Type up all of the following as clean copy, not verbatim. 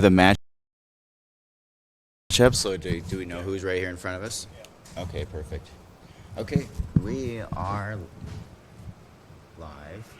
the matchup. So do we know who's right here in front of us? Okay, perfect. Okay, we are live.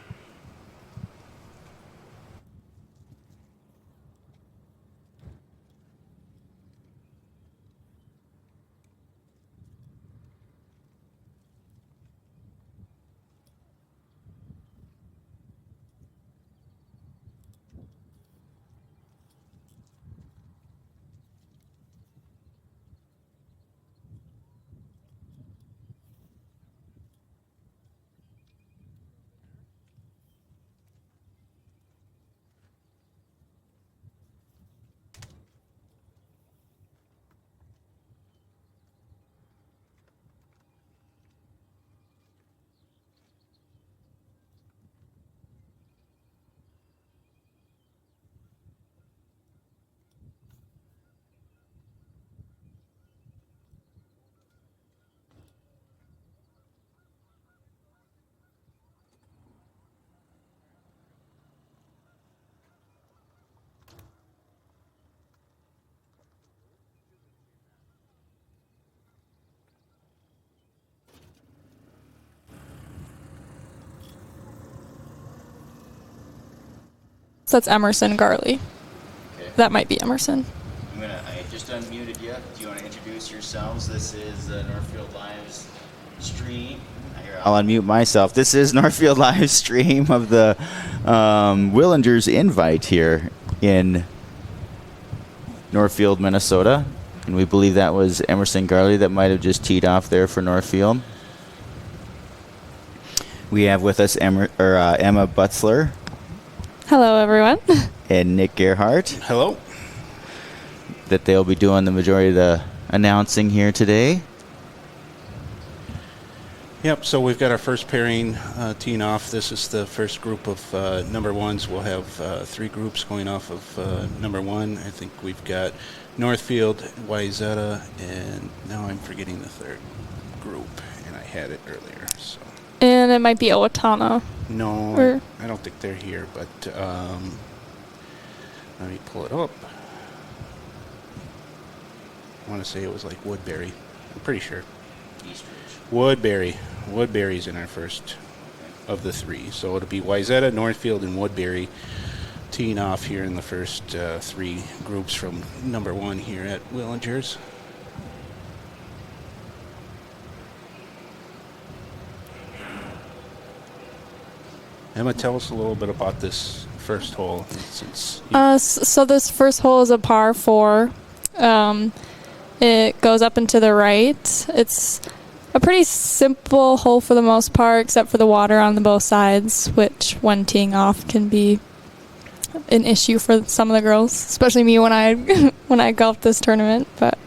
So that's Emerson Garley. Okay. That might be Emerson. I just unmuted you. Do you want to introduce yourselves? This is Northfield Live's stream. I'll unmute myself. This is Northfield Live's stream of the Willinger's Invite here in Northfield, Minnesota. And we believe that was Emerson Garley that might have just teed off there for Northfield. We have with us Emma Butzler. Hello, everyone. And Nick Gerhardt. Hello. That they'll be doing the majority of the announcing here today. Yep, so we've got our first pairing teeing off. This is the first group of number ones. We'll have three groups going off of number one. I think we've got Northfield, Wayzata, and now I'm forgetting the third group, and I had it earlier. So. And it might be Owatonna. No, I don't think they're here, but let me pull it up. I want to say it was like Woodbury. I'm pretty sure. Woodbury. Woodbury's in our first of the three. So it'll be Wayzata, Northfield, and Woodbury teeing off here in the first three groups from number one here at Willinger's. Emma, tell us a little bit about this first hole. So this first hole is a par 4. It goes up and to the right. It's a pretty simple hole for the most part, except for the water on the both sides, which when teeing off can be an issue for some of the girls, especially me when I when I golfed this tournament. But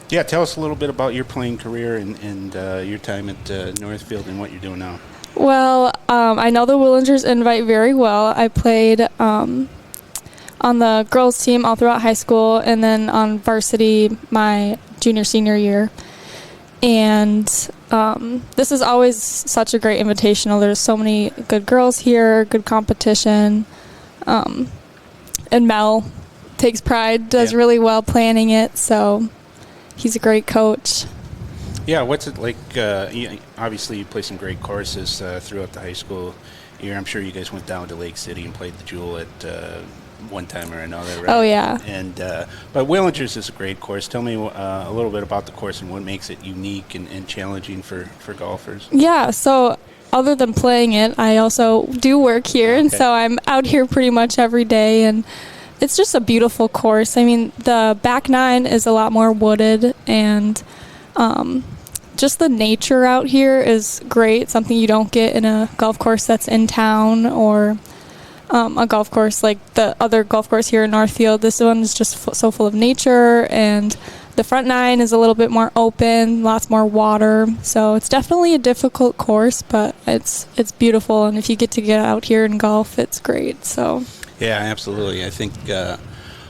yeah, tell us a little bit about your playing career and your time at Northfield and what you're doing now. Well, I know the Willinger's Invite very well. I played on the girls' team all throughout high school and then on varsity my senior year. And this is always such a great invitational. There's so many good girls here, good competition. And Mel takes pride, does really well planning it, so he's a great coach. Yeah, what's it like? Obviously, you play some great courses throughout the high school year. I'm sure you guys went down to Lake City and played the Jewel at one time or another, right? Oh, yeah. And but Willinger's is a great course. Tell me a little bit about the course and what makes it unique and challenging for golfers. Yeah, so other than playing it, I also do work here, and so I'm out here pretty much every day, and it's just a beautiful course. I mean, the back nine is a lot more wooded, and just the nature out here is great, something you don't get in a golf course that's in town or a golf course like the other golf course here in Northfield. This one is just so full of nature, and the front nine is a little bit more open, lots more water. So it's definitely a difficult course, but it's beautiful, and if you get to get out here and golf, it's great. So yeah, absolutely. I think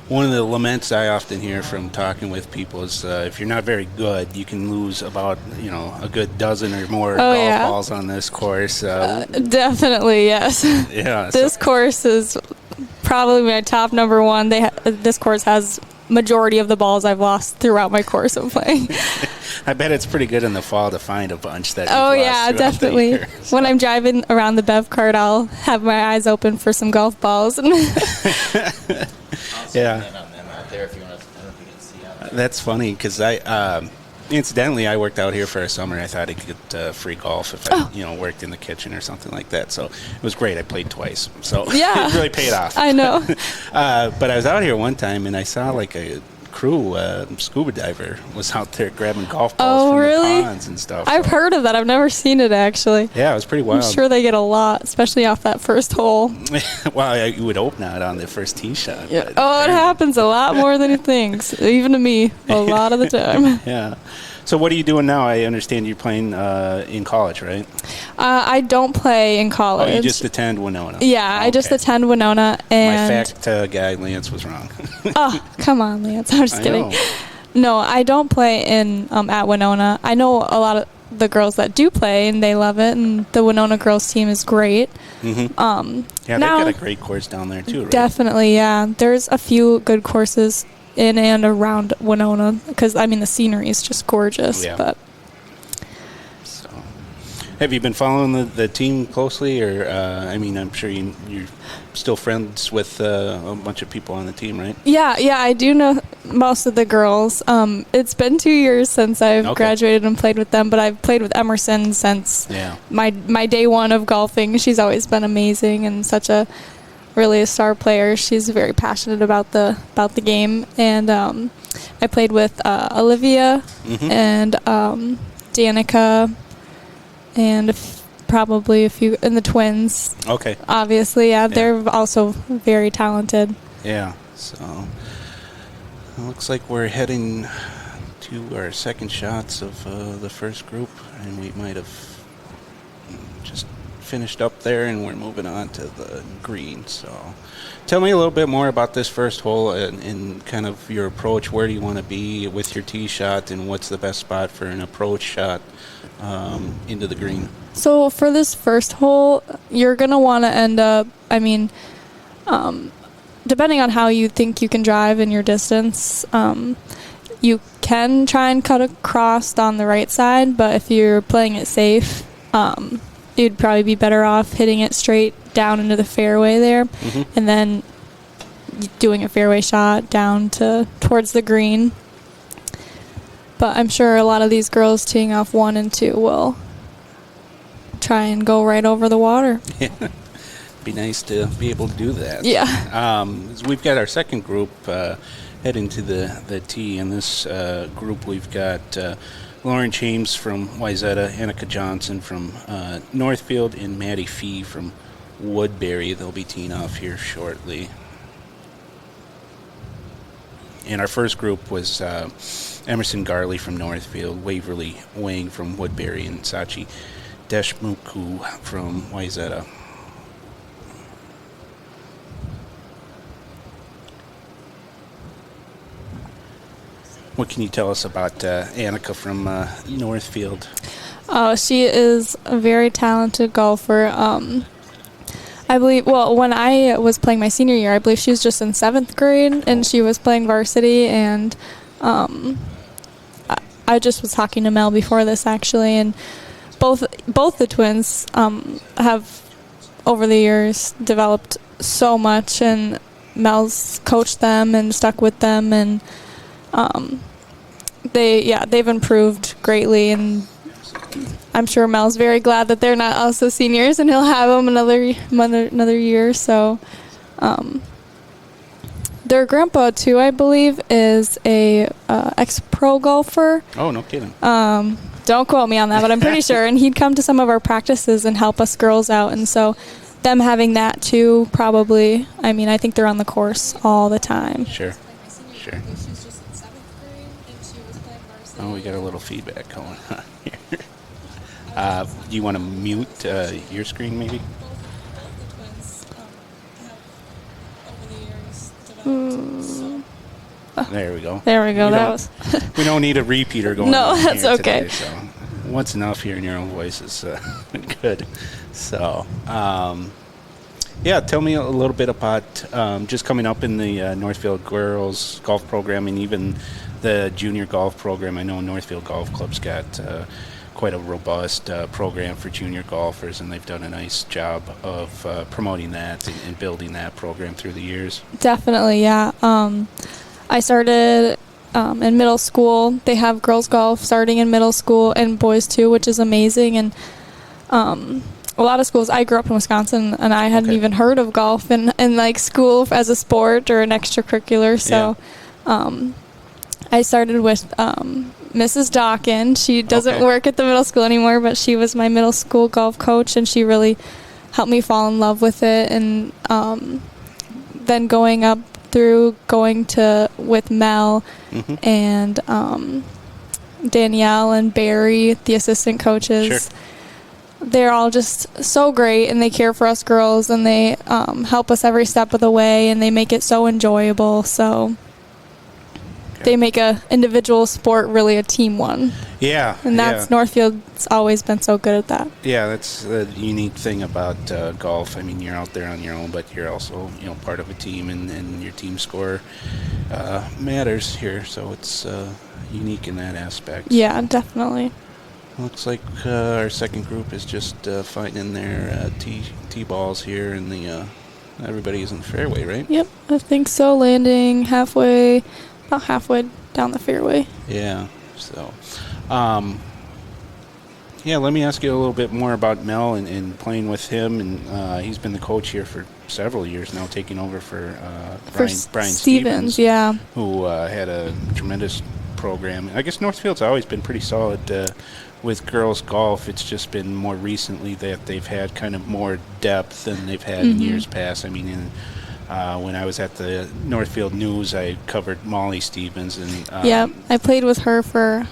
one of the laments I often hear from talking with people is if you're not very good, you can lose about a good dozen or more golf balls on this course. Definitely, yes. Yeah, this course is probably my top number one. This course has majority of the balls I've lost throughout my course of playing. I bet it's pretty good in the fall to find a bunch that. Oh you've yeah, lost throughout the definitely. year, so. When I'm driving around the Bev cart, I'll have my eyes open for some golf balls. I'll Yeah. zoom in on them out there if you want to. I don't know if you can see out there. That's funny because incidentally, I worked out here for a summer. I thought I could get free golf if I, worked in the kitchen or something like that. So it was great. I played twice, so Yeah. it really paid off. I know. But I was out here one time and I saw like a crew scuba diver was out there grabbing golf balls from really? the ponds and stuff. I've so. heard of that. I've never seen it actually. Yeah, it was pretty wild. I'm sure they get a lot, especially off that first hole. Well, you would hope not on the first tee shot. Yeah. but Oh, it happens a lot more than you think, even to me, a lot of the time. Yeah. So what are you doing now? I understand you're playing in college, right? I don't play in college. Oh, you just attend Winona. Yeah, I just Okay. attend Winona. And My fact guy, Lance, was wrong. oh, come on, Lance. I'm just I kidding. know. No, I don't play in at Winona. I know a lot of the girls that do play, and they love it. And the Winona girls team is great. Mm-hmm. Yeah, now- they've got a great course down there too, right? Definitely, yeah. There's a few good courses in and around Winona because the scenery is just gorgeous. Yeah. But So, have you been following the team closely, or I'm sure you're still friends with a bunch of people on the team, right? yeah, I do know most of the girls. It's been 2 years since I've Okay. graduated and played with them, but I've played with Emerson since Yeah. my day one of golfing. She's always been amazing and such a star player. She's very passionate about the game. And I played with Olivia Mm-hmm. and Danica and probably a few, and the twins. Okay. Obviously, yeah, they're also very talented. Yeah. So, it looks like we're heading to our second shots of the first group, and we might have just finished up there, and we're moving on to the green. So tell me a little bit more about this first hole and kind of your approach. Where do you want to be with your tee shot, and what's the best spot for an approach shot into the green? So for this first hole, you're going to want to end up, depending on how you think you can drive in your distance, you can try and cut across on the right side, but if you're playing it safe, you'd probably be better off hitting it straight down into the fairway there, and then doing a fairway shot down towards the green. But I'm sure a lot of these girls teeing off 1 and 2 will try and go right over the water. Be nice to be able to do that. Yeah. We've got our second group heading to the tee. In this group, we've got Lauren James from Wayzata, Annika Johnson from Northfield, and Maddie Fee from Woodbury. They'll be teeing off here shortly. And our first group was Emerson Garley from Northfield, Waverly Wang from Woodbury, and Sachi Deshmuku from Wayzata. What can you tell us about Annika from Northfield? She is a very talented golfer. I believe, when I was playing my senior year, I believe she was just in 7th grade, and she was playing varsity, and I just was talking to Mel before this, actually, and both the twins have, over the years, developed so much, and Mel's coached them and stuck with them, and they've improved greatly, and I'm sure Mel's very glad that they're not also seniors, and he'll have them another year. So, their grandpa too, I believe, is a ex-pro golfer. Oh, no kidding. Don't quote me on that, but I'm pretty sure. And he'd come to some of our practices and help us girls out, and so them having that too, probably. I think they're on the course all the time. Sure. Oh, we got a little feedback going on here. Do you want to mute your screen, maybe? There we go. There we go. We don't need a repeater going No, on that's here okay. today, so once enough hearing your own voice is good. So, Yeah, tell me a little bit about just coming up in the Northfield girls golf program and even the junior golf program. I know Northfield Golf Club's got quite a robust program for junior golfers, and they've done a nice job of promoting that and building that program through the years. Definitely, yeah. I started in middle school. They have girls golf starting in middle school and boys too, which is amazing. And a lot of schools, I grew up in Wisconsin, and I hadn't even heard of golf in like school as a sport or an extracurricular. So I started with Mrs. Dawkins. She doesn't work at the middle school anymore, but she was my middle school golf coach, and she really helped me fall in love with it. And then going to with Mel and Danielle and Barry, the assistant coaches. Sure. They're all just so great, and they care for us girls, and they help us every step of the way, and they make it so enjoyable. So they make a individual sport really a team one. Yeah. And that's Northfield's always been so good at that. Yeah, that's the unique thing about golf. I mean, you're out there on your own, but you're also, part of a team, and your team score matters here. So it's unique in that aspect. Yeah, definitely. Looks like our second group is just finding their tee balls here, and everybody is in the fairway, right? Yep, I think so. Landing about halfway down the fairway. Yeah. So, let me ask you a little bit more about Mel and playing with him. And he's been the coach here for several years now, taking over for Brian Stevens, yeah, who had a tremendous program. I guess Northfield's always been pretty solid with girls golf. It's just been more recently that they've had kind of more depth than they've had in years past. I mean, when I was at the Northfield News, I covered Molly Stevens, and I played with her for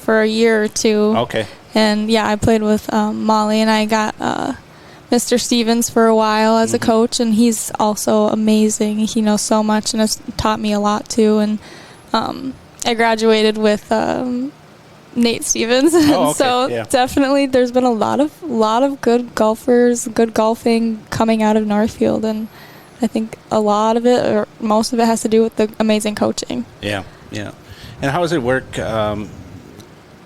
a year or two. Okay. And I played with Molly, and I got Mr. Stevens for a while as a coach, and he's also amazing. He knows so much and has taught me a lot too. And I graduated with Nate Stevens. So definitely there's been a lot of good golfers, good golfing coming out of Northfield, and I think a lot of it, or most of it, has to do with the amazing coaching. Yeah. And how does it work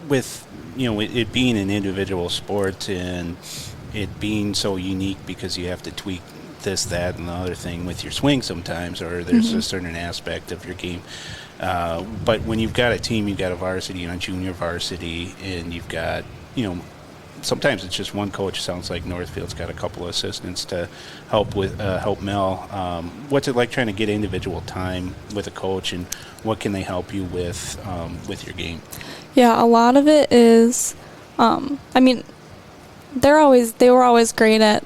with it being an individual sport and it being so unique, because you have to tweak this, that, and the other thing with your swing sometimes, or there's a certain aspect of your game. But when you've got a team, you've got a varsity and a junior varsity, and you've got, sometimes it's just one coach. It sounds like Northfield's got a couple of assistants to help Mel. What's it like trying to get individual time with a coach, and what can they help you with your game? Yeah, a lot of it is, they were always great at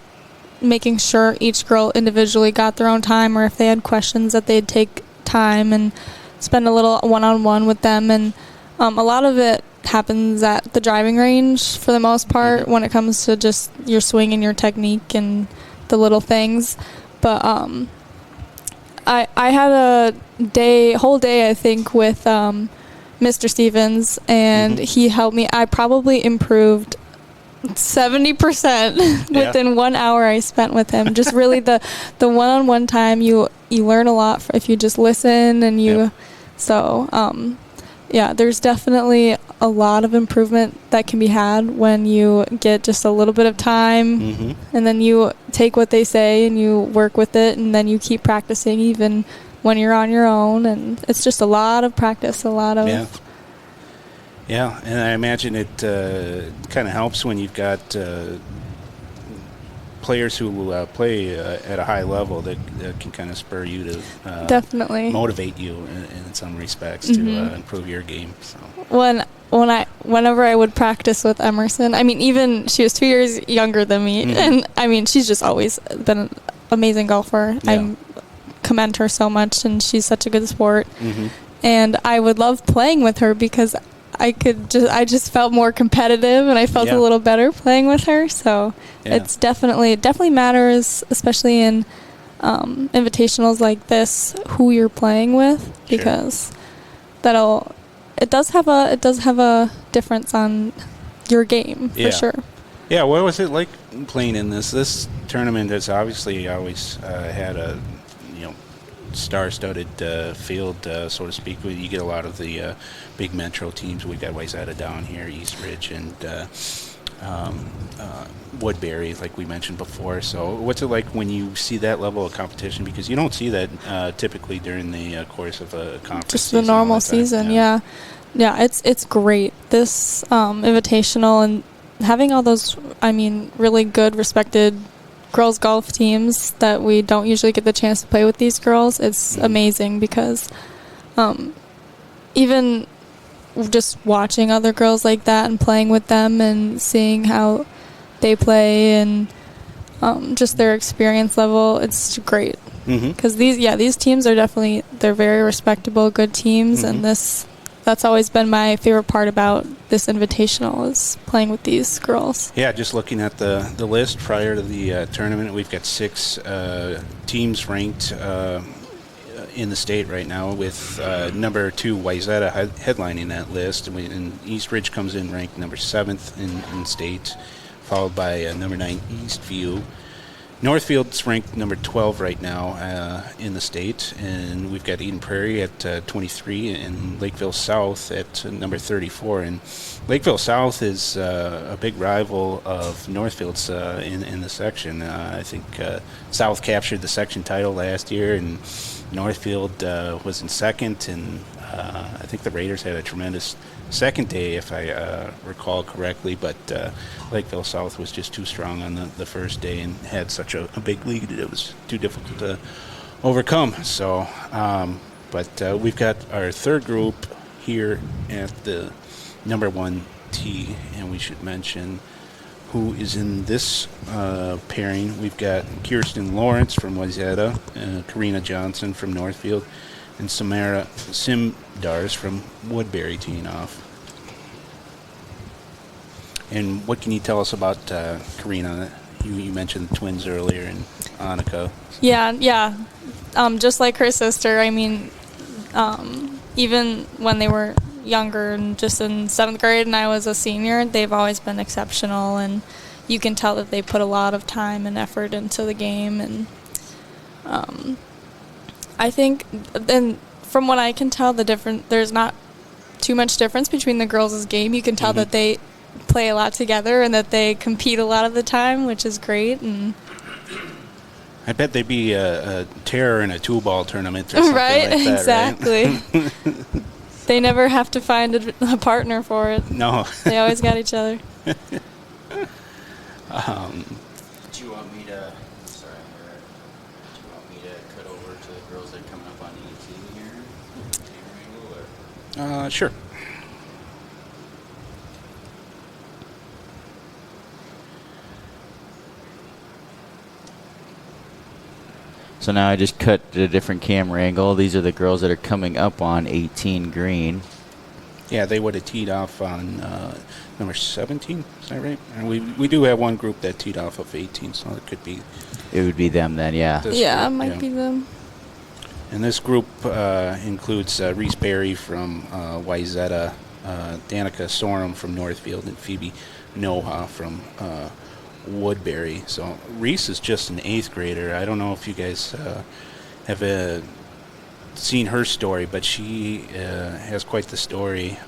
making sure each girl individually got their own time, or if they had questions that they'd take time and spend a little one-on-one with them. And a lot of it happens at the driving range for the most part when it comes to just your swing and your technique and the little things. But I had a whole day I think with Mr. Stevens, and he helped me. I probably improved 70% within 1 hour I spent with him. Just really the one-on-one time, you learn a lot if you just listen, and there's definitely a lot of improvement that can be had when you get just a little bit of time, and then you take what they say and you work with it, and then you keep practicing even when you're on your own. And it's just a lot of practice, a lot of Yeah, and I imagine it kind of helps when you've got players who play at a high level that can kind of spur you to definitely motivate you in some respects to improve your game. So. Whenever I would practice with Emerson, even she was 2 years younger than me, and she's just always been an amazing golfer. I commend her so much, and she's such a good sport. And I would love playing with her because I just felt more competitive, and I felt a little better playing with her. So it's definitely matters, especially in invitationals like this, who you're playing with, because it does have a difference on your game for sure. Yeah, what was it like playing in this? This tournament has obviously always had a, you know, star-studded field, so to speak. You get a lot of the big metro teams. We got Wayzata down here, East Ridge, and Woodbury, like we mentioned before. So what's it like when you see that level of competition? Because you don't see that typically during the course of a conference. Just the normal season, yeah. Yeah, it's great. This Invitational and having all those, really good, respected girls golf teams that we don't usually get the chance to play with these girls, it's amazing because even just watching other girls like that and playing with them and seeing how they play and just their experience level, it's great. Because these teams are they're very respectable, good teams, and that's always been my favorite part about this Invitational is playing with these girls. Yeah, just looking at the list prior to the tournament, we've got 6 teams ranked in the state right now, with number 2 Wayzata headlining that list, and East Ridge comes in ranked number 7th in state, followed by number 9 Eastview. Northfield's ranked number 12 right now in the state, and we've got Eden Prairie at 23 and Lakeville South at number 34. And Lakeville South is a big rival of Northfield's in the section. I think South captured the section title last year, and Northfield was in second, and I think the Raiders had a tremendous second day, if I recall correctly, but Lakeville South was just too strong on the first day and had such a big lead that it was too difficult to overcome. So, but we've got our third group here at the number 1 tee, and we should mention who is in this pairing. We've got Kirsten Lawrence from Wayzata, Karina Johnson from Northfield, and Samara Simdars from Woodbury teeing off. And what can you tell us about Karina? You mentioned the twins earlier, and Annika. Yeah. Just like her sister, even when they were younger and just in 7th grade and I was a senior, they've always been exceptional, and you can tell that they put a lot of time and effort into the game. And I think, and from what I can tell, there's not too much difference between the girls' game. You can tell that they play a lot together and that they compete a lot of the time, which is great. And I bet they'd be a terror in a 2-ball tournament or something right? like that, exactly. Right? They never have to find a partner for it. No. They always got each other. Do you want me to? Sorry, do you want me to cut over to the girls that are coming up on 18 here? Sure. So now I just cut to a different camera angle. These are the girls that are coming up on 18 green. Yeah, they would have teed off on number 17. Is that right? And we do have one group that teed off of 18, so it could be. It would be them then, yeah. Yeah, it might be them. And this group includes Reese Berry from Wayzata, Danica Sorum from Northfield, and Phoebe Noha from Woodbury. So Reese is just an 8th grader. I don't know if you guys have seen her story, but she has quite the story.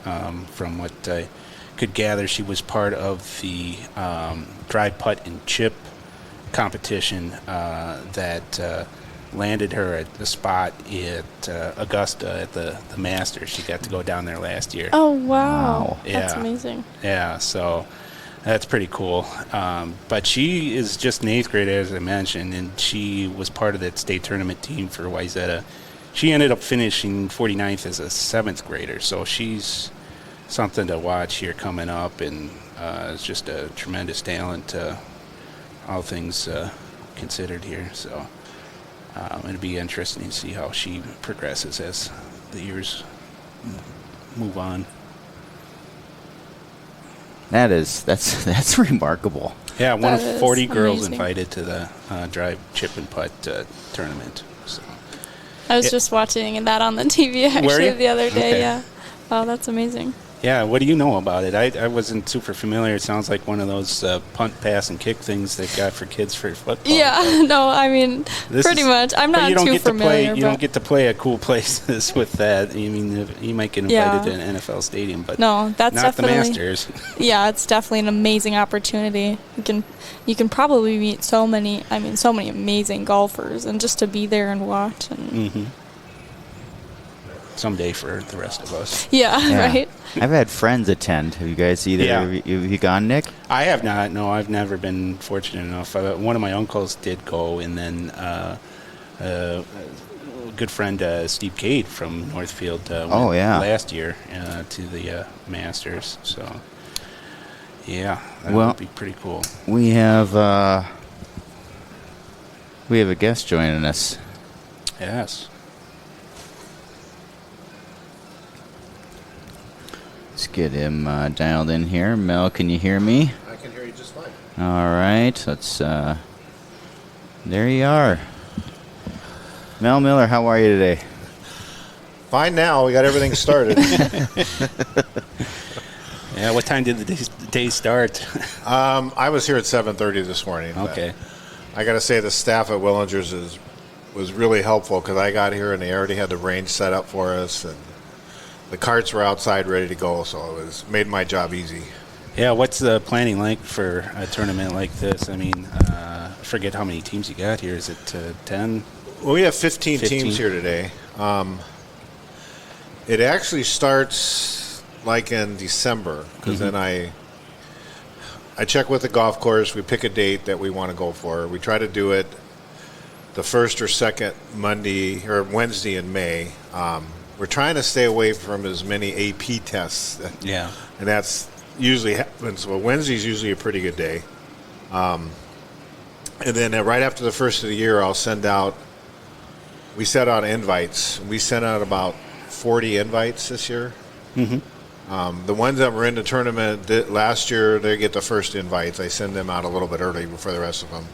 From what I could gather, she was part of the drive, putt, and chip competition that landed her at the spot at Augusta at the Masters. She got to go down there last year. Oh, wow. Yeah. That's amazing. Yeah, so that's pretty cool. But she is just an 8th grader, as I mentioned, and she was part of that state tournament team for Wayzata. She ended up finishing 49th as a 7th grader, so she's something to watch here coming up, and is just a tremendous talent, all things considered here. So it'll be interesting to see how she progresses as the years move on. That's remarkable. Yeah, one That of is 40 girls amazing. invited to the drive, chip, and putt tournament. So. I was just watching that on the TV actually you? the other day. Okay. Yeah. Wow, that's amazing. Yeah, what do you know about it? I wasn't super familiar. It sounds like one of those punt, pass, and kick things they've got for kids for football. Yeah, no, I mean, pretty much. I'm not too familiar. You don't get to play at cool places with that. I mean, you might get invited to an NFL stadium, but no, that's not definitely, the Masters. Yeah, it's definitely an amazing opportunity. You can probably meet so many amazing golfers, and just to be there and watch. And Someday for the rest of us. Yeah, right. I've had friends attend. Have you guys have you gone, Nick? I have not. No, I've never been fortunate enough. One of my uncles did go, and then a good friend Steve Cade from Northfield went last year to the Masters. So, yeah, that would be pretty cool. We have a guest joining us. Yes. Let's get him dialed in here. Mel, can you hear me? I can hear you just fine. All right. Let's. There you are. Mel Miller, how are you today? Fine now. We got everything started. Yeah. What time did the day start? I was here at 7:30 this morning. Okay. I got to say the staff at Willinger's was really helpful because I got here and they already had the range set up for us and the carts were outside ready to go, so it made my job easy. Yeah, what's the planning like for a tournament like this? I mean, I forget how many teams you got here. Is it 10? Well, we have 15 teams here today. It actually starts like in December because then I check with the golf course. We pick a date that we want to go for. We try to do it the first or second Monday or Wednesday in May. We're trying to stay away from as many AP tests. Yeah. And that's usually happens. Well, Wednesday's usually a pretty good day. And then right after the first of the year, we set out invites. We sent out about 40 invites this year. The ones that were in the tournament last year, they get the first invites. I send them out a little bit early before the rest of them.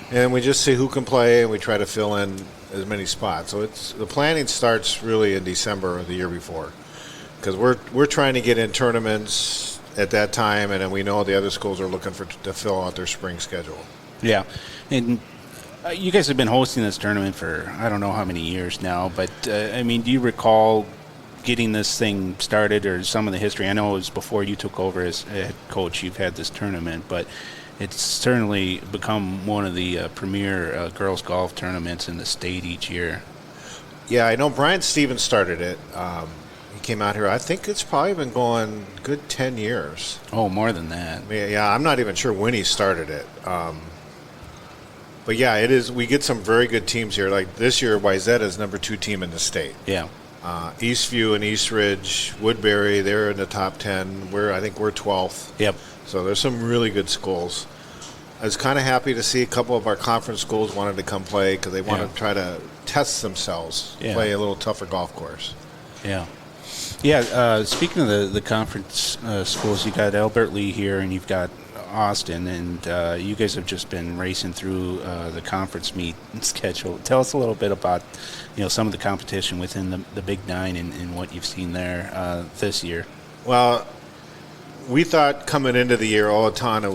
And we just see who can play, and we try to fill in as many spots. So the planning starts really in December of the year before, because we're trying to get in tournaments at that time, and then we know the other schools are looking to fill out their spring schedule. Yeah, and you guys have been hosting this tournament for I don't know how many years now, but I mean, do you recall getting this thing started or some of the history? I know it was before you took over as head coach. You've had this tournament, but it's certainly become one of the premier girls golf tournaments in the state each year. Yeah, I know Brian Stevens started it. He came out here. I think it's probably been going good 10 years. Oh, more than that. Yeah, I'm not even sure when he started it. But yeah, it is. We get some very good teams here. Like this year, Wayzata is number 2 team in the state. Yeah. Eastview and Eastridge, Woodbury, they're in the top 10. I think we're 12th. Yep. So there's some really good schools. I was kind of happy to see a couple of our conference schools wanted to come play because they want to try to test themselves, play a little tougher golf course. Yeah. Yeah, speaking of the conference schools, you got Albert Lee here and you've got Austin, and you guys have just been racing through the conference meet schedule. Tell us a little bit about some of the competition within the Big Nine and what you've seen there this year. Well, we thought coming into the year, Owatonna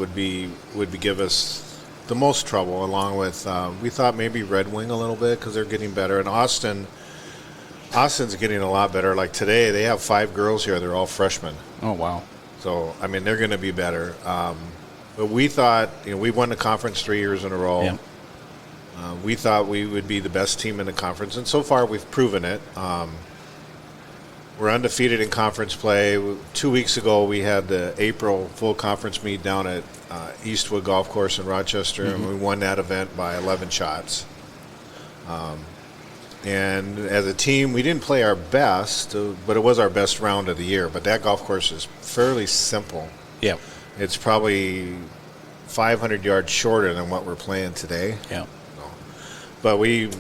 would give us the most trouble, along with we thought maybe Red Wing a little bit because they're getting better, and Austin's getting a lot better. Like today, they have 5 girls here; they're all freshmen. Oh wow! So I mean, they're going to be better. But we thought, we won the conference 3 years in a row. Yeah. We thought we would be the best team in the conference, and so far we've proven it. We're undefeated in conference play. 2 weeks ago, we had the April full conference meet down at Eastwood Golf Course in Rochester, and we won that event by 11 shots. And as a team, we didn't play our best, but it was our best round of the year. But that golf course is fairly simple. Yeah. It's probably 500 yards shorter than what we're playing today. Yeah. But we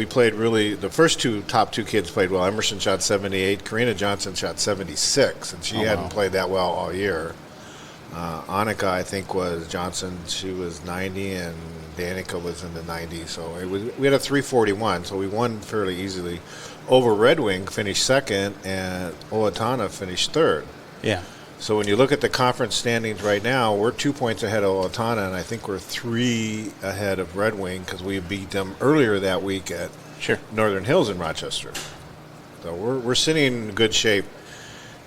played really. The first top two kids played well. Emerson shot 78. Karina Johnson shot 76, and she hadn't played that well all year. Annika, I think, was Johnson. She was 90, and Danica was in the 90s. So we had a 341. So we won fairly easily. over Red Wing finished second, and Owatonna finished third. Yeah. So when you look at the conference standings right now, we're 2 points ahead of Owatonna, and I think we're 3 ahead of Red Wing because we beat them earlier that week at Northern Hills in Rochester. So we're sitting in good shape,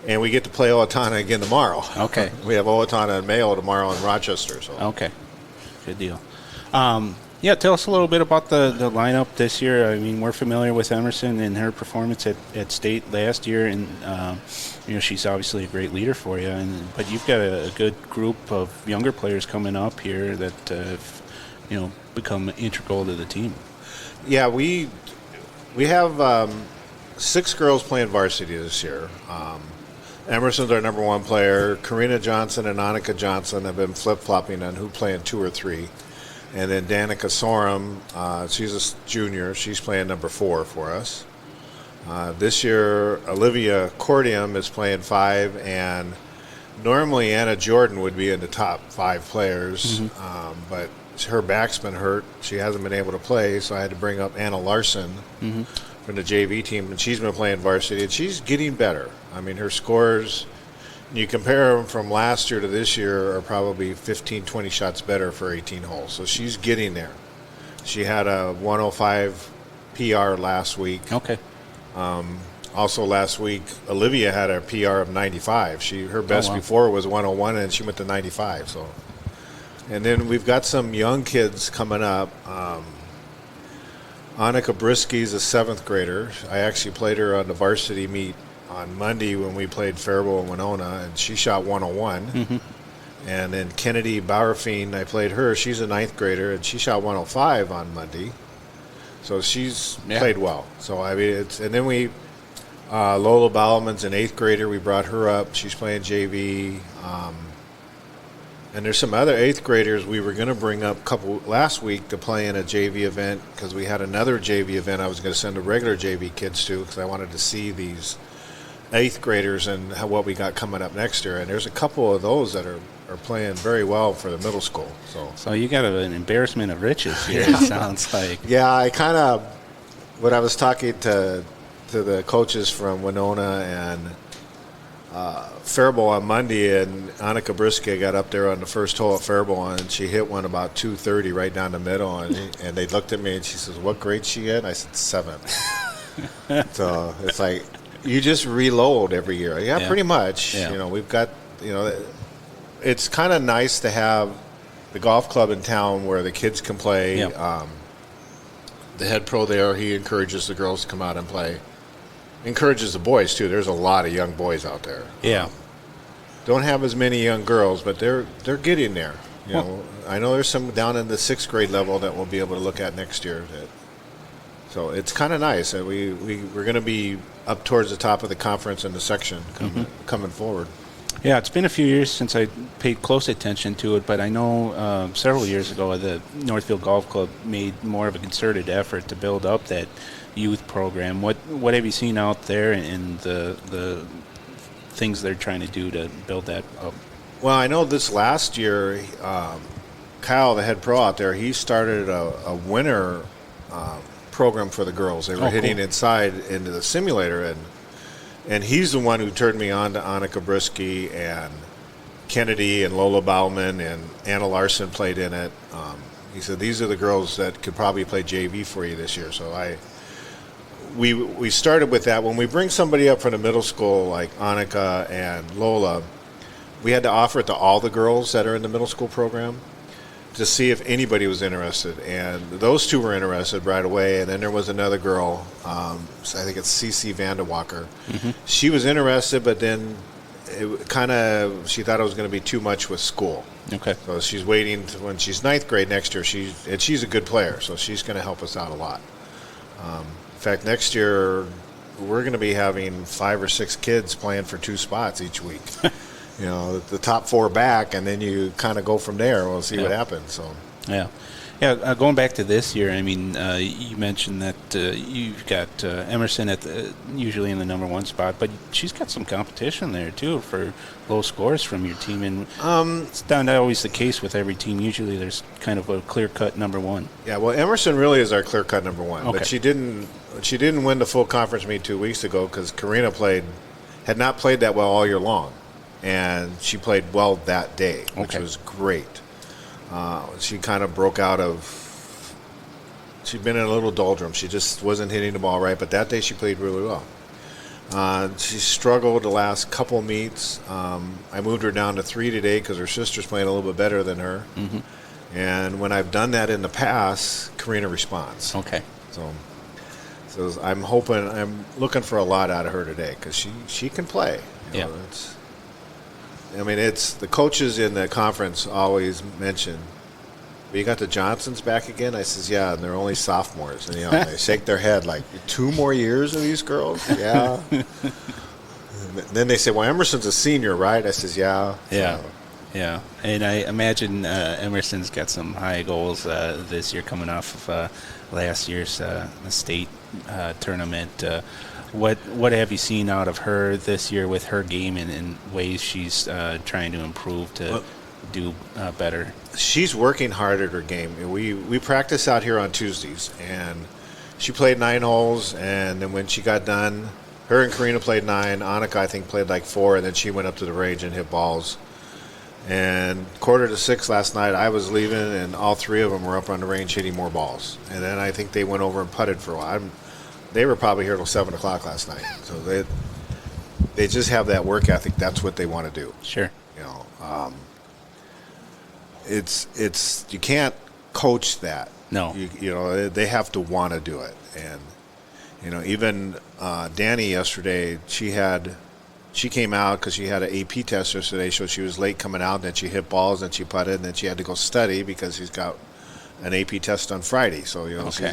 and we get to play Owatonna again tomorrow. Okay. We have Owatonna and Mayo tomorrow in Rochester. So. Okay. Good deal. Yeah, tell us a little bit about the lineup this year. I mean, we're familiar with Emerson and her performance at state last year, and she's obviously a great leader for you. But you've got a good group of younger players coming up here that have become integral to the team. Yeah, we have 6 girls playing varsity this year. Emerson's our number 1 player. Karina Johnson and Annika Johnson have been flip-flopping on who playing 2 or 3. And then Danica Sorum, she's a junior. She's playing number 4 for us. This year, Olivia Cordium is playing 5, and normally Anna Jordan would be in the top 5 players, but her back's been hurt. She hasn't been able to play, so I had to bring up Anna Larson from the JV team, and she's been playing varsity, and she's getting better. I mean, her scores, you compare them from last year to this year, are probably 15, 20 shots better for 18 holes. So she's getting there. She had a 105 PR last week. Okay. Also last week, Olivia had a PR of 95. Her best before was 101, and she went to 95. So, and then we've got some young kids coming up. Annika Brisky's a 7th grader. I actually played her on the varsity meet on Monday when we played Faribault and Winona, and she shot 101. And then Kennedy Bauerfein, I played her. She's a 9th grader, and she shot 105 on Monday. So she's played well. So, I mean, and then Lola Bauman's an 8th grader. We brought her up. She's playing JV. And there's some other 8th graders we were going to bring up last week to play in a JV event because we had another JV event I was going to send the regular JV kids to because I wanted to see these 8th graders and what we got coming up next year. And there's a couple of those that are playing very well for the middle school. So you got an embarrassment of riches here, it sounds like. Yeah, I kind of, when I was talking to the coaches from Winona and Faribault on Monday, and Annika Brisky got up there on the first hole at Faribault, and she hit one about 230 right down the middle, and they looked at me and she says, "What grade she in?" I said, 7th. So it's like, you just reload every year. Yeah, pretty much. Yeah. We've got, it's kind of nice to have the golf club in town where the kids can play. Yeah. The head pro there, he encourages the girls to come out and play. Encourages the boys, too. There's a lot of young boys out there. Yeah. Don't have as many young girls, but they're getting there. I know there's some down in the 6th grade level that we'll be able to look at next year. So it's kind of nice. We're going to be up towards the top of the conference in the section coming forward. Yeah, it's been a few years since I paid close attention to it, but I know several years ago the Northfield Golf Club made more of a concerted effort to build up that youth program. What have you seen out there and the things they're trying to do to build that up? Well, I know this last year, Kyle, the head pro out there, he started a winter program for the girls. They were hitting inside into the simulator, and he's the one who turned me on to Annika Brisky and Kennedy and Lola Bauman, and Anna Larson played in it. He said, these are the girls that could probably play JV for you this year. So we started with that. When we bring somebody up from the middle school like Annika and Lola, we had to offer it to all the girls that are in the middle school program to see if anybody was interested. And those 2 were interested right away. And then there was another girl, I think it's Cece Vandewalker. She was interested, but then she thought it was going to be too much with school. Okay. So she's waiting when she's 9th grade next year. She's a good player, so she's going to help us out a lot. In fact, next year we're going to be having 5 or 6 kids playing for 2 spots each week. The top 4 back, and then you kind of go from there. We'll see what happens. So. Yeah. Yeah, going back to this year, I mean, you mentioned that you've got Emerson at usually in the number one spot, but she's got some competition there too for low scores from your team, and it's not always the case with every team. Usually, there's kind of a clear-cut number one. Yeah, well, Emerson really is our clear-cut number one, Okay. but she didn't win the full conference meet 2 weeks ago because Karina had not played that well all year long, and she played well that day, which Okay. was great. She kind of broke out of. She'd been in a little doldrum. She just wasn't hitting the ball right, but that day she played really well. She struggled the last couple meets. I moved her down to 3 today because her sister's playing a little bit better than her. Mm-hmm. And when I've done that in the past, Karina responds. Okay. So I'm looking for a lot out of her today because she can play. You know, it's the coaches in the conference always mention, well, you got the Johnsons back again? I says, yeah, and they're only sophomores. And, they shake their head like, 2 more years of these girls? Yeah. Then they say, well, Emerson's a senior, right? I says, yeah. Yeah. So, Yeah, and I imagine Emerson's got some high goals this year coming off of last year's state tournament. What have you seen out of her this year with her game and ways she's trying to improve to do better? she's working hard at her game. We practice out here on Tuesdays, and she played 9 holes, and then when she got done, her and Karina played 9. Annika, I think, played like 4, and then she went up to the range and hit balls. And 5:45 last night, I was leaving, and all 3 of them were up on the range hitting more balls. And then I think they went over and putted for a while. They were probably here till 7 o'clock last night. So they just have that work ethic. That's what they want to do. Sure. You know, it's you can't coach that. No. You know, they have to want to do it. And even Danny yesterday, she came out because she had an AP test yesterday, so she was late coming out. And then she hit balls, and she putted, and then she had to go study because she's got an AP test on Friday. So Okay.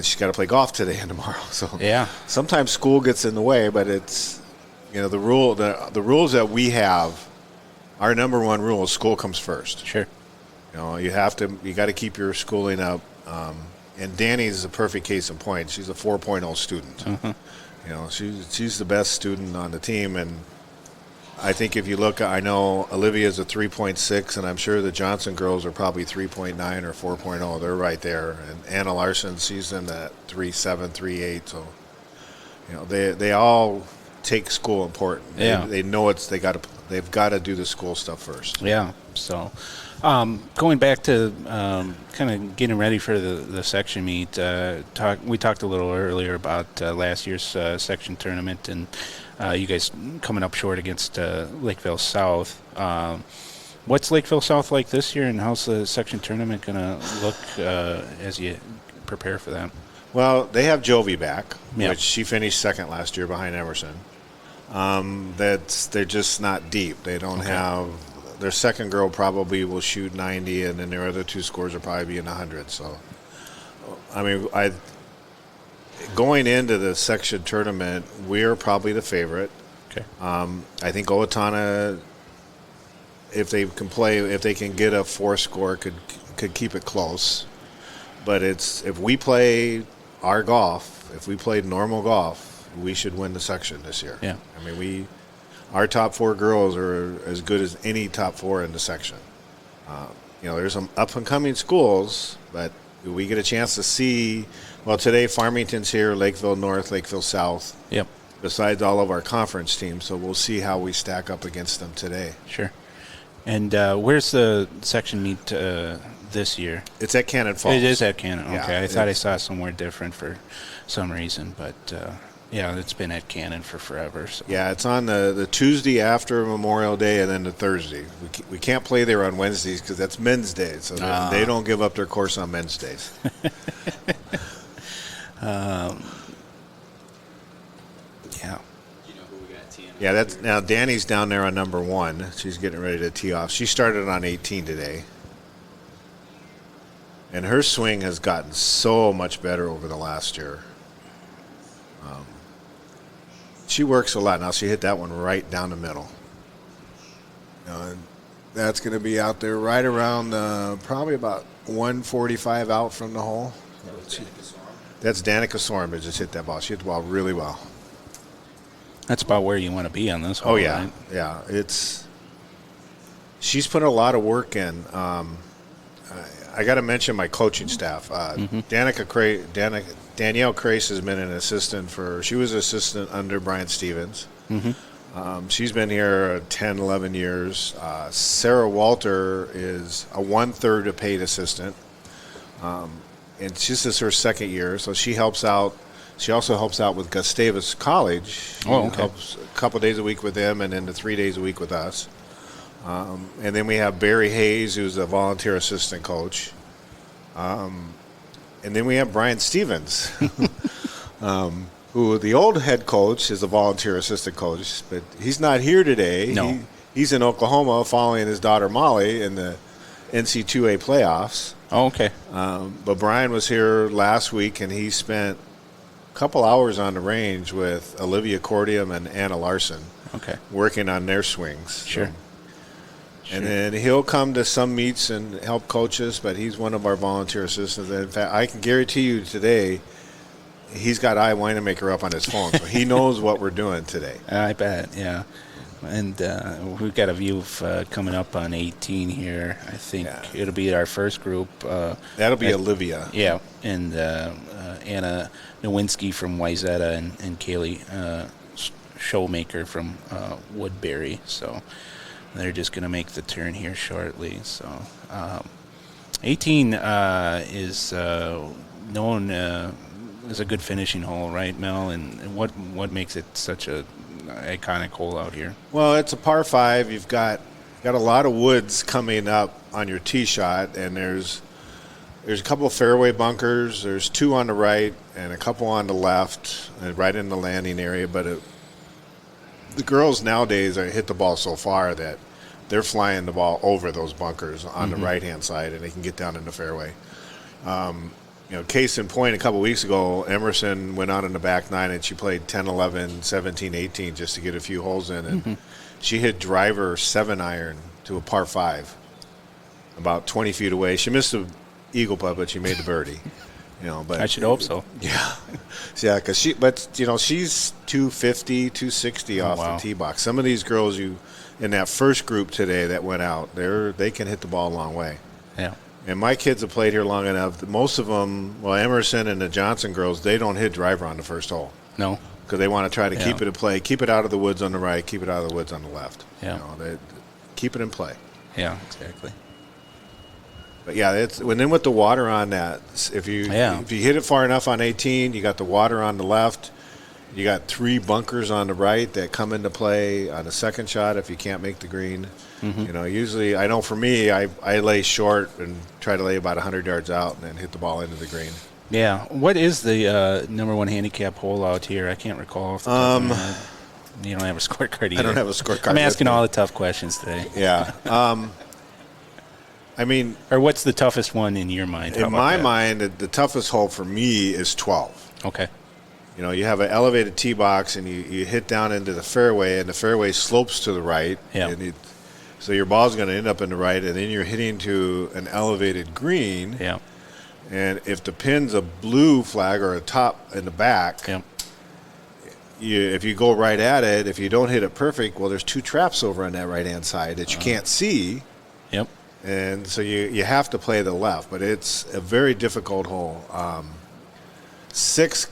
she's got to play golf today and tomorrow. So Yeah. sometimes school gets in the way, but it's the rules that we have. Our number one rule is school comes first. Sure. You got to keep your schooling up. And Danny's a perfect case in point. She's a 4.0 student. Mm-hmm. She's the best student on the team, and I think if you look, I know Olivia's a 3.6, and I'm sure the Johnson girls are probably 3.9 or 4.0. They're right there. And Anna Larson, she's in that 3.7, 3.8. So, they all take school important. Yeah. They know they've got to do the school stuff first. Yeah. So, going back to kind of getting ready for the section meet, we talked a little earlier about last year's section tournament and you guys coming up short against Lakeville South. What's Lakeville South like this year, and how's the section tournament going to look as you prepare for that? Well, they have Jovi back, Yeah. which she finished second last year behind Emerson. They're just not deep. They don't have. Their second girl probably will shoot 90, and then their other 2 scores will probably be in the 100. So, going into the section tournament, we're probably the favorite. Okay. I think Owatonna, if they can get a 4 score, could keep it close. But if we play our golf, if we played normal golf, we should win the section this year. Yeah. Our top 4 girls are as good as any top 4 in the section. There's some up-and-coming schools, but we get a chance to see. Well, today Farmington's here, Lakeville North, Lakeville South. Yep. Besides all of our conference teams, so we'll see how we stack up against them today. Sure. And where's the section meet this year? It's at Cannon Falls. It is at Cannon. Yeah, Okay. I thought I saw it somewhere different for some reason, but yeah, it's been at Cannon for forever. So. Yeah, it's on the Tuesday after Memorial Day and then the Thursday. We can't play there on Wednesdays because that's Men's Day, so they don't give up their course on Men's Days. Yeah. You know who we got teeing up Yeah, here? now Danny's down there on number 1. She's getting ready to tee off. She started on 18 today. And her swing has gotten so much better over the last year. She works a lot. Now she hit that one right down the middle. And That's going to be out there right around probably about 145 out from the hole. That's Danica Sorm just hit that ball. She hit the ball really well. That's about where you want to be on this hole. Oh yeah, right? yeah. She's put a lot of work in. I got to mention my coaching staff. Danielle Crace has been an assistant she was an assistant under Brian Stevens. She's been here 10, 11 years. Sarah Walter is a 1/3 a paid assistant. And this is her second year, so she helps out. She also helps out with Gustavus College. She helps a couple days a week with them and then the 3 days a week with us. And then we have Barry Hayes, who's a volunteer assistant coach. And then we have Brian Stevens, who the old head coach is a volunteer assistant coach, but he's not here today. No. He's in Oklahoma following his daughter Molly in the NC2A playoffs. Oh, okay. But Brian was here last week, and he spent a couple hours on the range with Olivia Cordium and Anna Larson. Okay. Working on their swings. Sure. And then he'll come to some meets and help coach us, but he's one of our volunteer assistants. In fact, I can guarantee you today, he's got iWinemaker up on his phone, so he knows what we're doing today. I bet, yeah. And we've got a view of coming up on 18 here. I think it'll be our first group. That'll be Olivia. Yeah, and Anna Nowinski from Wayzata and Kaylee Showmaker from Woodbury. So they're just going to make the turn here shortly. So 18 is known as a good finishing hole, right, Mel? And what makes it such a iconic hole out here? Well, it's a par 5. You've got a lot of woods coming up on your tee shot, and there's a couple of fairway bunkers. There's 2 on the right and a couple on the left, and right in the landing area. But the girls nowadays hit the ball so far that they're flying the ball over those bunkers on the right-hand side, and they can get down in the fairway. Case in point, a couple weeks ago, Emerson went out in the back 9, and she played 10, 11, 17, 18 just to get a few holes in. And she hit driver 7-iron to a par 5 about 20 feet away. She missed the eagle putt, but she made the birdie. But I should hope so. Yeah. Yeah, because she's 250, 260 off the tee box. Some of these girls in that first group today that went out, they can hit the ball a long way. Yeah. And my kids have played here long enough. Most of them, Emerson and the Johnson girls, they don't hit driver on the first hole. No. Because they want to try to keep it in play, keep it out of the woods on the right, keep it out of the woods on the left. Yeah. They keep it in play. Yeah, exactly. But yeah, and then with the water on that, if you hit it far enough on 18, you got the water on the left. You got 3 bunkers on the right that come into play on the second shot if you can't make the green. Usually, I know for me, I lay short and try to lay about 100 yards out and then hit the ball into the green. Yeah. What is the number 1 handicap hole out here? I can't recall off the top of my head. You don't have a scorecard either. I don't have a scorecard. I'm asking all the tough questions today. Yeah. Or what's the toughest one in your mind? In my mind, the toughest hole for me is 12. Okay. You have an elevated tee box, and you hit down into the fairway, and the fairway slopes to the right. Yeah. So your ball's going to end up in the right, and then you're hitting to an elevated green. Yeah. And if the pin's a blue flag or a top in the back, if you go right at it, if you don't hit it perfect, there's 2 traps over on that right-hand side that you can't see. Yep. And so you have to play the left, but it's a very difficult hole. 6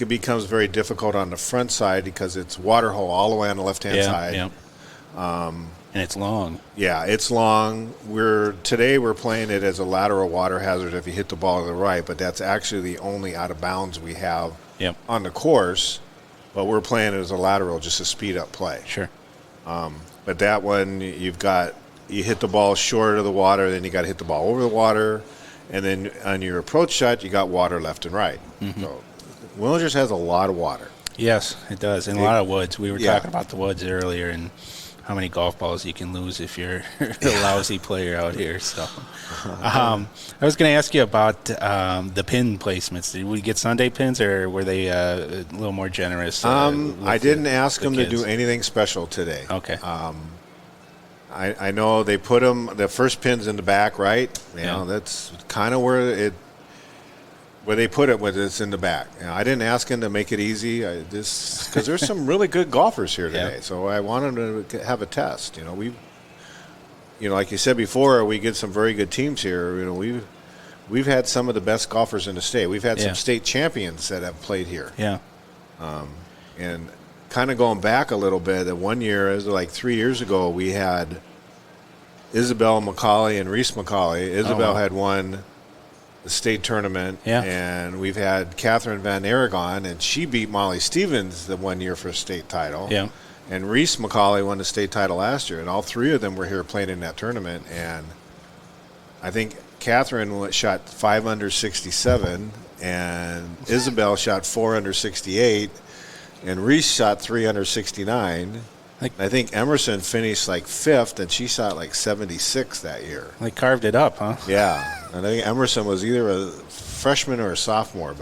becomes very difficult on the front side because it's water hole all the way on the left-hand side. Yeah. And it's long. Yeah, it's long. Today we're playing it as a lateral water hazard if you hit the ball to the right, but that's actually the only out of bounds we have on the course. But we're playing it as a lateral just to speed up play. Sure. But that one, you hit the ball short of the water, then you got to hit the ball over the water, and then on your approach shot, you got water left and right. So Willingers has a lot of water. Yes, it does, and a lot of woods. We were talking about the woods earlier, and how many golf balls you can lose if you're a lousy player out here. So, I was going to ask you about the pin placements. Did we get Sunday pins, or were they a little more generous? I didn't ask them to do anything special today. Okay. I know they put them, the first pin's in the back, right? You know, that's kind of where they put it when it's in the back. You know, I didn't ask him to make it easy, because there's some really good golfers here today. So I wanted to have a test. You know, like you said before, we get some very good teams here. You know, we've had some of the best golfers in the state. We've had some state champions that have played here. Yeah. And kind of going back a little bit, that one year, it was like 3 years ago, we had Isabel McCauley and Reese McCauley. Isabel had won the state tournament, and we've had Catherine Van Aragon, and she beat Molly Stevens the 1 year for a state title. Yeah. And Reese McCauley won the state title last year, and all three of them were here playing in that tournament. And I think Catherine shot 5 under 67, and Isabel shot 4 under 68, and Reese shot 3 under 69. I think Emerson finished like 5th, and she shot like 76 that year. They carved it up, huh? Yeah. And I think Emerson was either a freshman or a sophomore,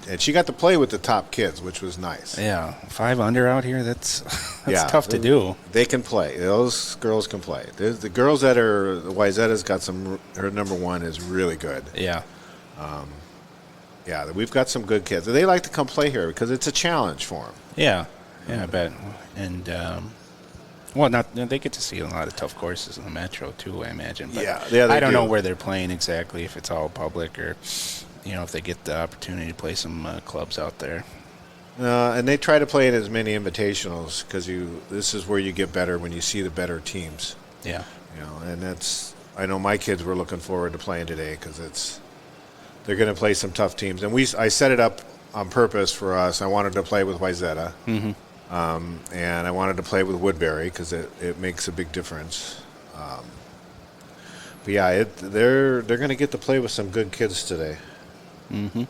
and she got to play with the top kids, which was nice. Yeah. 5 under out here, that's tough to do. They can play. Those girls can play. The girls that are, the Wyzetta's got some, her number one is really good. Yeah. Yeah, we've got some good kids. They like to come play here because it's a challenge for them. Yeah. Yeah, I bet. And, they get to see a lot of tough courses in the Metro, too, I imagine. But they I don't do. know where they're playing exactly, if it's all public or, if they get the opportunity to play some clubs out there. And they try to play in as many invitationals because this is where you get better when you see the better teams. Yeah. And I know my kids were looking forward to playing today because they're going to play some tough teams. And I set it up on purpose for us. I wanted to play with Wyzetta. Mm-hmm. And I wanted to play with Woodbury because it makes a big difference. But yeah, they're going to get to play with some good kids today. Mm-hmm.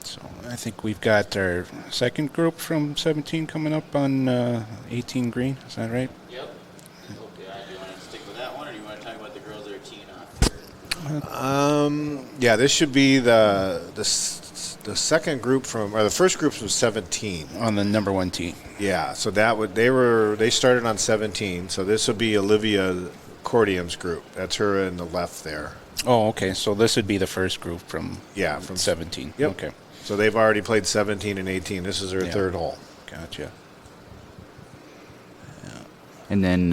So I think we've got our second group from 17 coming up on 18 green. Is that right? Yep. Okay. Do you want to stick with that one, or do you want to talk about the girls that are teeing off? Yeah, this should be the second group the first group was 17 on the number 1 tee. Yeah, so they started on 17. So this would be Olivia Cordium's group. That's her in the left there. Oh, okay. So this would be the first group from 17. Yep. Okay. So they've already played 17 and 18. This is their third hole. Gotcha. Yeah. And then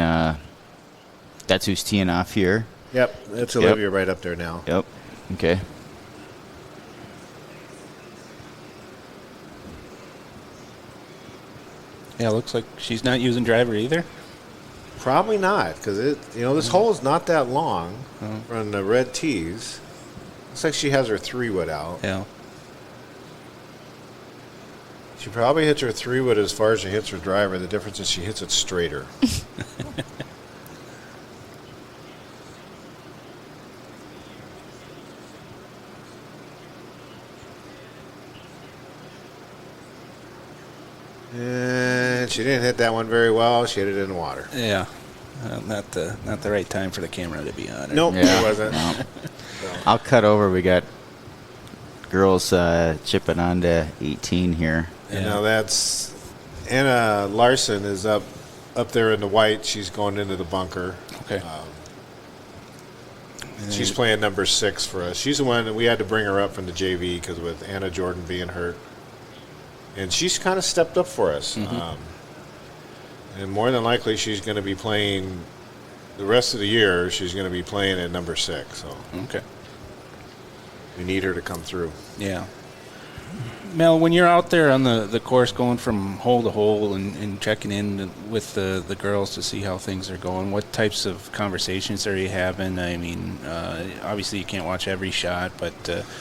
that's who's teeing off here. Yep, that's Olivia right up there now. Yep. Okay. Yeah, looks like she's not using driver either. Probably not, because this hole is not that long from the red tees. Looks like she has her 3-wood out. Yeah. She probably hits her 3-wood as far as she hits her driver. The difference is she hits it straighter. And she didn't hit that one very well. She hit it in the water. Yeah. Not the right time for the camera to be on. Nope, Yeah. it wasn't. No. So. I'll cut over. We got girls chipping on to 18 here. Yeah. And now that's Anna Larson is up there in the white. She's going into the bunker. Okay. She's playing number 6 for us. She's the one that we had to bring her up from the JV because with Anna Jordan being hurt. And she's kind of stepped up for us. Mm-hmm. And more than likely, she's going to be playing the rest of the year. She's going to be playing at number 6. So Okay. we need her to come through. Yeah. Mel, when you're out there on the course going from hole to hole and checking in with the girls to see how things are going, what types of conversations are you having? I mean, obviously you can't watch every shot, but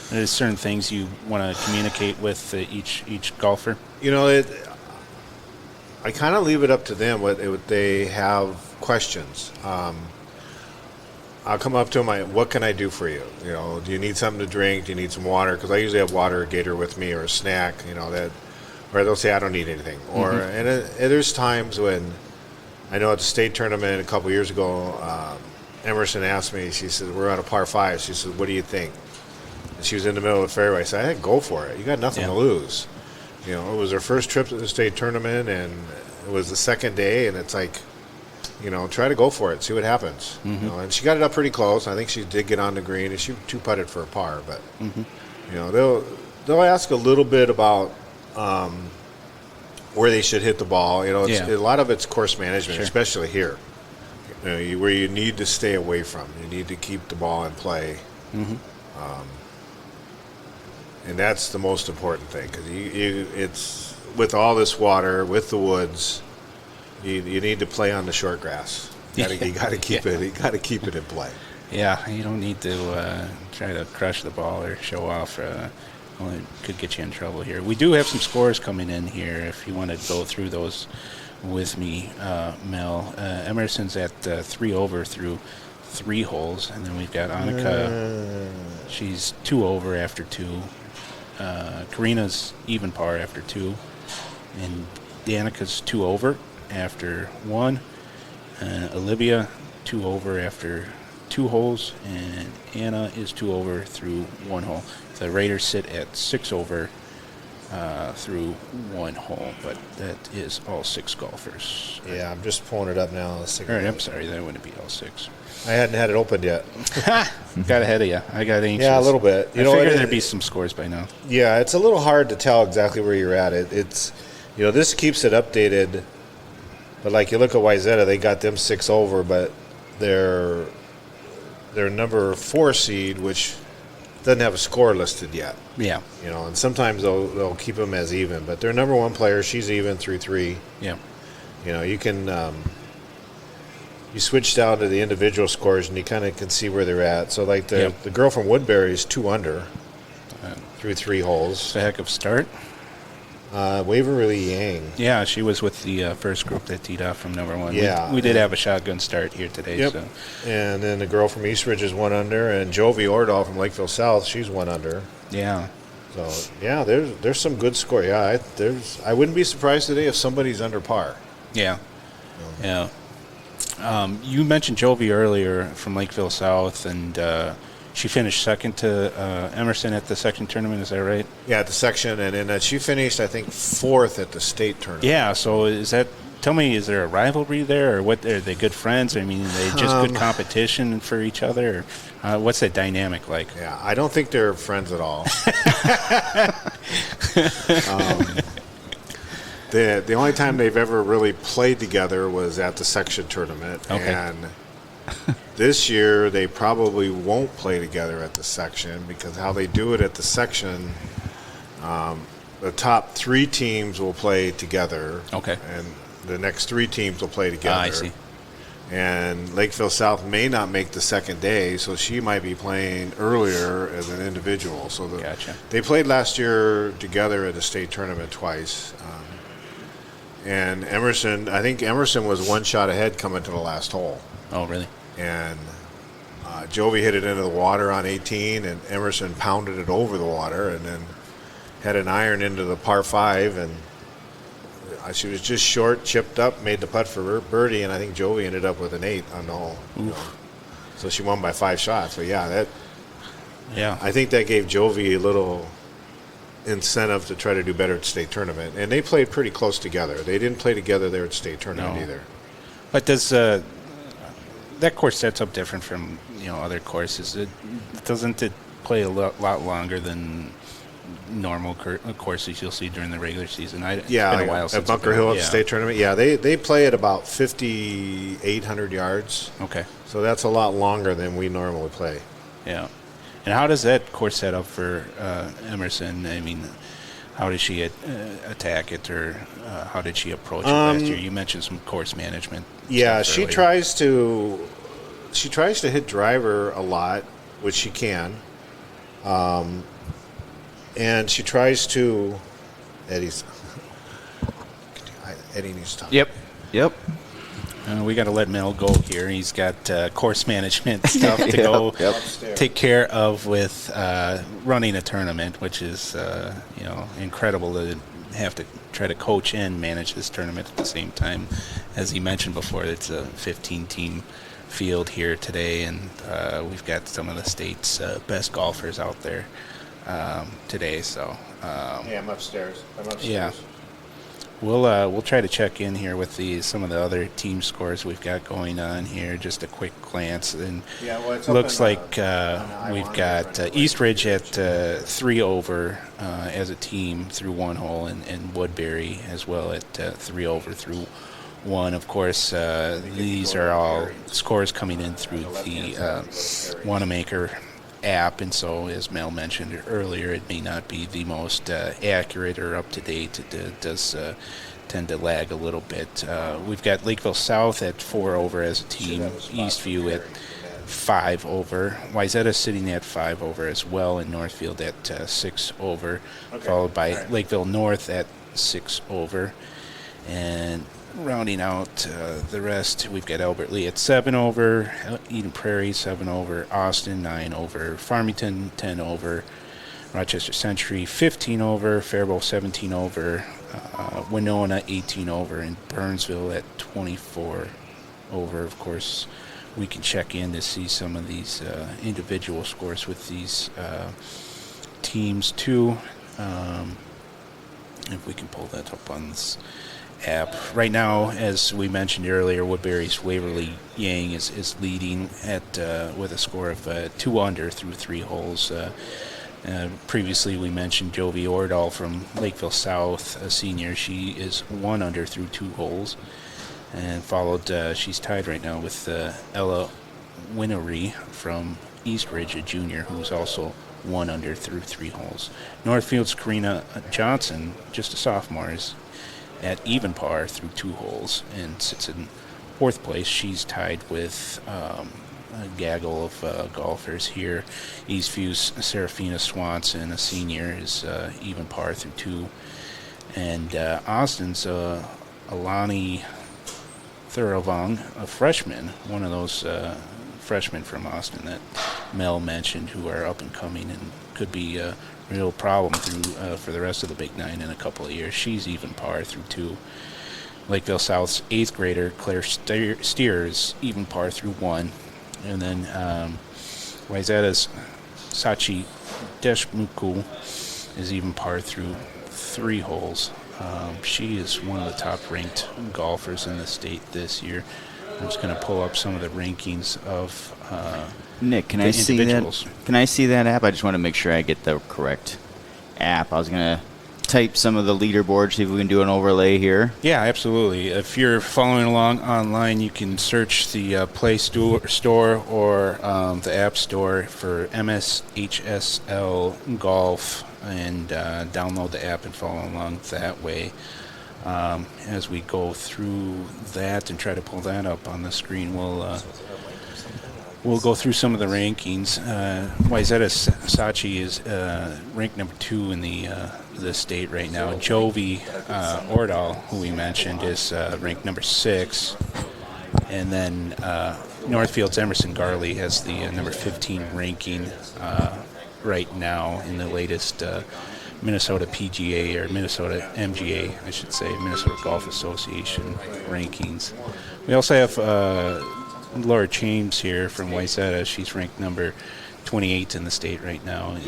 there's certain things you want to communicate with each golfer? I kind of leave it up to them what they have questions. I'll come up to them. What can I do for you? Do you need something to drink? Do you need some water? Because I usually have water, a gator with me, or a snack. Or they'll say I don't need anything. Or and there's times when I know at the state tournament a couple years ago, Emerson asked me. She said we're on a par 5. She said, "What do you think?" And she was in the middle of the fairway. I said, "Hey, go for it. You got nothing to lose." It was her first trip to the state tournament, and it was the second day, and it's like, try to go for it, see what happens. And she got it up pretty close. I think she did get on the green, and she two-putted for a par. But they'll ask a little bit about where they should hit the ball. A lot of it's course management, especially here, where you need to stay away from. You need to keep the ball in play. And that's the most important thing, because it's with all this water, with the woods, you need to play on the short grass. You got to keep it. You got to keep it in play. Yeah, you don't need to try to crush the ball or show off. Well, it could get you in trouble here. We do have some scores coming in here. If you want to go through those with me, Mel. Emerson's at 3 over through 3 holes, and then we've got Annika. She's 2 over after 2. Karina's even par after 2, and Danica's 2 over after 1. Olivia 2 over after 2 holes, and Anna is 2 over through 1 hole. The Raiders sit at 6 over through 1 hole, but that is all 6 golfers. Yeah, I'm just pulling it up now. I'm sorry, that wouldn't be all 6. I hadn't had it opened yet. Got ahead of you. I got anxious. Yeah, a little bit. I figured there'd be some scores by now. Yeah, it's a little hard to tell exactly where you're at. It's this keeps it updated, but like you look at Wyzetta, they got them 6 over, but they're number 4 seed, which doesn't have a score listed yet. Yeah. And sometimes they'll keep them as even, but their number 1 player, she's even through 3. Yeah. You can you switch down to the individual scores, and you kind of can see where they're at. So, like the girl from Woodbury is 2 under through 3 holes. It's a heck of a start. Waverly Yang. Yeah, she was with the first group that teed off from number 1. Yeah. We did have a shotgun start here today. Yep. So. And then the girl from Eastridge is 1 under, and Jovi Ordahl from Lakeville South, she's 1 under. Yeah. So, yeah, there's some good score. Yeah, I wouldn't be surprised today if somebody's under par. Yeah. Yeah. You mentioned Jovi earlier from Lakeville South, and she finished second to Emerson at the section tournament. Is that right? Yeah, at the section, and then she finished, I think, 4th at the state tournament. Yeah. So tell me, is there a rivalry there, or what? Are they good friends? I mean, are they just good competition for each other? Or, what's that dynamic like? Yeah, I don't think they're friends at all. The only time they've ever really played together was at the section tournament. Okay. And this year they probably won't play together at the section, because how they do it at the section, the top 3 teams will play together. Okay. And the next 3 teams will play together. I see. And Lakeville South may not make the second day, so she might be playing earlier as an individual. So Gotcha. They played last year together at the state tournament twice. And I think Emerson was 1 shot ahead coming to the last hole. Oh, really? And Jovi hit it into the water on 18, and Emerson pounded it over the water, and then had an iron into the par 5, and she was just short, chipped up, made the putt for birdie, and I think Jovi ended up with an 8 on the hole. So she won by 5 shots. But yeah, I think that gave Jovi a little incentive to try to do better at state tournament, and they played pretty close together. They didn't play together there at state tournament either. But does that course sets up different from other courses? Doesn't it play a lot longer than normal courses you'll see during the regular season? It's been a while since at Bunker Hill at the state tournament. Yeah, they play at about 5,800 yards. Okay, so that's a lot longer than we normally play. Yeah. And how does that course set up for Emerson? I mean, how does she attack it, or how did she approach it last year? You mentioned some course management. Yeah, she tries to hit driver a lot, which she can, and she tries to. Eddie needs to talk. Yep. We got to let Mel go here. He's got course management stuff to go take care of with running a tournament, which is incredible to have to try to coach and manage this tournament at the same time. As he mentioned before, it's a 15-team field here today, and we've got some of the state's best golfers out there today. So I'm upstairs. Yeah. We'll try to check in here with some of the other team scores we've got going on here. Just a quick glance, and It's looks up in, like on we've I-1 got right Eastridge at 3 over as a team through one hole, and Woodbury as well at 3 over through one. Of course, these are all scores coming in through the Wanamaker app, and so as Mel mentioned earlier, it may not be the most accurate or up to date. It does tend to lag a little bit. We've got Lakeville South at 4 over as a team, Eastview at 5 over, Wayzata sitting at 5 over as well, and Northfield at 6 over, followed by Lakeville North at 6 over, and rounding out the rest, we've got Albert Lee at 7 over, Eden Prairie 7 over, Austin 9 over, Farmington 10 over, Rochester Century 15 over, Faribault 17 over, Winona 18 over, and Burnsville at 24 over. Of course, we can check in to see some of these individual scores with these teams too. If we can pull that up on this app. Right now, as we mentioned earlier, Woodbury's Waverly Yang is leading at with a score of 2 under through 3 holes. Previously, we mentioned Jovi Ordal from Lakeville South, a senior. She is 1 under through 2 holes, and followed. She's tied right now with Ella Winery from Eastridge, a junior, who's also 1 under through 3 holes. Northfield's Karina Johnson, just a sophomore, is at even par through 2 holes and sits in 4th place. She's tied with a gaggle of golfers here. Eastview's Serafina Swanson, a senior, is even par through 2. And Austin's Alani Thuravong, a freshman, one of those freshmen from Austin that Mel mentioned, who are up and coming and could be a real problem through for the rest of the Big Nine in a couple of years. She's even par through 2. Lakeville South's 8th grader Claire Steers even par through 1, and then Wayzata's Sachi Deshmuku is even par through 3 holes. She is one of the top ranked golfers in the state this year. I'm just going to pull up some of the rankings of Nick, can I see that? Can I see that app? I just want to make sure I get the correct app. I was going to type some of the leaderboards, see if we can do an overlay here. Yeah, absolutely. If you're following along online, you can search the Play Store or the App Store for MSHSL Golf and download the app and follow along that way. As we go through that and try to pull that up on the screen, we'll go through some of the rankings. Wayzata Sachi is ranked number 2 in the state right now. Jovi Ordal, who we mentioned, is ranked number 6. And then Northfield's Emerson Garley has the number 15 ranking right now in the latest Minnesota PGA, or Minnesota MGA, I should say, Minnesota Golf Association rankings. We also have Laura James here from Wayzata. She's ranked number 28 in the state right now. And,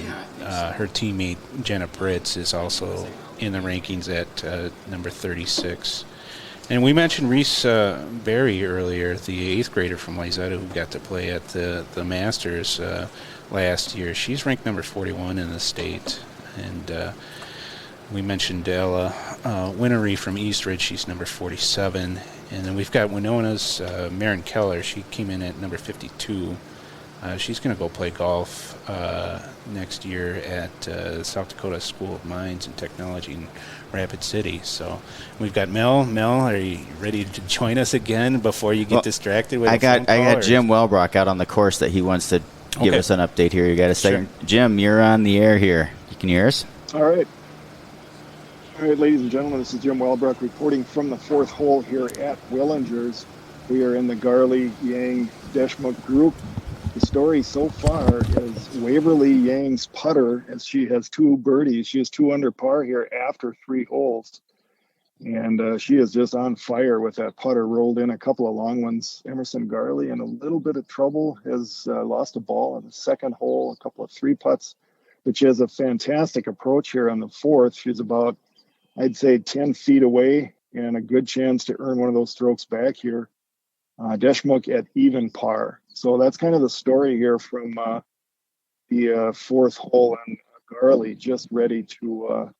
her teammate Jenna Britz is also in the rankings at number 36. And we mentioned Reese Berry earlier, the 8th grader from Wayzata who got to play at the Masters last year. She's ranked number 41 in the state. And we mentioned Ella Winery from Eastridge. She's number 47. And then we've got Winona's Maren Keller. She came in at number 52. She's going to go play golf next year at South Dakota School of Mines and Technology in Rapid City. So we've got Mel. Mel, are you ready to join us again before you get distracted with I got Jim Welbrock out on the course that he wants to give us an update here. You got a second? Sure. Jim, you're on the air here. Can you hear us? All right. All right, ladies and gentlemen, this is Jim Welbrock reporting from the 4th hole here at Willinger's. We are in the Garley Yang Deshmukh group. The story so far is Waverly Yang's putter, as she has 2 birdies. She is 2 under par here after 3 holes. And she is just on fire with that putter. Rolled in a couple of long ones. Emerson Garley in a little bit of trouble, has lost a ball on the 2nd hole, a couple of 3 putts. But she has a fantastic approach here on the 4th. She's about I'd say 10 feet away and a good chance to earn one of those strokes back here. Deshmukh at even par. So that's kind of the story here from the fourth hole, and Garley just ready to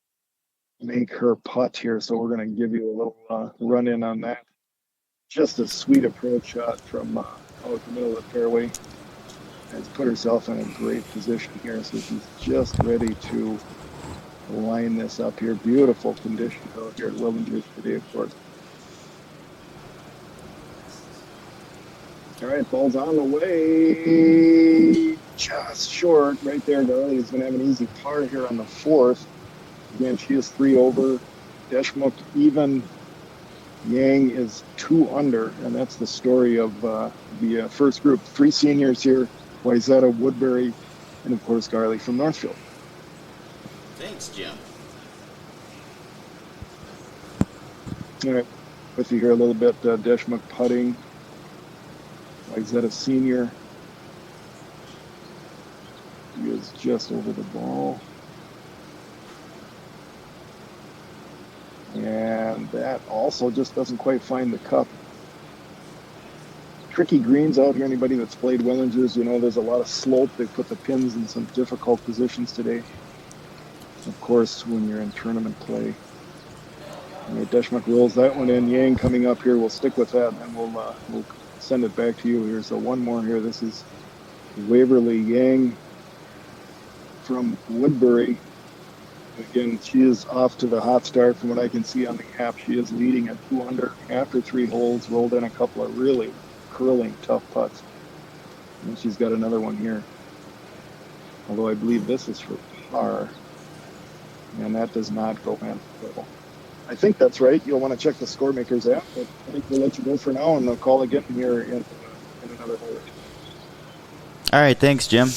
make her putt here. So we're going to give you a little run in on that. Just a sweet approach shot from out the middle of the fairway. Has put herself in a great position here. So she's just ready to line this up here. Beautiful conditions out here at Willinger's today, of course. All right, ball's on the way. Just short right there. Garley is going to have an easy par here on the fourth. Again, she is 3 over. Deshmukh even. Yang is 2 under, and that's the story of the first group. 3 seniors here: Wayzata, Woodbury, and of course Garley from Northfield. Thanks, Jim. All right, with you here a little bit. Deshmukh putting. Wayzata senior. He is just over the ball. And that also just doesn't quite find the cup. Tricky greens out here. Anybody that's played Willingers, you know there's a lot of slope. They put the pins in some difficult positions today. Of course, when you're in tournament play. Deshmukh rolls that one in. Yang coming up here. We'll stick with that, and we'll send it back to you here. So one more here. This is Waverly Yang from Woodbury. Again, she is off to the hot start from what I can see on the app. She is leading at 2 under after 3 holes, rolled in a couple of really curling, tough putts. And she's got another one here. Although I believe this is for par. And that does not go in. I think that's right. You'll want to check the ScoreMakers app, but I think we'll let you go for now, and they'll call again here in another hole. All right, thanks, Jim.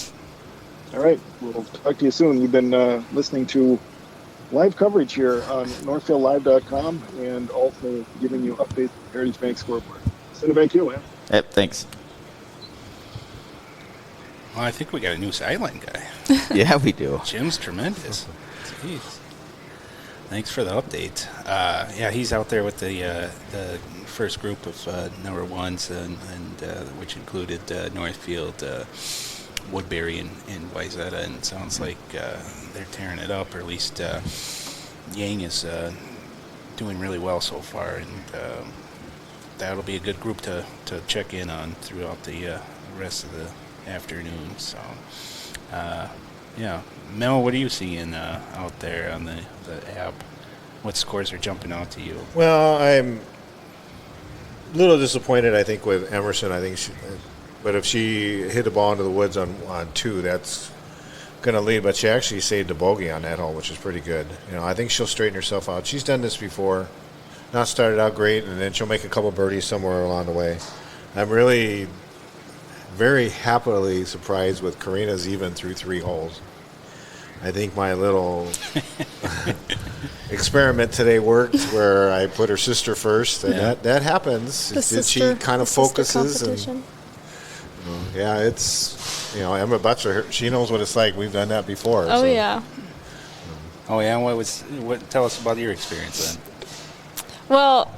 All right, we'll talk to you soon. You've been listening to live coverage here on NorthfieldLive.com and also giving you updates on the Heritage Bank scoreboard. Send it back to you, man. Yep, thanks. Well, I think we got a new sideline guy. Yeah, we do. Jim's tremendous. Jeez. Thanks for the update. Yeah, he's out there with the first group of number ones, and which included Northfield, Woodbury, and Wayzata, and it sounds like they're tearing it up, or at least Yang is doing really well so far, and that'll be a good group to check in on throughout the rest of the afternoon. So, yeah. Mel, what are you seeing out there on the app? What scores are jumping out to you? Well, I'm a little disappointed, I think, with Emerson. I think but if she hit the ball into the woods on 2, that's going to lead. But she actually saved a bogey on that hole, which is pretty good. I think she'll straighten herself out. She's done this before. Not started out great, and then she'll make a couple birdies somewhere along the way. I'm really very happily surprised with Karina's even through 3 holes. I think my little experiment today worked, where I put her sister first, and that happens. She kind of focuses, and yeah, it's Emma Butcher. She knows what it's like. We've done that before. Oh, so. Yeah. Oh yeah. What? Tell us about your experience then. Well,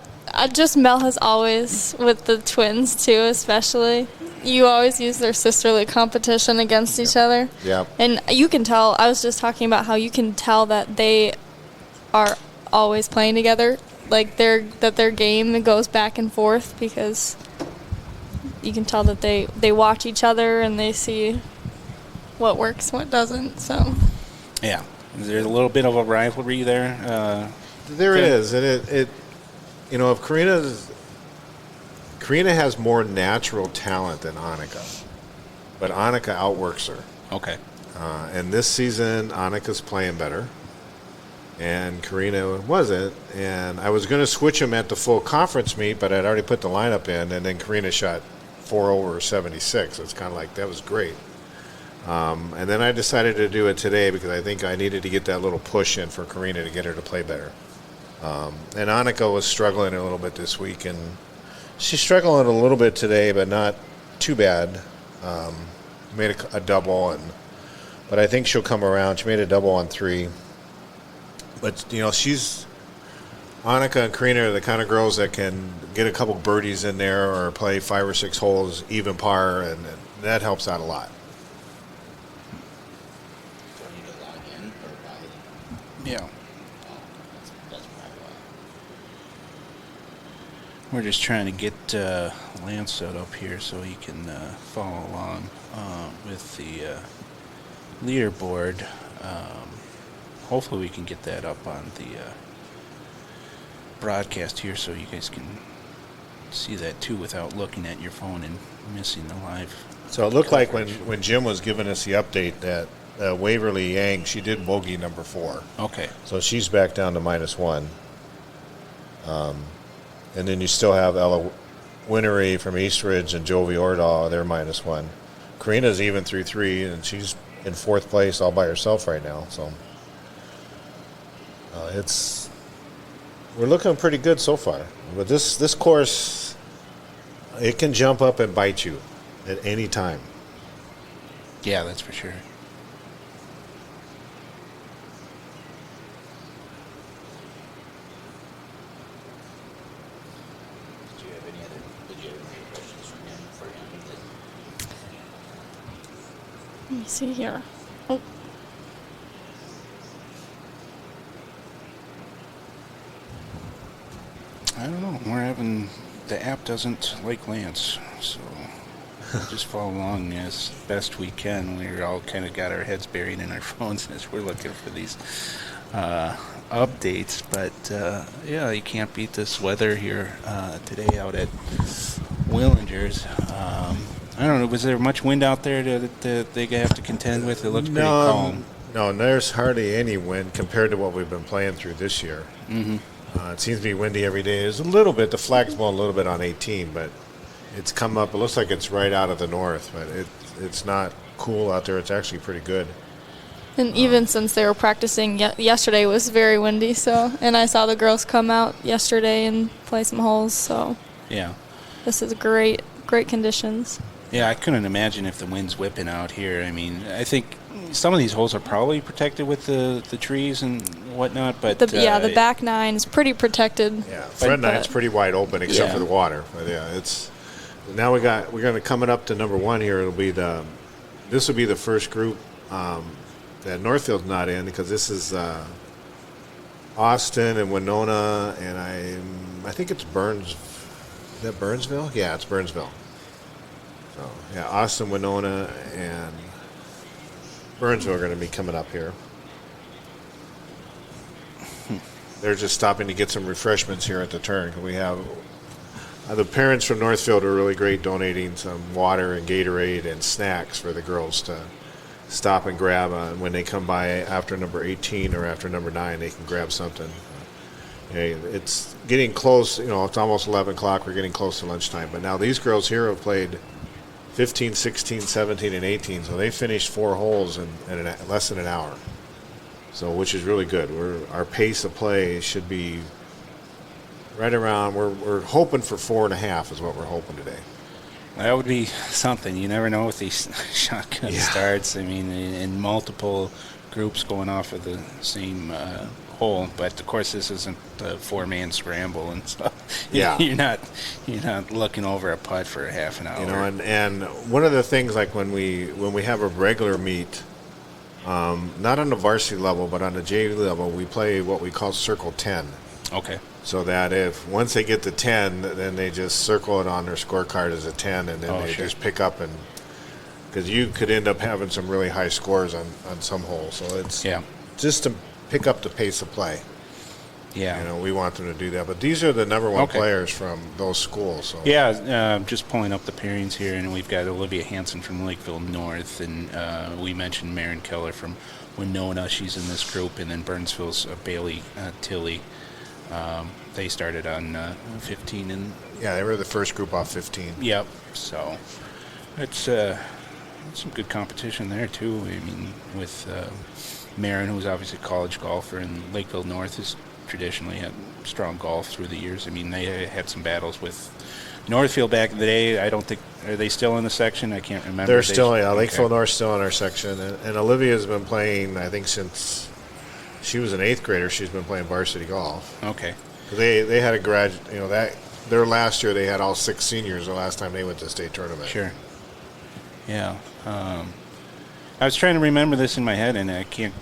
just Mel has always, with the twins too, especially. You always use their sisterly competition against each other. Yeah. And you can tell, I was just talking about how you can tell that they are always playing together, like their game goes back and forth, because you can tell that they watch each other and they see what works, what doesn't. So. Yeah. Is there a little bit of a rivalry there? There is, and it if Karina has more natural talent than Annika, but Annika outworks her. Okay. And this season, Annika's playing better, and Karina wasn't. And I was going to switch them at the full conference meet, but I'd already put the lineup in, and then Karina shot 4 over 76. So it's kind of like, that was great. And then I decided to do it today because I think I needed to get that little push in for Karina to get her to play better. And Annika was struggling a little bit this week, and she's struggling a little bit today, but not too bad. Made a double, but I think she'll come around. She made a double on 3. But, she's Annika and Karina are the kind of girls that can get a couple birdies in there or play 5 or 6 holes even par, and that helps out a lot. Do I need to log in or Yeah. that's probably why. We're just trying to get Lance set up here so he can follow along with the leaderboard. Hopefully we can get that up on the broadcast here so you guys can see that too without looking at your phone and missing the live. So it looked like when Jim was giving us the update that Waverly Yang, she did bogey number 4. Okay. So she's back down to -1. And then you still have Ella Winnery from Eastridge and Jovi Ordahl, they're -1. Karina's even through 3, and she's in 4th place all by herself right now. So we're looking pretty good so far. But this course, it can jump up and bite you at any time. Yeah, that's for sure. Did you have any questions from him for him? Let me see here. Oh, I don't know. The app doesn't like Lance, so we'll just follow along as best we can. We're all kind of got our heads buried in our phones as we're looking for these updates. But yeah, you can't beat this weather here today out at Willinger's. I don't know. Was there much wind out there that they have to contend with? It looks pretty calm. No, there's hardly any wind compared to what we've been playing through this year. Mm-hmm. It seems to be windy every day. There's a little bit. The flag's blowing a little bit on 18, but it's come up. It looks like it's right out of the north, but it's not cool out there. It's actually pretty good. and even since they were practicing yesterday was very windy, so, and I saw the girls come out yesterday and play some holes, so Yeah. this is great conditions. Yeah, I couldn't imagine if the wind's whipping out here. I mean, I think some of these holes are probably protected with the trees and whatnot, but The back 9 is pretty protected. Yeah, front nine's pretty wide open except Yeah. for the water. But yeah, it's now we're going to coming up to number 1 here. This will be the first group that Northfield's not in because this is Austin and Winona and I think it's Burns. Is that Burnsville? Yeah, it's Burnsville. So yeah, Austin, Winona, and Burnsville are going to be coming up here. They're just stopping to get some refreshments here at the turn. We have the parents from Northfield are really great, donating some water and Gatorade and snacks for the girls to stop and grab when they come by after number 18 or after number 9. They can grab something. Hey, it's getting close. It's almost 11 o'clock. We're getting close to lunchtime. But now these girls here have played 15, 16, 17, and 18. So they finished 4 holes in less than an hour. So, which is really good. Our pace of play should be right around. We're hoping for 4.5 is what we're hoping today. that would be something. You never know with these shotgun starts. I mean, in multiple groups going off of the same hole, but of course this isn't a 4-man scramble, and so you're not looking over a putt for a half an hour. And one of the things, like when we have a regular meet, not on the varsity level but on the JV level, we play what we call circle 10. Okay. So that if once they get to 10, then they just circle it on their scorecard as a 10, and then they just pick up, and because you could end up having some really high scores on some holes. So it's just to pick up the pace of play. Yeah. We want them to do that. But these are the number 1 players from those schools. So. Yeah, just pulling up the pairings here, and we've got Olivia Hansen from Lakeville North, and we mentioned Marin Keller from Winona. She's in this group, and then Burnsville's Bailey Tilley. They started on 15. And yeah, they were the first group off 15. Yep. So it's some good competition there, too. I mean, with Marin, who's obviously a college golfer, and Lakeville North has traditionally had strong golf through the years. I mean, they had some battles with Northfield back in the day. I don't think, are they still in the section? I can't remember. They're still, Lakeville North's still in our section. And Olivia's been playing, I think, since she was an 8th grader. She's been playing varsity golf. Okay. They had a that their last year they had all 6 seniors the last time they went to state tournament. Sure. Yeah. I was trying to remember this in my head, and I can't.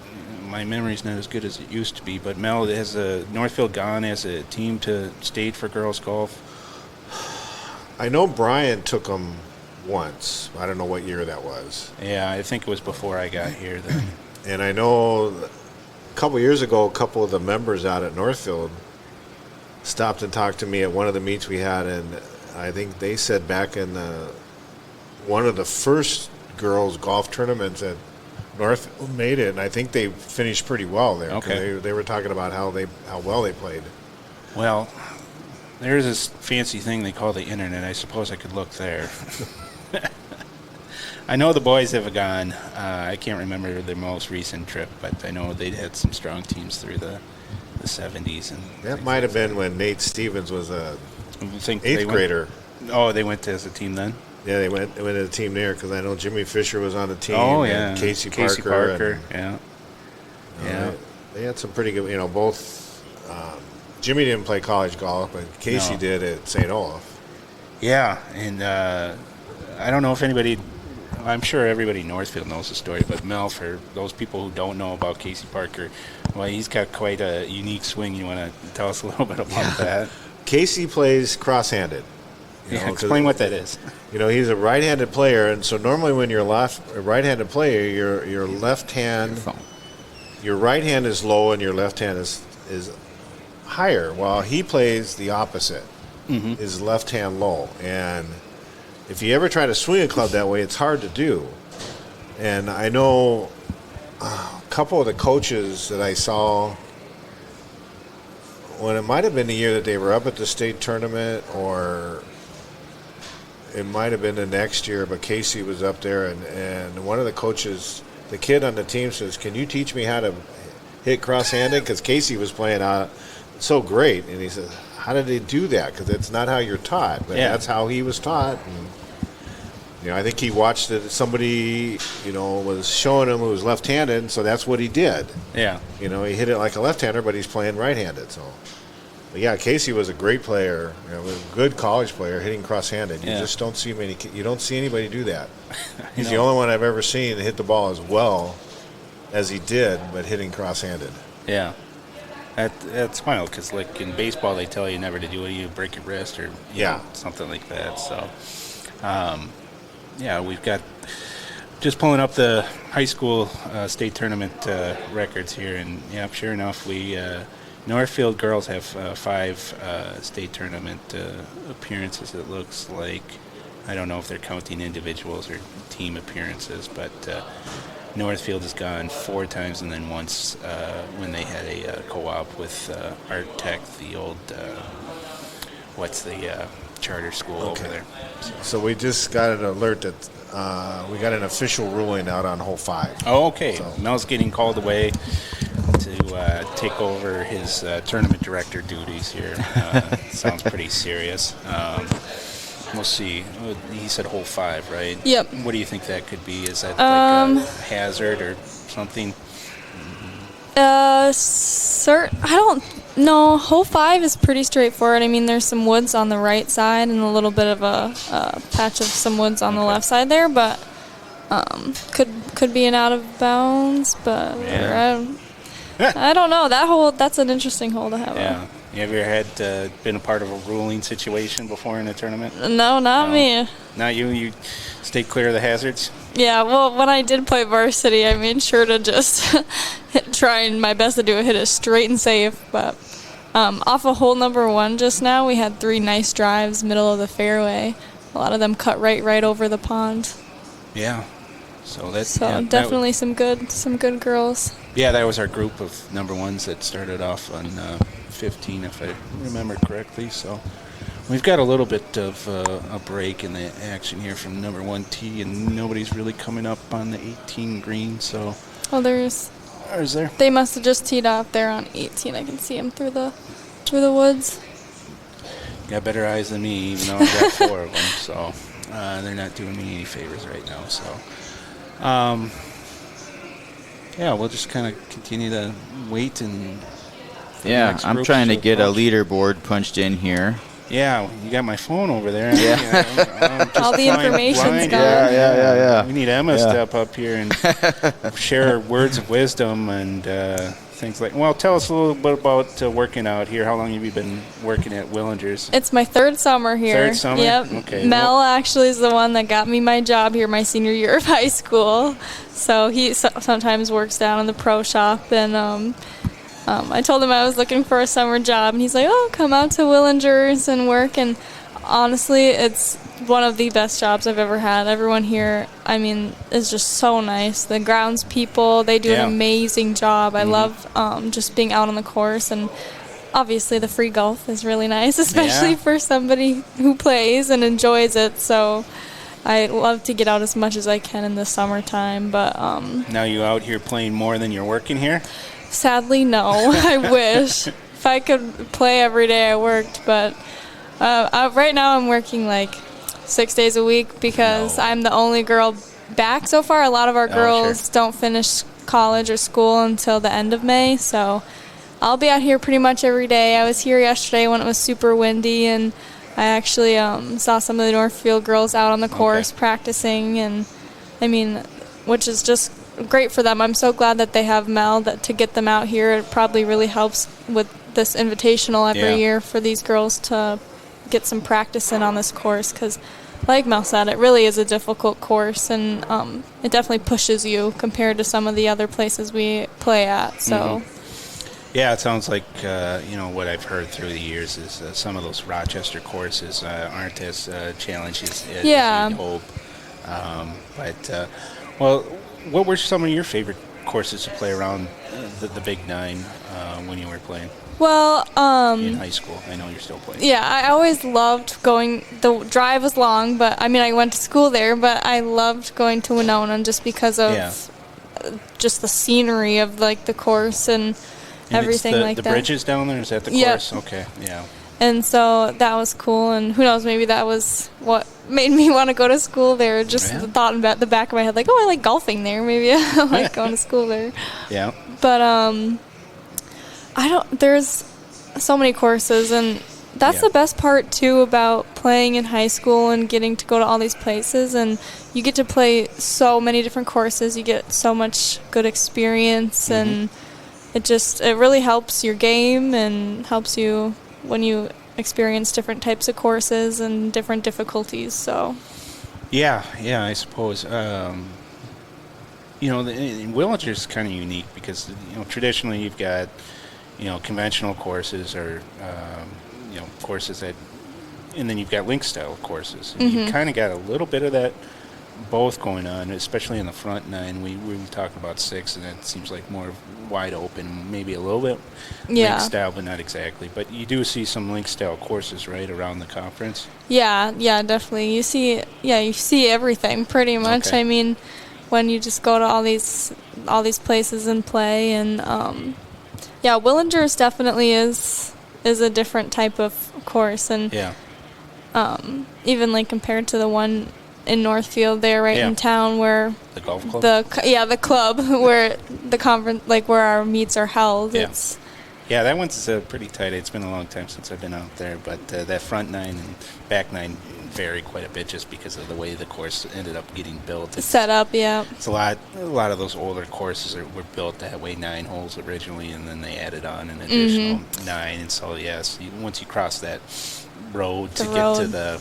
My memory's not as good as it used to be. But Mel, has Northfield gone as a team to state for girls golf? I know Brian took them once. I don't know what year that was. Yeah, I think it was before I got here then. And I know a couple years ago, a couple of the members out at Northfield stopped and talked to me at one of the meets we had, and I think they said back in one of the first girls golf tournaments at Northfield made it, and I think they finished pretty well there. Okay. They were talking about how well they played. Well, there's this fancy thing they call the internet. I suppose I could look there. I know the boys have gone. I can't remember their most recent trip, but I know they had some strong teams through the 70s. And That might have been when Nate Stevens was a think 8th grader. Oh, they went as a team then? Yeah, they went to the team there because I know Jimmy Fisher was on the team. Oh, yeah. And Casey Parker. Yeah. They had some pretty good, both. Jimmy didn't play college golf, but Casey did at St. Olaf. Yeah, and I don't know if anybody, I'm sure everybody in Northfield knows the story, but Mel, for those people who don't know about Casey Parker, well, he's got quite a unique swing. You want to tell us a little bit about that? Casey plays cross-handed. Explain what that is. He's a right-handed player, and so normally when you're a right-handed player, your left hand, your right hand is low and your left hand is higher. Well, he plays the opposite. Mm-hmm. His left hand low, and if you ever try to swing a club that way, it's hard to do. And I know a couple of the coaches that I saw when it might have been the year that they were up at the state tournament, or it might have been the next year, but Casey was up there, and one of the coaches, the kid on the team, says, "Can you teach me how to hit cross-handed?" Because Casey was playing so great, and he said, "How did they do that? Because it's not how you're taught." But that's how he was taught. And, I think he watched it. Somebody, was showing him who was left-handed, and so that's what he did. Yeah. He hit it like a left-hander, but he's playing right-handed. So, but yeah, Casey was a great player, was a good college player hitting cross-handed. You just don't see many. You don't see anybody do that. He's the only one I've ever seen hit the ball as well as he did, but hitting cross-handed. Yeah. That's wild because, like in baseball, they tell you never to do it. You break your wrist or something like that. So, we've got just pulling up the high school state tournament records here, and sure enough, we Northfield girls have 5 state tournament appearances. It looks like. I don't know if they're counting individuals or team appearances, but Northfield has gone 4 times, and then once when they had a co-op with Art Tech, the old charter school over there. So we just got an alert that we got an official ruling out on hole 5. Oh, okay. So. Mel's getting called away to take over his tournament director duties here. Sounds pretty serious. We'll see. He said hole 5, right? Yep. What do you think that could be? Is that like a hazard or something? I don't know. Hole 5 is pretty straightforward. I mean, there's some woods on the right side and a little bit of a patch of some woods on the left side there, but could be an out of bounds. But I don't know. That's an interesting hole to have. Yeah. You ever had been a part of a ruling situation before in a tournament? No, not me. Not you? You stay clear of the hazards? Yeah, well, when I did play varsity, I made sure to just trying my best to hit it straight and safe. But off of hole number 1 just now, we had 3 nice drives, middle of the fairway. A lot of them cut right over the pond. Yeah. So Definitely some good girls. Yeah, that was our group of number 1s that started off on 15, if I remember correctly. So we've got a little bit of a break in the action here from number 1 tee, and nobody's really coming up on the 18 green. So there's there? They must have just teed off there on 18. I can see them through the woods. Got better eyes than me, even though I've got 4 of them. So they're not doing me any favors right now. So. We'll just kind of continue to wait and the Yeah, next I'm groups trying to get a approach. leaderboard punched in here. Yeah, you got my phone over there. Yeah. I'm just All the flying information's blind gone. here. Yeah. We need Emma to Yeah. step up here and share words of wisdom and things like. Well, tell us a little bit about working out here. How long have you been working at Willinger's? It's my third summer here. Third summer? Yep. Okay. Mel actually is the one that got me my job here my senior year of high school. So he sometimes works down in the pro shop, and I told him I was looking for a summer job, and he's like, "Oh, come out to Willinger's and work." And honestly, it's one of the best jobs I've ever had. Everyone here, I mean, is just so nice. The grounds people, they do Yeah. an amazing job. I love just being out on the course, and obviously the free golf is really nice, especially Yeah. for somebody who plays and enjoys it. So I love to get out as much as I can in the summertime, but Now you out here playing more than you're working here? sadly, no. I wish. If I could play every day, I worked, but right now I'm working like 6 days a week because No. I'm the only girl back so far. A lot of our Oh, girls sure. don't finish college or school until the end of May, so I'll be out here pretty much every day. I was here yesterday when it was super windy, and I actually saw some of the Northfield girls out on the course practicing, and I mean, which is just great for them. I'm so glad that they have Mel to get them out here. It probably really helps with this invitational every Yeah. year for these girls to get some practice in on this course, because like Mel said, it really is a difficult course, and it definitely pushes you compared to some of the other places we play at. So Yeah, it sounds like what I've heard through the years is some of those Rochester courses aren't as challenging as Yeah. you'd hope. Well, what were some of your favorite courses to play around the Big Nine when you were playing well, in high school? I know you're still playing. yeah, I always loved going. The drive was long, but I mean, I went to school there, but I loved going to Winona just because of just the scenery of like the course and everything it's like the that. bridges down there, is that the Yep. course? Okay, yeah. And so that was cool, and who knows, maybe that was what made me want to go to school there. Just Yeah. the thought in the back of my head, like, oh, I like golfing there. Maybe I like going to school there. Yeah. But there's so many courses, and that's Yeah. the best part too about playing in high school and getting to go to all these places, and you get to play so many different courses. You get so much good experience, and it really helps your game and helps you when you experience different types of courses and different difficulties. So Yeah, I suppose. Willinger's kind of unique because traditionally you've got conventional courses or courses that, and then you've got link style courses. And you've kind of got a little bit of that both going on, especially in the front nine. We talk about six, and it seems like more wide open, maybe a little bit link style, but not exactly. But you do see some link style courses right around the conference. yeah, definitely. You see everything pretty much. Okay. I mean, when you just go to all these places and play, and Willinger's definitely is a different type of course, and Yeah. even like compared to the one in Northfield there right Yeah. in town where The golf club. the club where the conference, like where our meets are held. Yeah. It's Yeah, that one's pretty tight. It's been a long time since I've been out there, but that front nine and back nine vary quite a bit just because of the way the course ended up getting built. set up. Yeah. It's a lot of those older courses were built that way, 9 holes originally, and then they added on an additional 9. And so, yes, once you cross that road to get to the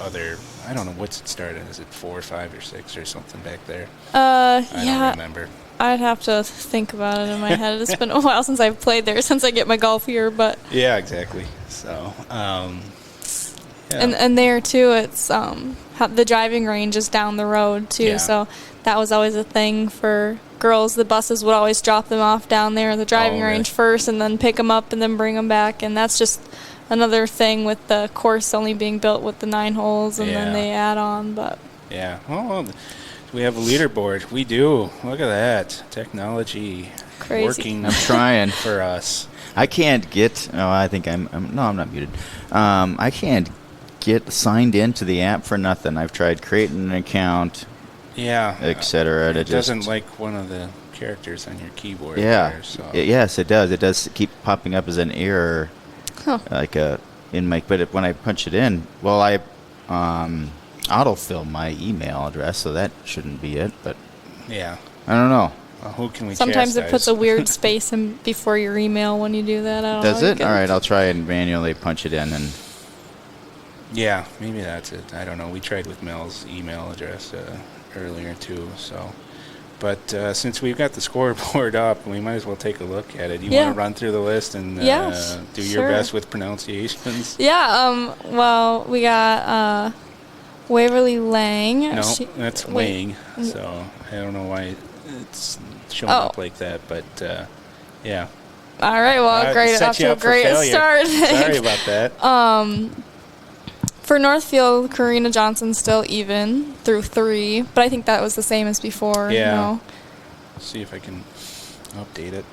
other, I don't know, what's it started? Is it 4, 5, or 6 or something back there? I don't remember. I'd have to think about it in my head. It's been a while since I've played there, since I get my golf here, but Yeah, exactly. So, and there too, it's the driving range is down the road too, Yeah. so that was always a thing for girls. The buses would always drop them off down there at the driving really? range first, and then pick them up and then bring them back, and that's just another thing with the course only being built with the 9 holes, and then Yeah. they add on. But Yeah. Oh, we have a leaderboard. We do. Look at that. Technology Crazy. working I'm trying. for us. I can't get. Oh, I think I'm not muted. I can't get signed into the app for nothing. I've tried creating an account, Yeah. etc. It doesn't like one of the characters on your keyboard. Yeah. There, so. Yes, it does. It does keep popping up as an error, Huh. like in my. But when I punch it in, well, I autofill my email address, so that shouldn't be it. But Yeah. I don't know. Well, who can we Sometimes it puts a chastise? weird space in before your email when you do that. I don't Does know. it? All right, I'll try and manually punch it in. And Yeah, maybe that's it. I don't know. We tried with Mel's email address earlier too. So, but since we've got the scoreboard up, we might as well take a look at it. You Yeah. want to run through the list and Yes, do sure. your best with pronunciations? Yeah. Well, we got Waverly Lang. No, She- that's wait. Wang. So I don't know why it's showing Oh. up like that, but yeah. All right. Well, great. Set Off you to a up for great failure. start. Sorry about that. For Northfield, Karina Johnson's still even through 3, but I think that was the same as before. Yeah. No? See if I can update it.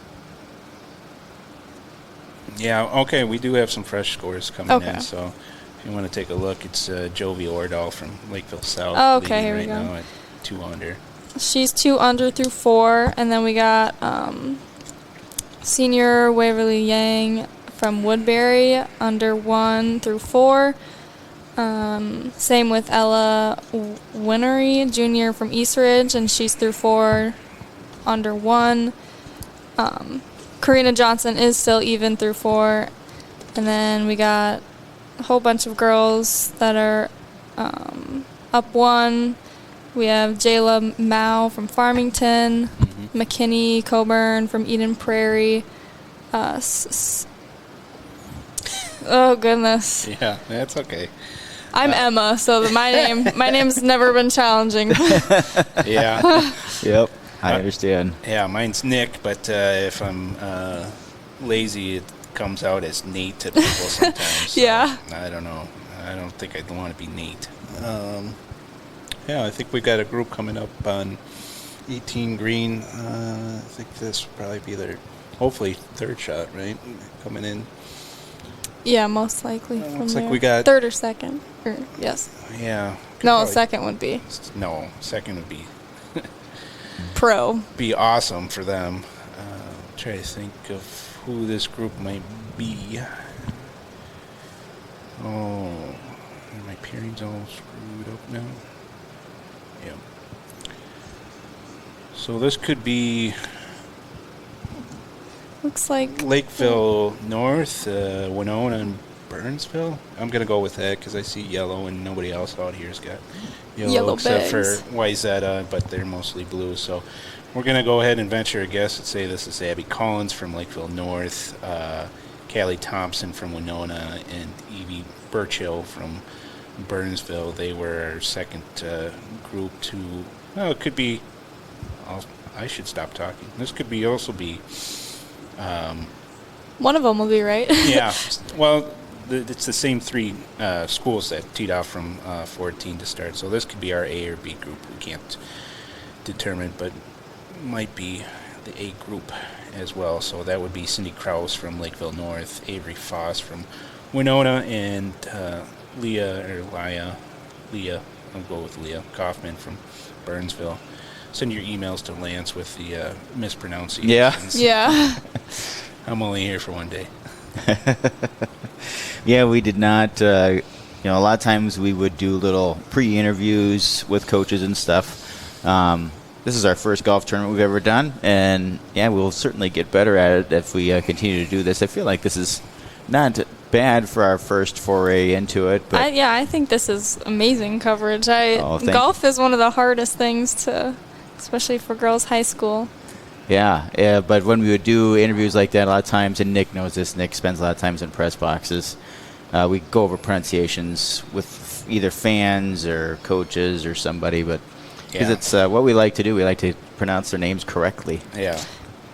Yeah, okay, we do have some fresh scores coming Okay. in, so if you want to take a look, it's Jovi Ordahl from Lakeville South Oh, okay, leading here we right go. now at 2 under. She's 2 under through 4, and then we got senior Waverly Yang from Woodbury under 1 through 4. Same with Ella Winery, junior from Eastridge, and she's through 4 under 1. Karina Johnson is still even through 4. And then we got a whole bunch of girls that are up 1. We have Jayla Mao from Farmington, McKinney Coburn from Eden Prairie. Oh goodness, Yeah, that's okay. I'm Emma, so my name's never been challenging. Yeah, yep, I understand. yeah, mine's Nick, but if I'm lazy, it comes out as Nate to people sometimes. So Yeah. I don't know. I don't think I'd want to be Nate. Yeah, I think we got a group coming up on 18 green. I think this will probably be their, hopefully, third shot, right? Coming in. Yeah, most likely from looks like there. we got- third or second. Yes. Yeah. could No, probably- second would be No, second would pro. be awesome for them. Try to think of who this group might be. Oh, are my pairings all screwed up now? Yeah. So this could be Looks like Lakeville North, Winona, and Burnsville. I'm going to go with that because I see yellow and nobody else out here's got yellow except bags. for Wyzetta, but they're mostly blue. So we're going to go ahead and venture a guess and say this is Abby Collins from Lakeville North, Callie Thompson from Winona, and Evie Burchill from Burnsville. They were our second group to, well, it could be, I should stop talking. This could be also be, one of them will be right. yeah, well, it's the same 3 schools that teed off from 14 to start. So this could be our A or B group. We can't determine, but might be the A group as well. So that would be Cindy Krause from Lakeville North, Avery Foss from Winona, and Leah, I'll go with Leah Kaufman from Burnsville. Send your emails to Lance with the mispronunciations. Yeah. I'm only here for one day. Yeah, we did not. A lot of times we would do little pre-interviews with coaches and stuff. This is our first golf tournament we've ever done, and yeah, we'll certainly get better at it if we continue to do this. I feel like this is not bad for our first foray into it, but I think this is amazing coverage. Oh, thank Golf is one of the hardest things to, especially for girls' high school. yeah. But when we would do interviews like that, a lot of times, and Nick knows this. Nick spends a lot of times in press boxes. We go over pronunciations with either fans or coaches or somebody, but because Yeah. it's what we like to do. We like to pronounce their names correctly. Yeah.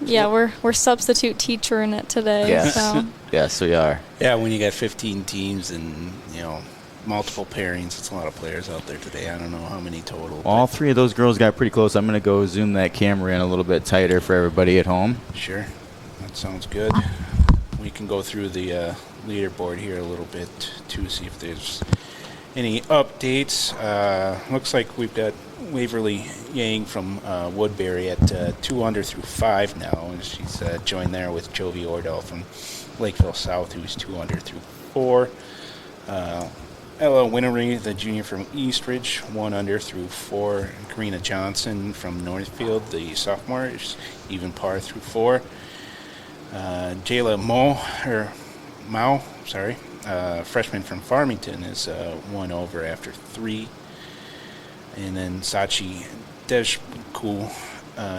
Yeah, we're substitute teachering it today. Yes. So. Yes, we are. Yeah, when you got 15 teams and, multiple pairings, it's a lot of players out there today. I don't know how many total. All but 3 of those girls got pretty close. I'm going to go zoom that camera in a little bit tighter for everybody at home. Sure. That sounds good. We can go through the leaderboard here a little bit to see if there's Any updates? Looks like we've got Waverly Yang from Woodbury at 2 under through 5 now, and she's joined there with Jovi Ordell from Lakeville South, who's 2 under through 4. Ella Winnery, the junior from Eastridge, 1 under through 4. Karina Johnson from Northfield, the sophomore, is even par through 4. Jayla Mao, freshman from Farmington, is 1 over after 3. And then Sachi Deshku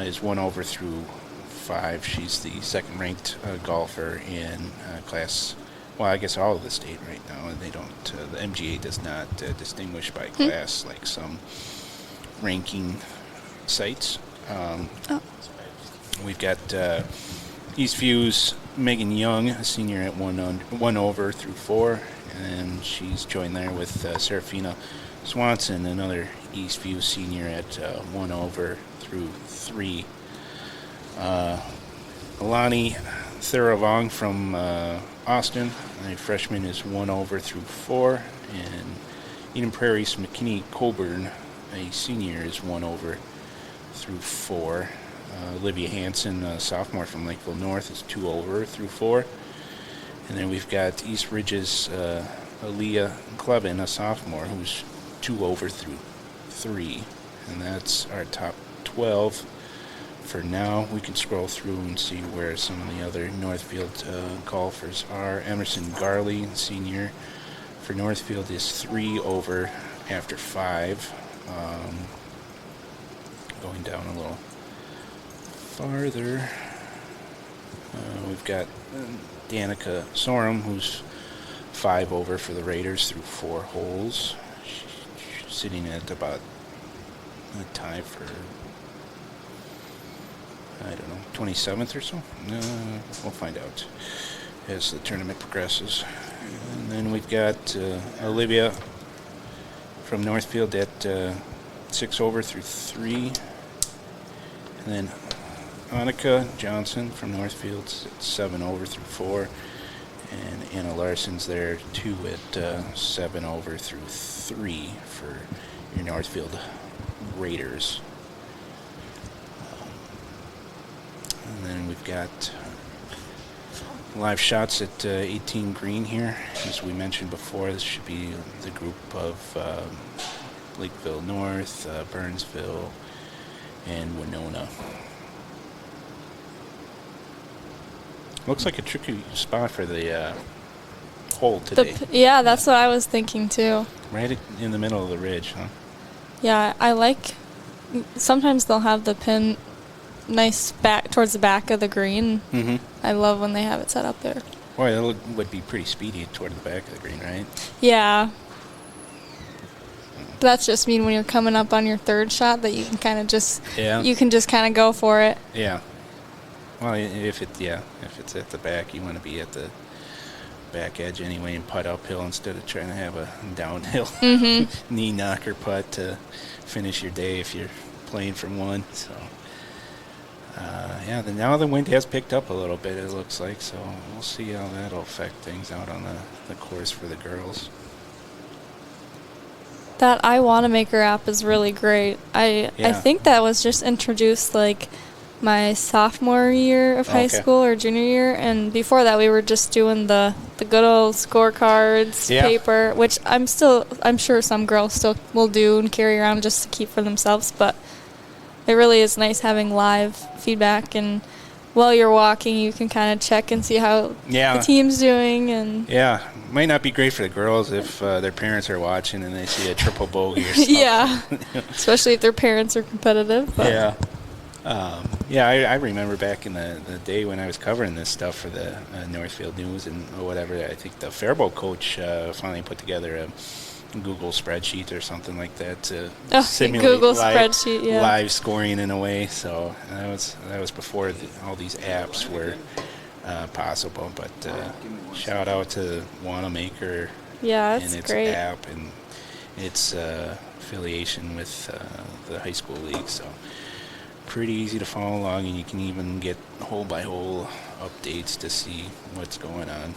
is 1 over through 5. She's the second-ranked golfer in class. Well, I guess all of the state right now. They don't. The MGA does not distinguish by class like some ranking sites. We've got Eastview's Megan Young, a senior at 1 over through 4, and she's joined there with Serafina Swanson, another Eastview senior at 1 over through 3. Alani Theravong from Austin, a freshman, is 1 over through 4, and Eden Prairie's McKinney Coburn, a senior, is 1 over through 4. Olivia Hansen, a sophomore from Lakeville North, is 2 over through 4. And then we've got East Ridge's Aaliyah Clevin, a sophomore, who's 2 over through 3. And that's our top 12 for now. We can scroll through and see where some of the other Northfield golfers are. Emerson Garley, senior for Northfield, is 3 over after 5. Going down a little farther, we've got Danica Sorum, who's 5 over for the Raiders through 4 holes. She's sitting at about a tie for, I don't know, 27th or so. We'll find out as the tournament progresses. And then we've got Olivia from Northfield at 6 over through 3. And then Annika Johnson from Northfield's at 7 over through 4. And Anna Larson's there too at 7 over through 3 for your Northfield Raiders. And then we've got live shots at 18 green here. As we mentioned before, this should be the group of Lakeville North, Burnsville, and Winona. Looks like a tricky spot for the hole today. Yeah, that's what I was thinking too. Right in the middle of the ridge, huh? Yeah, I like. Sometimes they'll have the pin nice back towards the back of the green. Mm-hmm. I love when they have it set up there. Boy, that would be pretty speedy toward the back of the green, right? Yeah. That's just mean when you're coming up on your third shot that you can kind of just you can just kind of go for it. Yeah. Well, if it's at the back, you want to be at the back edge anyway and putt uphill instead of trying to have a downhill knee knocker putt to finish your day if you're playing from one. So, now the wind has picked up a little bit, it looks like, so we'll see how that'll affect things out on the course for the girls. That I Wanna Maker app is really great. I think that was just introduced like my sophomore year of high school or junior year, and before that we were just doing the good old scorecards paper, which I'm sure some girls still will do and carry around just to keep for themselves, but it really is nice having live feedback, and while you're walking you can kind of check and see how the team's doing. And might not be great for the girls if their parents are watching and they see a triple bogey or something. Especially if their parents are competitive. But. I remember back in the day when I was covering this stuff for the Northfield News and whatever. I think the Faribault coach finally put together a Google spreadsheet or something like that to simulate live scoring in a way. So that was before all these apps were possible. But shout out to Wanamaker and its great app and its affiliation with the high school league. So pretty easy to follow along, and you can even get hole by hole updates to see what's going on.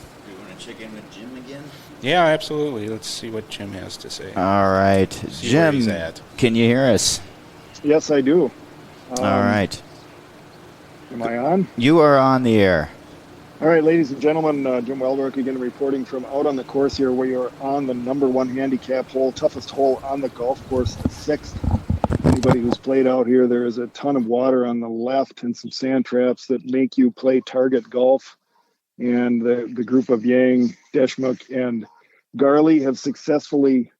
want to check in with Jim again? Yeah, absolutely. Let's see what Jim has to say. All right. See where he's Jim, at. can you hear us? Yes, I do. All right. Am I on? You are on the air. All right, ladies and gentlemen, Jim Welbrook again reporting from out on the course here. We are on the number 1 handicap hole, toughest hole on the golf course, the 6th. Anybody who's played out here, there is a ton of water on the left and some sand traps that make you play target golf. And the group of Yang, Deshmukh, and Garley have successfully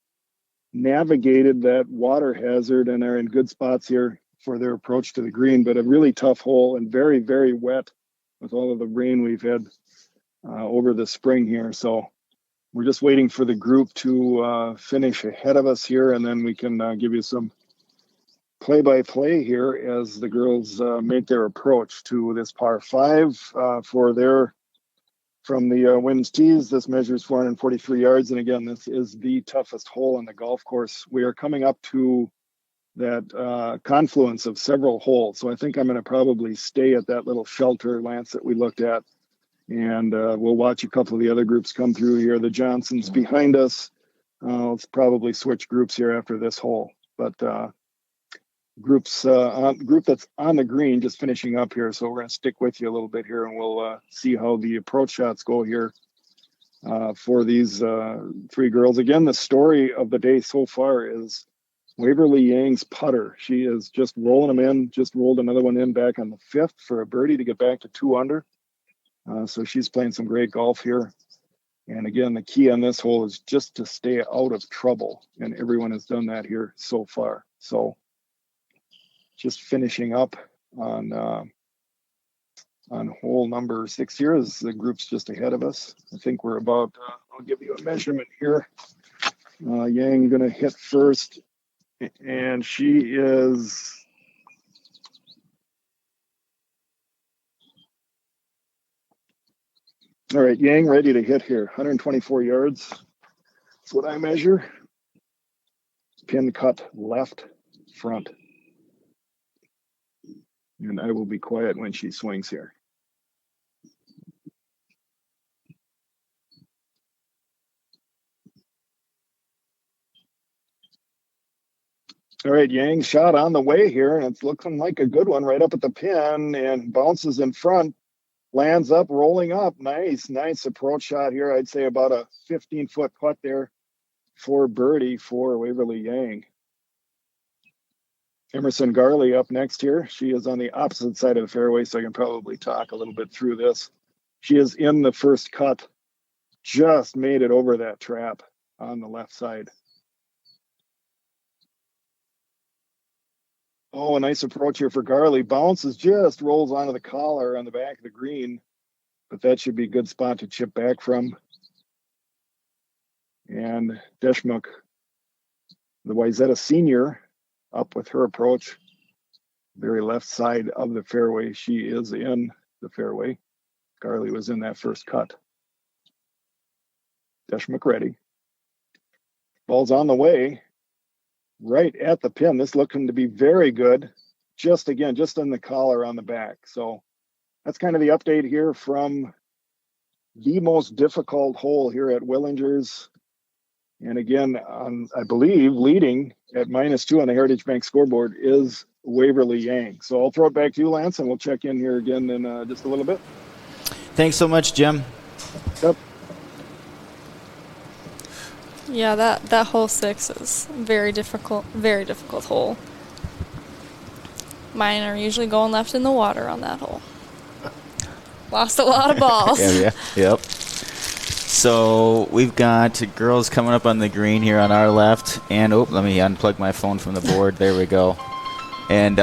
navigated that water hazard and are in good spots here for their approach to the green. But a really tough hole and very, very wet with all of the rain we've had over the spring here. So we're just waiting for the group to finish ahead of us here, and then we can give you some play-by-play here as the girls make their approach to this par 5 for their from the women's tees. This measures 443 yards, and again, this is the toughest hole on the golf course. We are coming up to that confluence of several holes, so I think I'm going to probably stay at that little shelter, Lance, that we looked at, and we'll watch a couple of the other groups come through here. The Johnsons behind us. Let's probably switch groups here after this hole, but group that's on the green just finishing up here, so we're going to stick with you a little bit here, and we'll see how the approach shots go here for these 3 girls. Again, the story of the day so far is Waverly Yang's putter. She is just rolling them in, just rolled another one in back on the 5th for a birdie to get back to 2 under. So she's playing some great golf here. And again, the key on this hole is just to stay out of trouble, and everyone has done that here so far. So just finishing up on hole number 6 here as the group's just ahead of us. I think we're about, I'll give you a measurement here. Yang going to hit first, and she is all right. Yang ready to hit here, 124 yards. That's what I measure. Pin cut left front. And I will be quiet when she swings here. All right, Yang shot on the way here, and it's looking like a good one right up at the pin, and bounces in front, lands up, rolling up. Nice approach shot here. I'd say about a 15-foot putt there for birdie for Waverly Yang. Emerson Garley up next here. She is on the opposite side of the fairway, so I can probably talk a little bit through this. She is in the first cut, just made it over that trap on the left side. Oh, a nice approach here for Garley. Bounces, just rolls onto the collar on the back of the green, but that should be a good spot to chip back from. And Deshmukh, the Wayzata senior, up with her approach. Very left side of the fairway. She is in the fairway. Garley was in that first cut. Deshmukh ready. Ball's on the way. Right at the pin. This looking to be very good. Just on the collar on the back. So that's kind of the update here from the most difficult hole here at Willinger's. And again, I believe leading at -2 on the Heritage Bank scoreboard is Waverly Yang. So I'll throw it back to you, Lance, and we'll check in here again in just a little bit. Thanks so much, Jim. Yep. Yeah, that hole 6 is very difficult hole. Mine are usually going left in the water on that hole. Lost a lot of balls. Yep. So we've got girls coming up on the green here on our left, and let me unplug my phone from the board. There we go. And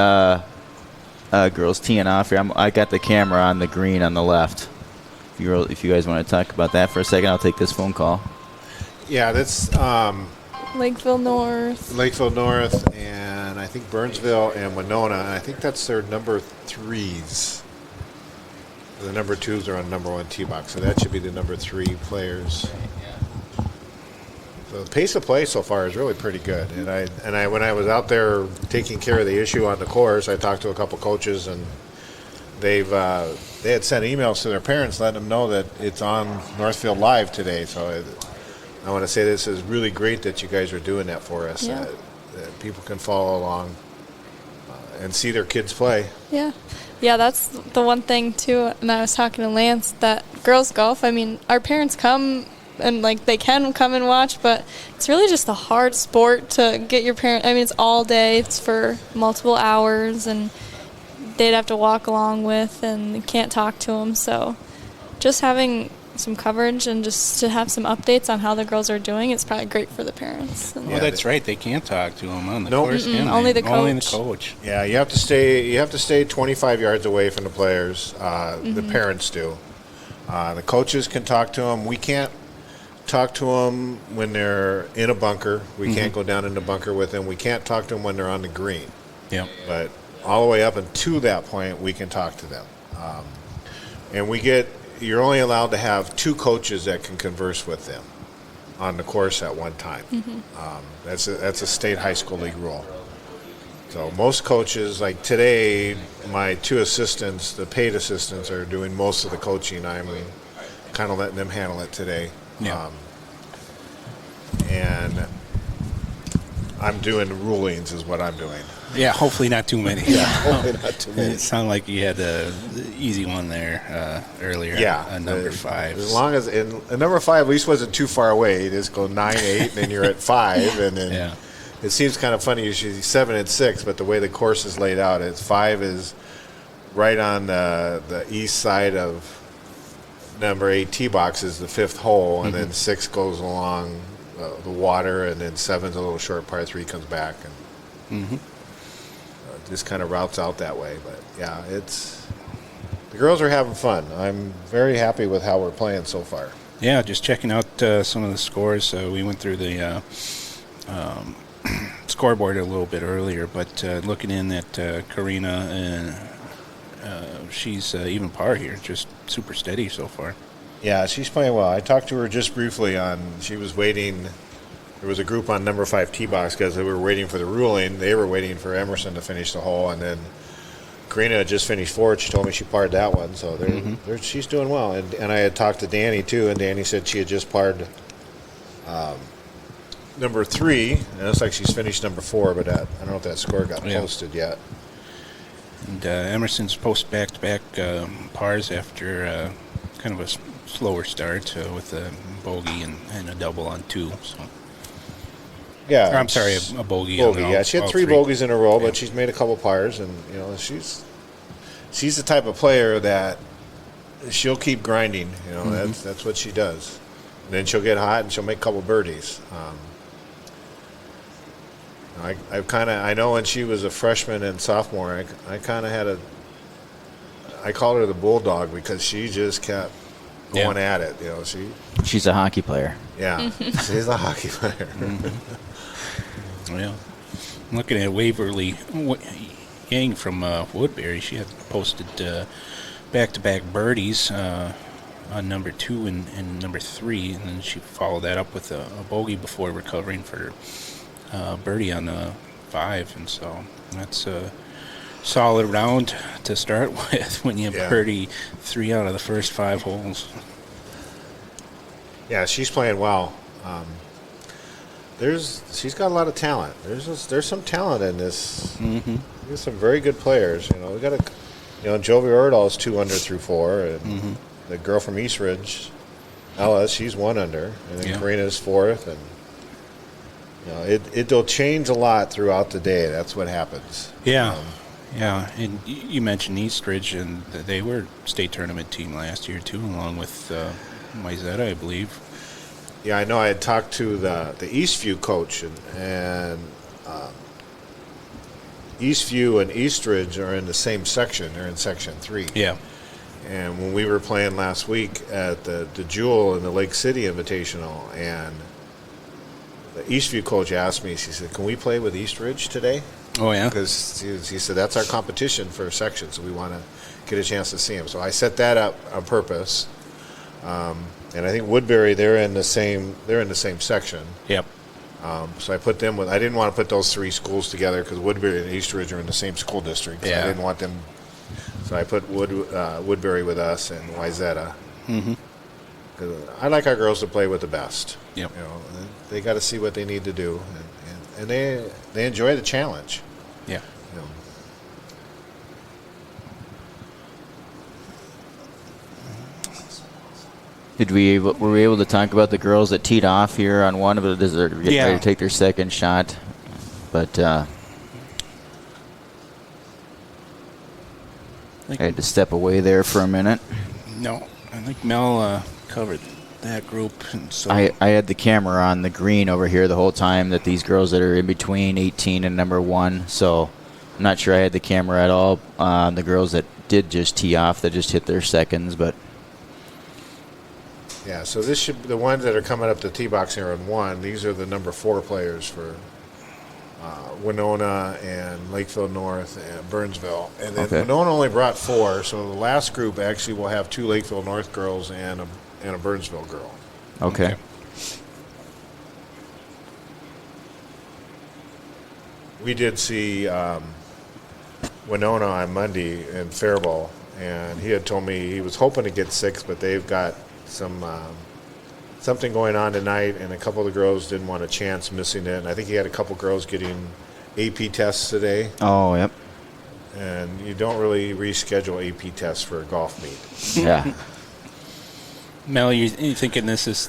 girls teeing off here. I got the camera on the green on the left. If you guys want to talk about that for a second, I'll take this phone call. Yeah, that's Lakeville North, and I think Burnsville and Winona. And I think that's their number 3s. The number 2s are on number 1 tee box, so that should be the number 3 players. So the pace of play so far is really pretty good. And I when I was out there taking care of the issue on the course, I talked to a couple coaches, and they had sent emails to their parents letting them know that it's on Northfield Live today. So I want to say this is really great that you guys are doing that for us. Yeah. That people can follow along and see their kids play. Yeah. Yeah, that's the one thing, too. And I was talking to Lance that girls golf, I mean, our parents come and, like, they can come and watch, but it's really just a hard sport to get your parents. I mean, it's all day. It's for multiple hours, and they'd have to walk along with, and you can't talk to them. So just having some coverage and just to have some updates on how the girls are doing, it's probably great for the parents. And Well, that's right. They can't talk to them on the Nope. course, can they? Only the Only the coach. coach. Yeah, you have to stay 25 yards away from the players. The parents do. The coaches can talk to them. We can't talk to them when they're in a bunker. We can't go down in the bunker with them. We can't talk to them when they're on the green. Yep. But all the way up until that point, we can talk to them. And you're only allowed to have 2 coaches that can converse with them on the course at one time. That's a state high school league rule. So most coaches, like today, my 2 assistants, the paid assistants, are doing most of the coaching. I'm kind of letting them handle it today. Yeah. And I'm doing rulings is what I'm doing. Yeah, hopefully not too many. Hopefully not too many. It sounded like you had the easy one there earlier. Yeah, on number 5. As long as and number 5 at least wasn't too far away. You just go 9, 8, and then you're at 5, and then Yeah. it seems kind of funny. Usually 7 and 6, but the way the course is laid out, it's 5 is right on the east side of number 8 tee box is the 5th hole, and then 6 goes along the water, and then 7's a little short par 3 comes back, and just kind of routes out that way. But yeah, the girls are having fun. I'm very happy with how we're playing so far. Yeah, just checking out some of the scores. We went through the scoreboard a little bit earlier, but looking in at Karina, and she's even par here, just super steady so far. Yeah, she's playing well. I talked to her just briefly she was waiting. There was a group on number 5 tee box because they were waiting for the ruling. They were waiting for Emerson to finish the hole, and then Karina had just finished 4th. She told me she parred that one, so she's doing well. And I had talked to Danny too, and Danny said she had just parred number 3, and it looks like she's finished number 4, but I don't know if that score got posted yet. And Emerson's post back-to-back pars after kind of a slower start with a bogey and a double on 2. So. Yeah, Or, I'm sorry, a bogey. Bogey, on all, yeah. She had all 3 three. bogeys in a row, but she's made a couple pars, and she's the type of player that she'll keep grinding. That's what she does. And then she'll get hot and she'll make a couple birdies. I know when she was a freshman and sophomore, I kind of had I called her the bulldog because she just kept going at it. She's a hockey player. Yeah, she's a hockey player. Yeah. I'm looking at Waverly Yang from Woodbury. She had posted back-to-back birdies on number 2 and number 3, and then she followed that up with a bogey before recovering for birdie on 5, and so that's a solid round to start with when you birdie 3 out of the first 5 holes. Yeah, she's playing well. She's got a lot of talent. There's some talent in this. There's some very good players. We got Jovi Ordall's 2 under through 4, and the girl from Eastridge, Ella, she's 1 under, and then Karina's 4th, and it'll change a lot throughout the day. That's what happens. Yeah. Yeah, and you mentioned Eastridge, and they were state tournament team last year too, along with Myzetta, I believe. Yeah, I know. I had talked to the Eastview coach, and Eastview and Eastridge are in the same section. They're in Section 3. Yeah. And when we were playing last week at the Jewel in the Lake City Invitational, and the Eastview coach asked me, she said, "Can we play with Eastridge today?" Oh, yeah? Because he said, that's our competition for a section, so we want to get a chance to see him. So I set that up on purpose. And I think Woodbury, they're in the same section. Yep. So I put them with. I didn't want to put those 3 schools together because Woodbury and Eastridge are in the same school district. So Yeah. I didn't want them So I put Woodbury with us and Wyzetta. Mm-hmm. 'Cause I like our girls to play with the best. Yep. You know, they got to see what they need to do, and they enjoy the challenge. Yeah. You know. Were we able to talk about the girls that teed off here on one of it? As they're getting ready to take their second shot, but I had to step away there for a minute. No, I think Mel covered that group, and so I had the camera on the green over here the whole time. That these girls that are in between 18 and number 1, so I'm not sure I had the camera at all on the girls that did just tee off, that just hit their seconds, but. Yeah, so this should be the ones that are coming up the tee box here in 1. These are the number 4 players for Winona and Lakeville North and Burnsville. And then Winona only brought 4, so the last group actually will have 2 Lakeville North girls and a Burnsville girl. Okay. We did see Winona on Monday in Faribault, and he had told me he was hoping to get 6, but they've got something going on tonight, and a couple of the girls didn't want a chance missing it. And I think he had a couple girls getting AP tests today. Oh, yep. And you don't really reschedule AP tests for a golf meet. Yeah. Mel, you thinking this is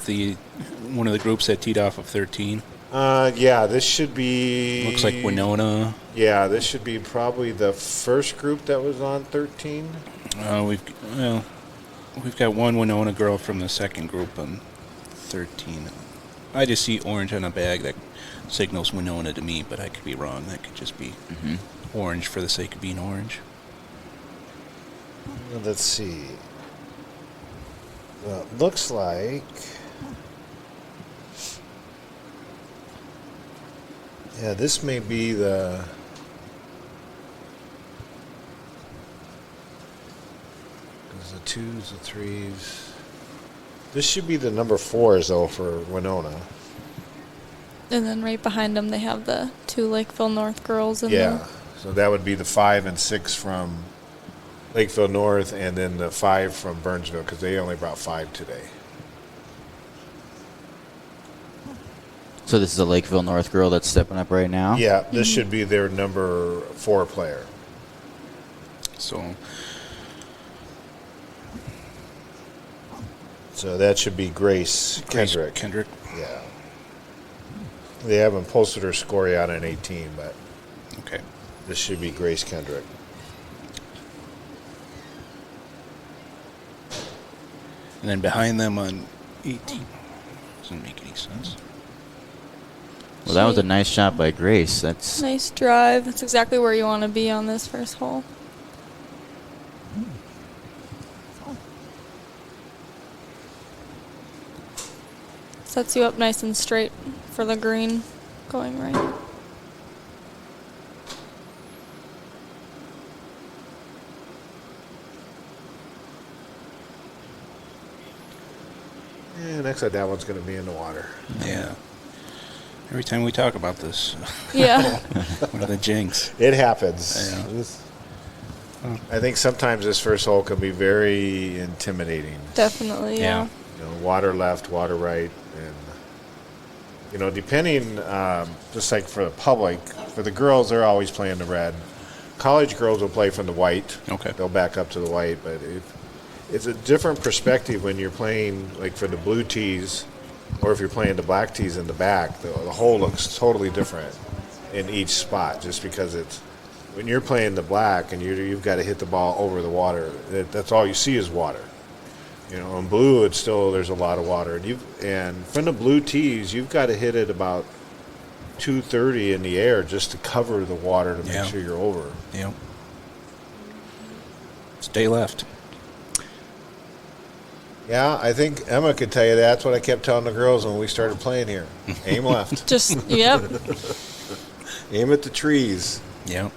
one of the groups that teed off of 13? Yeah, this should be. Looks like Winona. Yeah, this should be probably the first group that was on 13. We've got one Winona girl from the second group on 13. I just see orange on a bag that signals Winona to me, but I could be wrong. That could just be orange for the sake of being orange. Let's see. Well, it looks like. Yeah, this may be the. The 2s, the 3s. This should be the number 4s, though, for Winona. And then right behind them, they have the 2 Lakeville North girls. So that would be the 5 and 6 from Lakeville North, and then the 5 from Burnsville, because they only brought 5 today. So this is a Lakeville North girl that's stepping up right now? Yeah, this should be their number 4 player. So that should be Grace Kendrick. Yeah. They haven't posted her score yet on 18, but okay, this should be Grace Kendrick. And then behind them on 18. Doesn't make any sense. Well, that was a nice shot by Grace. That's nice drive. That's exactly where you want to be on this first hole. Sets you up nice and straight for the green going right. Yeah, next time that one's going to be in the water. Yeah. Every time we talk about this. Yeah. What are the jinx? It happens. Yeah. I think sometimes this first hole can be very intimidating. Definitely, yeah. You know, water left, water right, and you know, depending, just like for the public, for the girls, they're always playing the red. College girls will play from the white. Okay. They'll back up to the white, but it's a different perspective when you're playing, like for the blue tees, or if you're playing the black tees in the back. The hole looks totally different in each spot, just because it's when you're playing the black and you've got to hit the ball over the water. That's all you see is water. You know, in blue, it's still there's a lot of water, and from the blue tees, you've got to hit it about 230 in the air just to cover the water to make sure you're over. Yeah. Stay left. Yeah, I think Emma could tell you that. That's what I kept telling the girls when we started playing here. Aim left. Yep. Aim at the trees. Yeah.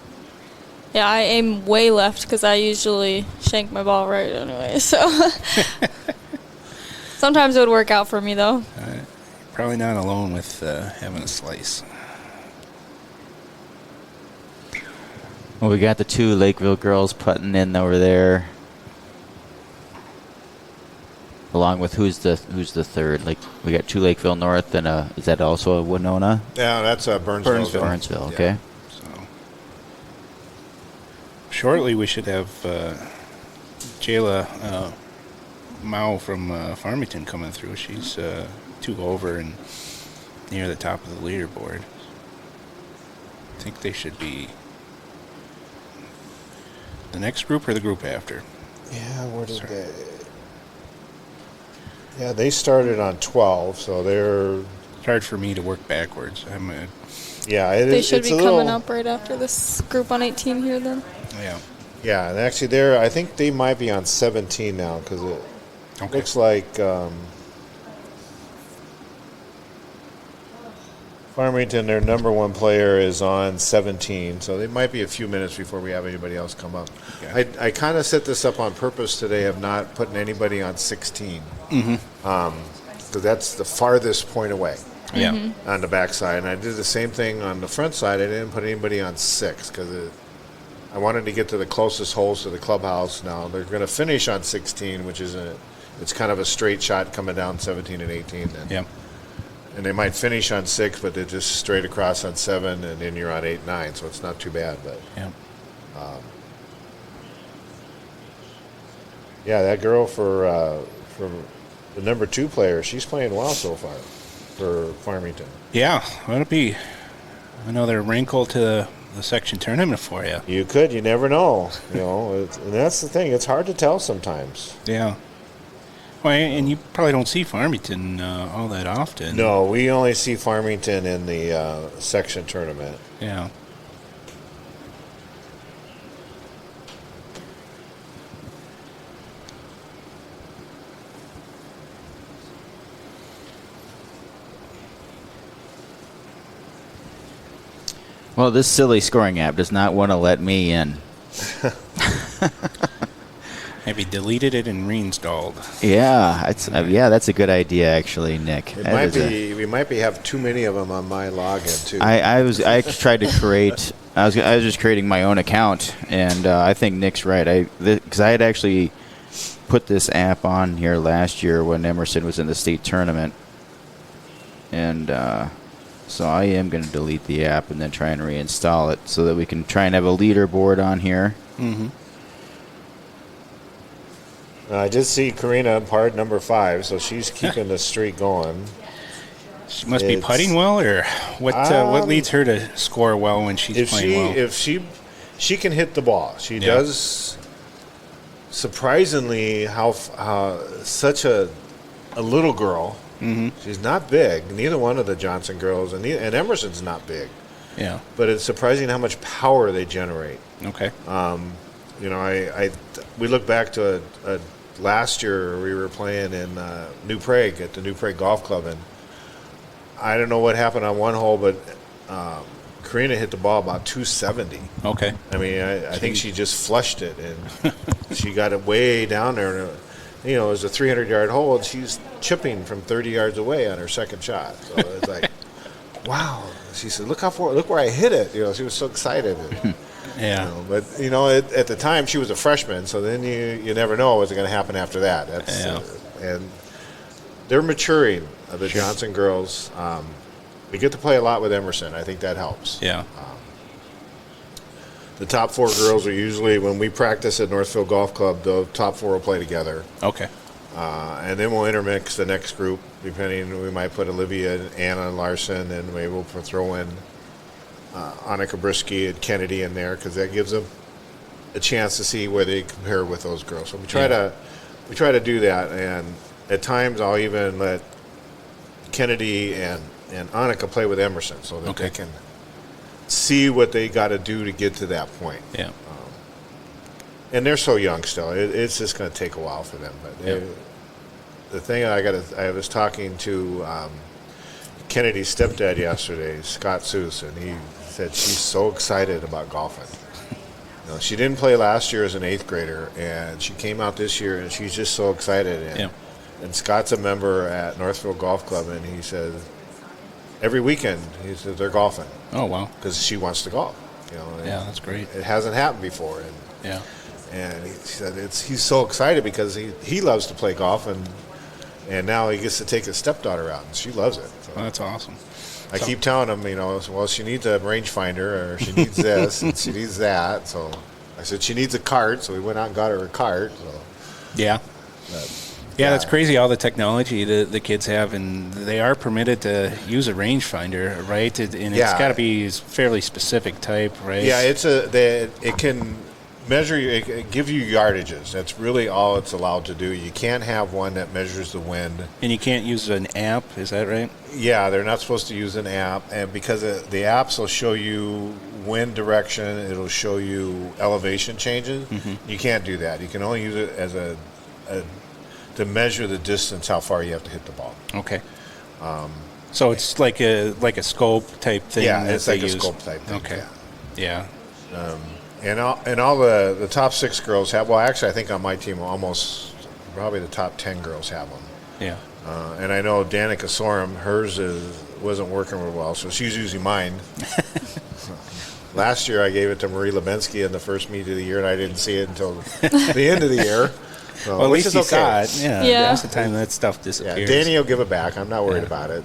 Yeah, I aim way left because I usually shank my ball right anyway. So sometimes it would work out for me, though. Probably not alone with having a slice. Well, we got the two Lakeville girls putting in over there. Along with who's the third? Like we got two Lakeville North and is that also a Winona? Yeah, that's Burnsville. Burnsville, Yeah. okay. So shortly we should have Jayla Mao from Farmington coming through. She's 2 over and near the top of the leaderboard. I think they should be the next group or the group after. Yeah, where did they? Yeah, they started on 12, so they're. It's hard for me to work backwards. Yeah, it They is. should it's be a coming little, up right after this group on 18 here then. Yeah. Yeah, and actually, I think they might be on 17 now because it Okay. looks like Farmington, their number one player, is on 17, so it might be a few minutes before we have anybody else come up. Okay. I kind of set this up on purpose today of not putting anybody on 16. Because that's the farthest point away Yeah. on the backside. And I did the same thing on the front side. I didn't put anybody on 6 because I wanted to get to the closest holes to the clubhouse. Now they're going to finish on 16, which is it's kind of a straight shot coming down 17 and 18. And, Yeah. and they might finish on 6, but they're just straight across on 7, and then you're on 8, 9. So it's not too bad. But Yeah. yeah, that girl for the number 2 player, she's playing well so far for Farmington. Yeah. That'll be another wrinkle to the section tournament for you. You never know, and that's the thing. It's hard to tell sometimes. Yeah. Well, and you probably don't see Farmington all that often. No, we only see Farmington in the section tournament. Yeah. Well, this silly scoring app does not want to let me in. Maybe deleted it and reinstalled. Yeah, that's a good idea actually, Nick. It That might is a- be. We might be have too many of them on my login too. I tried to create. I was just creating my own account, and I think Nick's right. Because I had actually put this app on here last year when Emerson was in the state tournament, and so I am going to delete the app and then try and reinstall it so that we can try and have a leaderboard on here. Mm-hmm. I did see Karina part number 5, so she's keeping the streak going. She must be It's- putting well, or what leads her to score well when she's playing well? If she can hit the ball, she does. Surprisingly, how such a little girl. Mm-hmm. She's not big. Neither one of the Johnson girls, and Emerson's not big. Yeah. But it's surprising how much power they generate. Okay. We look back to a last year we were playing in New Prague at the New Prague Golf Club, and I don't know what happened on one hole, but Karina hit the ball about 270. Okay. I mean, I think she just flushed it, and she got it way down there. And, it was a 300-yard hole, and she's chipping from 30 yards away on her second shot. So it's like, wow. She said, "Look how far! Look where I hit it!" She was so excited. Yeah. But at the time she was a freshman, so then you never know what's going to happen after that. That's and they're maturing. The Johnson girls. We get to play a lot with Emerson. I think that helps. Yeah. The top 4 girls are usually, when we practice at Northfield Golf Club, the top 4 will play together. Okay. And then we'll intermix the next group, depending. We might put Olivia and Anna Larson, and maybe we'll throw in Annika Brisky and Kennedy in there, because that gives them a chance to see where they compare with those girls. So we try to do that, and at times I'll even let Kennedy and Annika play with Emerson, so that they can see what they got to do to get to that point. Yeah. And they're so young still. It's just going to take a while for them. But the thing I was talking to Kennedy's stepdad yesterday, Scott Seuss, and he said she's so excited about golfing. She didn't play last year as an 8th grader, and she came out this year, and she's just so excited. And Scott's a member at Northfield Golf Club, and he says every weekend they're golfing. Oh, wow. Because she wants to golf. You know, Yeah, that's great. It hasn't happened before, and Yeah. he said he's so excited because he loves to play golf, and now he gets to take his stepdaughter out, and she loves it. So Well, that's awesome. I keep telling him, well, she needs a rangefinder, or she needs this, and she needs that. So I said she needs a cart, so we went out and got her a cart. So, Yeah. Yeah, that's crazy, all the technology the kids have, and they are permitted to use a rangefinder, right? And it's got to be a fairly specific type, right? Yeah, it can measure, it give you yardages. That's really all it's allowed to do. You can't have one that measures the wind. And you can't use an app, is that right? Yeah, they're not supposed to use an app, and because the apps will show you wind direction, it'll show you elevation changes. You can't do that. You can only use it as to measure the distance, how far you have to hit the ball. Okay. So it's like a scope type thing. Yeah, that it's they like use. a scope type thing. Okay. Yeah. And all the top 6 girls have. Well, actually, I think on my team, almost probably the top 10 girls have them. Yeah. And I know Danica Sorum, hers wasn't working real well, so she's using mine. Last year, I gave it to Marie Lebensky in the first meet of the year, and I didn't see it until the end of the year. So, Well, at which least is you okay. saw it. Yeah. Yeah. Most of the time that stuff Yeah, disappears. Danny will give it back. I'm not worried Yeah. about it.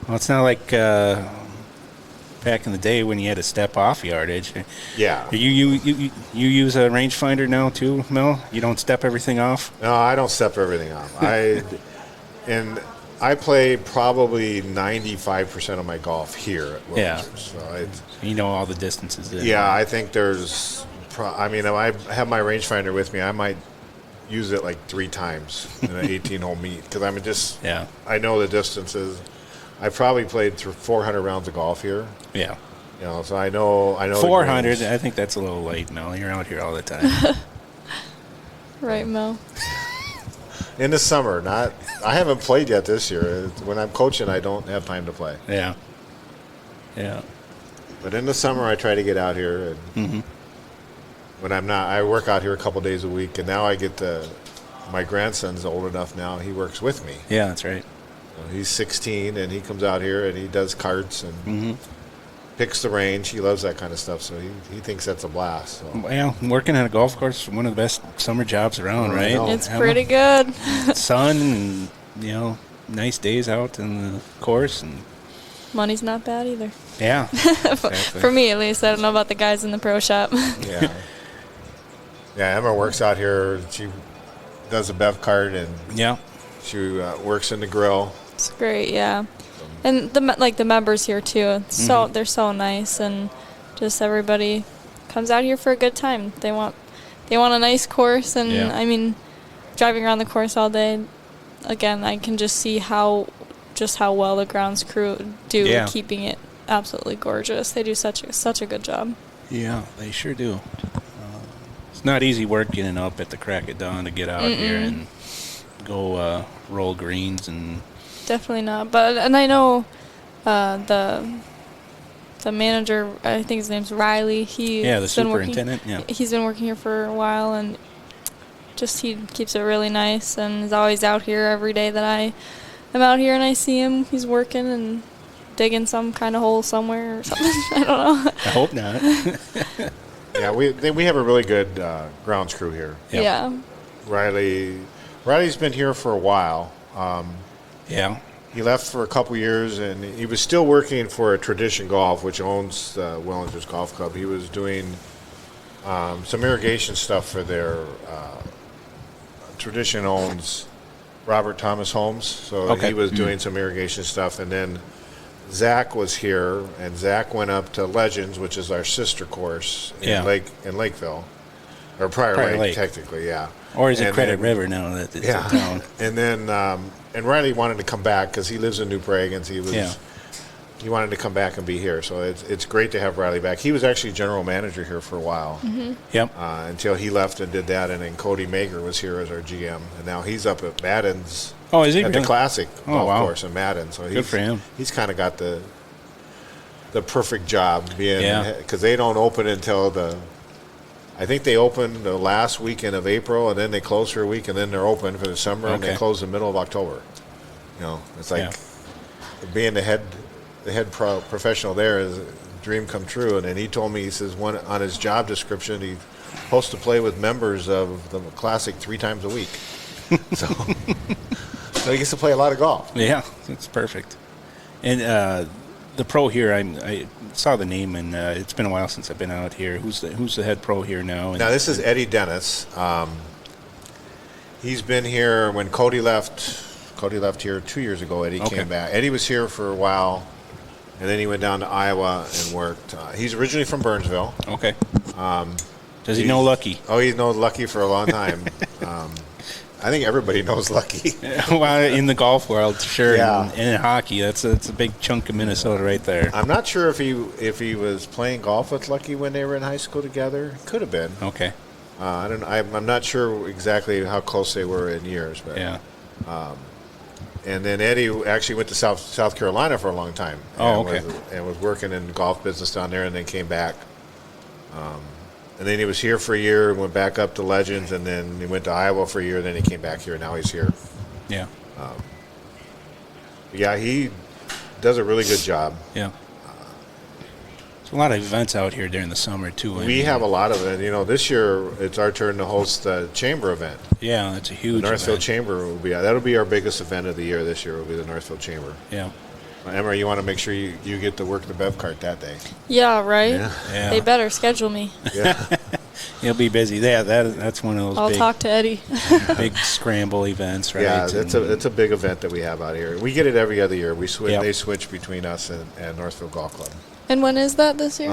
Well, it's not like back in the day when you had to step off yardage. Yeah. You use a rangefinder now too, Mel? You don't step everything off? No, I don't step everything off. I play probably 95% of my golf here at Yeah. Williams. So You know all the distances. There. yeah, I think there's. If I have my rangefinder with me, I might use it like 3 times in an 18-hole meet because Yeah. I know the distances. I probably played through 400 rounds of golf here. Yeah. So I know. the 400. greens. I think that's a little late, Mel. You're out here all the time. Right, Mo. In the summer, not. I haven't played yet this year. When I'm coaching, I don't have time to play. Yeah. Yeah. But in the summer, I try to get out here. And when I'm not, I work out here a couple days a week. And now I get to. My grandson's old enough now. He works with me. Yeah, that's right. He's 16, and he comes out here and he does carts and picks the range. He loves that kind of stuff, so he thinks that's a blast. So. Well, working at a golf course is one of the best summer jobs around, I right? know. It's Have pretty good. sun and nice days out in the course, and Money's not bad either. yeah, exactly. For me, at least. I don't know about the guys in the pro shop. Yeah. Yeah, Emma works out here. She does a bev cart, and Yeah, she works in the grill. It's great, yeah. And the members here too. It's they're so nice, and just everybody comes out here for a good time. They want a nice course, and Yeah. I mean, driving around the course all day. Again, I can just see how well the grounds crew do Yeah. keeping it absolutely gorgeous. They do such a good job. yeah, they sure do. It's not easy work getting up at the crack of dawn to get out here and go roll greens and. Definitely not. And I know the manager, I think his name's Riley. The superintendent. He's been working here for a while, and just he keeps it really nice and is always out here every day that I am out here and I see him. He's working and digging some kind of hole somewhere or something. I don't know. I hope not. Yeah, we have a really good grounds crew here. Yep. Yeah. Riley's been here for a while. Yeah. He left for a couple years, and he was still working for a Tradition Golf, which owns Wellingers Golf Club. He was doing some irrigation stuff for their Tradition owns Robert Thomas Homes, so Okay. he was doing some irrigation stuff. And then Zach was here, and Zach went up to Legends, which is our sister course in Lakeville, or Prior Lake, technically, yeah. Or is it And Credit then- River now that it's Yeah, a town? and then and Riley wanted to come back because he lives in New Prague, and he wanted to come back and be here. So it's great to have Riley back. He was actually general manager here for a while Yep. until he left and did that, and then Cody Mager was here as our GM, and now he's up at Madden's Oh, is he at really? the Classic Oh, golf wow. course in Madden. So Good for him. He's kind of got the perfect job being Yeah. because they don't open until I think they open the last weekend of April, and then they close for a week, and then they're open for the summer, and they Okay. close the middle of October. It's like being the head professional there is dream come true. And then he told me, he says, one on his job description, he's supposed to play with members of the Classic 3 times a week. So, so he gets to play a lot of golf. Yeah, that's perfect. And the pro here, I saw the name, and it's been a while since I've been out here. Who's the head pro here now? Now, this is Eddie Dennis. He's been here when Cody left. Cody left here 2 years ago. Eddie came back. Eddie was here for a while, and then he went down to Iowa and worked. He's originally from Burnsville. Okay. Does he know Lucky? Oh, he's known Lucky for a long time. I think everybody knows Lucky. Well, in the golf world, sure. Yeah. And in hockey, that's a big chunk of Minnesota right there. I'm not sure if he was playing golf with Lucky when they were in high school together. Could have been. Okay. I don't. I'm not sure exactly how close they were in years, but Yeah. And then Eddie actually went to South Carolina for a long time. Oh, and okay. was working in the golf business down there, and then came back. And then he was here for a year, went back up to Legends, and then he went to Iowa for a year. Then he came back here. Now he's here. Yeah. Yeah, he does a really good job. Yeah. There's a lot of events out here during the summer too. We have a lot of it. You know, this year it's our turn to host the chamber event. Yeah, it's a huge The Northfield event. Chamber will be that'll be our biggest event of the year this year. Will be the Northfield Chamber. Yeah. Emma, you want to make sure you get to work the bev cart that day. Yeah, right? Yeah. They better schedule me. Yeah. He'll be busy. Yeah, that's one of those I'll talk to Eddie. big scramble events, right? Yeah, it's a big event that we have out here. We get it every other year. We switch. Yep. They switch between us and Northfield Golf Club. And when is that this year?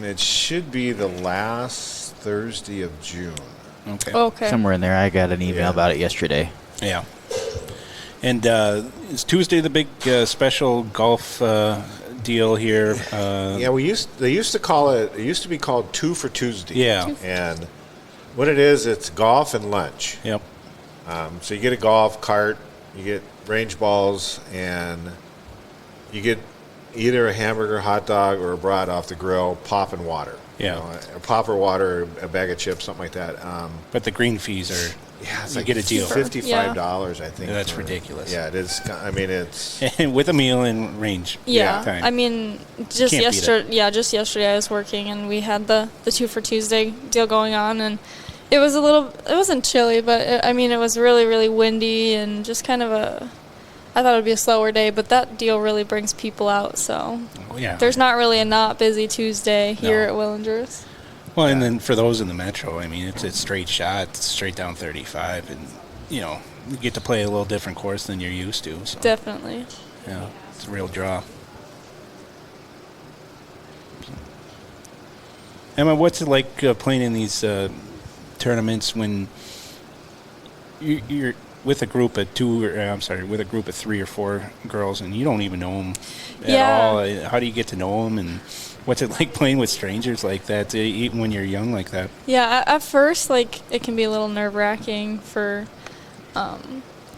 It should be the last Thursday of June. Okay. Somewhere in there, I got an email about it yesterday. Yeah. And is Tuesday the big special golf deal here? Yeah, they used to call it. It used to be called 2 for Tuesday. Yeah. And what it is, it's golf and lunch. Yep. So you get a golf cart, you get range balls, and you get either a hamburger, hot dog, or a brat off the grill, pop and water. Yeah. You know, a pop or water, a bag of chips, something like that. But the green fees are Yeah, it's You like get a deal. $55, I think. That's ridiculous. Yeah, it is. I mean, it's with a meal in range. Yeah, time. I mean, just Can't beat yesterday. Yeah, just yesterday I was working and we had the 2 for Tuesday deal going on, and it was it wasn't chilly, but it was really, really windy and just kind of I thought it would be a slower day, but that deal really brings people out. So yeah. there's not really a not busy Tuesday here No. at Willinger's. Well, and then for those in the metro, I mean, it's a straight shot, straight down 35, and you get to play a little different course than you're used to. So, Definitely. yeah, it's a real draw. Emma, what's it like playing in these tournaments when you're with a group of with a group of 3 or 4 girls, and you don't even know them at Yeah. all? How do you get to know them, and what's it like playing with strangers like that, even when you're young like that? Yeah, at first, it can be a little nerve-wracking for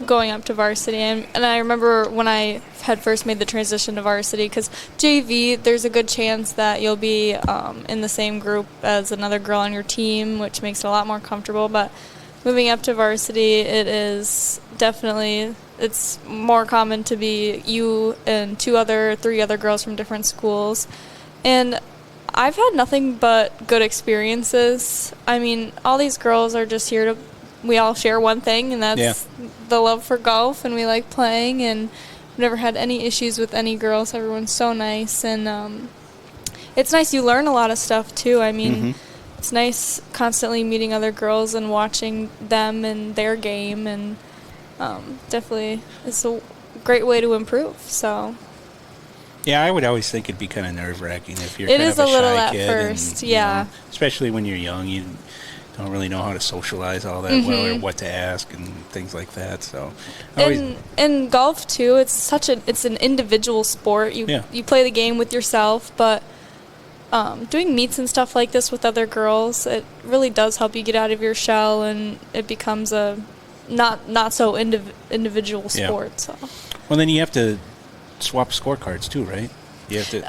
going up to varsity. And I remember when I had first made the transition to varsity, because JV, there's a good chance that you'll be in the same group as another girl on your team, which makes it a lot more comfortable. But moving up to varsity, it is definitely, it's more common to be you and 3 other girls from different schools. And I've had nothing but good experiences. I mean, all these girls are just here we all share one thing, and that's the love for golf, and we like playing, and I've never had any issues with any girls. Everyone's so nice, and it's nice. You learn a lot of stuff, too. I mean, it's nice constantly meeting other girls and watching them and their game, and definitely it's a great way to improve, so... Yeah, I would always think it'd be kind of nerve-wracking if you're It kind is of a a little shy at kid. first, and, yeah. especially when you're young, you don't really know how to socialize all that well or what to ask and things like that. So, in golf too, it's an individual sport. You play the game with yourself, but doing meets and stuff like this with other girls, it really does help you get out of your shell, and it becomes a not so individual sport. So. Well, then you have to swap scorecards too, right? You have to.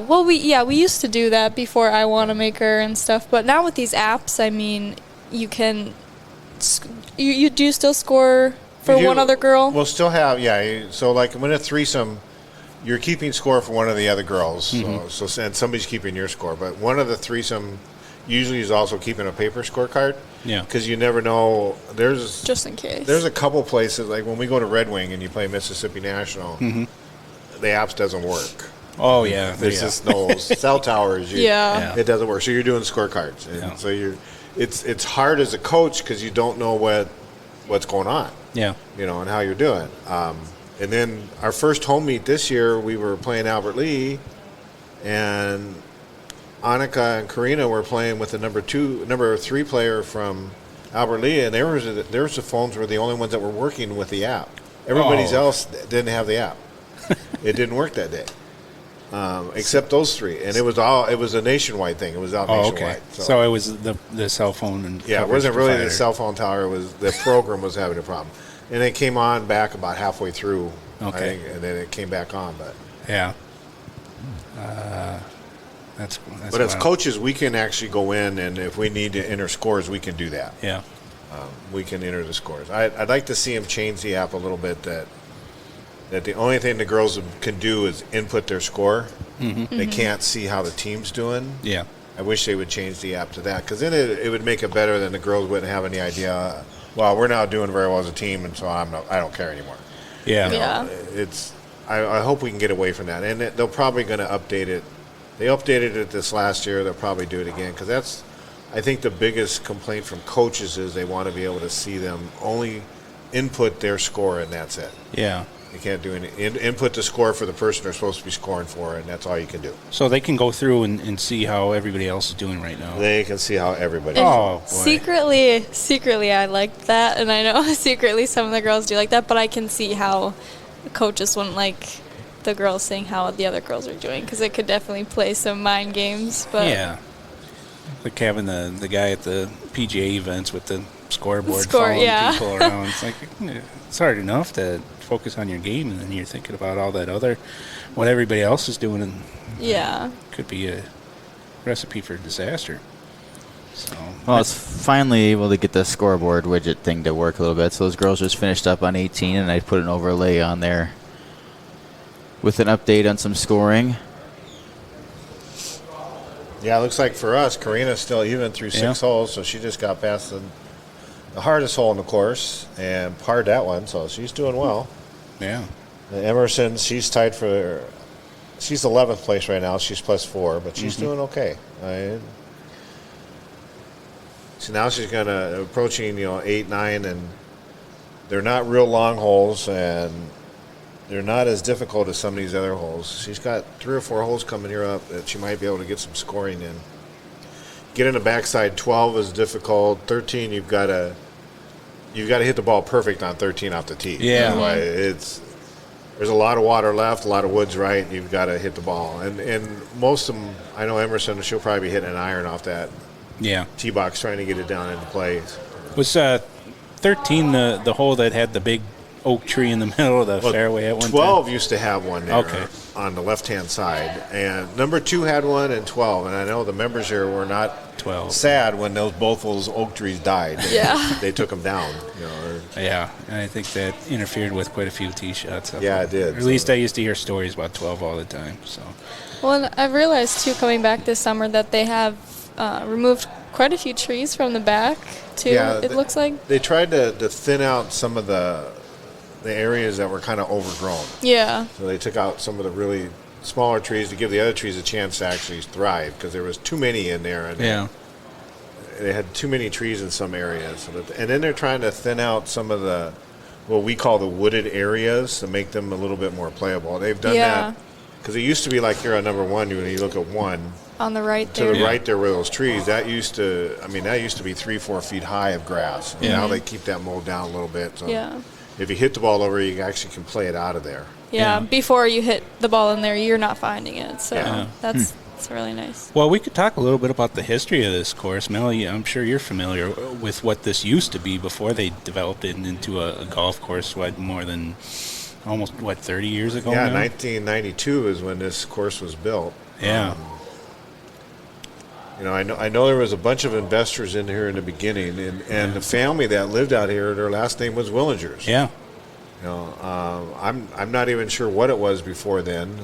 Well, we used to do that before I Wanamaker and stuff, but now with these apps, I mean, you can. You do still score for one other girl? We'll still have, so like when a threesome, you're keeping score for one of the other girls, and somebody's keeping your score. But one of the threesome usually is also keeping a paper scorecard. Yeah. Because you never know. Just in case. There's a couple places, like when we go to Red Wing and you play Mississippi National, the apps doesn't work. Oh, yeah. There's just no cell towers. It doesn't work. So you're doing scorecards. And so it's hard as a coach because you don't know what's going on. Yeah. And how you're doing. And then our first home meet this year, we were playing Albert Lee, and Annika and Karina were playing with the number 3 player from Albert Lee, and there was the phones were the only ones that were working with the app. Everybody else didn't have the app. It didn't work that day, except those 3, and it was a nationwide thing. It was out nationwide. Okay. So it was the cell phone and it wasn't really the cell phone tower. It was the program was having a problem, and it came on back about halfway through. Okay. I think, and then it came back on, but yeah. That's but as coaches, we can actually go in, and if we need to enter scores, we can do that. Yeah. We can enter the scores. I'd like to see them change the app a little bit, that the only thing the girls can do is input their score. They can't see how the team's doing. Yeah. I wish they would change the app to that, because then it would make it better. Than the girls wouldn't have any idea. Well, we're not doing very well as a team, and so I don't care anymore. Yeah. I hope we can get away from that, and they're probably going to update it. They updated it this last year. They'll probably do it again, because that's, I think, the biggest complaint from coaches is they want to be able to see them only input their score, and that's it. Yeah. You can't do any input the score for the person they're supposed to be scoring for, and that's all you can do. So they can go through and see how everybody else is doing right now. They can see how everybody. Oh, boy. Secretly, I like that, and I know secretly some of the girls do like that. But I can see how coaches wouldn't like the girls seeing how the other girls are doing, because it could definitely play some mind games. But yeah, like having the guy at the PGA events with the scoreboard following people around. It's like, it's hard enough to focus on your game, and then you're thinking about all that other, what everybody else is doing, and could be a recipe for disaster. So, well, it's finally able to get the scoreboard widget thing to work a little bit. So those girls just finished up on 18, and I put an overlay on there with an update on some scoring. Yeah, it looks like for us, Karina's still even through 6 holes, so she just got past the hardest hole in the course and parred that one, so she's doing well. Yeah. And Emerson, she's tied for, she's 11th place right now. She's +4, but she's doing okay. So now she's approaching 8, 9, and they're not real long holes, and they're not as difficult as some of these other holes. She's got 3 or 4 holes coming here up that she might be able to get some scoring in. Getting the backside 12 is difficult. 13, you've got to hit the ball perfect on 13 off the tee. Yeah. There's a lot of water left, a lot of woods right. You've got to hit the ball, and most of them, I know Emerson, she'll probably be hitting an iron off that tee box, trying to get it down into play. Was 13 the hole that had the big oak tree in the middle of the fairway at one 12 time? used to have one there on the left-hand side, and number 2 had one, and 12. And I know the members here were not 12. sad when both those oak trees died. Yeah. They took them down. Yeah, and I think that interfered with quite a few tee shots. Yeah, it did. Or at least I used to hear stories about 12 all the time. So. Well, and I've realized, too, coming back this summer, that they have removed quite a few trees from the back, too, it looks like. They tried to thin out some of the areas that were kind of overgrown. Yeah. So they took out some of the really smaller trees to give the other trees a chance to actually thrive, because there was too many in there. And they had too many trees in some areas. And then they're trying to thin out some of what we call the wooded areas to make them a little bit more playable. They've done that, because it used to be like here on number 1, when you look at 1. On the right there. To the right there were those trees. That used to be 3-4 feet high of grass. And now they keep that mowed down a little bit. So if you hit the ball over, you actually can play it out of there. Yeah, before you hit the ball in there, you're not finding it. So that's really nice. Well, we could talk a little bit about the history of this course. Melly, I'm sure you're familiar with what this used to be before they developed it into a golf course, more than almost, 30 years ago now? 1992 is when this course was built. Yeah. I know there was a bunch of investors in here in the beginning, and the family that lived out here, their last name was Willingers. Yeah. I'm not even sure what it was before then.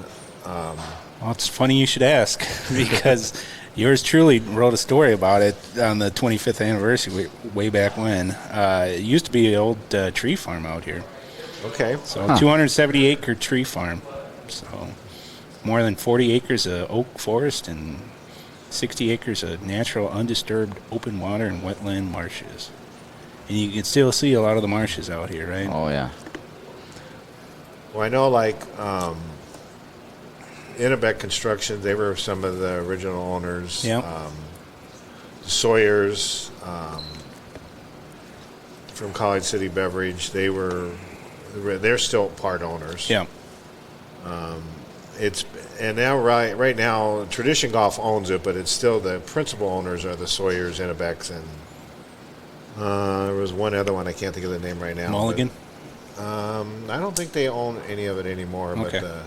Well, it's funny you should ask because yours truly wrote a story about it on the 25th anniversary way back when. It used to be an old tree farm out here. Okay. So 270-acre tree farm. So more than 40 acres of oak forest and 60 acres of natural undisturbed open water and wetland marshes. And you can still see a lot of the marshes out here, right? Oh yeah. Well, I know like Innebeck Construction, they were some of the original owners. Yep. Sawyer's from College City Beverage, they're still part owners. Yeah. And now right now Tradition Golf owns it, but it's still the principal owners are the Sawyers, Innebecks, and there was one other one I can't think of the name right now. Mulligan? But, I don't think they own any of it anymore. Okay. But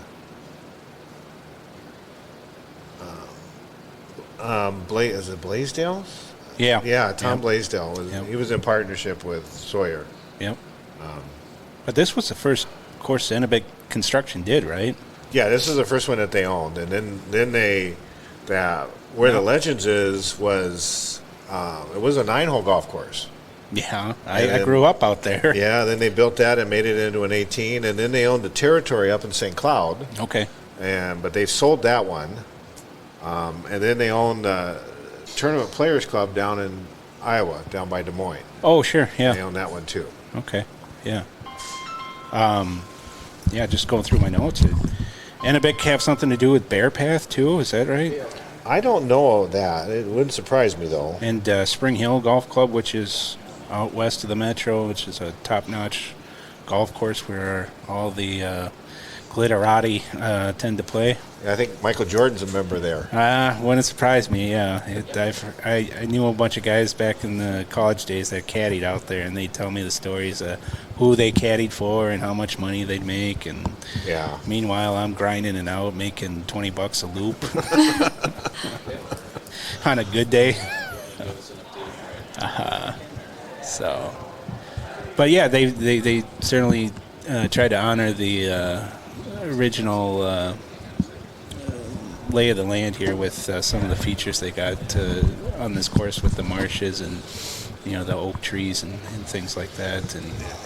is it Blaisdell? Yeah. Yeah, Tom Yep. Blaisdell. Yep. He was in partnership with Sawyer. Yep. But this was the first course Ennebeck Construction did, right? Yeah, this is the first one that they owned, and then where the Legends was it was a 9-hole golf course. Yeah, I grew up out there. Yeah, then they built that and made it into an 18, and then they owned the territory up in St. Cloud. Okay. But they sold that one, and then they owned the Tournament Players Club down in Iowa, down by Des Moines. Oh, sure, yeah. They own that one too. Okay, yeah. Yeah, just going through my notes. Ennebeck have something to do with Bear Path, too? Is that right? I don't know that. It wouldn't surprise me, though. And Spring Hill Golf Club, which is out west of the metro, which is a top-notch golf course where all the glitterati tend to play. I think Michael Jordan's a member there. Wouldn't surprise me, yeah. I knew a bunch of guys back in the college days that caddied out there, and they'd tell me the stories of who they caddied for and how much money they'd make. And Yeah. meanwhile, I'm grinding it out, making $20 a loop on a good day. So, but yeah, they certainly tried to honor the original lay of the land here with some of the features they got on this course with the marshes and the oak trees and things like that.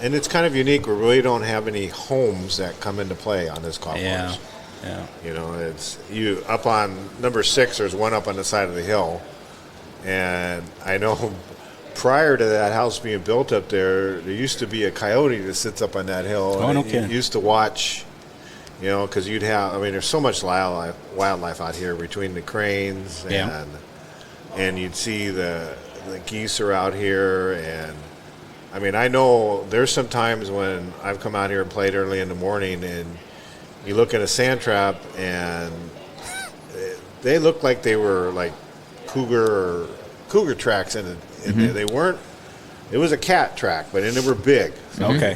And it's kind of unique. We really don't have any homes that come into play on this golf course. Yeah. It's you up on number 6. There's one up on the side of the hill, and I know prior to that house being built up there used to be a coyote that sits up on that hill. Oh, no and kidding. you used to watch. Because you'd have, there's so much wildlife out here between the cranes and you'd see the geese are out here. And, I know there's some times when I've come out here and played early in the morning and you look at a sand trap and they look like they were like cougar tracks in there. They weren't, it was a cat track, but they were big. So. Okay.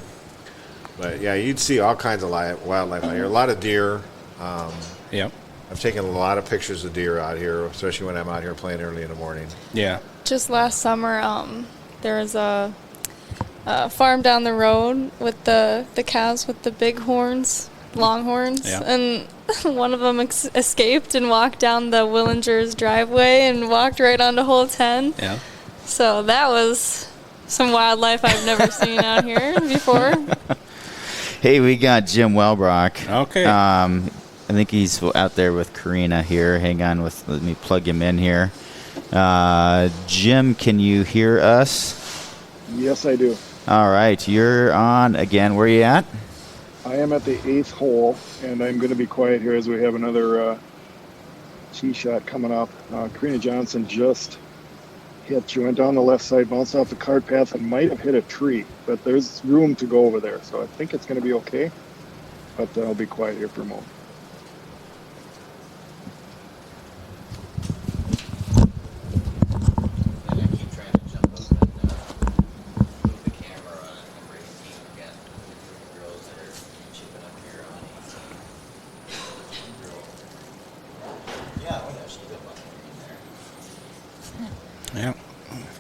But yeah, you'd see all kinds of wildlife out here. A lot of deer. Yep. I've taken a lot of pictures of deer out here, especially when I'm out here playing early in the morning. Yeah. Just last summer, there was a farm down the road with the cows with the big horns, longhorns, Yeah. and one of them escaped and walked down the Willingers' driveway and walked right onto hole 10. Yeah. So that was some wildlife I've never seen out here before. Hey, we got Jim Welbrock. Okay. I think he's out there with Karina here. Hang on, let me plug him in here. Jim, can you hear us? Yes, I do. All right, you're on again. Where are you at? I am at the 8th hole, and I'm going to be quiet here as we have another tee shot coming up. Karina Johnson just hit. She went down the left side, bounced off the cart path, and might have hit a tree. But there's room to go over there, so I think it's going to be okay. But I'll be quiet here for a moment. Yeah.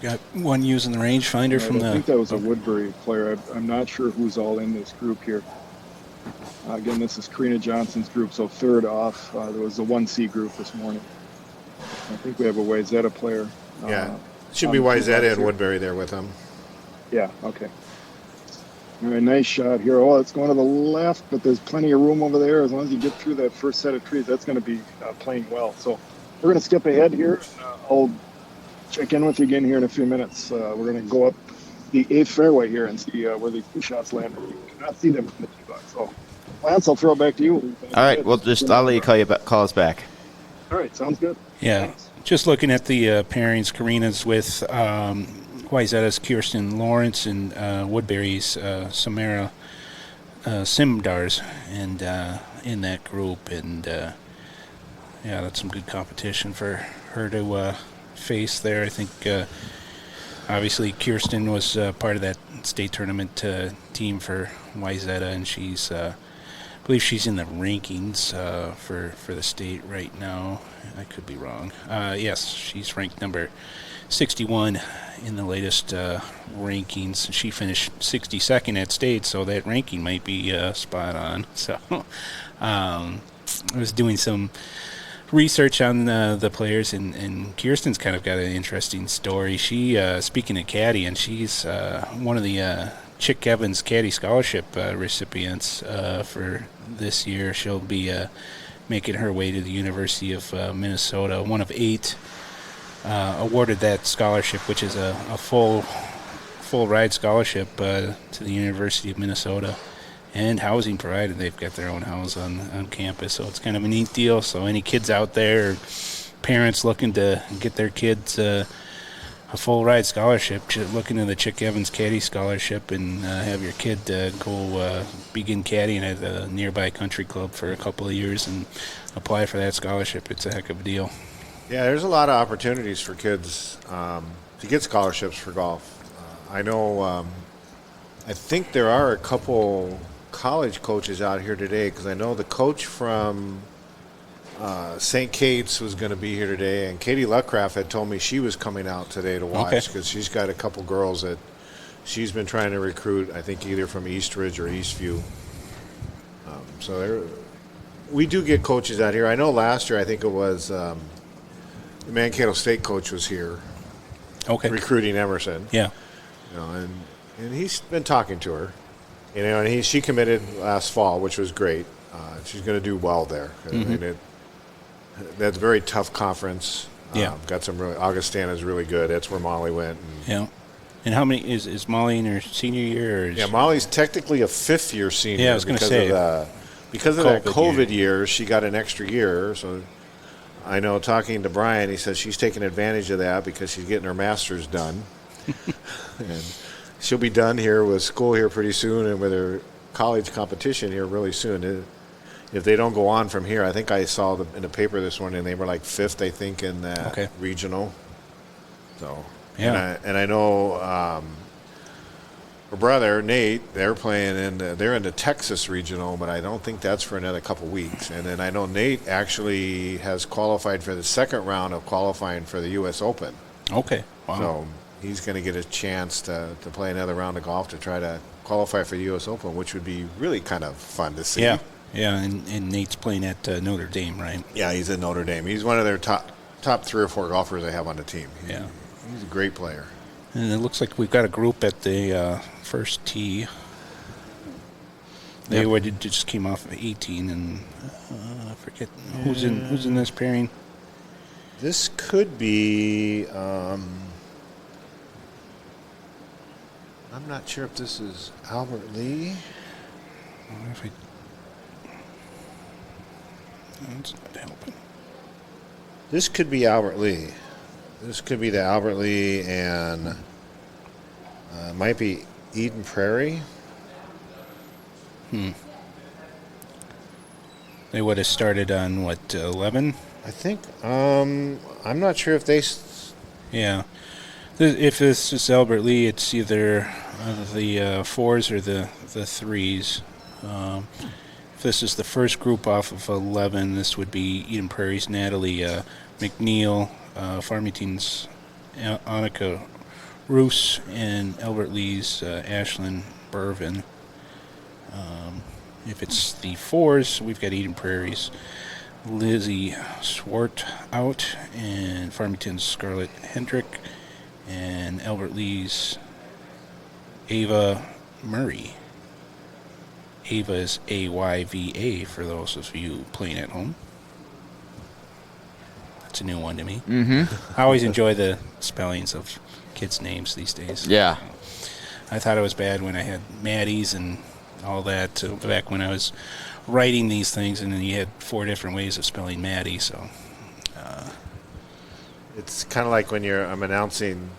got one using the rangefinder from the. I think that was a Woodbury player. I'm not sure who's all in this group here. Again, this is Karina Johnson's group, so third off. There was a 1C group this morning. I think we have a Wayzata player. Yeah, should be Wayzata and Woodbury there with them. Yeah, okay. All right, nice shot here. Oh, it's going to the left, but there's plenty of room over there. As long as you get through that first set of trees, that's going to be playing well. So we're going to skip ahead here. I'll check in with you again here in a few minutes. We're going to go up the 8th fairway here and see where these two shots land. You cannot see them from the tee box. So, Lance, I'll throw it back to you. All right, well, I'll let you call us back. All right, sounds good. Yeah, Thanks. just looking at the pairings, Karina's with Wayzata's Kirsten Lawrence and Woodbury's Samara Simdars, and in that group, and yeah, that's some good competition for her to face there. I think obviously Kirsten was part of that state tournament team for Wayzata, and she's I believe she's in the rankings for the state right now. I could be wrong. Yes, she's ranked number 61 in the latest rankings. She finished 62nd at state, so that ranking might be spot on. So I was doing some research on the players, and Kirsten's kind of got an interesting story. She, speaking of caddy, and she's one of the Chick Evans Caddy Scholarship recipients for this year. She'll be making her way to the University of Minnesota, one of 8 awarded that scholarship, which is a full ride scholarship to the University of Minnesota, and housing provided. They've got their own house on campus, so it's kind of a neat deal. So any kids out there, or parents looking to get their kids a full ride scholarship, look into the Chick Evans Caddy Scholarship and have your kid go begin caddying at a nearby country club for a couple of years and apply for that scholarship. It's a heck of a deal. Yeah, there's a lot of opportunities for kids to get scholarships for golf. I know, I think there are a couple college coaches out here today, because I know the coach from St. Kate's was going to be here today, and Katie Luckcraft had told me she was coming out today to watch, because she's got a couple girls that she's been trying to recruit, I think either from Eastridge or Eastview. So we do get coaches out here. I know last year, I think it was the Mankato State coach was here recruiting Emerson. Yeah. You know, and he's been talking to her. You know, and she committed last fall, which was great. She's going to do well there. Mm-hmm. I mean, that's a very tough conference. Yeah. Got some really. Augustana's really good. That's where Molly went. Yeah. And how many is Molly in her senior year? Or Molly's technically a 5th-year senior. Yeah, I was going to say. Because of that COVID year, she got an extra year. So I know, talking to Brian, he says she's taking advantage of that because she's getting her master's done. And she'll be done here with school here pretty soon, and with her college competition here really soon. If they don't go on from here, I think I saw in the paper this morning they were like 5th, I think, in that regional. So, yeah. And I know her brother Nate, they're playing they're in the Texas regional, but I don't think that's for another couple weeks. And then I know Nate actually has qualified for the second round of qualifying for the U.S. Open. Okay. Wow. So he's going to get a chance to play another round of golf to try to qualify for the U.S. Open, which would be really kind of fun to see. Yeah, and Nate's playing at Notre Dame, right? Yeah, he's at Notre Dame. He's one of their top 3 or 4 golfers they have on the team. He's a great player. And it looks like we've got a group at the first tee. They just came off of 18, and I forget who's in this pairing. This could be. I'm not sure if this is Albert Lee. That's not helping. This could be Albert Lee. This could be the Albert Lee, and might be Eden Prairie. They would have started on, 11? I think. I'm not sure if they. Yeah. If this is Albert Lee, it's either the 4s or the 3s. If this is the first group off of 11, this would be Eden Prairie's Natalie McNeil, Farmington's Annika Roos and Albert Lee's Ashlyn Burvin. If it's the 4s, we've got Eden Prairie's Lizzie Swart out, and Farmington's Scarlett Hendrick, and Albert Lee's Ava Murray. Ava is AYVA for those of you playing at home. That's a new one to me. Mm-hmm. I always enjoy the spellings of kids' names these days. Yeah. I thought it was bad when I had Maddies and all that back when I was writing these things, and then you had 4 different ways of spelling Maddie. So It's kind of like when I'm announcing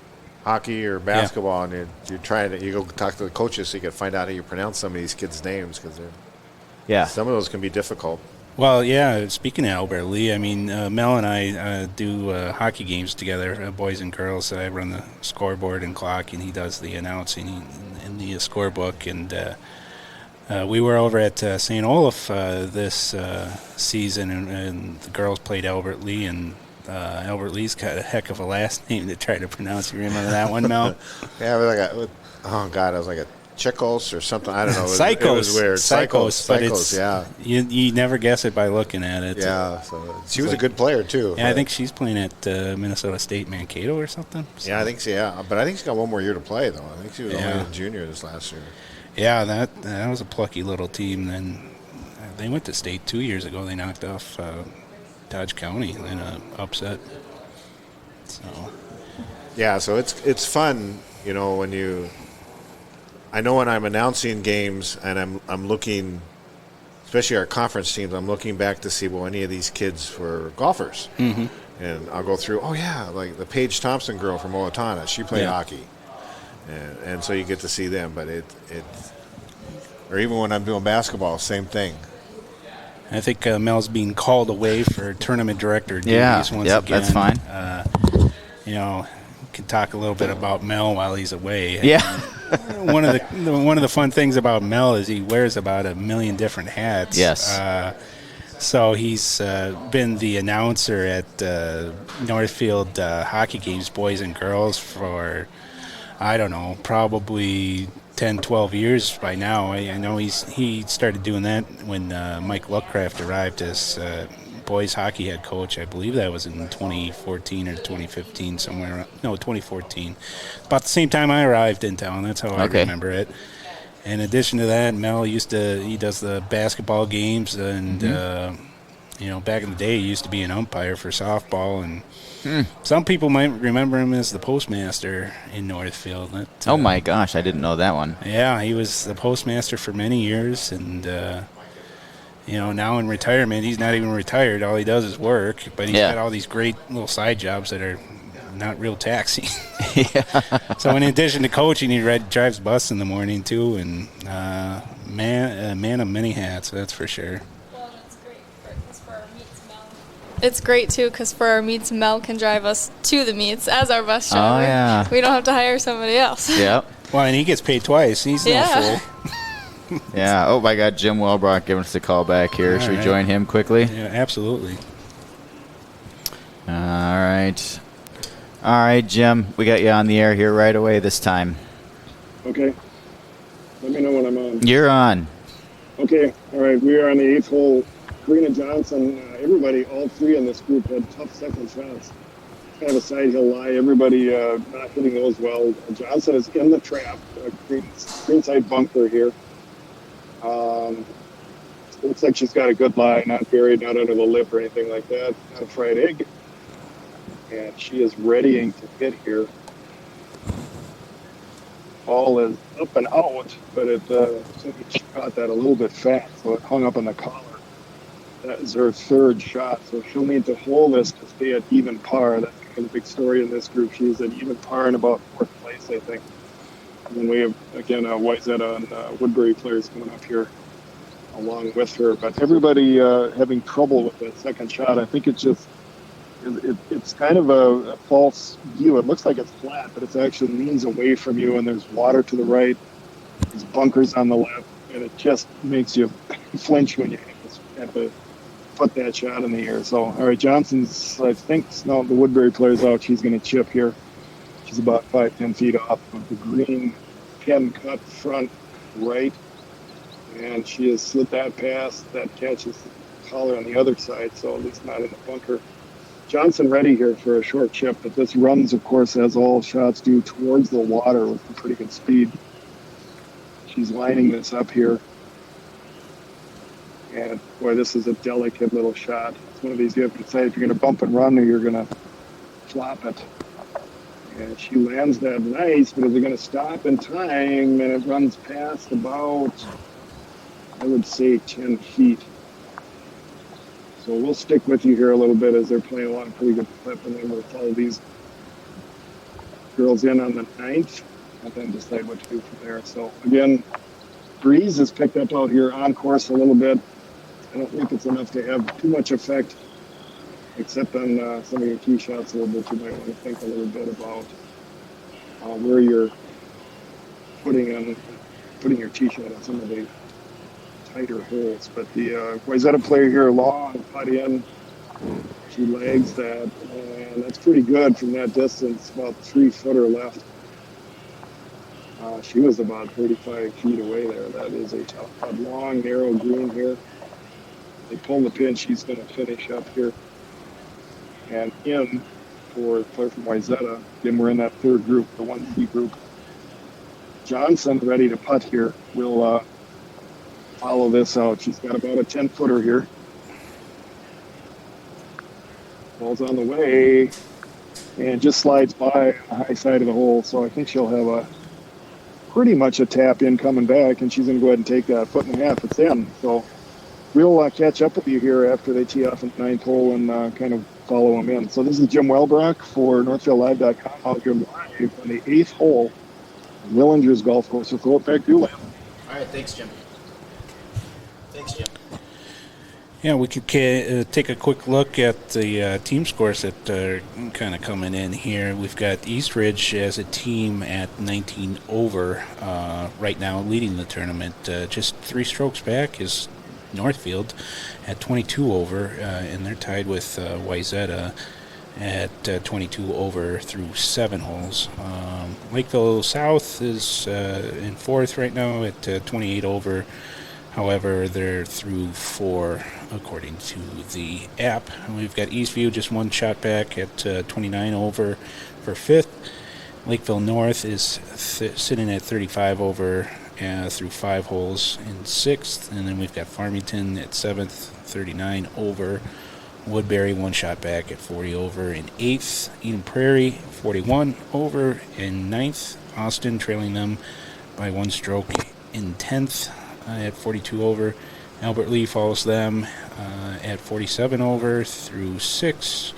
hockey or basketball, and you're trying to go talk to the coaches so you can find out how you pronounce some of these kids' names, because some of those can be difficult. Well, yeah, speaking of Albert Lee, I mean, Mel and I do hockey games together, boys and girls. I run the scoreboard and clock, and he does the announcing in the scorebook. And we were over at St. Olaf this season, and the girls played Albert Lee, and Albert Lee's got a heck of a last name to try to pronounce. You remember that one, Mel? Yeah, it was I was like a Chicos or something. I don't know. Psychos. It was weird. Psychos, but Psychos, yeah. You never guess it by looking at it. Yeah, so she was a good player, too. Yeah, I think she's playing at Minnesota State Mankato or something. So. Yeah, I think so, yeah. But I think she's got one more year to play, though. I think she was only a junior this last year. Yeah, that was a plucky little team. Then they went to state 2 years ago. They knocked off Dodge County in an upset. So. Yeah, so it's fun, I know when I'm announcing games and I'm looking, especially our conference teams, I'm looking back to see, any of these kids were golfers. Mm-hmm. And I'll go through, like the Paige Thompson girl from Owatonna, she played hockey. And so you get to see them. But or even when I'm doing basketball, same thing. I think Mel's being called away for tournament director duties once again. That's fine. Can talk a little bit about Mel while he's away. Yeah. One of the fun things about Mel is he wears about 1 million different hats. Yes. So he's been the announcer at Northfield hockey games, boys and girls, for, I don't know, probably 10, 12 years by now. I know he started doing that when Mike Luckcraft arrived as boys hockey head coach. I believe that was in 2014 or 2015, somewhere. No, 2014. About the same time I arrived in town. That's how I remember it. In addition to that, Mel he does the basketball games, and back in the day he used to be an umpire for softball, and some people might remember him as the postmaster in Northfield. Oh my gosh, I didn't know that one. Yeah, he was the postmaster for many years, and now in retirement, he's not even retired. All he does is work, but he's got all these great little side jobs that are not real taxing. So in addition to coaching, he drives bus in the morning too, and man of many hats, that's for sure. Well, that's great because for our meets, Mel. It's great too because for our meets, Mel can drive us to the meets as our bus driver. Oh yeah. We don't have to hire somebody else. Yep. Well, and he gets paid twice. He's no fool. Yeah. Oh my God, Jim Welbrock giving us a call back here. Should we join him quickly? Yeah, absolutely. All right. All right, Jim. We got you on the air here right away this time. Okay. Let me know when I'm on. You're on. Okay. All right. We are on the 8th hole. Karina Johnson, everybody, all 3 in this group had tough second shots. Kind of a side hill lie. Everybody not hitting those well. Johnson is in the trap. Greenside bunker here. Looks like she's got a good lie, not buried, not under the lip or anything like that. Not a fried egg. And she is readying to hit here. Ball is up and out, but she caught that a little bit fast, so it hung up on the collar. That is her 3rd shot, so she'll need to hold this to stay at even par. That's kind of the big story in this group. She's at even par in about 4th place, I think. And then we have, again, Wayzata and Woodbury players coming up here along with her. But everybody having trouble with that second shot. I think it's kind of a false view. It looks like it's flat, but it actually leans away from you, and there's water to the right, there's bunkers on the left, and it just makes you flinch when you have to put that shot in the air. So, all right, Johnson's, I think, now the Woodbury player's out. She's going to chip here. She's about 5-10 feet off of the green pin cut front right, and she has slid that past. That catches the collar on the other side, so at least not in the bunker. Johnson ready here for a short chip, but this runs, of course, as all shots do, towards the water with some pretty good speed. She's lining this up here. And boy, this is a delicate little shot. It's one of these you have to decide if you're going to bump and run or you're going to flop it. And she lands that nice, but is it going to stop in time? And it runs past about, I would say, 10 feet. So we'll stick with you here a little bit as they're playing along a pretty good clip, and then we'll follow these girls in on the 9th and then decide what to do from there. So again, breeze is picked up out here on course a little bit. I don't think it's enough to have too much effect, except on some of your tee shots a little bit. You might want to think a little bit about where you're putting your tee shot on some of the tighter holes. But the Wayzata player here, long putt in. She lags that, and that's pretty good from that distance, about 3-footer left. She was about 35 feet away there. That is a tough putt. Long, narrow green here. They pull the pin. She's going to finish up here. And in for the player from Wayzata. Again, we're in that third group, the 1C group. Johnson ready to putt here. We'll follow this out. She's got about a 10-footer here. Ball's on the way and just slides by the high side of the hole. So I think she'll have a pretty much a tap in coming back, and she's going to go ahead and take that 1.5. It's in. So we'll catch up with you here after they tee off in the 9th hole and kind of follow them in. So this is Jim Welbrock for NorthfieldLive.com out here live on the 8th hole, Willinger's golf course. So throw it back to you, Lamb. All right, thanks, Jim. Thanks, Jim. Yeah, we could take a quick look at the team scores that are kind of coming in here. We've got Eastridge as a team at 19 over right now, leading the tournament. Just 3 strokes back is Northfield at 22 over, and they're tied with Wayzata at 22 over through 7 holes. Lakeville South is in 4th right now at 28 over. However, they're through 4 according to the app. And we've got Eastview just 1 shot back at 29 over for 5th. Lakeville North is sitting at 35 over through 5 holes in 6th. And then we've got Farmington at 7th, 39 over. Woodbury 1 shot back at 40 over in 8th. Eden Prairie 41 over in 9th. Austin trailing them by 1 stroke in 10th. At 42 over. Albert Lee follows them at 47 over through 6.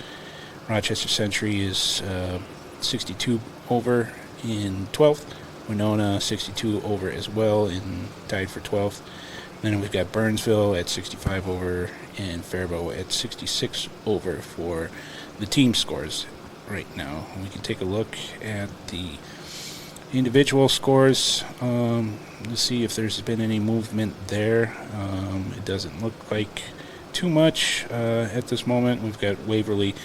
Rochester Century is 62 over in 12th. Winona 62 over as well, in tied for 12th. Then we've got Burnsville at 65 over and Faribault at 66 over for the team scores right now. We can take a look at the individual scores to see if there's been any movement there. It doesn't look like too much at this moment. We've got Waverly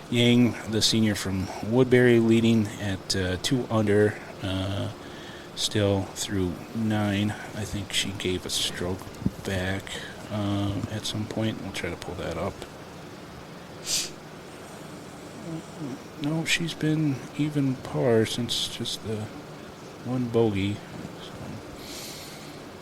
Yang, the senior from Woodbury, leading at 2 under, still through 9. I think she gave a stroke back at some point. We'll try to pull that up. No, she's been even par since just the 1 bogey.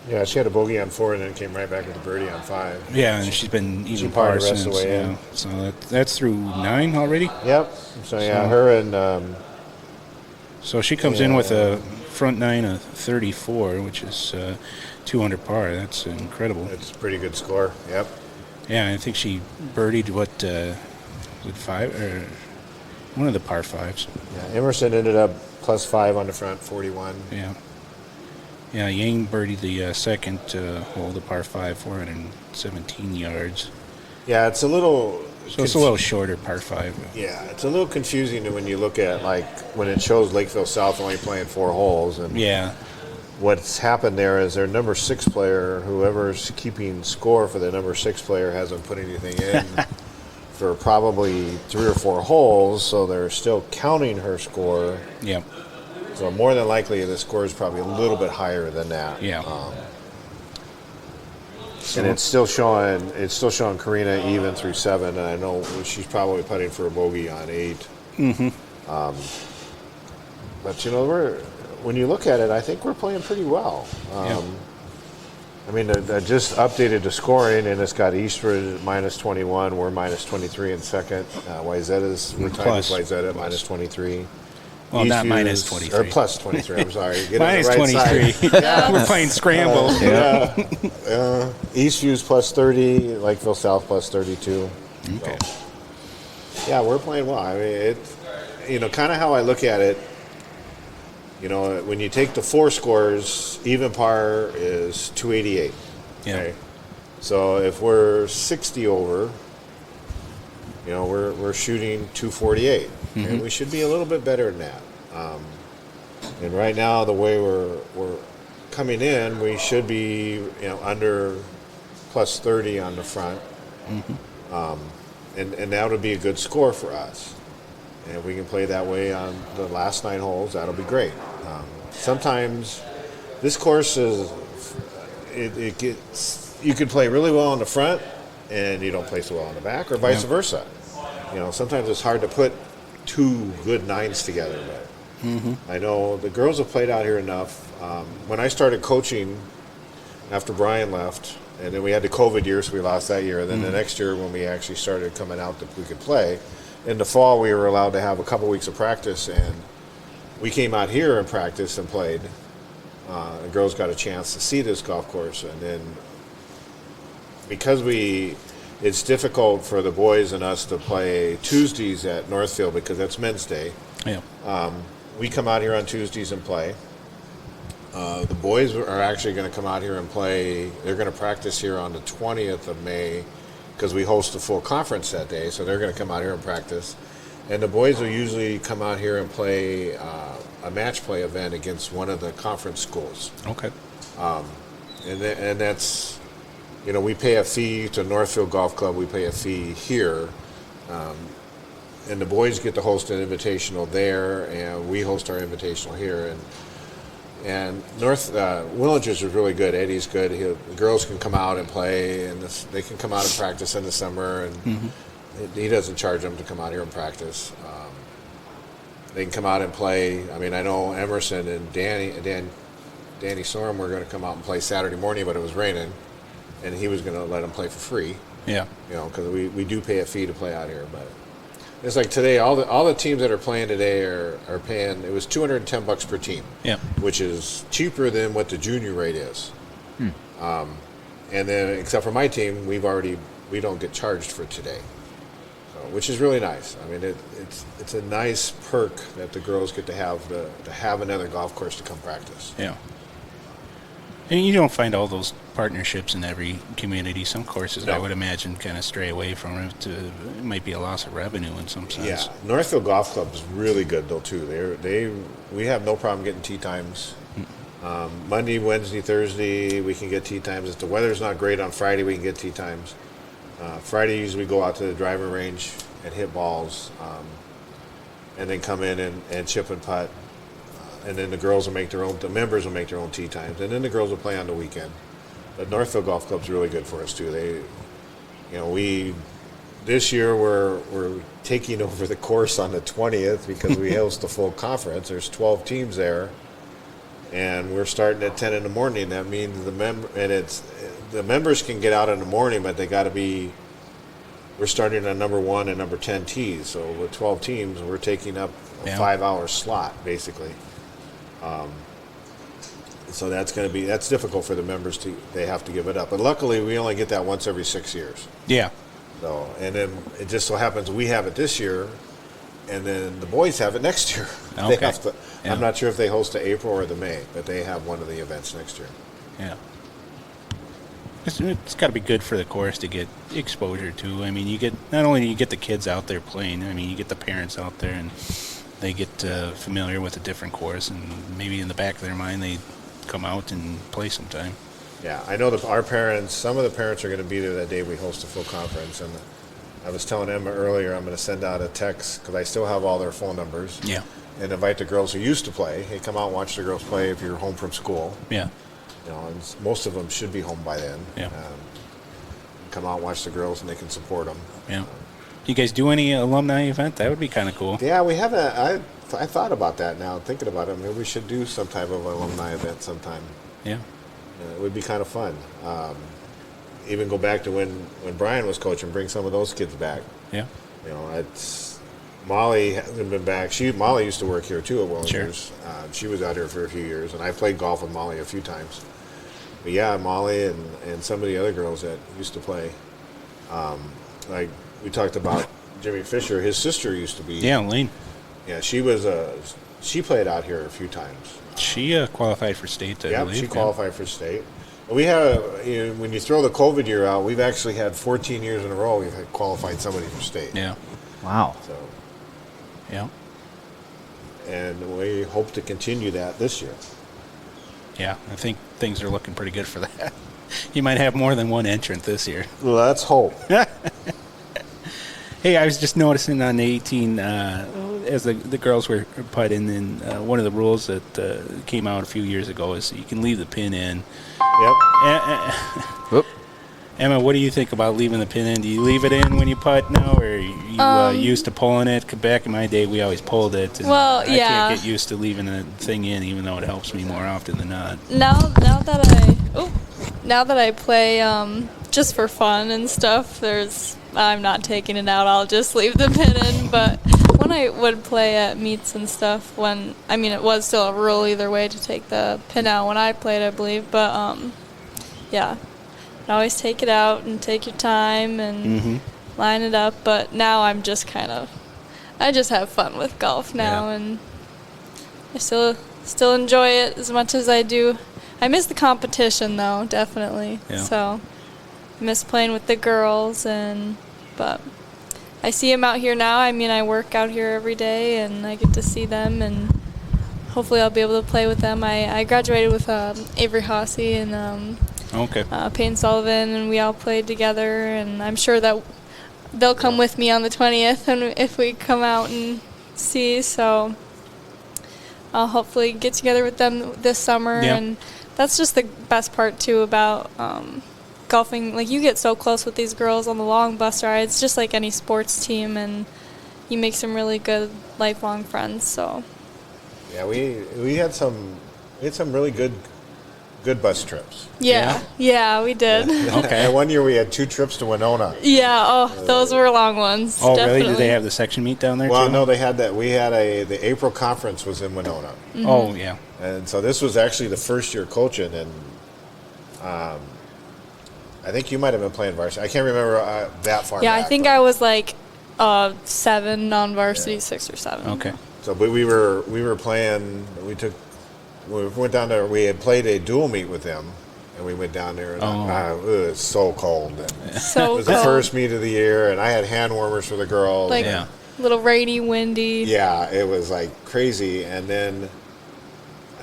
Yeah, she had a bogey on 4 and then came right back with a birdie on 5. Yeah, and she's been even parred par the rest since. of the way in. Yeah. So that's through 9 already. Yep. So yeah, her and So she comes in with a front 9 of 34, which is 2 under par. That's incredible. it's a pretty good score. Yep. Yeah, I think she birdied with 5 or one of the par 5s. Yeah, Emerson ended up plus 5 on the front, 41. Yeah. Yeah, Yang birdied the second hole, the par 5, 417 yards. Yeah, it's a little. So it's a little shorter par 5. Yeah, it's a little confusing when you look at like when it shows Lakeville South only playing 4 holes, and Yeah. what's happened there is their number 6 player, whoever's keeping score for the number 6 player, hasn't put anything in for probably 3 or 4 holes, so they're still counting her score. Yeah. So more than likely, the score is probably a little bit higher than that. Yeah. And it's still showing Karina even through 7, and I know she's probably putting for a bogey on 8. Mm-hmm. But when you look at it, I think we're playing pretty well. I mean, I just updated the scoring, and it's got Eastwood minus 21. We're minus 23 in second. Wyzetta's, we're tied with Wyzetta minus 23. Well, not Eastviews- minus 23. Or plus 23, I'm sorry. Get Minus on the right 23. side. We're playing scramble. Eastview's plus 30, Lakeville South plus 32. Okay. So, yeah, we're playing well. I mean, kind of how I look at it, when you take the 4 scores, even par is 288. Yeah. Okay? So if we're 60 over, we're shooting 248. Mm-hmm. And we should be a little bit better than that. And right now, the way we're coming in, we should be under plus 30 on the front. Mm-hmm. And that would be a good score for us. And if we can play that way on the last 9 holes, that'll be great. Sometimes this course it gets, you can play really well on the front and you don't play so well on the back, or vice versa. Sometimes it's hard to put 2 good 9s together. But I know the girls have played out here enough. When I started coaching after Brian left, and then we had the COVID year, so we lost that year. And then the next year when we actually started coming out that we could play, in the fall we were allowed to have a couple weeks of practice, and we came out here and practiced and played. The girls got a chance to see this golf course, and then because it's difficult for the boys and us to play Tuesdays at Northfield because that's Men's Day. Yeah. We come out here on Tuesdays and play. The boys are actually going to come out here and play. They're going to practice here on the 20th of May because we host a full conference that day, so they're going to come out here and practice. And the boys will usually come out here and play a match play event against one of the conference schools. Okay. And that's, we pay a fee to Northfield Golf Club. We pay a fee here. And the boys get to host an invitational there, and we host our invitational here. And Willingers is really good. Eddie's good. The girls can come out and play, and they can come out and practice in the summer. And he doesn't charge them to come out here and practice. They can come out and play. I mean, I know Emerson and Danny Sorum were going to come out and play Saturday morning, but it was raining, and he was going to let them play for free. Yeah. Because we do pay a fee to play out here, but it's like today, all the teams that are playing today are paying. It was $210 per team. Yeah. Which is cheaper than what the junior rate is. And then, except for my team, we don't get charged for today, which is really nice. I mean, it's a nice perk that the girls get to have another golf course to come practice. Yeah. And you don't find all those partnerships in every community. Some courses, I would imagine, kind of stray away from it. It might be a loss of revenue in some sense. Yeah, Northfield Golf Club is really good though too. We have no problem getting tee times. Monday, Wednesday, Thursday, we can get tee times. If the weather's not great on Friday, we can get tee times. Friday, usually we go out to the driving range and hit balls, and then come in and chip and putt. And then the members will make their own tee times, and then the girls will play on the weekend. But Northfield Golf Club's really good for us too. This year we're taking over the course on the 20th because we host a full conference. There's 12 teams there, and we're starting at 10 in the morning. That means the members can get out in the morning, but they got to be. We're starting on number 1 and number 10 tees. So with 12 teams, we're taking up a 5-hour slot basically. So that's difficult for the members they have to give it up. But luckily, we only get that once every 6 years. Yeah. So, and then it just so happens we have it this year, and then the boys have it next year. Okay. They have to. Yeah. I'm not sure if they host the April or the May, but they have one of the events next year. Yeah. It's got to be good for the course to get exposure to. I mean, not only do you get the kids out there playing, I mean, you get the parents out there, and they get familiar with a different course, and maybe in the back of their mind they come out and play sometime. Yeah, I know that some of the parents are going to be there that day we host a full conference, and I was telling Emma earlier, I'm going to send out a text because I still have all their phone numbers. Yeah. And invite the girls who used to play. Hey, come out and watch the girls play if you're home from school. Yeah. You know, and most of them should be home by then. Yeah. Come out and watch the girls, and they can support them. Yeah. You guys do any alumni event? That would be kind of cool. Yeah, we haven't. I thought about that now, thinking about it. Maybe we should do some type of alumni event sometime. Yeah. It would be kind of fun. Even go back to when Brian was coaching, bring some of those kids back. Yeah. You know, it's Molly hasn't been back. Molly used to work here too at Willingers. Sure. She was out here for a few years, and I played golf with Molly a few times. But yeah, Molly and some of the other girls that used to play. Like we talked about Jimmy Fisher, his sister used to be. Yeah, Lane. Yeah, she played out here a few times. She qualified for state, I Yeah, believe. she qualified for state. We had when you throw the COVID year out, we've actually had 14 years in a row we've had qualified somebody for state. Yeah. Wow. So, Yeah. and we hope to continue that this year. Yeah, I think things are looking pretty good for that. You might have more than one entrant this year. Let's hope. Hey, I was just noticing on the 18, as the girls were putting in, one of the rules that came out a few years ago is you can leave the pin in. Yep. Whoop. Emma, what do you think about leaving the pin in? Do you leave it in when you putt now, or are you used to pulling it? 'Cause back in my day, we always pulled it. And Well, I yeah. can't get used to leaving the thing in, even though it helps me more often than not. Now that I play just for fun and stuff, I'm not taking it out. I'll just leave the pin in. But when I would play at meets and stuff, it was still a rule either way to take the pin out when I played, I believe. But yeah, I'd always take it out and take your time and line it up. But now I just have fun with golf now, and I still enjoy it as much as I do. I miss the competition though, definitely. Yeah. So I miss playing with the girls, but I see them out here now. I work out here every day, and I get to see them, and hopefully I'll be able to play with them. I graduated with Avery Hossey and Okay. Payne Sullivan, and we all played together, and I'm sure that they'll come with me on the 20th and if we come out and see. So I'll hopefully get together with them this summer, and that's just the best part too about golfing. Like, you get so close with these girls on the long bus rides, just like any sports team, and you make some really good lifelong friends. So Yeah, we had some really good bus trips. yeah, we did. Okay. And one year we had 2 trips to Winona. Yeah, those were long ones. Oh, definitely. really? Did they have the section meet down there Well, too? no, they had that. We had the April conference was in Winona. Oh, yeah. And so this was actually the first year coaching, and I think you might have been playing varsity. I can't remember that far Yeah, back. I think I was like 7 on varsity, 6 or 7. Okay. So, but we were playing. We went down there. We had played a dual meet with them, and we went down there. And it was so cold. And So it was the first meet of the year, and I had hand warmers for the girls. Like, Yeah. little rainy, windy. Yeah, it was like crazy. And then,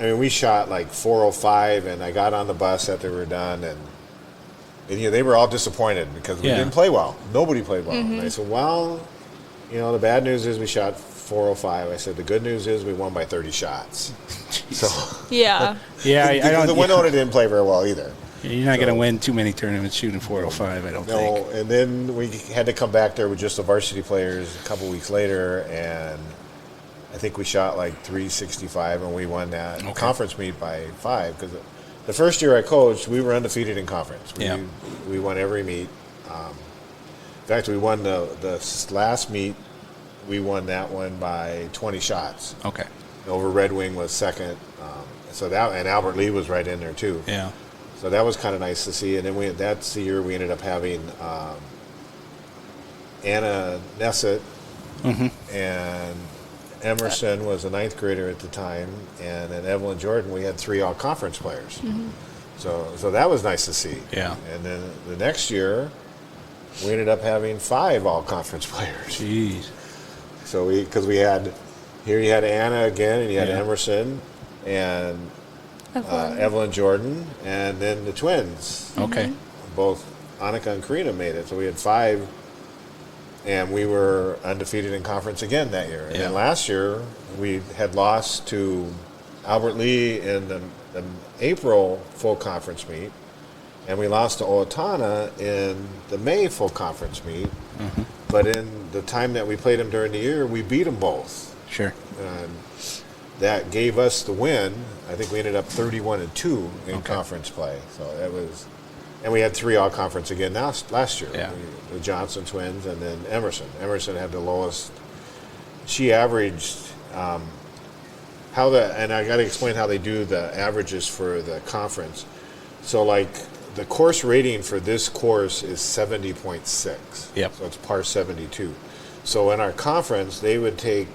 we shot like 405, and I got on the bus after we were done, and they were all disappointed because we didn't play well. Nobody played well. And I said, well, the bad news is we shot 405. I said, the good news is we won by 30 shots. So Yeah. Yeah, I don't. the Winona didn't play very well either. You're not going to win too many tournaments shooting 405, I don't No, think. and then we had to come back there with just the varsity players a couple weeks later, and I think we shot like 365, and we won that conference meet by 5 because the first year I coached, we were undefeated in conference. We won every meet. In fact, we won the last meet. We won that one by 20 shots. Okay. Over Red Wing was second. And Albert Lee was right in there too. Yeah. So that was kind of nice to see. And then that's the year we ended up having Anna Nessett and Emerson was a 9th grader at the time, and then Evelyn Jordan. We had 3 all-conference players. So that was nice to see. Yeah. And then the next year, we ended up having 5 all-conference players. Jeez. So because you had Anna again, and you had Yeah. Emerson, and Evelyn Jordan, and then the twins. Okay. Both Annika and Karina made it. So we had 5 and we were undefeated in conference again that year. And then last year, we had lost to Albert Lee in the April full conference meet, and we lost to Owatonna in the May full conference meet. Mm-hmm. But in the time that we played them during the year, we beat them both. Sure. And that gave us the win. I think we ended up 31-2 in conference play. So that was, and we had 3 all conference again last year. Yeah. The Johnson twins and then Emerson. Emerson had the lowest. She averaged and I got to explain how they do the averages for the conference. So like the course rating for this course is 70.6. Yep. So it's par 72. So in our conference, they would take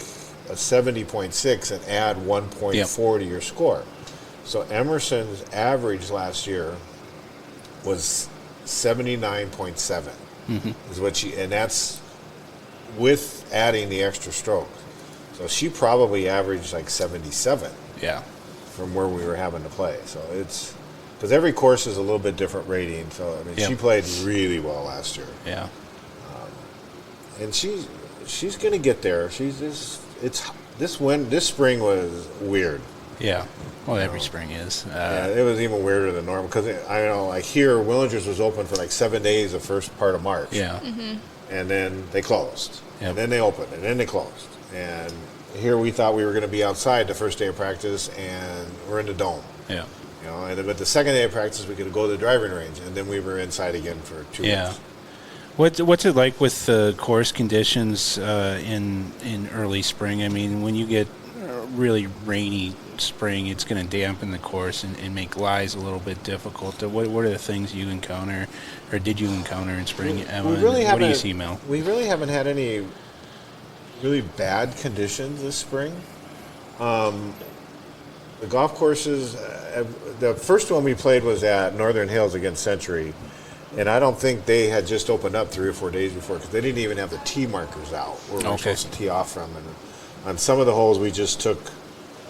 a 70.6 and add 1.4 to your score. So Emerson's average last year was 79.7 is what and that's with adding the extra stroke. So she probably averaged like 77 from where we were having to play. So it's because every course is a little bit different rating. So I mean, she played really well last year. Yeah. And she's going to get there. This spring was weird. Yeah. Well, every spring is. Yeah, it was even weirder than normal because I know, like here, Willinger's was open for like 7 days the first part of March. Yeah. And then they closed. Yep. And then they opened, and then they closed. And here we thought we were going to be outside the first day of practice, and we're in the dome. Yeah. You know, and but the second day of practice, we could go to the driving range, and then we were inside again for 2 weeks. What's it like with the course conditions in early spring? I mean, when you get a really rainy spring, it's going to dampen the course and make lies a little bit difficult. What are the things you encounter, or did you encounter in spring, Emma? What do you see, Mel? We really haven't had any really bad conditions this spring. The golf courses, the first one we played was at Northern Hills against Century, and I don't think they had just opened up 3 or 4 days before because they didn't even have the tee markers out where we were supposed to tee off from. And on some of the holes we just took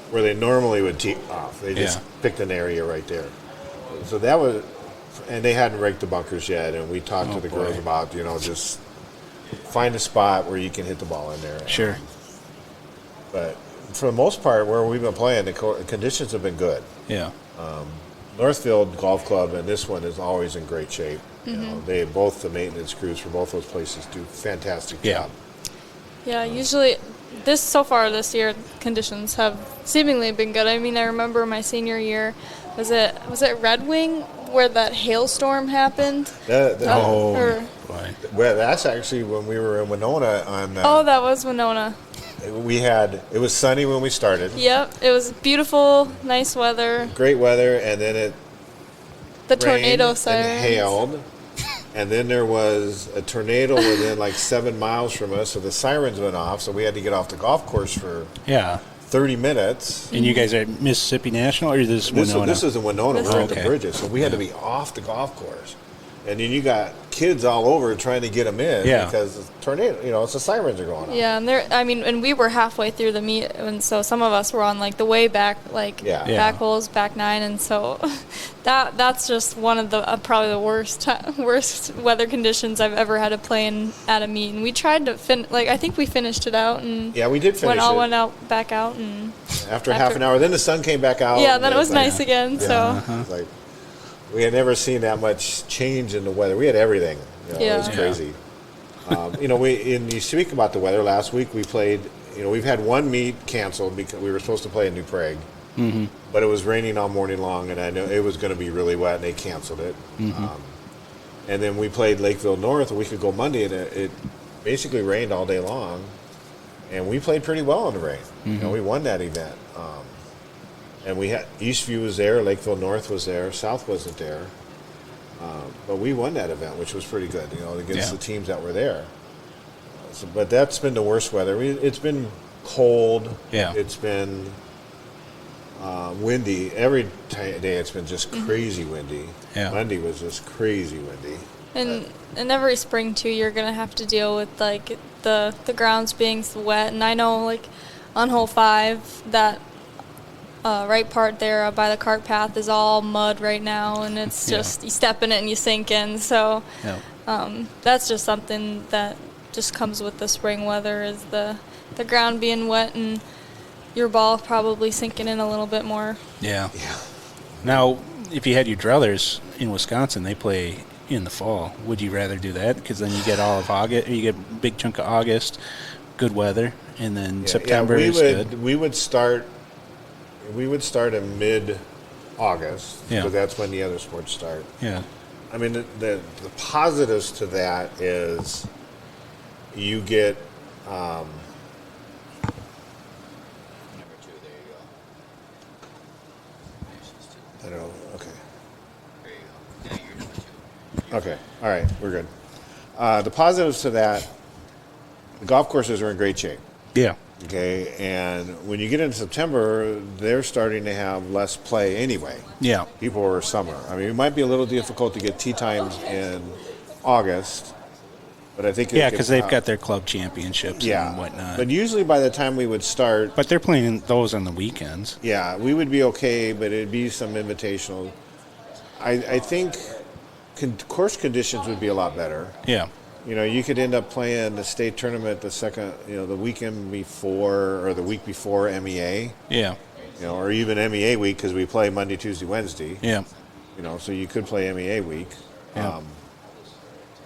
where they normally would tee off. They just picked an area right there. So that was, and they hadn't raked the bunkers yet, and we talked to the girls about, just find a spot where you can hit the ball in there. Sure. But for the most part, where we've been playing, the conditions have been good. Yeah. Northfield Golf Club and this one is always in great shape. They both the maintenance crews for both those places do fantastic job. Yeah, usually so far this year conditions have seemingly been good. I mean, I remember my senior year, was it Red Wing where that hailstorm happened? Well, that's actually when we were in Winona on. That was Winona. It was sunny when we started. Yep, it was beautiful, nice weather. Great weather, and then the tornado sirens. And hailed, and then there was a tornado within like 7 miles from us, so the sirens went off, so we had to get off the golf course for 30 minutes. And you guys are at Mississippi National, or is Winona? This is in Winona. We're at the bridges, so we had to be off the golf course. And then you got kids all over trying to get them in because the tornado, it's the sirens are going on. Yeah, and we were halfway through the meet, and so some of us were on like the way back, back holes, back 9, and so that's just one of the probably the worst weather conditions I've ever had to play at a meet. And we tried to I think we finished it out, and we did finish it. Went out back out, and after half an hour, then the sun came back out. Yeah, then it was nice again. So. It was we had never seen that much change in the weather. We had everything. It was crazy. You speak about the weather. Last week we played. We've had one meet canceled because we were supposed to play in New Prague, but it was raining all morning long, and I know it was going to be really wet, and they canceled it. And then we played Lakeville North a week ago Monday, and it basically rained all day long, and we played pretty well in the rain. We won that event. And we had Eastview was there, Lakeville North was there, South wasn't there, but we won that event, which was pretty good, against the teams that were there. But that's been the worst weather. It's been cold. Yeah. It's been windy. Every day it's been just crazy windy. Yeah. Monday was just crazy windy. And every spring too, you're gonna have to deal with like the grounds being wet. And I know on hole 5 that. Right part there by the cart path is all mud right now, and it's just you step in it and you sink in. So that's just something that just comes with the spring weather is the ground being wet and your ball probably sinking in a little bit more. Yeah. Now, if you had your druthers in Wisconsin, they play in the fall. Would you rather do that? Because then you get all of August, you get a big chunk of August, good weather, and then September is good. We would start in mid-August because that's when the other sports start. Yeah. I mean, the positives to that is you get Number 2, there you go. I don't know. Okay. There you go. Yeah, you're number 2. Okay. All right. We're good. The positives to that, the golf courses are in great shape. Yeah. Okay. And when you get into September, they're starting to have less play anyway. Yeah. People are summer. I mean, it might be a little difficult to get tee times in August, but I think Yeah, because they've got their club championships and whatnot. But usually by the time we would start, But they're playing those on the weekends. yeah, we would be okay, but it'd be some invitational. I think course conditions would be a lot better. Yeah. You know, you could end up playing the state tournament the weekend before or the week before MEA, Yeah. or even MEA week because we play Monday, Tuesday, Wednesday. Yeah. So you could play MEA week. Yeah.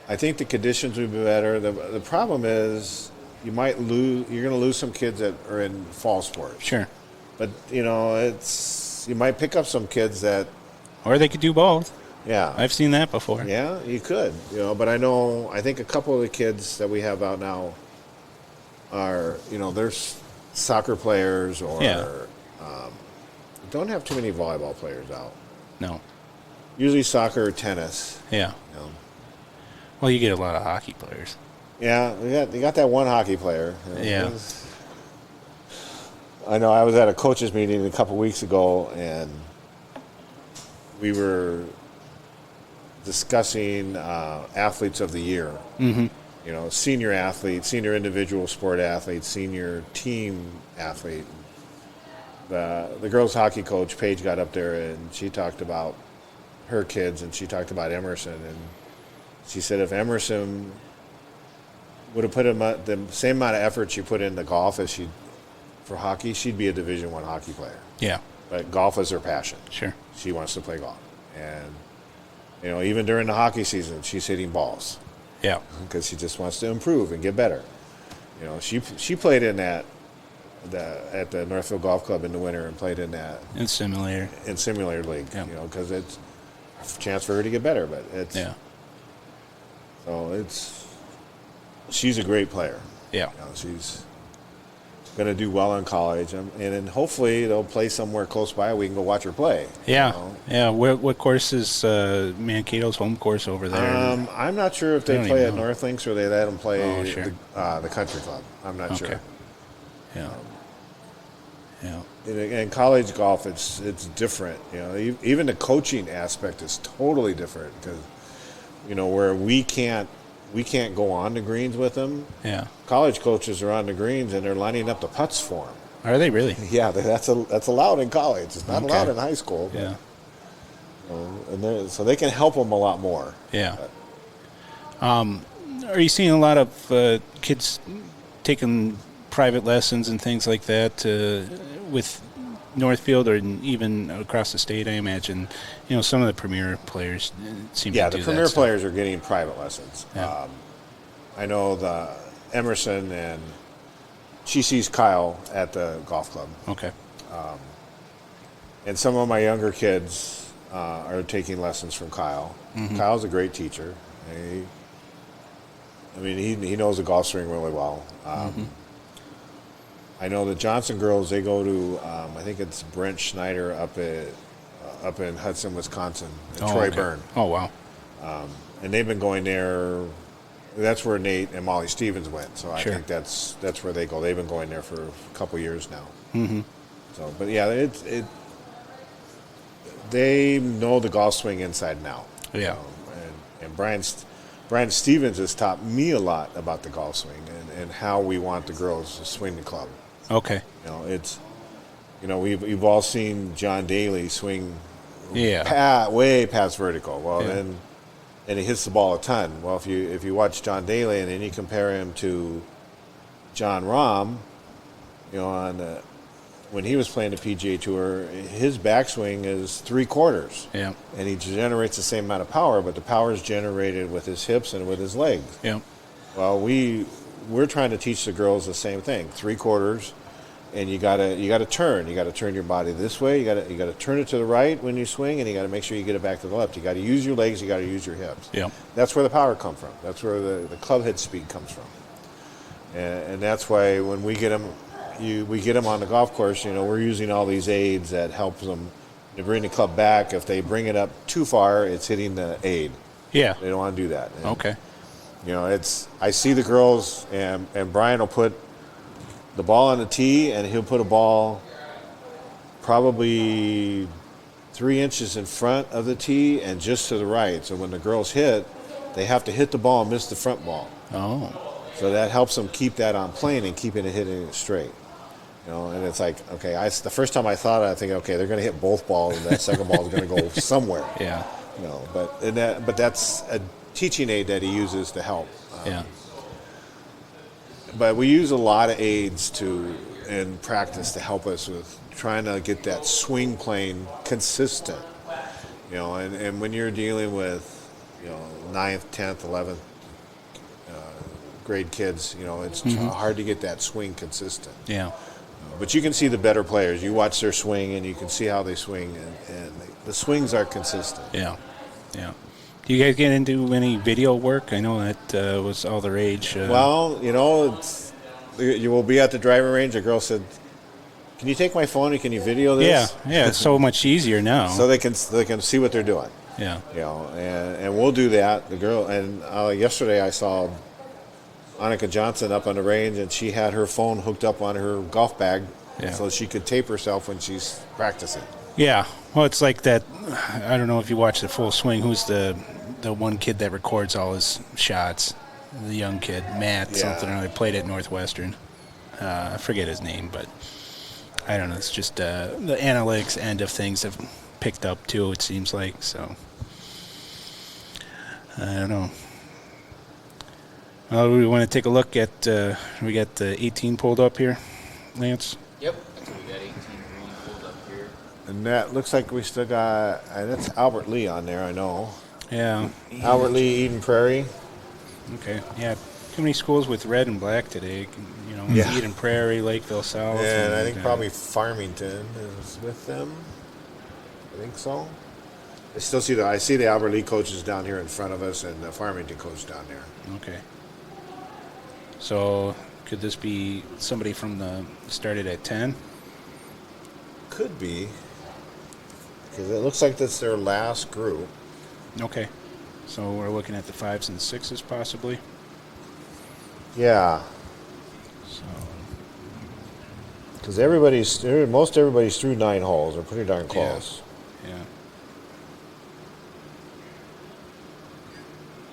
I think the conditions would be better. The problem is you're going to lose some kids that are in fall sports. Sure. But you might pick up some kids that, Or they could do both. yeah, I've seen that before. yeah, you could, but I think a couple of the kids that we have out now are, they're soccer players or don't have too many volleyball players out. No. Usually soccer or tennis. Yeah. Well, you get a lot of hockey players. Yeah, they got that one hockey player. Yeah. I know I was at a coaches meeting a couple weeks ago, and we were discussing athletes of the year. Mm-hmm. Senior athlete, senior individual sport athlete, senior team athlete. The girls hockey coach, Paige, got up there and she talked about her kids, and she talked about Emerson, and she said if Emerson would have put the same amount of effort she put into golf as she for hockey, she'd be a Division I hockey player. Yeah. But golf is her passion. Sure. She wants to play golf, and even during the hockey season, she's hitting balls. Yeah. Because she just wants to improve and get better. She played in that at the Northfield Golf Club in the winter and played in that In simulator. in simulator league. Yeah. Because it's a chance for her to get better. But she's a great player. Yeah. She's going to do well in college, and then hopefully they'll play somewhere close by. We can go watch her play. Yeah. Yeah. What course is Mankato's home course over there? I'm not sure if they play at North Links or they let them play the country club. I'm not sure. Yeah. Yeah. In college golf, it's different. Even the coaching aspect is totally different because, where we can't go on the greens with them. Yeah. College coaches are on the greens and they're lining up the putts for them. Are they really? Yeah, that's allowed in college. It's not allowed in high school. Yeah. So they can help them a lot more. Yeah. Are you seeing a lot of kids taking private lessons and things like that with Northfield or even across the state? I imagine, some of the premier players seem to do that. Yeah, the premier players are getting private lessons. Yeah. I know the Emerson and she sees Kyle at the golf club. Okay. And some of my younger kids are taking lessons from Kyle. Mm-hmm. Kyle's a great teacher. He knows the golf swing really well. I know the Johnson girls, they go to, I think it's Brent Schneider up in Hudson, Wisconsin, and Troy Byrne. Oh, wow. And they've been going there. That's where Nate and Molly Stevens went. So I Sure. think that's where they go. They've been going there for a couple years now. Mm-hmm. So, but yeah, they know the golf swing inside and out. Yeah. And Brian Stevens has taught me a lot about the golf swing and how we want the girls to swing the club. Okay. We've all seen John Daly swing Yeah. way past vertical. Well, Yeah. then and he hits the ball a ton. Well, if you watch John Daly and then you compare him to John Rahm, when he was playing the PGA Tour, his backswing is 3/4. Yeah. And he generates the same amount of power, but the power is generated with his hips and with his legs. Yeah. Well, we're trying to teach the girls the same thing: 3/4, and you gotta turn. You gotta turn your body this way. You gotta turn it to the right when you swing, and you gotta make sure you get it back to the left. You gotta use your legs. You gotta use your hips. Yeah. That's where the power comes from. That's where the club head speed comes from. And that's why when we get them on the golf course, we're using all these aids that help them to bring the club back. If they bring it up too far, it's hitting the aid. Yeah. They don't want to do that. And, Okay. I see the girls, and Brian will put the ball on the tee, and he'll put a ball probably 3 inches in front of the tee and just to the right. So when the girls hit, they have to hit the ball and miss the front ball. Oh. So that helps them keep that on plane and keeping it hitting it straight. And it's like, okay, the first time I thought it, I think, okay, they're going to hit both balls, and that second ball is going to go somewhere. Yeah. But that's a teaching aid that he uses to help. Yeah. But we use a lot of aids in practice to help us with trying to get that swing plane consistent. And when you're dealing with 9th, 10th, 11th grade kids, it's hard to get that swing consistent. Yeah. But you can see the better players. You watch their swing, and you can see how they swing, and the swings are consistent. Yeah. Yeah. Do you guys get into any video work? I know that was all the rage. Well, you will be at the driving range. A girl said, "Can you take my phone and can you video this?" Yeah. It's so much easier now. So they can see what they're doing. Yeah. And we'll do that. The girl, and yesterday I saw Annika Johnson up on the range, and she had her phone hooked up on her golf bag, so she could tape herself when she's practicing. Yeah. Well, it's like that. I don't know if you watch the Full Swing. Who's the one kid that records all his shots? The young kid, Matt something or other, played at Northwestern. I forget his name, but I don't know. It's just the analytics end of things have picked up too. It seems like so. I don't know. We want to take a look at. We got the 18 pulled up here, Lance. Yep. So we got 18 green pulled up here. And that looks like we still got, that's Albert Lee on there, I know. Yeah. Albert Lee, Eden Prairie. Okay. Yeah. Too many schools with red and black today. Eden Prairie, Lakeville South. And I think probably Farmington is with them. I think so. I see the Albert Lee coaches down here in front of us, and the Farmington coach down there. Okay. So could this be somebody from the started at 10? Could be, because it looks like that's their last group. Okay. So we're looking at the 5s and 6s possibly. Yeah. So Because most everybody's through 9 holes. They're pretty darn close. Yeah.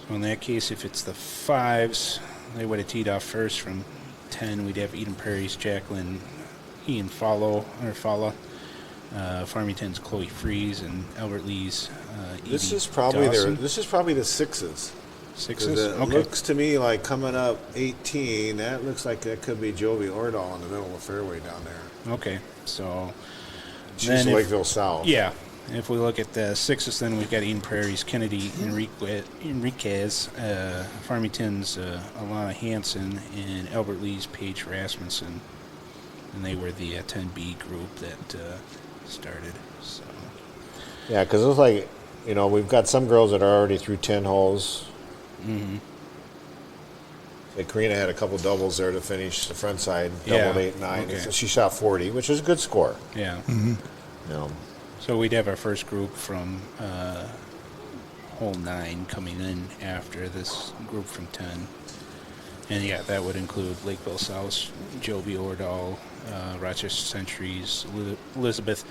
So in that case, if it's the 5s, they would have teed off first from 10. We'd have Eden Prairie's Jacqueline Ian Falla, Farmington's Chloe Freeze, and Albert Lee's This Edie is probably Dawson. this is probably the 6s. 6s? It Okay. looks to me like coming up 18. That looks like that could be Jovi Ordahl in the middle of the fairway down there. Okay. So She's then if- Lakeville South. Yeah. If we look at the 6s, then we've got Eden Prairie's Kennedy Enriquez, Farmington's Alana Hansen, and Albert Lee's Paige Rasmussen. And they were the 10B group that started. So. Yeah, because it looks like, we've got some girls that are already through 10 holes. Mm-hmm. Like Karina had a couple doubles there to finish the front side, doubled 8, 9. Okay. So she shot 40, which is a good score. Yeah. Mm-hmm. So we'd have our first group from hole 9 coming in after this group from 10. And yeah, that would include Lakeville South, Jovi Ordahl, Rochester Centuries, Elizabeth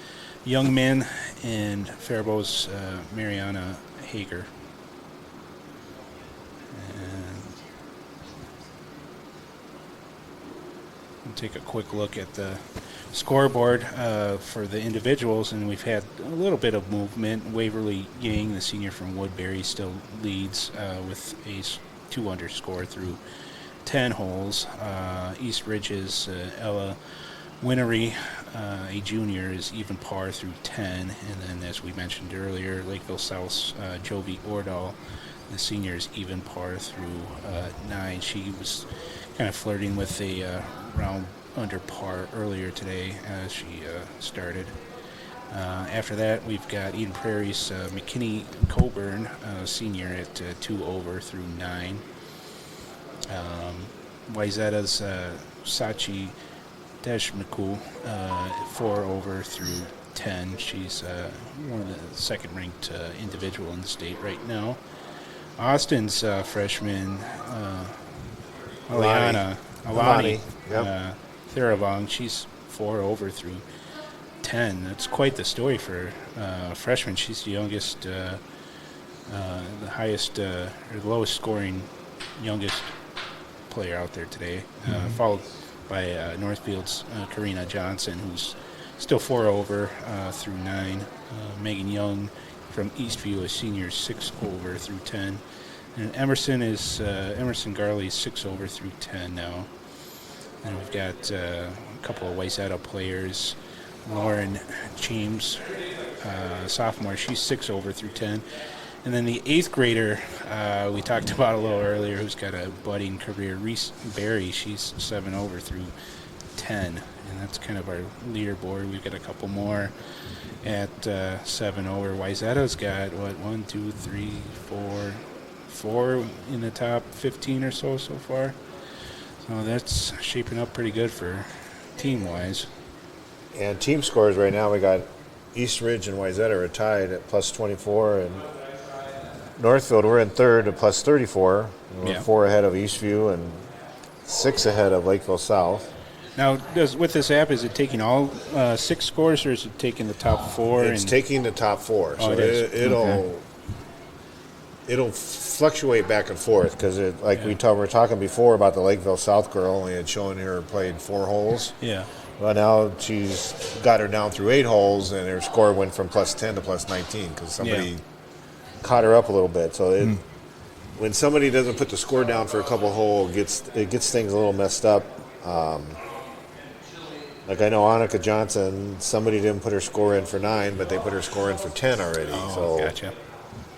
Youngman, and Faribault's Mariana Hager. And We'll take a quick look at the scoreboard for the individuals, and we've had a little bit of movement. Waverly Yang, the senior from Woodbury, still leads with a 2 under score through 10 holes. East Ridge's Ella Winery, a junior, is even par through 10. And then, as we mentioned earlier, Lakeville South's Jovi Ordal, the senior, is even par through 9. She was kind of flirting with a round under par earlier today as she started. After that, we've got Eden Prairie's McKinney Coburn, senior, at 2 over through 9. Wayzata's Sachi Deshmaku, 4 over through 10. She's one of the second-ranked individual in the state right now. Austin's freshman, Alani Yep. Theravong, she's 4 over through 10. That's quite the story for a freshman. She's the youngest, the highest, or the lowest scoring youngest player out there today, followed by Northfield's Karina Johnson, who's still 4 over through 9. Megan Young from Eastview, a senior, 6 over through 10. And Emerson Garley, 6 over through 10 now. And we've got a couple of Wayzata players. Lauren James, sophomore, she's 6 over through 10. And then the 8th grader we talked about a little earlier, who's got a budding career, Reese Berry, she's 7 over through 10. And that's kind of our leaderboard. We've got a couple more at 7 over. Wayzata's got, 1, 2, 3, 4 in the top 15 or so far. So that's shaping up pretty good for team-wise. And team scores right now, we got East Ridge and Wayzata are tied at plus 24, and Northfield, we're in third at plus 34. And we're 4 ahead of Eastview and 6 ahead of Lakeville South. Now, with this app, is it taking all 6 scores, or is it taking the top 4? It's taking the top 4. So it'll fluctuate back and forth because, we were talking before about the Lakeville South girl, only had shown her played 4 holes. Yeah. Well, now she's got her down through 8 holes, and her score went from plus 10 to plus 19 because somebody caught her up a little bit. So when somebody doesn't put the score down for a couple holes, it gets things a little messed up. Like I know Annika Johnson, somebody didn't put her score in for 9, but they put her score in for 10 already. Oh, so gotcha.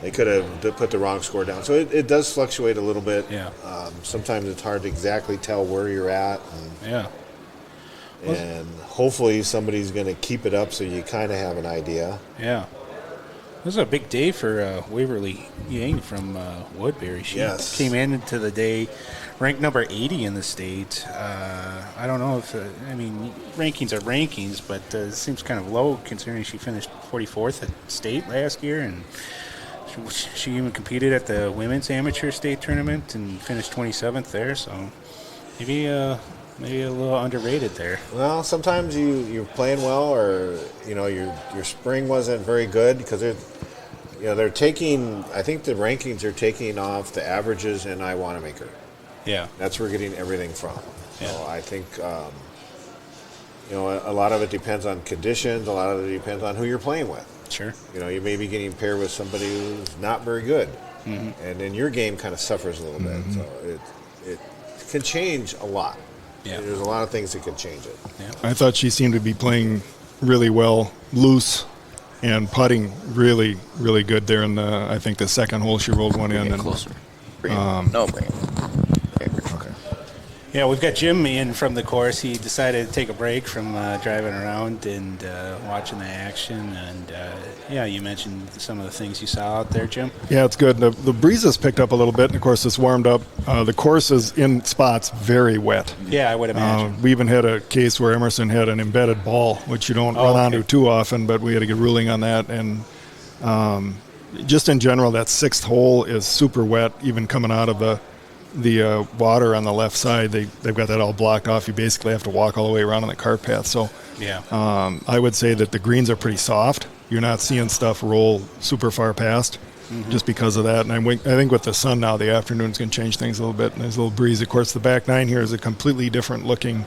They could have put the wrong score down. So it does fluctuate a little bit. Yeah. Sometimes it's hard to exactly tell where you're at. And hopefully somebody's going to keep it up so you kind of have an idea. Yeah. This is a big day for Waverly Yang from Woodbury. She came into the day ranked number 80 in the state. I don't know if, rankings are rankings, but it seems kind of low considering she finished 44th at state last year, and she even competed at the women's amateur state tournament and finished 27th there, so maybe a little underrated there. Well, sometimes you're playing well, or your spring wasn't very good because they're taking. I think the rankings are taking off the averages in I Wanamaker. Yeah, that's where we're getting everything from. Yeah. So I think a lot of it depends on conditions. A lot of it depends on who you're playing with. Sure. You may be getting paired with somebody who's not very good, and then your game kind of suffers a little bit. So it can change a lot. Yeah. There's a lot of things that could change it. Yeah. I thought she seemed to be playing really well, loose, and putting really, really good there in I think the second hole she rolled one in. And closer. No brain. Okay. Yeah, we've got Jim in from the course. He decided to take a break from driving around and watching the action. And, you mentioned some of the things you saw out there, Jim. Yeah, it's good. The breeze has picked up a little bit, and, of course, it's warmed up. The course is, in spots, very wet. Yeah, I would imagine. We even had a case where Emerson had an embedded ball, which you don't run onto too often, but we had to get ruling on that. And just in general, that 6th hole is super wet, even coming out of the water on the left side. They've got that all blocked off. You basically have to walk all the way around on the cart path. So I would say that the greens are pretty soft. You're not seeing stuff roll super far past just because of that. And I think with the sun now, the afternoon's going to change things a little bit. And there's a little breeze. Of course, the back 9 here is a completely different looking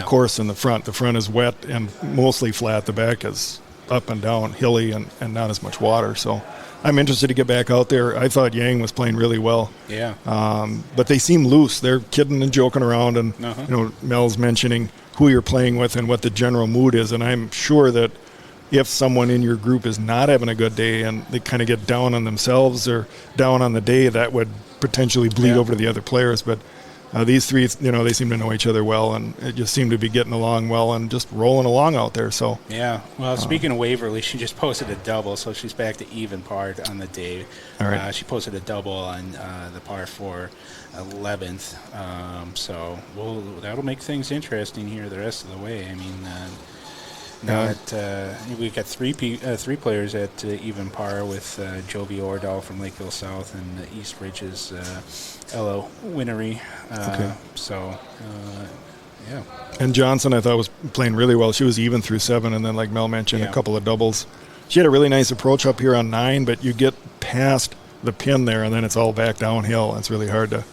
course in the front. The front is wet and mostly flat. The back is up and down, hilly, and not as much water. So I'm interested to get back out there. I thought Yang was playing really well. Yeah. But they seem loose. They're kidding and joking around, and Mel's mentioning who you're playing with and what the general mood is. And I'm sure that if someone in your group is not having a good day and they kind of get down on themselves or down on the day, that would potentially bleed over to the other players. But these three, they seem to know each other well, and it just seemed to be getting along well and just rolling along out there. So yeah. Well, speaking of Waverly, she just posted a double, so she's back to even par on the day. All right. She posted a double on the par 4 11th. So that'll make things interesting here the rest of the way. I mean, now that we've got three players at even par with Jovi Ordal from Lakeville South and East Ridge's Ella Winery. So, yeah. And Johnson, I thought, was playing really well. She was even through 7, and then, like Mel mentioned, a couple of doubles. She had a really nice approach up here on 9, but you get past the pin there, and then it's all back downhill. It's really hard to.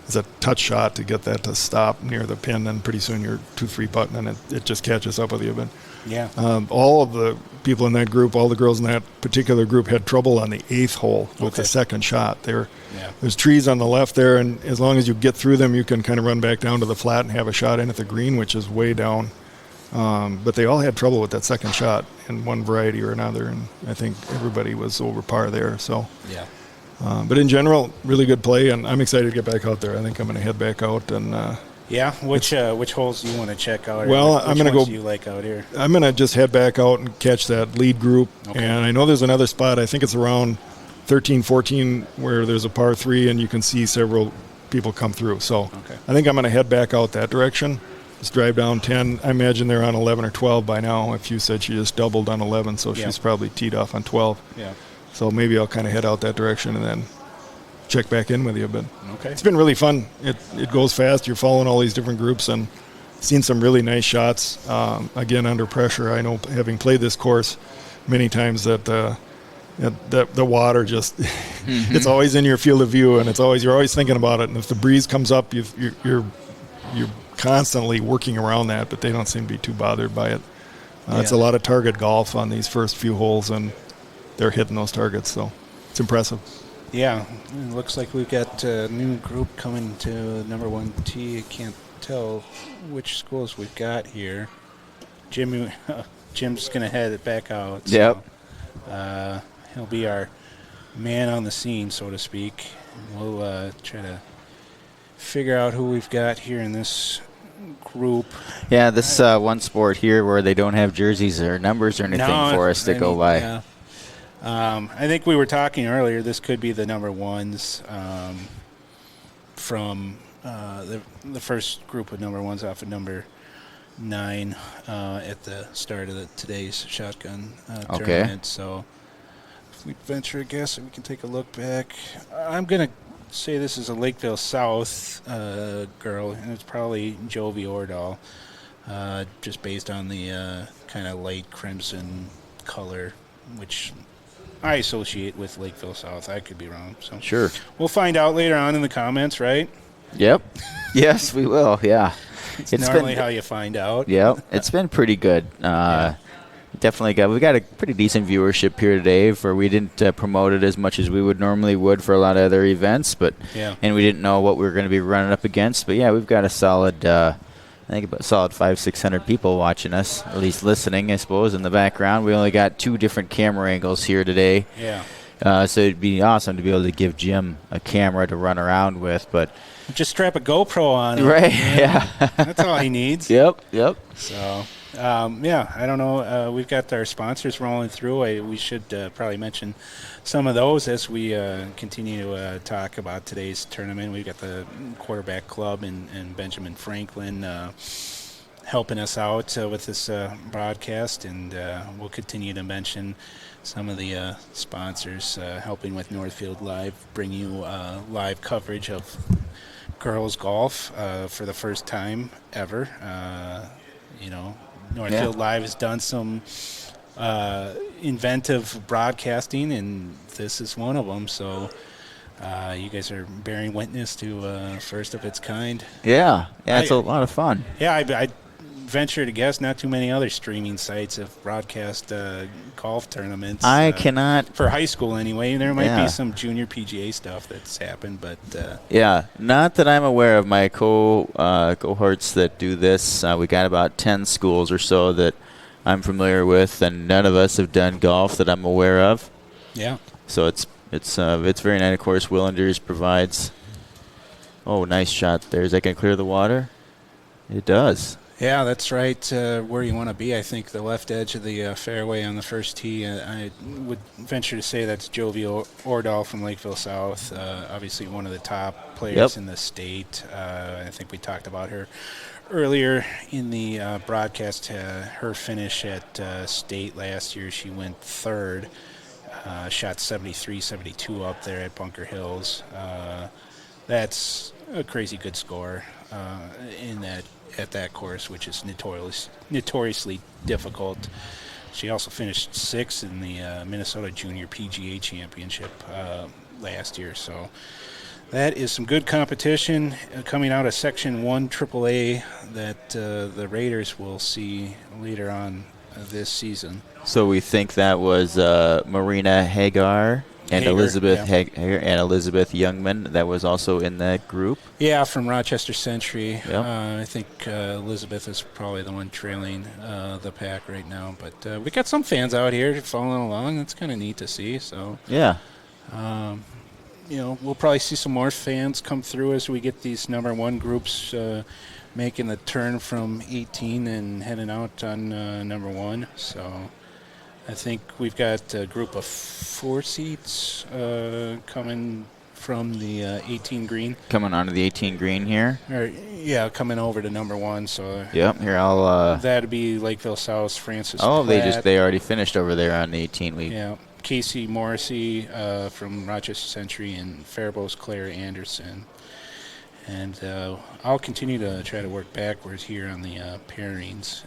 It's a touch shot to get that to stop near the pin, and pretty soon you're 2-3 putting, and it just catches up with you. But yeah, all of the people in that group, all the girls in that particular group, had trouble on the 8th hole with the second shot. There's trees on the left there, and as long as you get through them, you can kind of run back down to the flat and have a shot in at the green, which is way down. But they all had trouble with that second shot in one variety or another, and I think everybody was over par there. So yeah. But in general, really good play, and I'm excited to get back out there. I think I'm going to head back out and. Which holes do you want to check out? Well, I'm going to go. Do you like out here? I'm going to just head back out and catch that lead group, and I know there's another spot. I think it's around 13, 14, where there's a par 3, and you can see several people come through. So I think I'm going to head back out that direction. Just drive down 10. I imagine they're on 11 or 12 by now. If you said she just doubled on 11, so she's probably teed off on 12. Yeah. So maybe I'll kind of head out that direction and then check back in with you. But it's been really fun. It goes fast. You're following all these different groups and seen some really nice shots. Again, under pressure. I know, having played this course many times, that the water just it's always in your field of view, and you're always thinking about it. And if the breeze comes up, you're constantly working around that. But they don't seem to be too bothered by it. It's a lot of target golf on these first few holes, and they're hitting those targets, so it's impressive. Yeah, it looks like we've got a new group coming to number 1 tee. I can't tell which schools we've got here. Jim's going to head it back out. So, he'll be our man on the scene, so to speak. We'll try to figure out who we've got here in this group. Yeah, this one sport here where they don't have jerseys or numbers or anything for us to go by. Yeah. I think we were talking earlier, this could be the number 1s from the first group of number 1s off of number 9 at the start of today's shotgun tournament. So if we venture a guess, we can take a look back. I'm going to say this is a Lakeville South girl, and it's probably Jovi Ordal, just based on the kind of light crimson color, which I associate with Lakeville South. I could be wrong. So sure. We'll find out later on in the comments, right? Yep. Yes, we will. Yeah. It's normally how you find out. Yep. It's been pretty good. Definitely we got a pretty decent viewership here today. We didn't promote it as much as we would for a lot of other events, and we didn't know what we were going to be running up against. But yeah, we've got a solid. I think about solid 500-600 people watching us, at least listening, I suppose, in the background. We only got 2 different camera angles here today. Yeah. So it'd be awesome to be able to give Jim a camera to run around with, but just strap a GoPro on it. Right. Yeah. That's all he needs. Yep. So, I don't know. We've got our sponsors rolling through. We should probably mention some of those as we continue to talk about today's tournament. We've got the Quarterback Club and Benjamin Franklin helping us out with this broadcast, and we'll continue to mention some of the sponsors helping with Northfield Live, bring you live coverage of girls golf for the first time ever. Northfield Live has done some inventive broadcasting, and this is one of them. So you guys are bearing witness to first of its kind. Yeah, it's a lot of fun. Yeah, venture to guess not too many other streaming sites have broadcast golf tournaments. I cannot. For high school anyway. There might Yeah. be some junior PGA stuff that's happened, but Yeah, not that I'm aware of. My cohorts that do this, we got about 10 schools or so that I'm familiar with, and none of us have done golf that I'm aware of. yeah. So it's very nice. Of course, Willanders provides. Oh, nice shot there. Is that going to clear the water? It does. Yeah, that's right. Where you want to be, I think, the left edge of the fairway on the first tee. I would venture to say that's Jovi Ordahl from Lakeville South. Obviously, one of the top players in the state. I think we talked about her earlier in the broadcast. Her finish at state last year, she went third. Shot 73, 72 up there at Bunker Hills. That's a crazy good score at that course, which is notoriously difficult. She also finished sixth in the Minnesota Junior PGA Championship last year. So that is some good competition coming out of Section 1 AAA that the Raiders will see later on this season. So we think that was Marina Hagar and Elizabeth Hagar and Elizabeth Youngman. That was also in that group. Yeah, from Rochester Century. Yep. I think Elizabeth is probably the one trailing the pack right now. But we got some fans out here following along. That's kind of neat to see. So Yeah. We'll probably see some more fans come through as we get these number one groups making the turn from 18 and heading out on number one. So I think we've got a group of 4 seats coming from the 18 green. Coming onto the 18 green here. Coming over to number one. So Yep. Here I'll. that'd be Lakeville South, Francis. Oh, Platt. they already finished over there on the 18 week. Yeah, Casey Morrissey from Rochester Century and Faribault's Claire Anderson. And I'll continue to try to work backwards here on the pairings.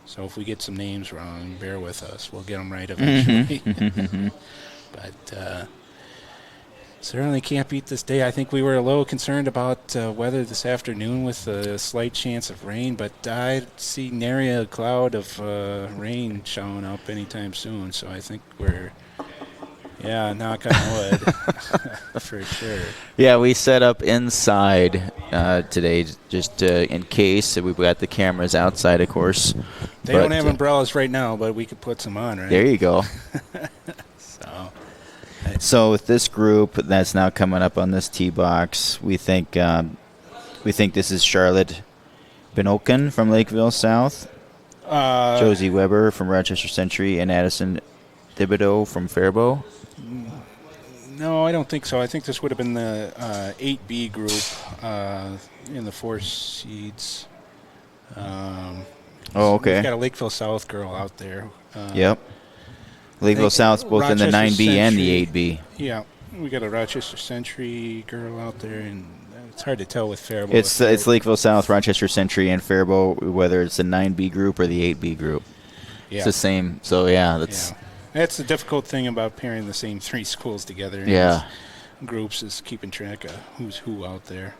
So if we get some names wrong, bear with us. We'll get them right eventually. But certainly can't beat this day. I think we were a little concerned about weather this afternoon with a slight chance of rain, but I see nary a cloud of rain showing up anytime soon. So I think we're, knock on wood, for sure. Yeah, we set up inside today just in case. We've got the cameras outside, of course. They don't have umbrellas right now, but we could put some on, right? There you go. So with this group that's now coming up on this tee box, we think this is Charlotte Benoken from Lakeville South, Josie Weber from Rochester Century, and Addison Thibodeau from Faribault. No, I don't think so. I think this would have been the 8B group in the 4 seeds. Okay. We've got a Lakeville South girl out there. Yep. Lakeville South's both in the Rochester 9B and Century. the 8B. Yeah, we got a Rochester Century girl out there, and it's hard to tell with Faribault. It's Lakeville South, Rochester Century, and Faribault, whether it's the 9B group or the 8B group. Yeah. It's the same. So, that's... Yeah. That's the difficult thing about pairing the same 3 schools together in Yeah. these groups is keeping track of who's who out there.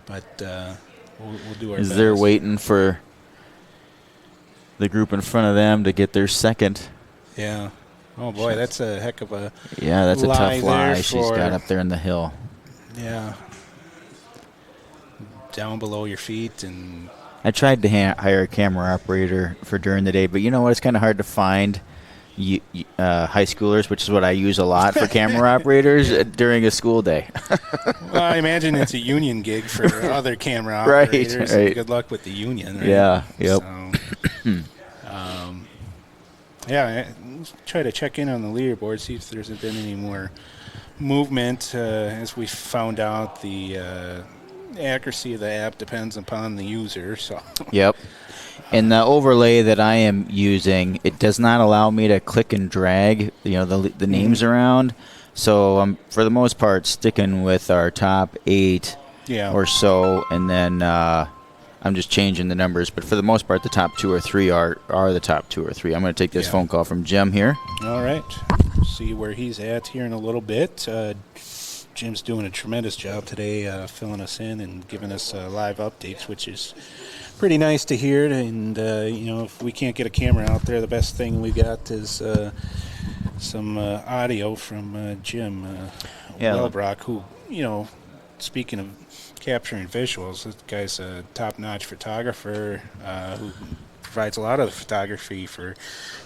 But we'll do our best. They're waiting for the group in front of them to get their second. Yeah. Oh, boy, that's a heck of a Yeah, that's a tough lie there she's got up there in the hill. Yeah. Down below your feet and... I tried to hire a camera operator for during the day, but you know what? It's kind of hard to find high schoolers, which is what I use a lot for camera operators during a school day. Well, I imagine it's a union gig for other camera Right, operators. right. Good luck with the union, right? Yeah, yep. So, try to check in on the leaderboard, see if there's been any more movement. As we found out, the accuracy of the app depends upon the user. So. Yep. And the overlay that I am using, it does not allow me to click and drag, the names around. So I'm, for the most part, sticking with our top 8 or so, and then I'm just changing the numbers. But for the most part, the top 2 or 3 are the top 2 or 3. I'm going to take this phone call from Jim here. All right. See where he's at here in a little bit. Jim's doing a tremendous job today filling us in and giving us live updates, which is pretty nice to hear. And if we can't get a camera out there, the best thing we got is some audio from Jim Yeah. Wellbrock, who, speaking of capturing visuals, this guy's a top-notch photographer who provides a lot of photography for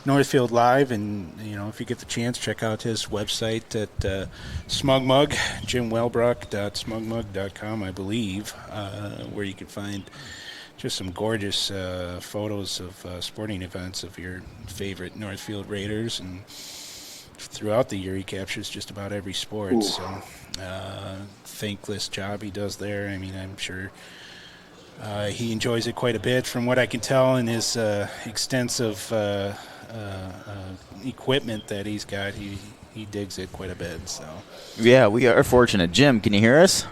Northfield Live. And if you get the chance, check out his website at smugmug, jimwellbrock.smugmug.com, I believe, where you can find just some gorgeous photos of sporting events of your favorite Northfield Raiders. And throughout the year, he captures just about every sport. Ooh. So thankless job he does there. I mean, I'm sure he enjoys it quite a bit. From what I can tell in his extensive equipment that he's got, he digs it quite a bit. So Yeah, we are fortunate. Jim, can you hear us?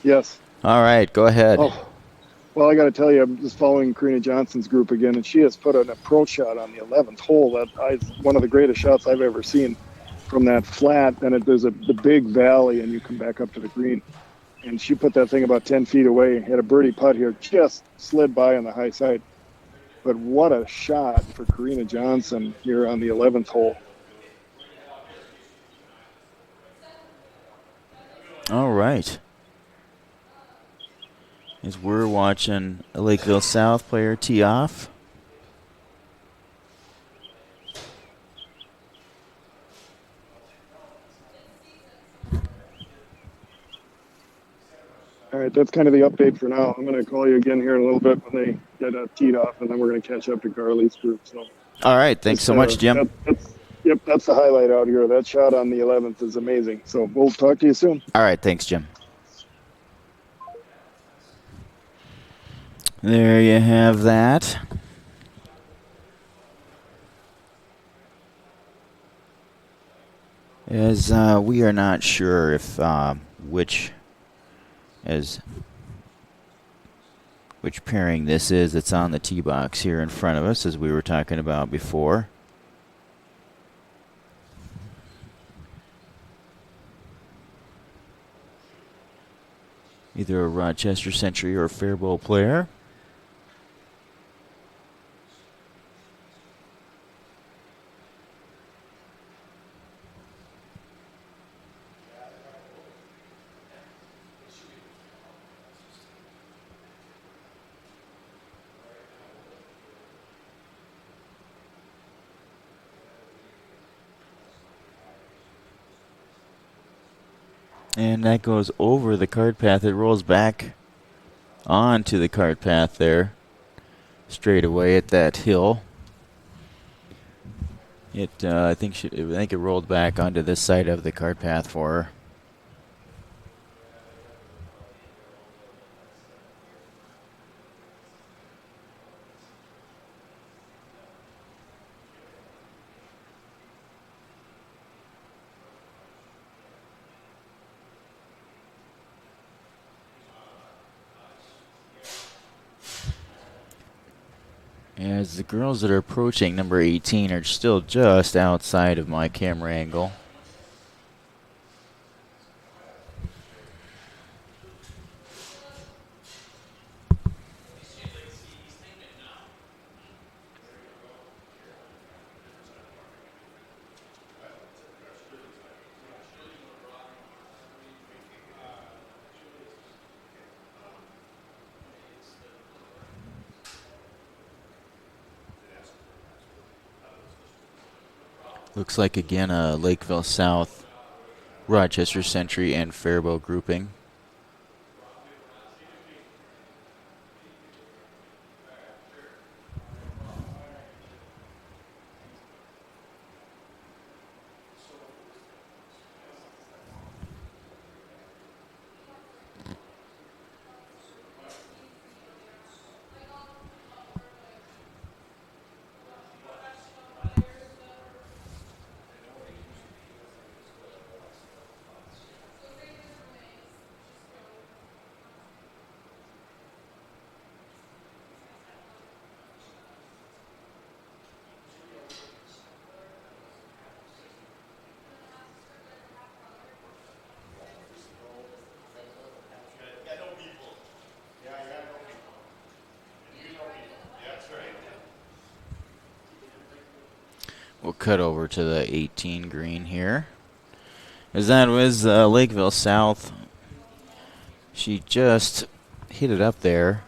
Yes. All right, go ahead. Oh, well, I got to tell you, I'm just following Karina Johnson's group again, and she has put an approach shot on the 11th hole. That is one of the greatest shots I've ever seen from that flat. And there's the big valley, and you come back up to the green. And she put that thing about 10 feet away, had a birdie putt here, just slid by on the high side. But what a shot for Karina Johnson here on the 11th hole. All right. As we're watching a Lakeville South player tee off. All right, that's kind of the update for now. I'm going to call you again here in a little bit when they get teed off, and then we're going to catch up to Garley's group. So, all right, thanks so much, Jim. That's the highlight out here. That shot on the 11th is amazing. So we'll talk to you soon. All right, thanks, Jim. There you have that. As we are not sure if which pairing this is that's on the tee box here in front of us, as we were talking about before. Either a Rochester Century or a Faribault player. And that goes over the cart path. It rolls back onto the cart path there, straight away at that hill. I think it rolled back onto this side of the cart path for her. As the girls that are approaching number 18 are still just outside of my camera angle. Looks like, again, a Lakeville South, Rochester Century, and Faribault grouping. we'll cut over to the 18 green here. As that was Lakeville South. She just hit it up there,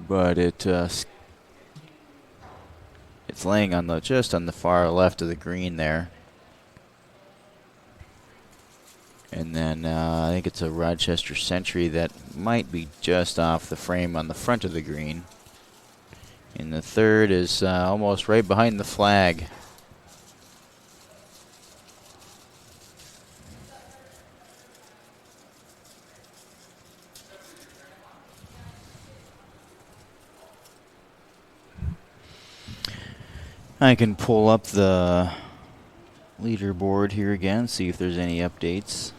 but it's laying on just on the far left of the green there. And then I think it's a Rochester Century that might be just off the frame on the front of the green. And the third is almost right behind the flag. I can pull up the leaderboard here again, see if there's any updates.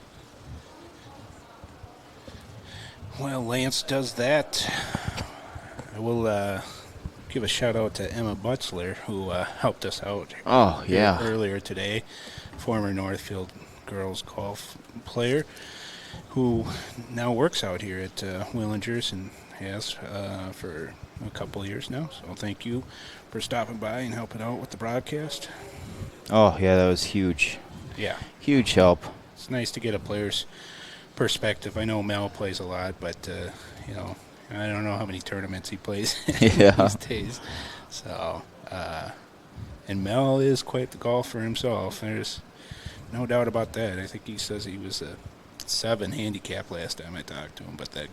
Well, Lance does that. I will give a shout out to Emma Butzler, who helped us out earlier today. Former Northfield girls golf player who now works out here at Willingers and has for a couple of years now. So thank you for stopping by and helping out with the broadcast. Oh, yeah, that was huge. Yeah. Huge help. It's nice to get a player's perspective. I know Mel plays a lot, but, I don't know how many tournaments he plays these days. So, and Mel is quite the golfer himself. There's no doubt about that. I think he says he was a 7 handicap last time I talked to him, but that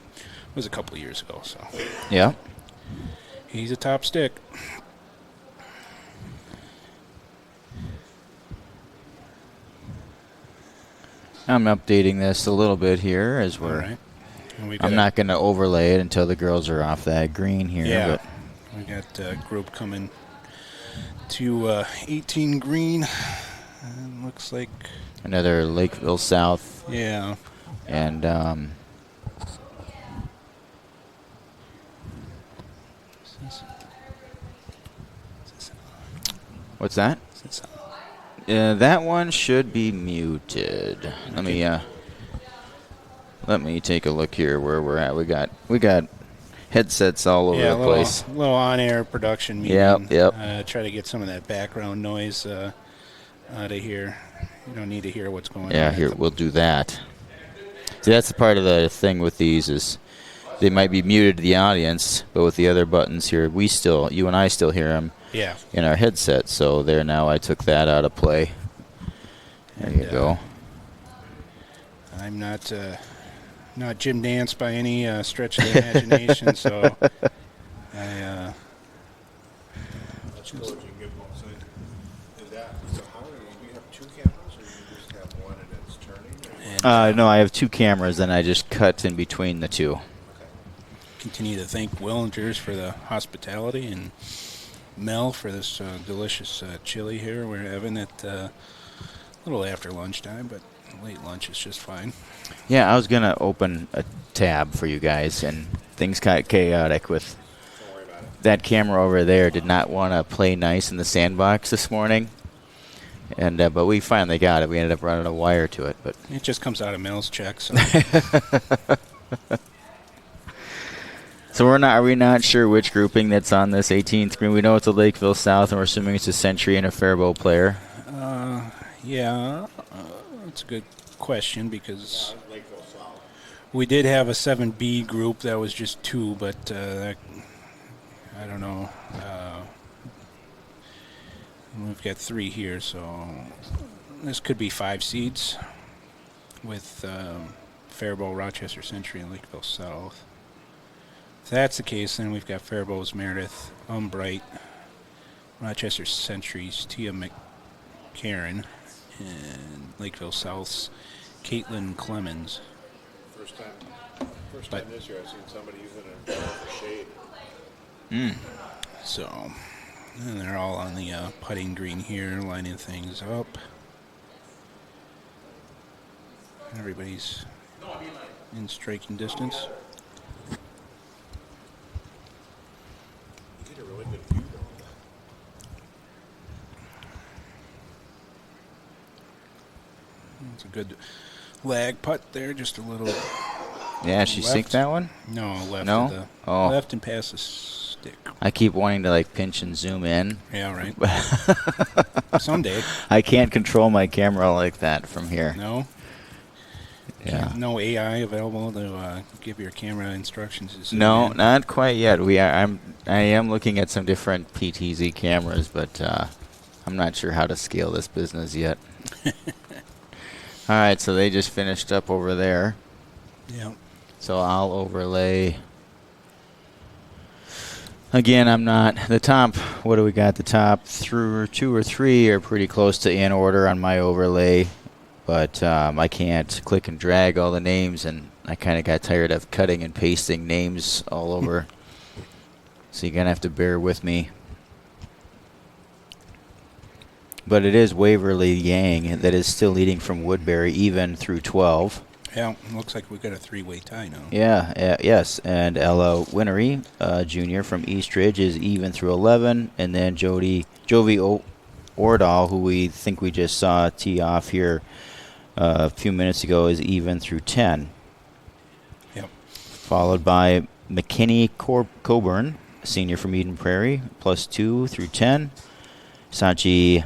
was a couple of years ago. So, yeah, he's a top stick. I'm updating this a little bit here as we're. Right. I'm not going to overlay it until the girls are off that green here. Yeah. But We got a group coming to 18 green. Looks like another Lakeville South. Yeah. And what's that? That one should be muted. Let me take a look here where we're at. We got headsets all over the place. A little on-air production meeting. Yep. Try to get some of that background noise out of here. You don't need to hear what's going on. Yeah, here we'll do that. See, that's the part of the thing with these is they might be muted to the audience, but with the other buttons here, you and I still hear them. Yeah. In our headset. So there now, I took that out of play. There you go. I'm not Jim Dance by any stretch of the imagination, so I. Let's go. You can get both sides. So how do you have 2 cameras, or you just have one and it's turning? No, I have 2 cameras, and I just cut in between the 2. Okay. Continue to thank Willingers for the hospitality and Mel for this delicious chili here we're having at a little after lunchtime, but late lunch is just fine. Yeah, I was going to open a tab for you guys, and things got chaotic with that camera over there. Did not want to play nice in the sandbox this morning, and but we finally got it. We ended up running a wire to it. But it just comes out of Mel's check, so. So are we not sure which grouping that's on this 18th green? We know it's a Lakeville South, and we're assuming it's a Century and a Faribault player. Yeah, that's a good question because we did have a 7B group that was just 2, but I don't know. We've got 3 here, so this could be 5 seeds with Faribault, Rochester Century, and Lakeville South. If that's the case, then we've got Faribault's Meredith Umbright, Rochester Century's Tia McCarran, and Lakeville South's Caitlin Clemens. First time this year I've seen somebody using it for shade. So, and they're all on the putting green here, lining things up. Everybody's in striking distance. You get a really good view though. It's a good lag putt there, just a little. Yeah, she left. sinked that one? No, left. No? Of the, Oh. Left and past the stick. I keep wanting to like pinch and zoom in. Yeah, right. Someday. I can't control my camera like that from here. No? Yeah. No AI available to give your camera instructions to zoom No, in? not quite yet. I am looking at some different PTZ cameras, but I'm not sure how to scale this business yet. All right, so they just finished up over there. Yeah. So I'll overlay. Again, I'm not the top. What do we got? The top through 2 or 3 are pretty close to in order on my overlay, but I can't click and drag all the names, and I kind of got tired of cutting and pasting names all over. So you're gonna have to bear with me. But it is Waverly Yang that is still leading from Woodbury, even through 12. Yeah, looks like we've got a 3-way tie now. Yeah, yes. And Ella Winery, Jr. from East Ridge, is even through 11. And then Jovi Ordahl, who we think we just saw tee off here a few minutes ago, is even through 10. Yep. Followed by McKinney Coburn, senior from Eden Prairie, +2 through 10. Sachi,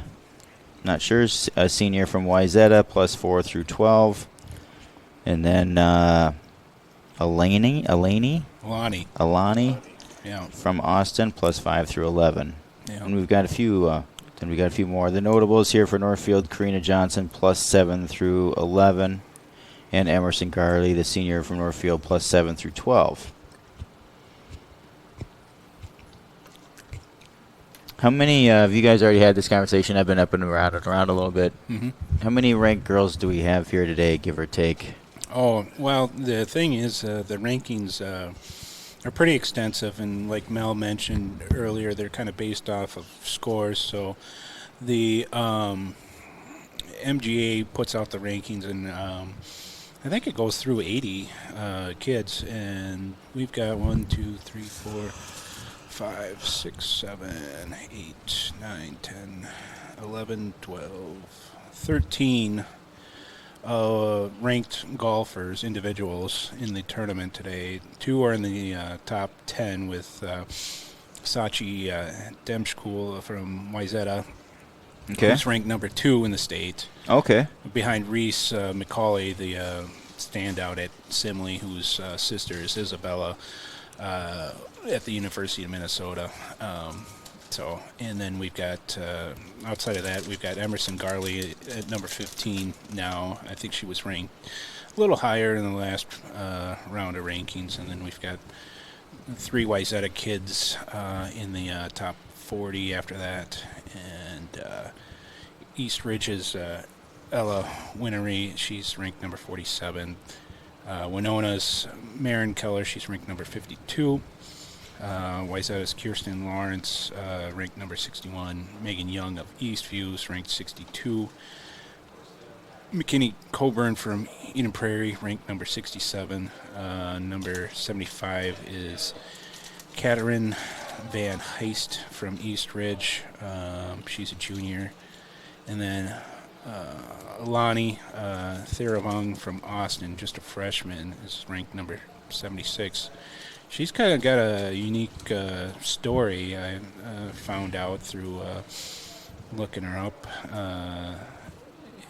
not sure, a senior from Wayzata, +4 through 12. And then Alani, Yeah. from Austin, +5 through 11. Yeah. And we've got a few. Then we got a few more. The notables here for Northfield: Karina Johnson, +7 through 11, and Emerson Garley, the senior from Northfield, +7 through 12. How many of you guys already had this conversation? I've been up and around a little bit. Mm-hmm. How many ranked girls do we have here today, give or take? Oh, well, the thing is, the rankings are pretty extensive, and like Mel mentioned earlier, they're kind of based off of scores. So the MGA puts out the rankings, and I think it goes through 80 kids, and we've got 1, 2, 3, 4, 5, 6, 7, 8, 9, 10, 11, 12, 13 ranked golfers, individuals, in the tournament today. 2 are in the top 10 with Sachi Demschkul from Wayzata, Okay. who's ranked number 2 in the state. Okay. Behind Reese McCauley, the standout at Simley, whose sister is Isabella at the University of Minnesota. And then we've got, outside of that, we've got Emerson Garley at number 15 now. I think she was ranked a little higher in the last round of rankings. And then we've got 3 Wayzata kids in the top 40 after that. And East Ridge's Ella Winery, she's ranked number 47. Winona's Marin Keller, she's ranked number 52. Wayzata's Kirsten Lawrence, ranked number 61. Megan Young of Eastview, ranked 62. McKinney Coburn from Eden Prairie, ranked number 67. Number 75 is Katherine Van Heist from East Ridge. She's a junior. And then Alani Theravong from Austin, just a freshman, is ranked number 76. She's kind of got a unique story I found out through looking her up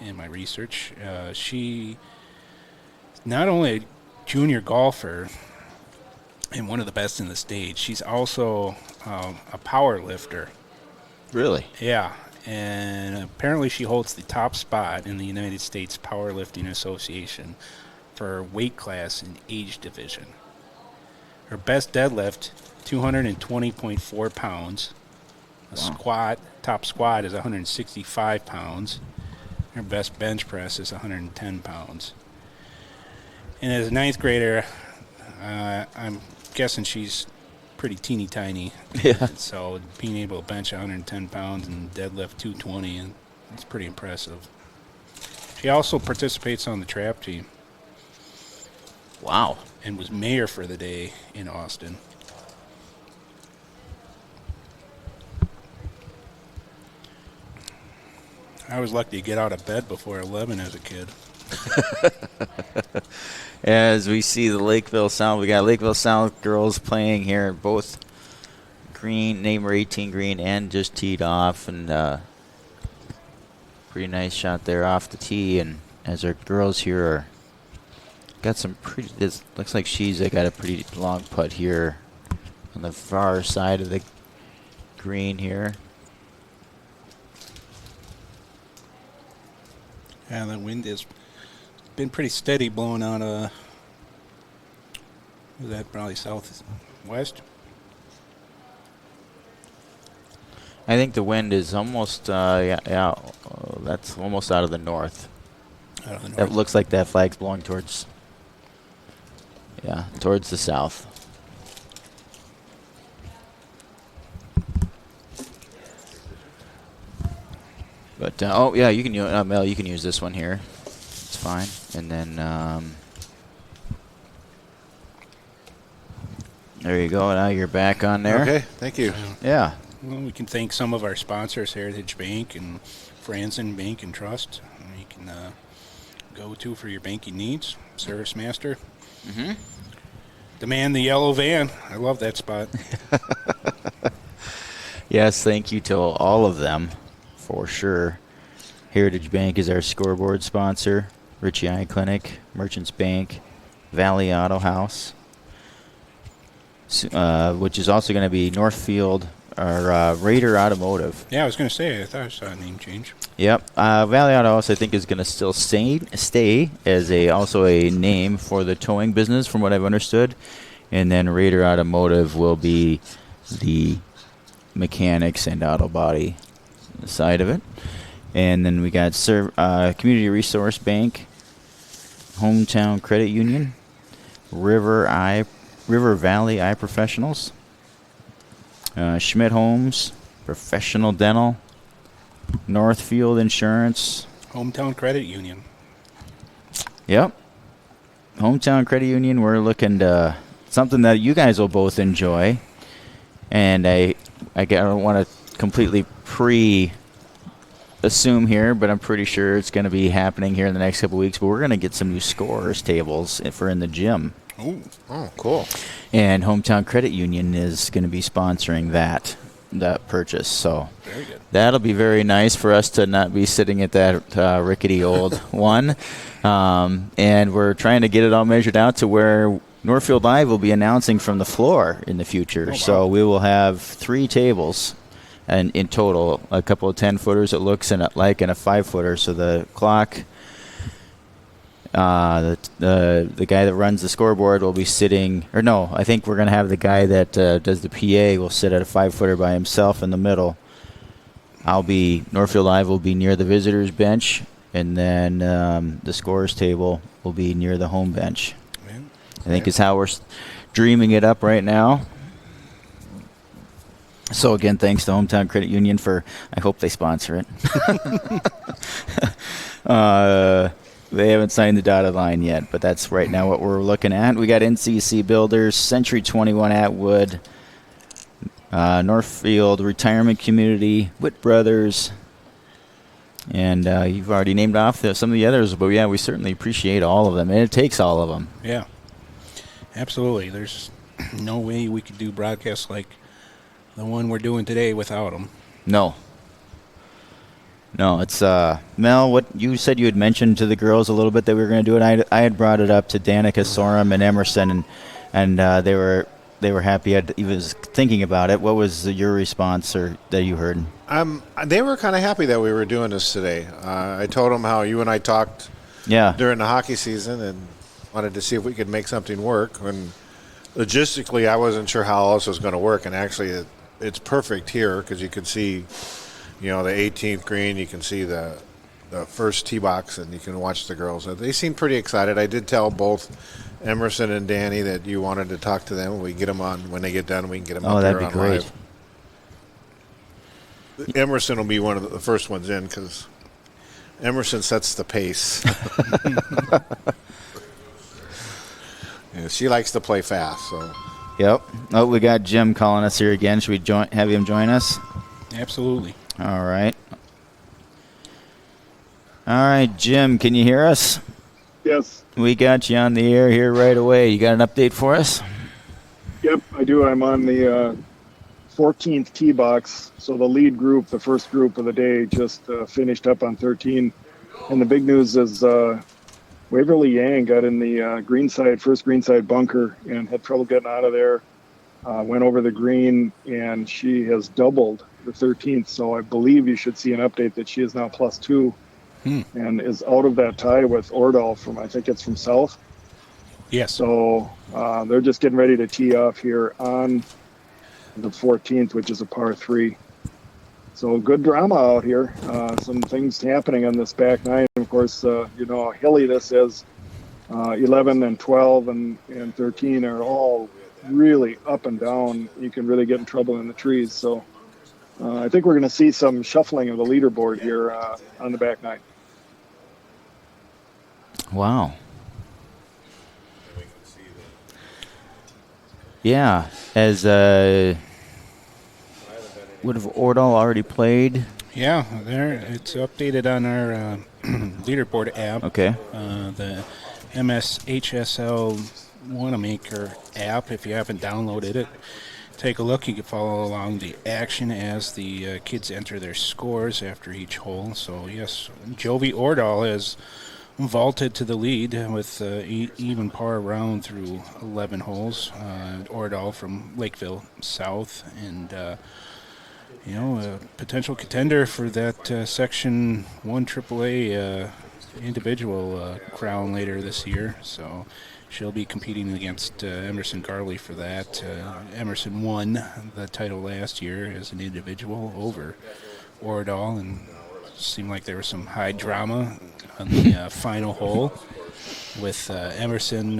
in my research. She not only a junior golfer and one of the best in the state, she's also a power lifter. Really? Yeah, and apparently she holds the top spot in the United States Powerlifting Association for her weight class and age division. Her best deadlift, 220.4 pounds. Top squat is 165 pounds. Her best bench press is 110 pounds. And as a 9th grader, I'm guessing she's pretty teeny tiny. Yeah. So being able to bench 110 pounds and deadlift 220, and that's pretty impressive. She also participates on the trap team. Wow. And was mayor for the day in Austin. I was lucky to get out of bed before 11 as a kid. As we see the Lakeville South, we got Lakeville South girls playing here, both green, neighbor 18 green, and just teed off, and pretty nice shot there off the tee. And as our girls here are got some pretty, this looks like she's got a pretty long putt here on the far side of the green here. Yeah, the wind has been pretty steady blowing out is that probably southwest? I think the wind is almost, that's almost out of the north. Out of the It north. looks like that flag's blowing towards the south. But, you can use, Mel, you can use this one here. It's fine. And then, there you go. Now you're back on there. Okay, thank you. Yeah. Well, we can thank some of our sponsors, Heritage Bank and Franzen Bank and Trust. You can go to for your banking needs. Service Master. Mm-hmm. The man, the yellow van. I love that spot. Yes, thank you to all of them, for sure. Heritage Bank is our scoreboard sponsor. Ritchie Eye Clinic, Merchants Bank, Valley Auto House, which is also going to be Northfield or Raider Automotive. Yeah, I was going to say, I thought I saw a name change. Yep. Valley Auto House, I think, is going to still stay as also a name for the towing business, from what I've understood. And then Raider Automotive will be the mechanics and auto body side of it. And then we got Community Resource Bank, Hometown Credit Union, River Valley Eye Professionals, Schmidt Homes, Professional Dental, Northfield Insurance. Hometown Credit Union. Yep. Hometown Credit Union, we're looking to something that you guys will both enjoy. And I don't want to completely assume here, but I'm pretty sure it's going to be happening here in the next couple of weeks. But we're going to get some new scorers tables for in the gym. Ooh. Oh, cool. And Hometown Credit Union is going to be sponsoring that purchase. So Very good. that'll be very nice for us to not be sitting at that rickety old one. And we're trying to get it all measured out to where Northfield Live will be announcing from the floor in the future. Oh, wow. So we will have 3 tables. And in total, a couple of 10-footers it looks and a 5-footer. So the clock, the guy that runs the scoreboard will be sitting, or no, I think we're going to have the guy that does the PA will sit at a 5-footer by himself in the middle. Northfield Live will be near the visitors bench, and then the scorers table will be near the home bench. Yeah. I think is how we're dreaming it up right now. So again, thanks to Hometown Credit Union I hope they sponsor it. They haven't signed the dotted line yet, but that's right now what we're looking at. We got NCC Builders, Century 21 Atwood, Northfield Retirement Community, Witt Brothers, and you've already named off some of the others, but yeah, we certainly appreciate all of them, and it takes all of them. Yeah. Absolutely. There's no way we could do broadcasts like the one we're doing today without them. No, it's Mel. What you said you had mentioned to the girls a little bit that we were going to do it. I had brought it up to Danica Sorum and Emerson, and they were happy. I was thinking about it. What was your response or that you heard? They were kind of happy that we were doing this today. I told them how you and I talked during the hockey season and wanted to see if we could make something work. And logistically, I wasn't sure how else it was going to work. And actually, it's perfect here because you can see, the 18th green. You can see the first tee box, and you can watch the girls. They seem pretty excited. I did tell both Emerson and Danny that you wanted to talk to them. We get them on when they get done. We can get them up there that'd be on great. live. Emerson will be one of the first ones in because Emerson sets the pace. Yeah, she likes to play fast. So. Yep. Oh, we got Jim calling us here again. Should we have him join us? Absolutely. All right. All right, Jim, can you hear us? Yes. We got you on the air here right away. You got an update for us? Yep, I do. I'm on the 14th tee box. So the lead group, the first group of the day, just finished up on 13. And the big news is Waverly Yang got in the first greenside bunker and had trouble getting out of there. Went over the green, and she has doubled the 13th. So I believe you should see an update that she is now +2 and is out of that tie with Ordal from, I think it's from South. Yes. So they're just getting ready to tee off here on the 14th, which is a par 3. So good drama out here. Some things happening on this back nine. Of course, you know how hilly this is. 11 and 12 and 13 are all really up and down. You can really get in trouble in the trees. So I think we're going to see some shuffling of the leaderboard here on the back nine. Wow. Yeah, as would have Ordal already played? Yeah, there it's updated on our leaderboard app. Okay. The MSHSL Wanamaker app. If you haven't downloaded it, take a look. You can follow along the action as the kids enter their scores after each hole. So yes, Jovi Ordal has vaulted to the lead with even par round through 11 holes. Ordal from Lakeville South, and a potential contender for that Section 1 AAA individual crown later this year. So she'll be competing against Emerson Garley for that. Emerson won the title last year as an individual over Ordal, and seemed like there was some high drama on the final hole with Emerson.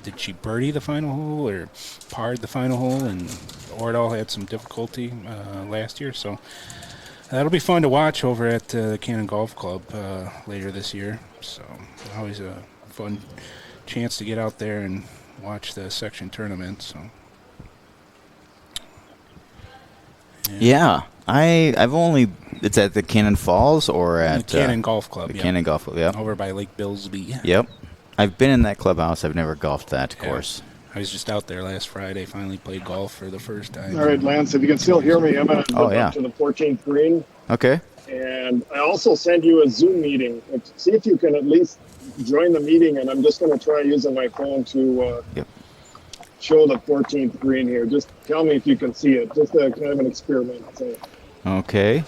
Did she birdie the final hole or parred the final hole? And Ordal had some difficulty last year, so that'll be fun to watch over at the Cannon Golf Club later this year. So always a fun chance to get out there and watch the section tournament. So yeah. I've only, it's at the Cannon Falls or at the Cannon Golf Club. The Cannon Golf Club, yeah. Over by Lake Billsby. Yep. I've been in that clubhouse. I've never golfed that course. I was just out there last Friday, finally played golf for the first time. All right, Lance, if you can still hear me, I'm going to go up to the 14th green. Okay. And I also sent you a Zoom meeting. See if you can at least join the meeting, and I'm just going to try using my phone to show the 14th green here. Just tell me if you can see it. Just a kind of an experiment. So, okay.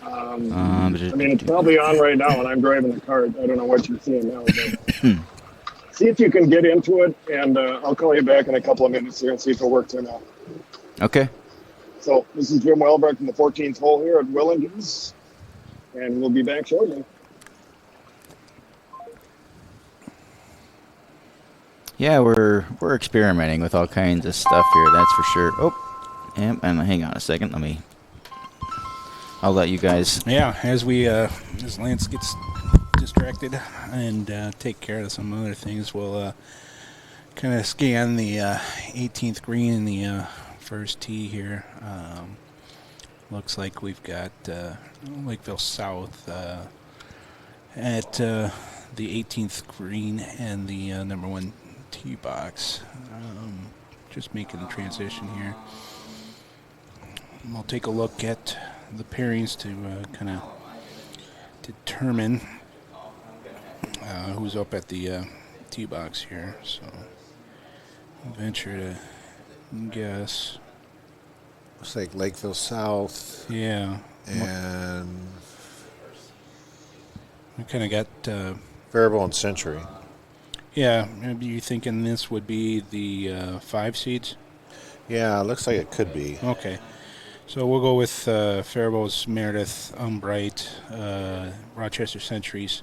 I mean, it's probably on right now, and I'm driving the car. I don't know what you're seeing now. But see if you can get into it, and I'll call you back in a couple of minutes here and see if it works or not. Okay. So this is Jim Welbrecht from the 14th hole here at Willingers, and we'll be back shortly. Yeah, we're experimenting with all kinds of stuff here, that's for sure. Oh, and hang on a second. I'll let you guys. Yeah, as Lance gets distracted and take care of some other things, we'll kind of scan the 18th green in the first tee here. Looks like we've got Lakeville South at the 18th green and the number 1 tee box. Just making the transition here. We'll take a look at the pairings to kind of determine who's up at the tee box here. So venture to guess. Looks like Lakeville South. Yeah. And we kind of got Faribault and Century. Yeah, maybe you thinking this would be the 5 seeds? Yeah, looks like it could be. Okay. So we'll go with Faribault's Meredith Umbright, Rochester Century's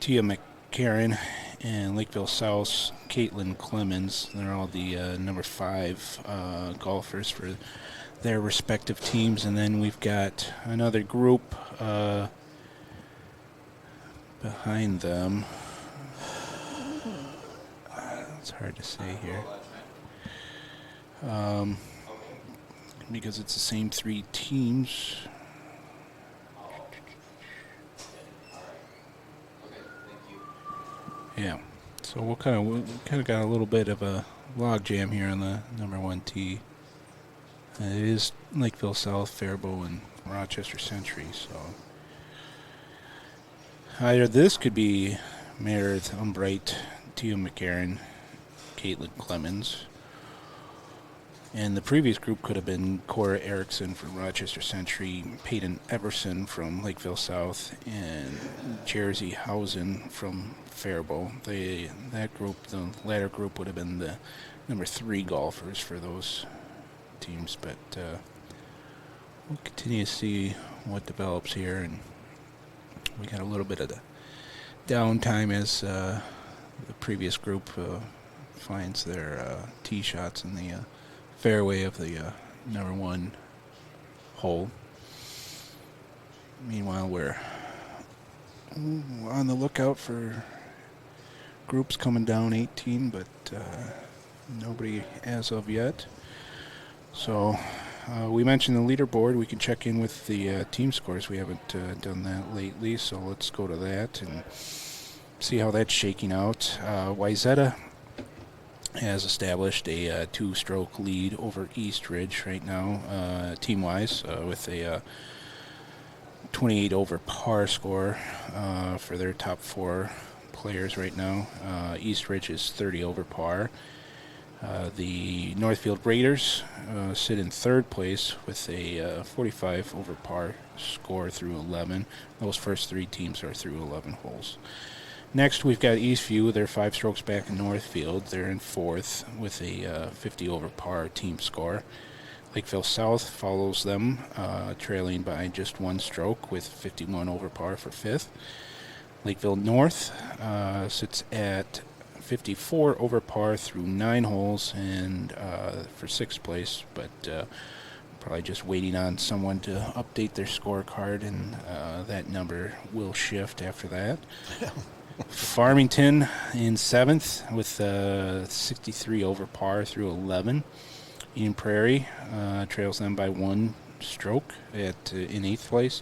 Tia McCarran, and Lakeville South's Caitlin Clemens. They're all the number 5 golfers for their respective teams. And then we've got another group behind them. It's hard to say here. Because it's the same 3 teams. Yeah. So we kind of got a little bit of a log jam here on the number 1 tee. It is Lakeville South, Faribault, and Rochester Century. So either this could be Meredith Umbright, Tia McCarran, Caitlin Clemens. And the previous group could have been Cora Erickson from Rochester Century, Peyton Everson from Lakeville South, and Jersey Housen from Faribault. That group, the latter group, would have been the number 3 golfers for those teams. But we'll continue to see what develops here, and we got a little bit of the downtime as the previous group finds their tee shots in the fairway of the number 1 hole. Meanwhile, we're on the lookout for groups coming down 18, but nobody as of yet. So we mentioned the leaderboard. We can check in with the team scores. We haven't done that lately, so let's go to that and see how that's shaking out. Wayzata has established a 2-stroke lead over Eastridge right now, team-wise, with a 28 over par score for their top 4 players right now. Eastridge is 30 over par. The Northfield Raiders sit in 3rd place with a 45 over par score through 11. Those first 3 teams are through 11 holes. Next, we've got Eastview. They're 5 strokes back in Northfield. They're in 4th with a 50 over par team score. Lakeville South follows them, trailing by just 1 stroke with 51 over par for 5th. Lakeville North sits at 54 over par through 9 holes and for 6th place, but probably just waiting on someone to update their scorecard, and that number will shift after that. Farmington in 7th with 63 over par through 11. Eden Prairie trails them by 1 stroke in 8th place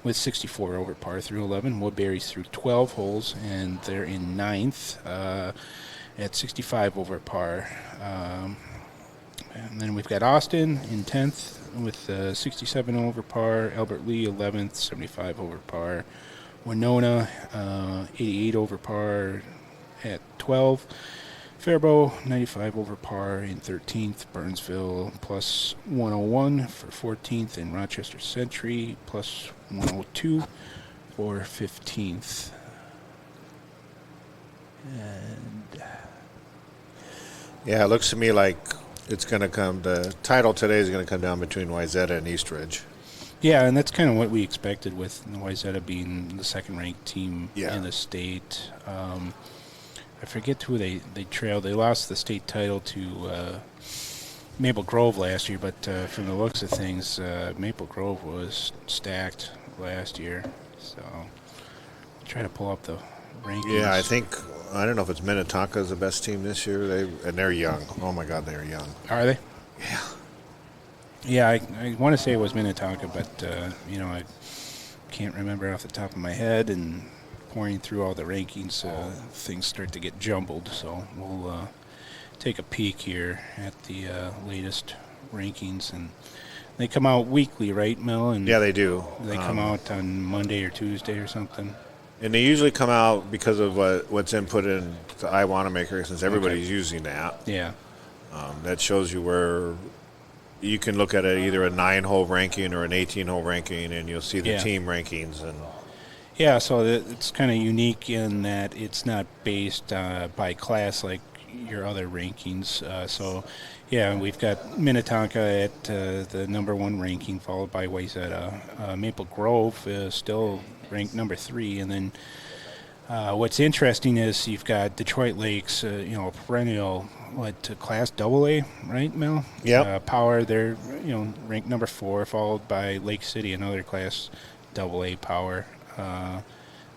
with 64 over par through 11. Woodbury's through 12 holes, and they're in 9th at 65 over par. And then we've got Austin in 10th with 67 over par. Albert Lee 11th, 75 over par. Winona, 88 over par at 12. Faribault, 95 over par in 13th. Burnsville, plus 101 for 14th. And Rochester Century, plus 102 for 15th. And Yeah, it looks to me like it's going to come. The title today is going to come down between Wayzata and Eastridge. yeah, and that's kind of what we expected with Wayzata being the 2nd-ranked team Yeah. in the state. I forget who they trailed. They lost the state title to Maple Grove last year, but from the looks of things, Maple Grove was stacked last year. So I'll try to pull up the rankings. Yeah, I don't know if it's Minnetonka is the best team this year. They're young. Oh my God, they're young. Are they? Yeah. Yeah, I want to say it was Minnetonka, but I can't remember off the top of my head. And pouring through all the rankings, things start to get jumbled. So we'll take a peek here at the latest rankings, and they come out weekly, right, Mel? And Yeah, they do. they come out on Monday or Tuesday or something. And they usually come out because of what's input in the iWanamaker, since everybody's using that. Yeah. That shows you where you can look at it, either a 9-hole ranking or an 18-hole ranking, and you'll see the Yeah. team rankings. And Yeah, so it's kind of unique in that it's not based by class like your other rankings. So, yeah, we've got Minnetonka at the number 1 ranking, followed by Wayzata. Maple Grove is still ranked number 3, and then what's interesting is you've got Detroit Lakes, perennial class AA, right, Mel? Yep. Power, they're ranked number 4, followed by Lake City, another class AA Power.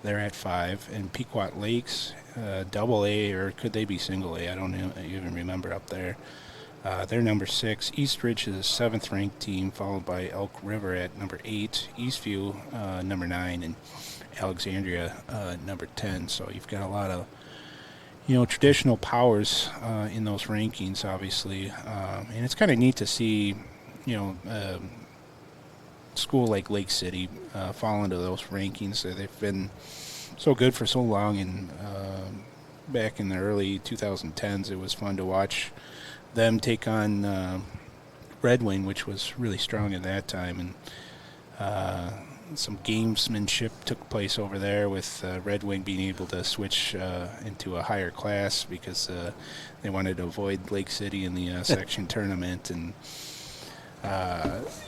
They're at 5, and Pequot Lakes, AA, or could they be single A? I don't even remember up there. They're number 6. Eastridge is a 7th-ranked team, followed by Elk River at number 8. Eastview, number 9, and Alexandria, number 10. So you've got a lot of, traditional powers in those rankings, obviously. And it's kind of neat to see, school like Lake City fall into those rankings. They've been so good for so long, and back in the early 2010s, it was fun to watch them take on Red Wing, which was really strong at that time, and some gamesmanship took place over there with Red Wing being able to switch into a higher class because they wanted to avoid Lake City in the section tournament, and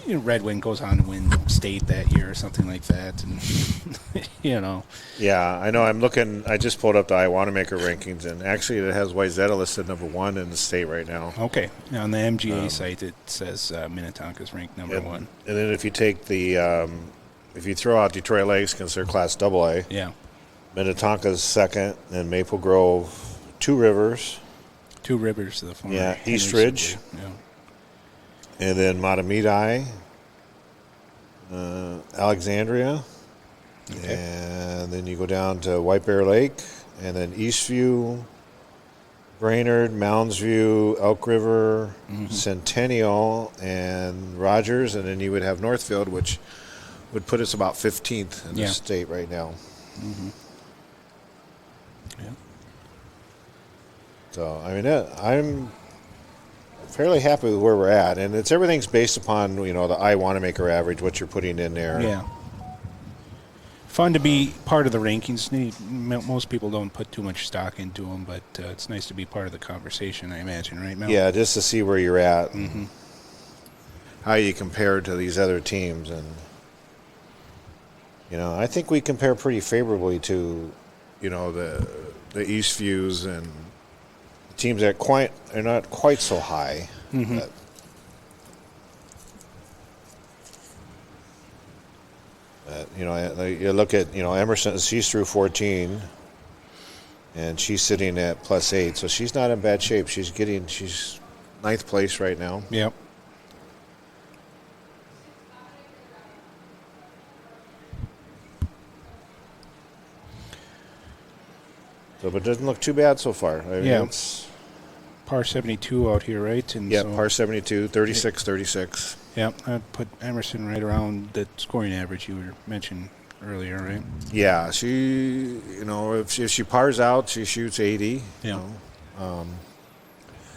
Red Wing goes on to win state that year or something like that, and Yeah, I know. I'm looking. I just pulled up the Iwanamaker rankings, and actually, it has Wayzata listed number 1 in the state right now. Okay, on the MGA site, it says Minnetonka's ranked number 1. And then if you take the, if you throw out Detroit Lakes, because they're Class AA, Yeah, Minnetonka's second, and Maple Grove, Two Rivers, Two Rivers, the former Yeah, Henry East Ridge. Sibley. Yeah. and then Matamidi, Alexandria, Okay. and then you go down to White Bear Lake, and then Eastview, Brainerd, Mounds View, Elk River, Centennial, and Rogers, and then you would have Northfield, which would put us about 15th in Yeah. the state right now. Yeah. So, I mean, I'm fairly happy with where we're at, and everything's based upon, the Iwanamaker average, what you're putting in there. Yeah. Fun to be part of the rankings. Most people don't put too much stock into them, but it's nice to be part of the conversation, I imagine, right, Mel? Yeah, just to see where you're at and how you compare to these other teams. And, I think we compare pretty favorably to, the Eastviews and teams that are not quite so high. But, you look at, Emerson, she's through 14, and she's sitting at +8, so she's not in bad shape. She's ninth place right now. Yep. So, but it doesn't look too bad so far. I mean, Yeah. It's, Par 72 out here, right? And yeah, so, par 72, 36, 36. Yep, I'd put Emerson right around the scoring average you were mentioning earlier, right? Yeah, she, if she pars out, she shoots 80. Yeah.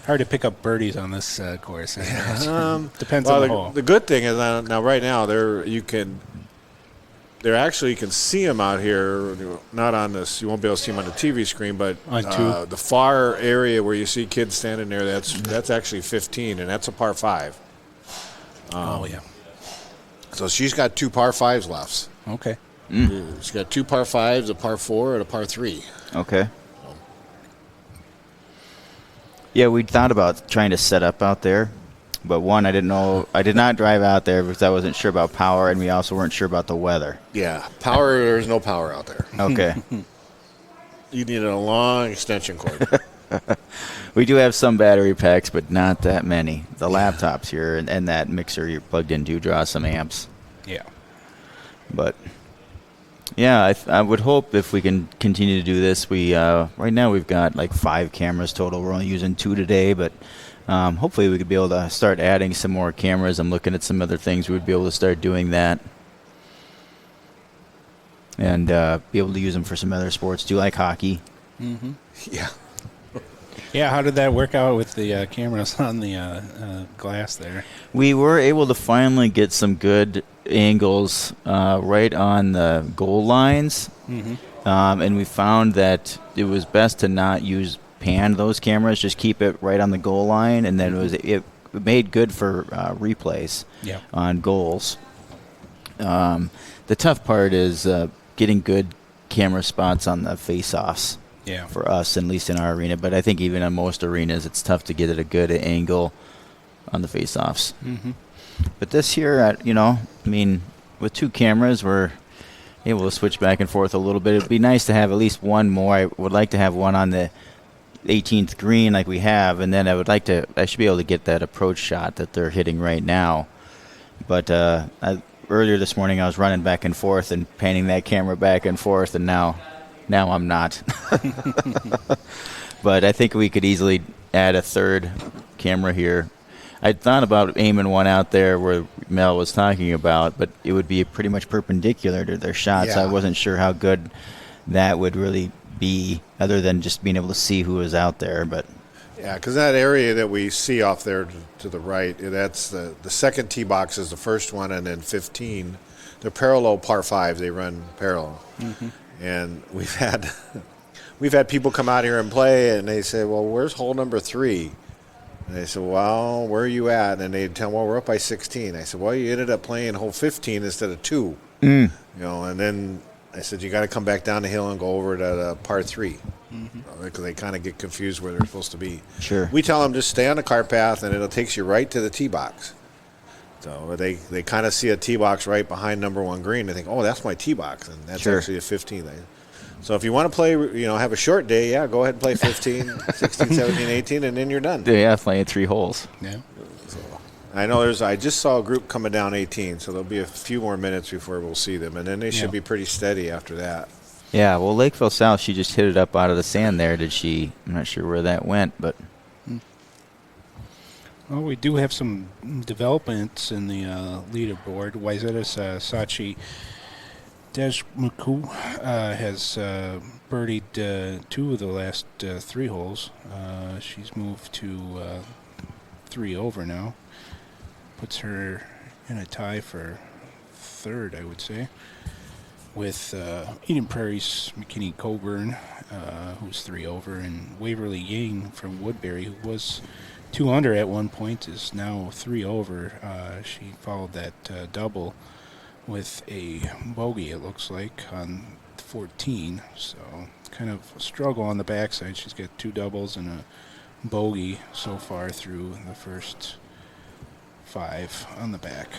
Hard to pick up birdies on this course. I imagine. Depends on the hole. The good thing is now right now you can see them out here. Not on this, you won't be able to see them on the TV screen, but On two. the far area where you see kids standing there, that's actually 15, and that's a par 5. Oh, yeah. So she's got 2 par 5s left. Okay. She's got 2 par 5s, a par 4, and a par 3. Okay. Yeah, we thought about trying to set up out there, but one, I did not drive out there because I wasn't sure about power, and we also weren't sure about the weather. Yeah, power. There's no power out there. Okay. You need a long extension cord. We do have some battery packs, but not that many. The laptops here and that mixer you're plugged in do draw some amps. Yeah. But yeah, I would hope if we can continue to do this. We right now we've got like 5 cameras total. We're only using 2 today, but hopefully we could be able to start adding some more cameras. I'm looking at some other things. We would be able to start doing that and be able to use them for some other sports too, like hockey. Yeah. Yeah, how did that work out with the cameras on the glass there? We were able to finally get some good angles right on the goal lines, and we found that it was best to not pan those cameras, just keep it right on the goal line, and then it made good for replays on goals. The tough part is getting good camera spots on the face-offs. Yeah. For us, at least in our arena, but I think even in most arenas, it's tough to get at a good angle on the face-offs. But this here, with 2 cameras, we're able to switch back and forth a little bit. It'd be nice to have at least one more. I would like to have one on the 18th green like we have, and then I should be able to get that approach shot that they're hitting right now. But earlier this morning, I was running back and forth and panning that camera back and forth, and now I'm not. But I think we could easily add a 3rd camera here. I thought about aiming one out there where Mel was talking about, but it would be pretty much perpendicular to their shots. Yeah. I wasn't sure how good that would really be, other than just being able to see who was out there. But Yeah, because that area that we see off there to the right, that's the second tee box is the first one, and then 15. They're parallel par fives. They run parallel. And we've had people come out here and play, and they say, well, where's hole number 3? And they said, well, where are you at? And they'd tell them, well, we're up by 16. I said, well, you ended up playing hole 15 instead of 2. You know, and then I said, you got to come back down the hill and go over to par 3. Because they kind of get confused where they're supposed to be. Sure. We tell them just stay on the cart path, and it'll take you right to the tee box. So they kind of see a tee box right behind number 1 green. They think, oh, that's my tee box, and that's Sure. actually a 15. So if you want to play, have a short day, yeah, go ahead and play 15, 16, 17, 18, and then you're done. yeah, playing 3 holes. Yeah. I know I just saw a group coming down 18, so there'll be a few more minutes before we'll see them, and then they should be pretty steady after that. Yeah, well, Lakeville South, she just hit it up out of the sand there, did she? I'm not sure where that went, but... Well, we do have some developments in the leaderboard. Wayzata Sachi Deshmuku has birdied 2 of the last 3 holes. She's moved to 3 over now. Puts her in a tie for 3rd, I would say, with Eden Prairie's McKinney Coburn, who's 3 over, and Waverly Yang from Woodbury, who was 2 under at one point, is now 3 over. She followed that double with a bogey, it looks like, on 14. So kind of a struggle on the backside. She's got 2 doubles and a bogey so far through the first 5 on the back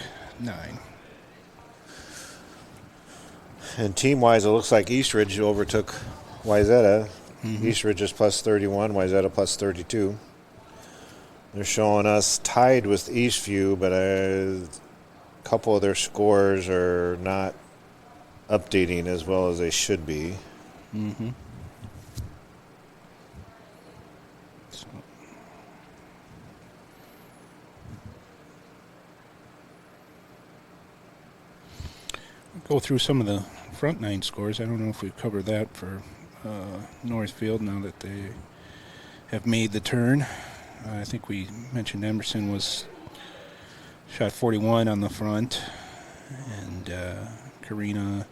9. And team-wise, it looks like Eastridge overtook Wayzata. Eastridge is plus 31, Wayzata plus 32. They're showing us tied with Eastview, but a couple of their scores are not updating as well as they should be. So. Go through some of the front 9 scores. I don't know if we've covered that for Northfield now that they have made the turn. I think we mentioned Emerson was shot 41 on the front, and Karina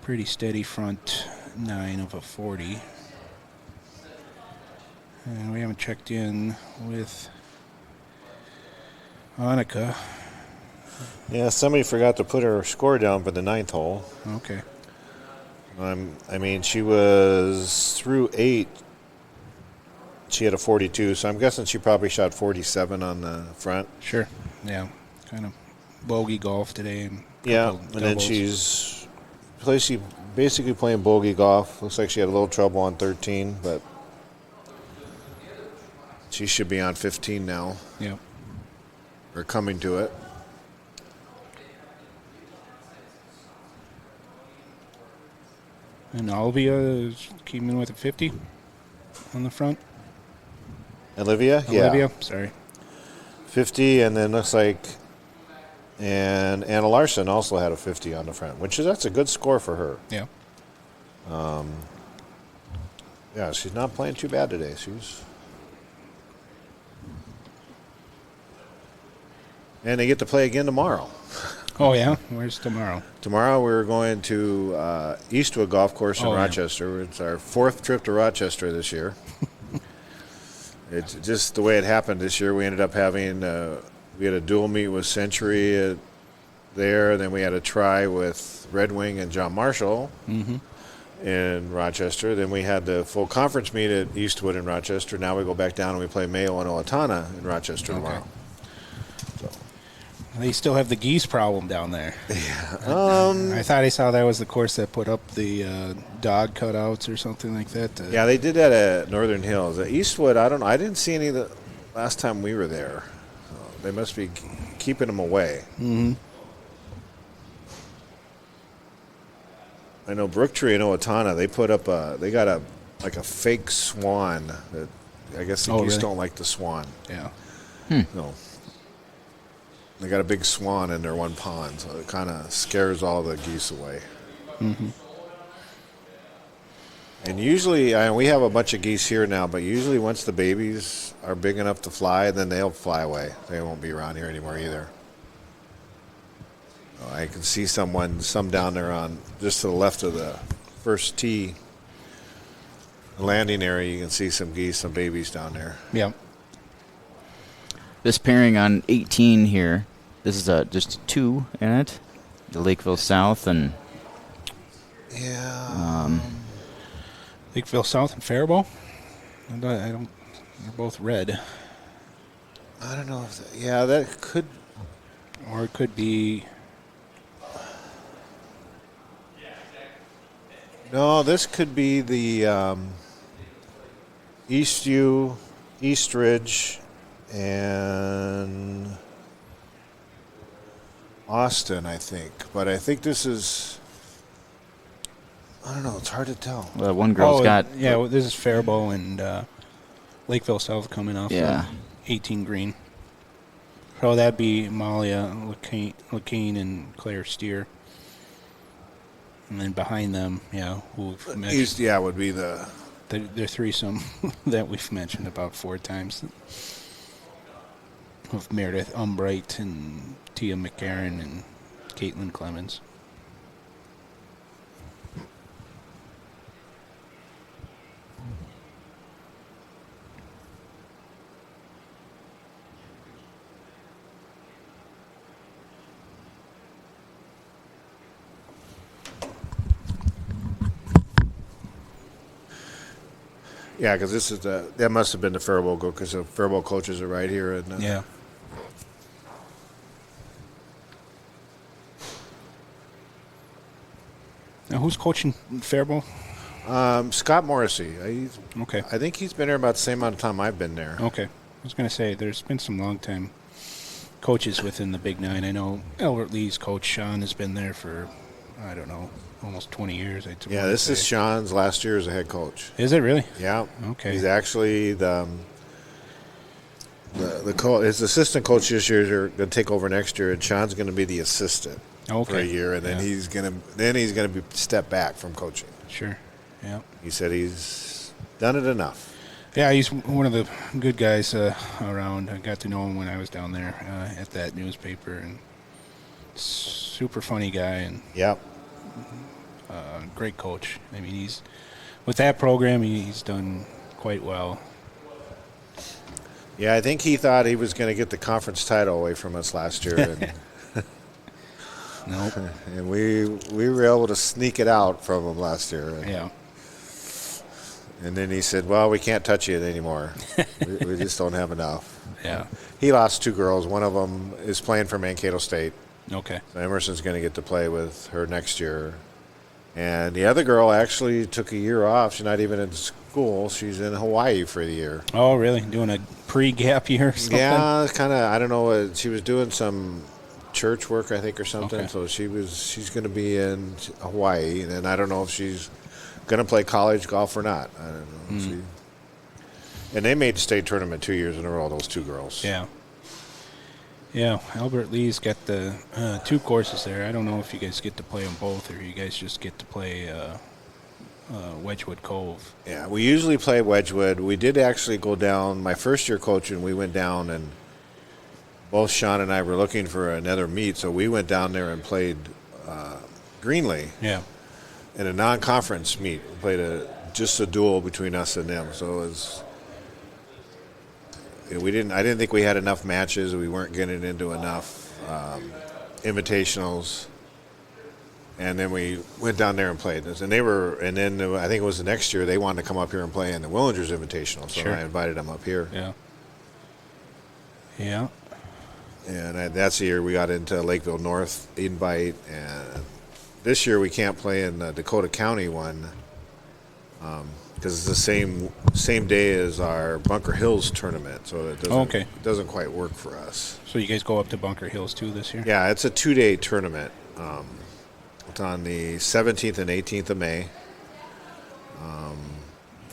pretty steady front 9 of a 40. And we haven't checked in with Annika. Yeah, somebody forgot to put her score down for the 9th hole. Okay. I mean, she was through 8. She had a 42, so I'm guessing she probably shot 47 on the front. Sure. Yeah. Kind of bogey golf today. And And then she's basically playing bogey golf. Looks like she had a little trouble on 13, but she should be on 15 now. Yeah. Or coming to it. And Olivia is keeping with a 50 on the front. Olivia? Yeah. Olivia, sorry. 50, and then looks like, and Anna Larson also had a 50 on the front, that's a good score for her. Yeah. Yeah, she's not playing too bad today. And they get to play again tomorrow. Oh, yeah? Where's tomorrow? Tomorrow we're going to Eastwood Golf Course in Rochester. It's our 4th trip to Rochester this year. It's just the way it happened this year. We ended up having we had a dual meet with Century there. Then we had a try with Red Wing and John Marshall in Rochester. Then we had the full conference meet at Eastwood in Rochester. Now we go back down and we play Mayo and Owatonna in Rochester tomorrow. They still have the geese problem down there. Yeah. I thought I saw that was the course that put up the dog cutouts or something like that. Yeah, they did that at Northern Hills. At Eastwood, I don't know. I didn't see any the last time we were there. They must be keeping them away. I know Brooktree and Owatonna, they put up they got a fake swan that I guess the geese really? don't like the swan. Yeah. So they got a big swan in their one pond, so it kind of scares all the geese away. Mm-hmm. And usually, we have a bunch of geese here now, but usually once the babies are big enough to fly, then they'll fly away. They won't be around here anymore either. I can see some down there on just to the left of the first tee landing area. You can see some geese, some babies down there. Yeah. This pairing on 18 here, this is just a 2 in it. The Lakeville South and Yeah. Lakeville South and Faribault. I don't. They're both red. I don't know if that could. Or it could be. No, this could be the Eastview, East Ridge, and Austin, I think. But I think this is. I don't know. It's hard to tell. one girl's got. Yeah, well, this is Faribault and Lakeville South coming off. Yeah. 18 green. So that'd be Malia, LaCane, and Claire Steer. And then behind them, who we've mentioned. East, would be the threesome that we've mentioned about 4 times. Of Meredith Umbright and Tia McCarran and Caitlin Clemens. Yeah, because this is that must have been the Faribault goal because the Faribault coaches are right here. And Yeah. Now, who's coaching Faribault? Scott Morrissey. Okay. I think he's been there about the same amount of time I've been there. Okay. I was going to say, there's been some long-time coaches within the Big Nine. I know Albert Lee's coach, Sean, has been there for, I don't know, almost 20 years. Yeah, this is Sean's last year as a head coach. Is it really? Yeah. Okay. He's actually the his assistant coach this year is going to take over next year, and Sean's going to be the assistant for a year, and then he's going to be step back from coaching. Sure. Yeah. He said he's done it enough. Yeah, he's one of the good guys around. I got to know him when I was down there at that newspaper, and super funny guy and great coach. I mean, he's with that program, he's done quite well. Yeah, I think he thought he was going to get the conference title away from us last year, and nope. And we were able to sneak it out from him last year. Yeah. And then he said, "Well, we can't touch it anymore. we just don't have enough." Yeah. He lost 2 girls. One of them is playing for Mankato State. Okay. So Emerson's going to get to play with her next year. And the other girl actually took a year off. She's not even in school. She's in Hawaii for the year. Oh, really? Doing a pre-gap year or something? Yeah, kind of. I don't know. She was doing some church work, I think, or something. Okay. So she's going to be in Hawaii. And I don't know if she's going to play college golf or not. I don't know. And they made the state tournament 2 years in a row, those 2 girls. Yeah. Yeah, Albert Lee's got the 2 courses there. I don't know if you guys get to play them both or you guys just get to play Wedgewood Cove. Yeah, we usually play Wedgewood. We did actually go down, my first year coaching, we went down and both Sean and I were looking for another meet, so we went down there and played Greenlee. Yeah. In a non-conference meet. We played just a duel between us and them, so it was... I didn't think we had enough matches. We weren't getting into enough invitationals, and then we went down there and played this. And then I think it was the next year they wanted to come up here and play in the Willingers Invitational, so I invited them up here. Yeah. Yeah. And that's the year we got into Lakeville North invite, and this year we can't play in the Dakota County one. Because it's the same day as our Bunker Hills tournament, so it doesn't quite work for us. So you guys go up to Bunker Hills too this year? Yeah, it's a 2-day tournament. It's on the 17th and 18th of May,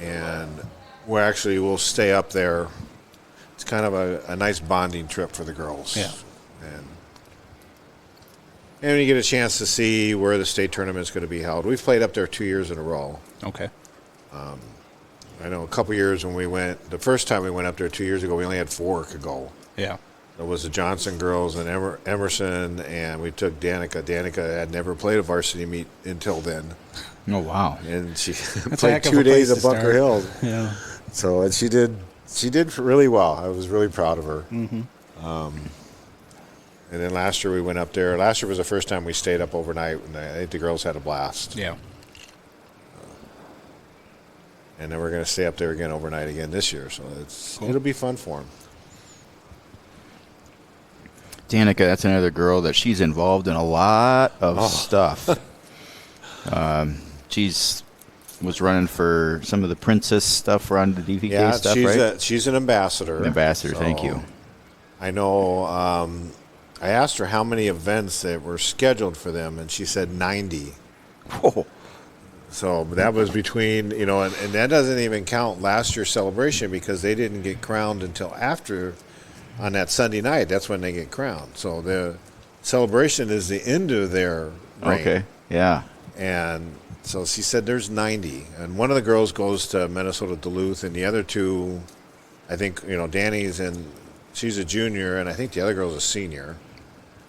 and we'll stay up there it's kind of a nice bonding trip for the girls. Yeah. And when you get a chance to see where the state tournament's going to be held, we've played up there 2 years in a row. Okay. I know a couple years when we went, the first time we went up there 2 years ago, we only had 4 could go. Yeah. It was the Johnson girls and Emerson, and we took Danica. Danica had never played a varsity meet until then. Oh, wow. And she That's a played heck of 2 a days place at to Bunker start. Hill. Yeah. So, and she did really well. I was really proud of her. Mm-hmm. And then last year we went up there. Last year was the first time we stayed up overnight, and I think the girls had a blast. Yeah. And then we're going to stay up there again overnight again this year. So it'll be fun for them. Danica, that's another girl that she's involved in a lot of stuff. She's was running for some of the princess stuff around the DVK stuff, right? She's an ambassador. An ambassador, thank you. I know. I asked her how many events that were scheduled for them, and she said 90. Whoa. So that was between, and that doesn't even count last year's celebration because they didn't get crowned until after, on that Sunday night. That's when they get crowned. So the celebration is the end of their reign. Okay, yeah. And so she said there's 90. And one of the girls goes to Minnesota Duluth, and the other two, I think, Danny's she's a junior, and I think the other girl's a senior.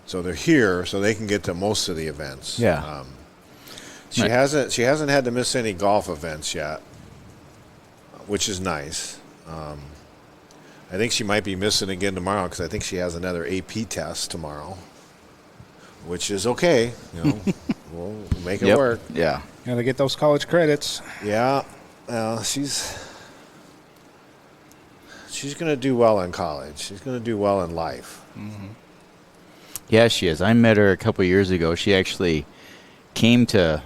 So they're here so they can get to most of the events. Yeah. She hasn't had to miss any golf events yet, which is nice. I think she might be missing again tomorrow because I think she has another AP test tomorrow, which is okay. We'll make it work. Yeah. Got to get those college credits. Yeah. She's going to do well in college. She's going to do well in life. Mm-hmm. Yeah, she is. I met her a couple years ago. She actually came to.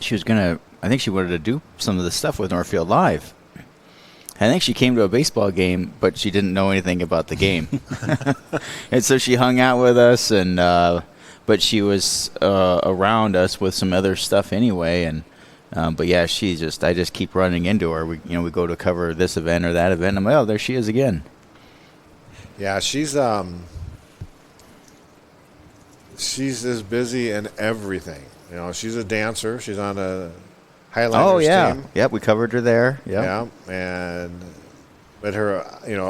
She was gonna. I think she wanted to do some of the stuff with Northfield Live. I think she came to a baseball game, but she didn't know anything about the game, and so she hung out with us. And but she was around us with some other stuff anyway. And but yeah, I just keep running into her. We go to cover this event or that event. I'm like, oh, there she is again. Yeah, she's as busy in everything. She's a dancer. She's on a Highlanders team. Yep, we covered her there. Yep. Yeah, but her,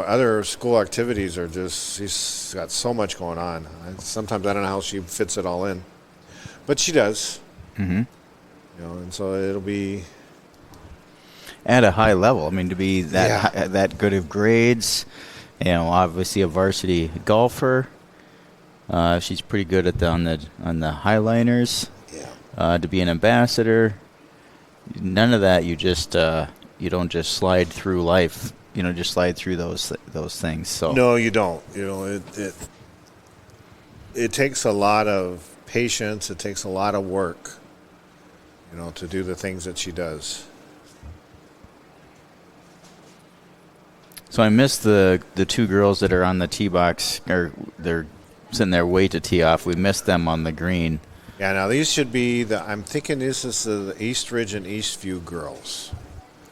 other school activities are she's got so much going on. Sometimes I don't know how she fits it all in, but she does. Mm-hmm. And so it'll be at a high level. I mean, to be that good of grades, obviously a varsity golfer. She's pretty good on the Highliners. Yeah. To be an ambassador, none of that. You just you don't just slide through life. Just slide through those things. So no, you don't. It takes a lot of patience. It takes a lot of work. To do the things that she does. So I missed the two girls that are on the tee box, or they're sitting there wait to tee off. We missed them on the green. Yeah, now these should be I'm thinking this is the East Ridge and Eastview girls.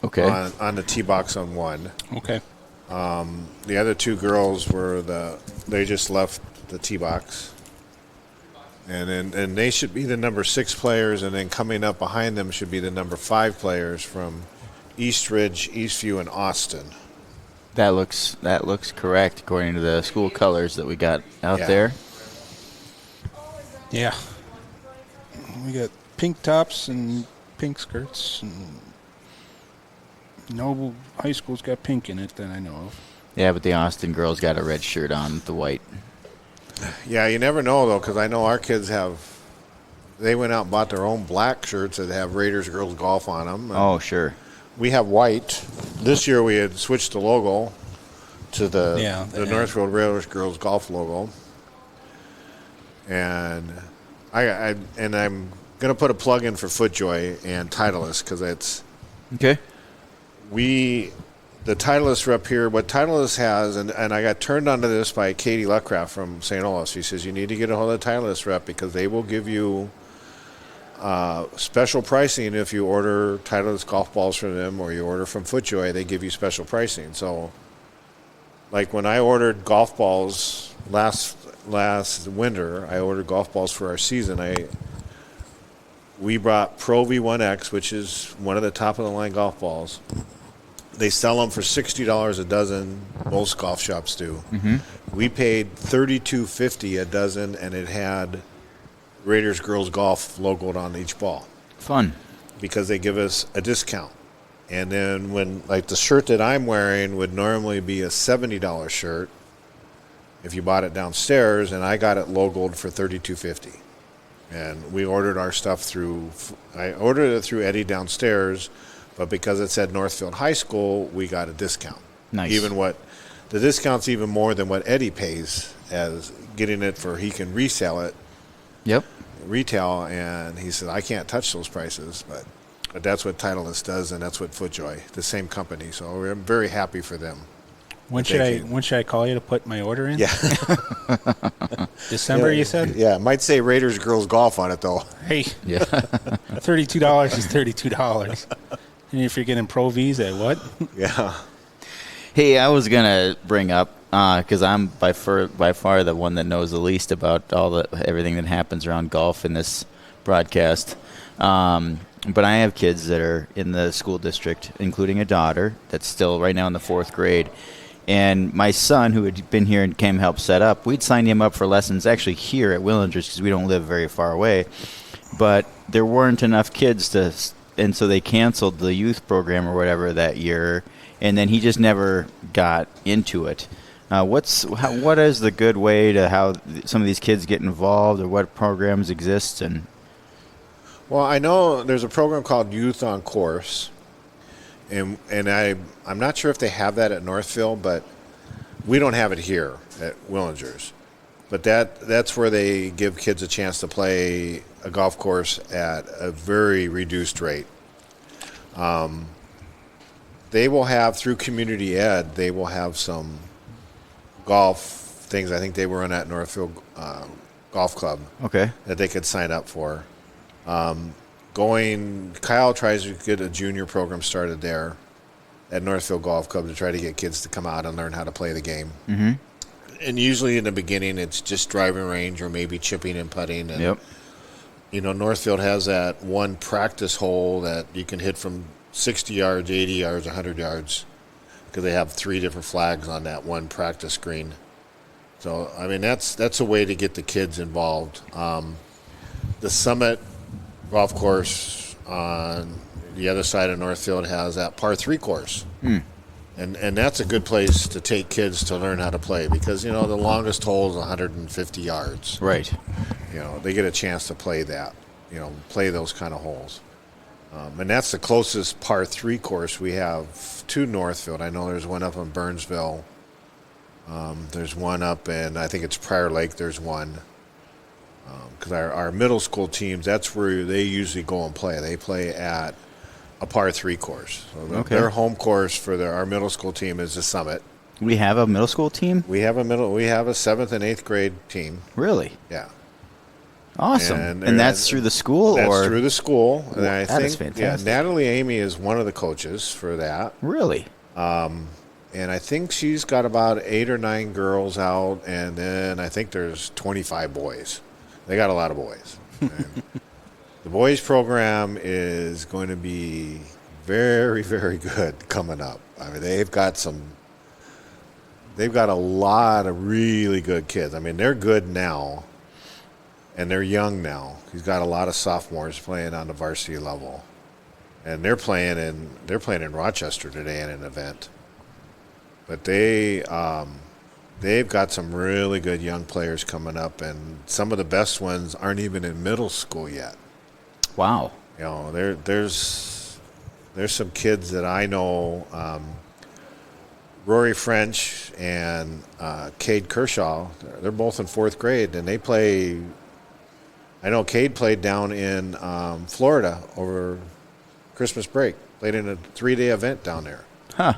Okay. On the tee box on one. Okay. The other two girls they just left the tee box. And they should be the number 6 players, and then coming up behind them should be the number 5 players from East Ridge, Eastview, and Austin. That looks correct according to the school colors that we got out there. Yeah. We got pink tops and pink skirts, and no high school's got pink in it that I know of. Yeah, but the Austin girls got a red shirt on with the white. Yeah, you never know, though, because I know our kids they went out and bought their own black shirts that have Raiders Girls Golf on them. Oh, sure. We have white. This year we had switched the logo to the Northfield Raiders Girls Golf logo. And I'm going to put a plug in for FootJoy and Titleist because it's okay. The Titleist rep here, what Titleist has, and I got turned onto this by Katie Luckcraft from St. Olaf. She says you need to get a hold of the Titleist rep because they will give you special pricing if you order Titleist golf balls from them or you order from FootJoy. They give you special pricing. So like when I ordered golf balls last winter, I ordered golf balls for our season. We brought Pro V1X, which is one of the top of the line golf balls. They sell them for $60 a dozen. Most golf shops do. We paid $32.50 a dozen, and it had Raiders Girls Golf logoed on each ball Fun. because they give us a discount. And then when, like, the shirt that I'm wearing would normally be a $70 shirt if you bought it downstairs, and I got it logoed for $32.50. And we ordered our stuff I ordered it through Eddie downstairs, but because it said Northfield High School, we got a discount. Nice. The discount's even more than what Eddie pays as getting it for he can resell it Yep. retail, and he said, I can't touch those prices, but that's what Titleist does, and that's what FootJoy, the same company. So I'm very happy for them. When should I call you to put my order in? Yeah. December, you said? Yeah, it might say Raiders Girls Golf on it, though. Hey, Yeah. $32 is $32. And if you're getting Pro Vs at what? Yeah. Hey, I was gonna bring up because I'm by far the one that knows the least about everything that happens around golf in this broadcast. But I have kids that are in the school district, including a daughter that's still right now in the 4th grade. And my son, who had been here and came help set up, we'd signed him up for lessons actually here at Willinger's because we don't live very far away. But there weren't enough kids and so they canceled the youth program or whatever that year. And then he just never got into it. What is the good way to how some of these kids get involved, or what programs exist? And Well, I know there's a program called Youth on Course, and I'm not sure if they have that at Northfield, but we don't have it here at Willinger's. But that's where they give kids a chance to play a golf course at a very reduced rate. They will have, through community ed, they will have some golf things. I think they were in at Northfield Golf Club. okay, That they could sign up for. Kyle tries to get a junior program started there at Northfield Golf Club to try to get kids to come out and learn how to play the game. Mm-hmm. And usually in the beginning, it's just driving range or maybe chipping and putting. And, yep, Northfield has that one practice hole that you can hit from 60 yards, 80 yards, 100 yards, because they have 3 different flags on that one practice green. So, I mean, that's a way to get the kids involved. The Summit Golf Course on the other side of Northfield has that par 3 course. And that's a good place to take kids to learn how to play because, the longest hole is 150 yards. right. They get a chance to play that, play those kind of holes. And that's the closest par 3 course we have to Northfield. I know there's one up in Burnsville. There's one up in, I think it's Prior Lake, there's one. Because our middle school teams, that's where they usually go and play. They play at a par 3 course. So their home course for our middle school team is the Summit. We have a middle school team? We have a 7th and 8th grade team. Really? Yeah. Awesome. And that's through the school? That's through the school. And I that think, is fantastic. Yeah, Natalie Amy is one of the coaches for that. Really? And I think she's got about 8 or 9 girls out, and then I think there's 25 boys. They got a lot of boys. The boys program is going to be very, very good coming up. I mean, they've got a lot of really good kids. I mean, they're good now, and they're young now. He's got a lot of sophomores playing on the varsity level, and they're playing in Rochester today in an event. But they've got some really good young players coming up, and some of the best ones aren't even in middle school yet. Wow. There's some kids that I know, Rory French and Cade Kershaw. They're both in 4th grade, and they play. I know Cade played down in Florida over Christmas break. Played in a 3-day event down there. Huh.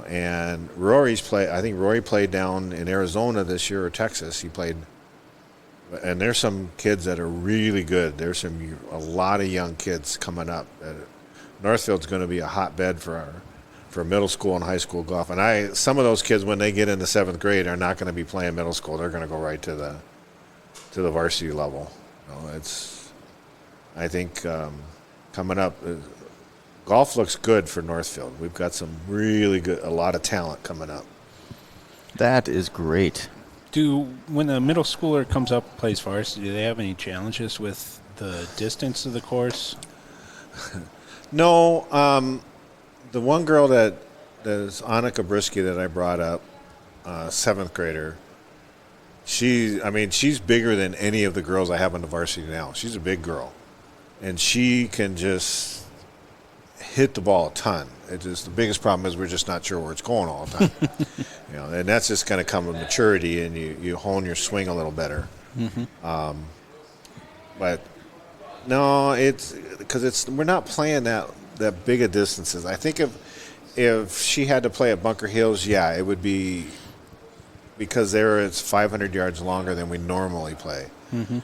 And Rory's played. I think Rory played down in Arizona this year or Texas. He played. And there's some kids that are really good. There's a lot of young kids coming up. Northfield's going to be a hotbed for for middle school and high school golf. And some of those kids, when they get into 7th grade, are not going to be playing middle school. They're going to go right to the varsity level. I think coming up, golf looks good for Northfield. We've got some really good, a lot of talent coming up. That is great. When a middle schooler comes up and plays varsity, do they have any challenges with the distance of the course? No, the one girl that is Annika Brisky that I brought up, 7th grader. She's bigger than any of the girls I have on the varsity now. She's a big girl, and she can just hit the ball a ton. The biggest problem is we're just not sure where it's going all the time. And that's just going to come with maturity, and you hone your swing a little better. Mm-hmm. But no, it's because we're not playing that big of distances. I think if she had to play at Bunker Hills, yeah, it would be because there it's 500 yards longer than we normally play. Mm-hmm.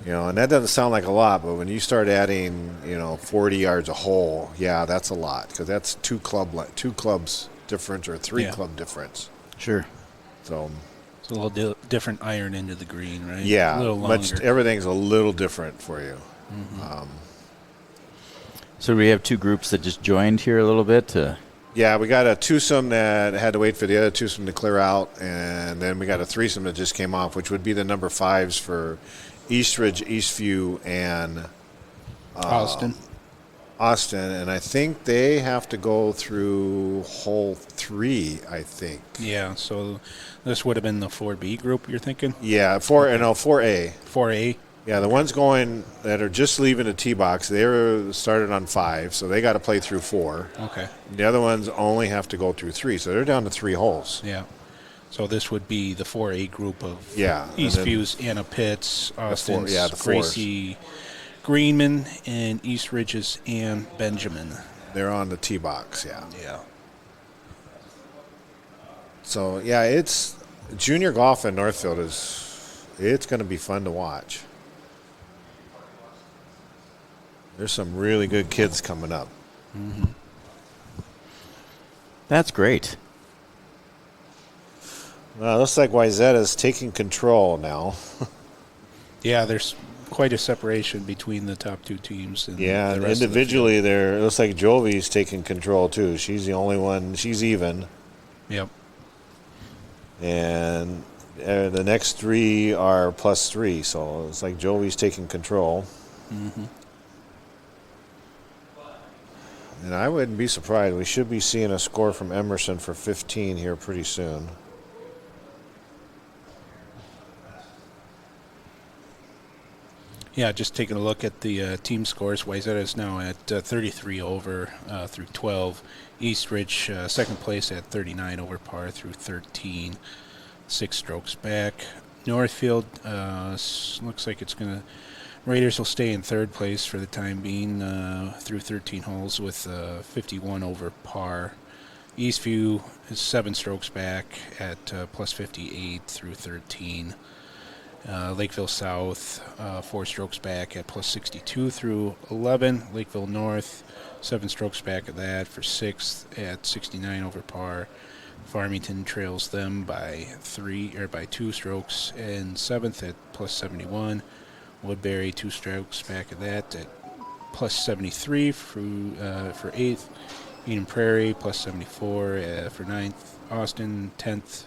And that doesn't sound like a lot, but when you start adding 40 yards a hole, yeah, that's a lot because that's two clubs difference or three club difference. Sure. So it's a little different iron into the green, right? Yeah, a little longer. Everything's a little different for you. Mm-hmm. So we have two groups that just joined here a little bit. Yeah, we got a twosome that had to wait for the other twosome to clear out, and then we got a threesome that just came off, which would be the number 5s for Eastridge, Eastview, and Austin. And I think they have to go through hole 3, I think. Yeah, so this would have been the 4B group, you're thinking? Yeah, 4A. 4A. Yeah, the ones that are just leaving the tee box, they were started on 5, so they got to play through 4. Okay. The other ones only have to go through 3, so they're down to 3 holes. Yeah. So this would be the 4A group of Eastview's Anna Pitts, Austin's Gracie Greenman, and Eastridge's Ann Benjamin. They're on the tee box, yeah. Yeah. So, yeah, it's junior golf in Northfield it's going to be fun to watch. There's some really good kids coming up. Mm-hmm. That's great. Well, it looks like Wayzata's taking control now. Yeah, there's quite a separation between the top two teams. And yeah, the rest individually there, it looks like Jovi's taking control too. She's the only one. She's even. Yep. And the next 3 are +3, so it's like Jovi's taking control. Mm-hmm. And I wouldn't be surprised. We should be seeing a score from Emerson for 15 here pretty soon. Yeah, just taking a look at the team scores. Wayzata is now at 33 over through 12. Eastridge, second place at 39 over par through 13. 6 strokes back. Northfield looks like it's going to... Raiders will stay in third place for the time being through 13 holes with 51 over par. Eastview is 7 strokes back at +58 through 13. Lakeville South, 4 strokes back at +62 through 11. Lakeville North, 7 strokes back at that for 6th at 69 over par. Farmington trails them by 2 strokes and 7th at +71. Woodbury 2 strokes back at that at +73 for 8th. Eden Prairie +74 for 9th. Austin 10th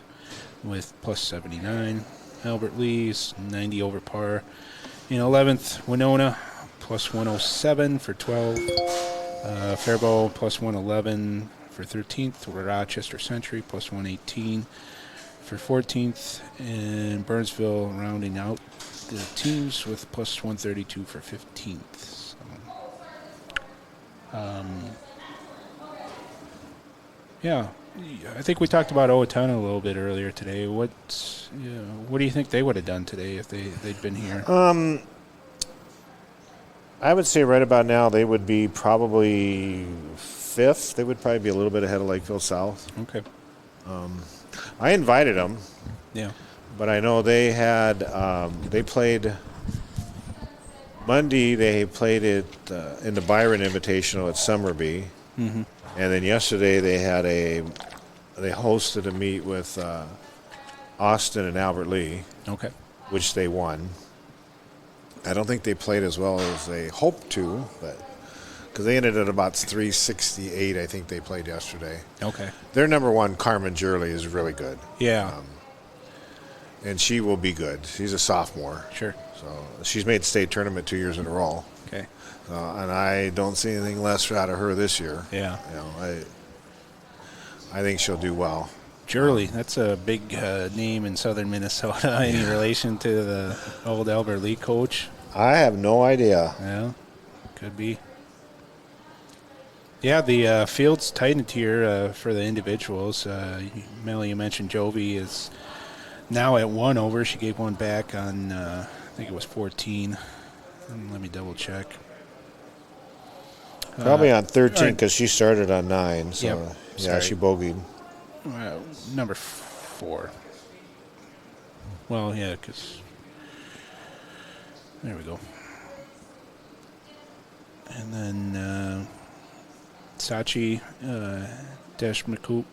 with +79. Albert Lee's 90 over par. In 11th, Winona +107 for 12. Faribault +111 for 13th. Rochester Century +118 for 14th. And Burnsville rounding out the teams with +132 for 15th. So, yeah, I think we talked about Owatonna a little bit earlier today. What do you think they would have done today if they'd been here? I would say right about now they would be probably 5th. They would probably be a little bit ahead of Lakeville South. Okay. I invited them. Yeah. But I know they had they played Monday. They played it in the Byron Invitational at Summerby, Mm-hmm. And then yesterday they hosted a meet with Austin and Albert Lee, Okay. which they won. I don't think they played as well as they hoped to, but because they ended at about 368, I think they played yesterday. Okay. Their number one, Carmen Jurley, is really good. Yeah. And she will be good. She's a sophomore. Sure. So she's made state tournament 2 years in a row. Okay. And I don't see anything less out of her this year. Yeah. I think she'll do well. Jurley, that's a big name in southern Minnesota. Any relation to the old Albert Lee coach? I have no idea. Yeah, could be. Yeah, the field's tightened here for the individuals. Melly, you mentioned Jovi is now at 1 over. She gave one back on, I think it was 14. Let me double check. Probably on 13 because she started on 9. So Yep. yeah, Sorry. she bogeyed. Number 4. Well, yeah, because there we go. And then Sachi Deshmakoop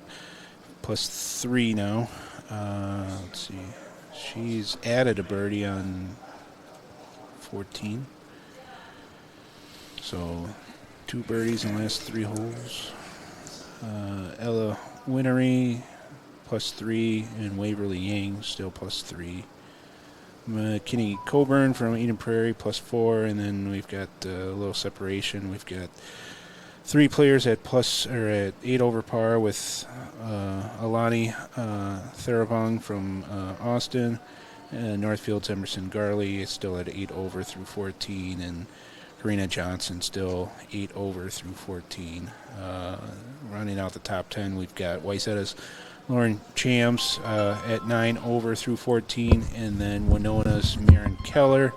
+3 now. Let's see. She's added a birdie on 14. So 2 birdies in the last 3 holes. Ella Winery +3, and Waverly Yang still +3. McKinney Coburn from Eden Prairie +4, and then we've got a little separation. We've got 3 players at 8 over par with Alani Therabong from Austin, and Northfield's Emerson Garley is still at 8 over through 14, and Karina Johnson still 8 over through 14. Running out the top 10, we've got Wayzata's Lauren Chams at 9 over through 14, and then Winona's Maren Keller,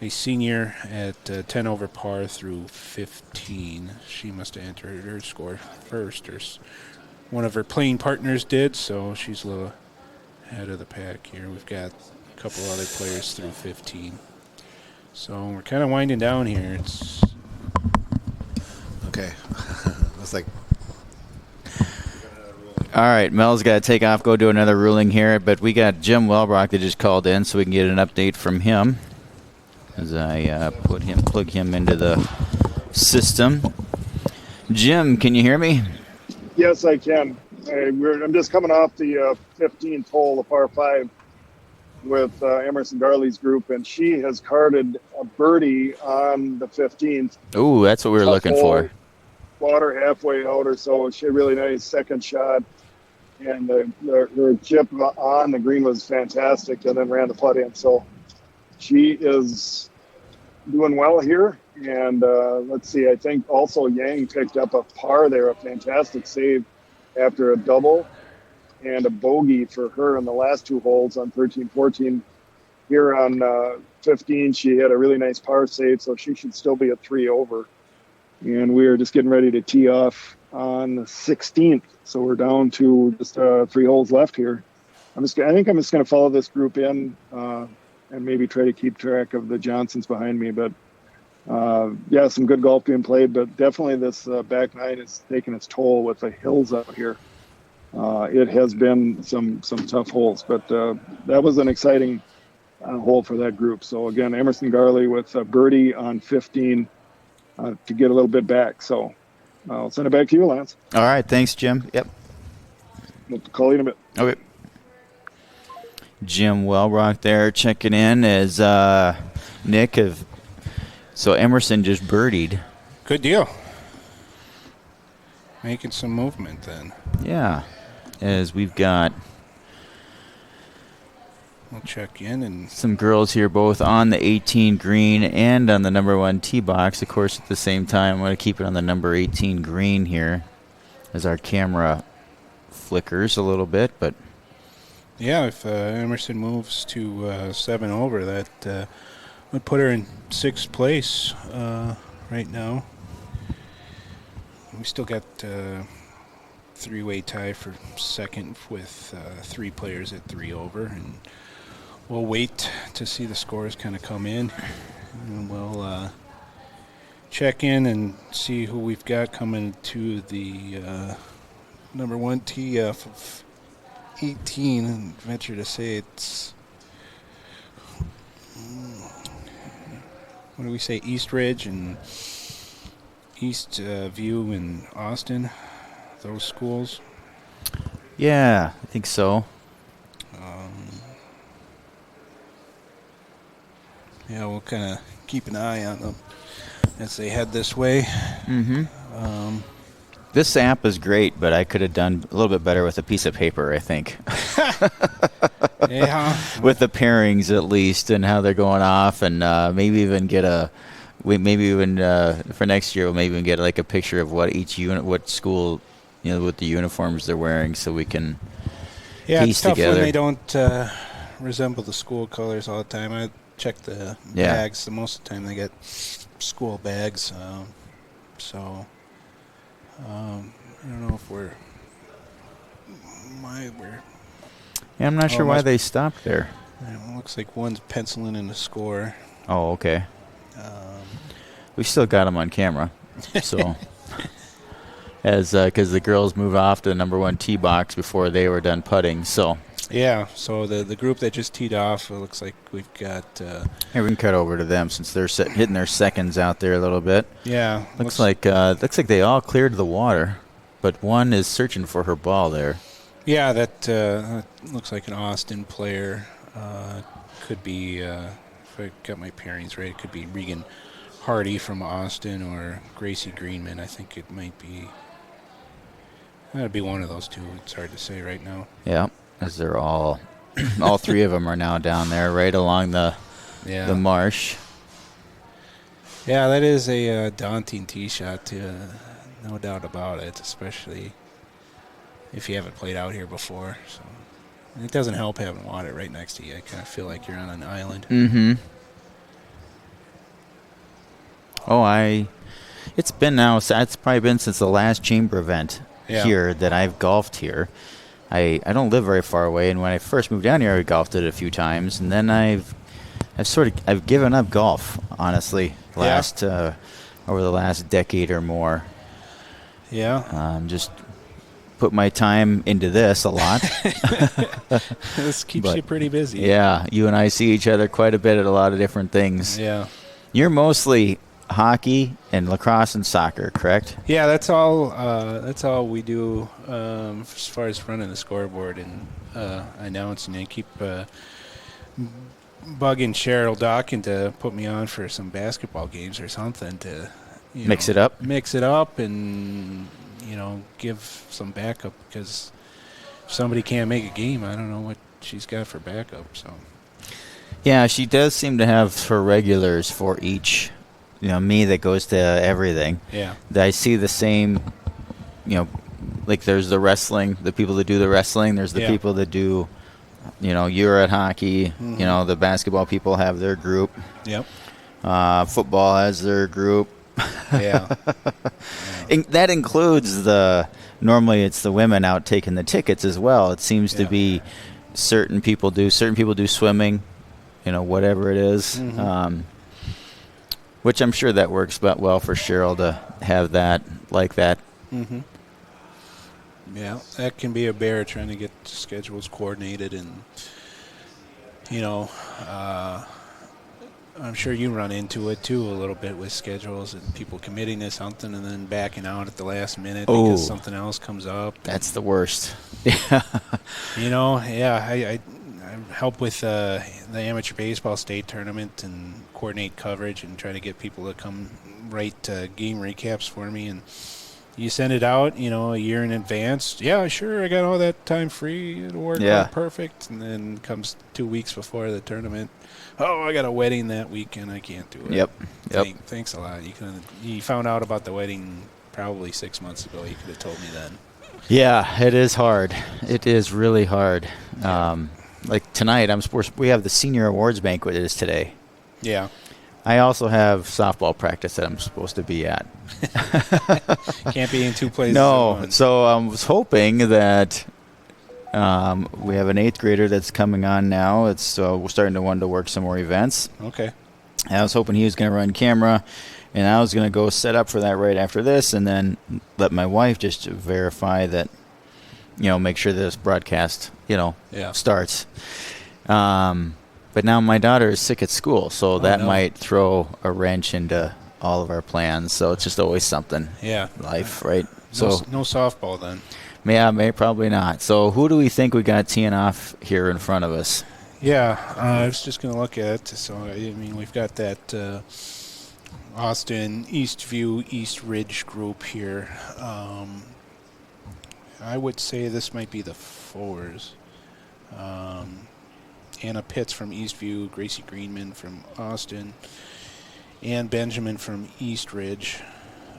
a senior, at 10 over par through 15. She must have entered her score first, or one of her playing partners did, so she's a little ahead of the pack here. We've got a couple other players through 15. So we're kind of winding down here. It's Okay. That's like. All right, Mel's got to take off, go do another ruling here, but we got Jim Welbrock that just called in, so we can get an update from him as I plug him into the system. Jim, can you hear me? Yes, I can. I'm just coming off the 15th hole, the par 5, with Emerson Darley's group, and she has carded a birdie on the 15th. Ooh, that's what we were looking for. Water halfway out or so. She had a really nice second shot, and her chip on the green was fantastic, and then ran the putt in. So she is doing well here. And let's see, I think also Yang picked up a par there, a fantastic save after a double and a bogey for her in the last 2 holes on 13, 14. Here on 15, she had a really nice par save, so she should still be a 3 over. And we are just getting ready to tee off on the 16th. So we're down to just 3 holes left here. I think I'm just going to follow this group in and maybe try to keep track of the Johnsons behind me. But, yeah, some good golf being played. But definitely this back 9 is taking its toll with the hills out here. It has been some tough holes. But that was an exciting hole for that group. So, again, Emerson Garley with a birdie on 15. To get a little bit back. So I'll send it back to you, Lance. All right, thanks, Jim. Yep. We'll call you in a bit. Okay. Jim Welbrock there checking in as Nick of. So Emerson just birdied. good deal. Making some movement then. Yeah, as we've got We'll check in and some girls here both on the 18 green and on the number 1 tee box. Of course, at the same time, I'm going to keep it on the number 18 green here as our camera flickers a little bit. But yeah, if Emerson moves to 7 over, that would put her in 6th place right now. We still got 3-way tie for 2nd with 3 players at 3 over, and we'll wait to see the scores kind of come in, and we'll check in and see who we've got coming to the number 1 TF of 18, and venture to say it's, what do we say, East Ridge and East View and Austin, those schools. Yeah, I think so. Yeah, we'll kind of keep an eye on them as they head this way. This app is great, but I could have done a little bit better with a piece of paper, I think. Yeah. With the pairings at least and how they're going off, and maybe even get for next year we'll maybe even get like a picture of what each unit, what school, what the uniforms they're wearing, so we can Yeah, piece it's tough together. when they don't resemble the school colors all the time. I check the bags. So most of the time they get school bags. So I don't know if we're. Yeah, I'm not sure why must- they stopped there. It looks like one's penciling in the score. Oh, okay. We still got them on camera, so because the girls move off to the number 1 tee box before they were done putting. So Yeah, so the group that just teed off, it looks like we've got. here we can cut over to them since they're hitting their seconds out there a little bit. Yeah, Looks like they all cleared the water, but one is searching for her ball there. Yeah, that looks like an Austin player. Could be, if I got my pairings right, it could be Regan Hardy from Austin or Gracie Greenman. I think it might be. That'd be one of those two. It's hard to say right now. Yeah, as they're all 3 of them are now down there right along the marsh. Yeah, that is a daunting tee shot, no doubt about it, especially if you haven't played out here before. So it doesn't help having water right next to you. I kind of feel like you're on an island. Mm-hmm. It's been now. It's probably been since the last chamber event here that I've golfed here. I don't live very far away, and when I first moved down here, I golfed it a few times, and then I've given up golf, honestly. Over the last decade or more. Yeah. Just put my time into this a lot. This keeps you pretty busy. Yeah, you and I see each other quite a bit at a lot of different things. Yeah. You're mostly hockey and lacrosse and soccer, correct? Yeah, that's all. That's all we do as far as running the scoreboard and announcing. I keep bugging Cheryl Dawkins to put me on for some basketball games or something to Mix it up, and give some backup, because if somebody can't make a game, I don't know what she's got for backup. So yeah, she does seem to have her regulars for each. Me that goes to everything. Yeah, I see the same. Like there's the wrestling, the people that do the wrestling. There's the people that do. You're at hockey. Mm-hmm. The basketball people have their group. Yep. Football has their group. Yeah. That includes normally it's the women out taking the tickets as well. It seems to be certain people do swimming, whatever it is. Mm-hmm. Which I'm sure that works well for Cheryl to have that like that. Mm-hmm. Yeah, that can be a bear trying to get schedules coordinated, and I'm sure you run into it too a little bit with schedules and people committing to something and then backing out at the last minute because something else comes up. That's the worst. I help with the amateur baseball state tournament and coordinate coverage and try to get people to come write game recaps for me, and you send it out, a year in advance. Yeah, sure, I got all that time free. It'll work out perfect. And then comes 2 weeks before the tournament. Oh, I got a wedding that weekend. I can't do it. Yep. Thanks a lot. You found out about the wedding probably 6 months ago. You could have told me then. Yeah, it is hard. It is really hard. Like tonight, we have the senior awards banquet is today. Yeah. I also have softball practice that I'm supposed to be at. Can't be in two places. No, so I was hoping that we have an 8th grader that's coming on now. We're starting to want to work some more events. Okay. I was hoping he was going to run camera, and I was going to go set up for that right after this, and then let my wife just verify that, make sure this broadcast, Yeah. starts. But now my daughter is sick at school, so that might throw a wrench into all of our plans. So it's just always something. Yeah. Life, right? No, So no softball then. yeah, probably not. So who do we think we got teeing off here in front of us? Yeah, I was just going to look at it. So, we've got that Austin, Eastview, East Ridge group here. I would say this might be the fours. Anna Pitts from Eastview, Gracie Greenman from Austin, and Benjamin from East Ridge.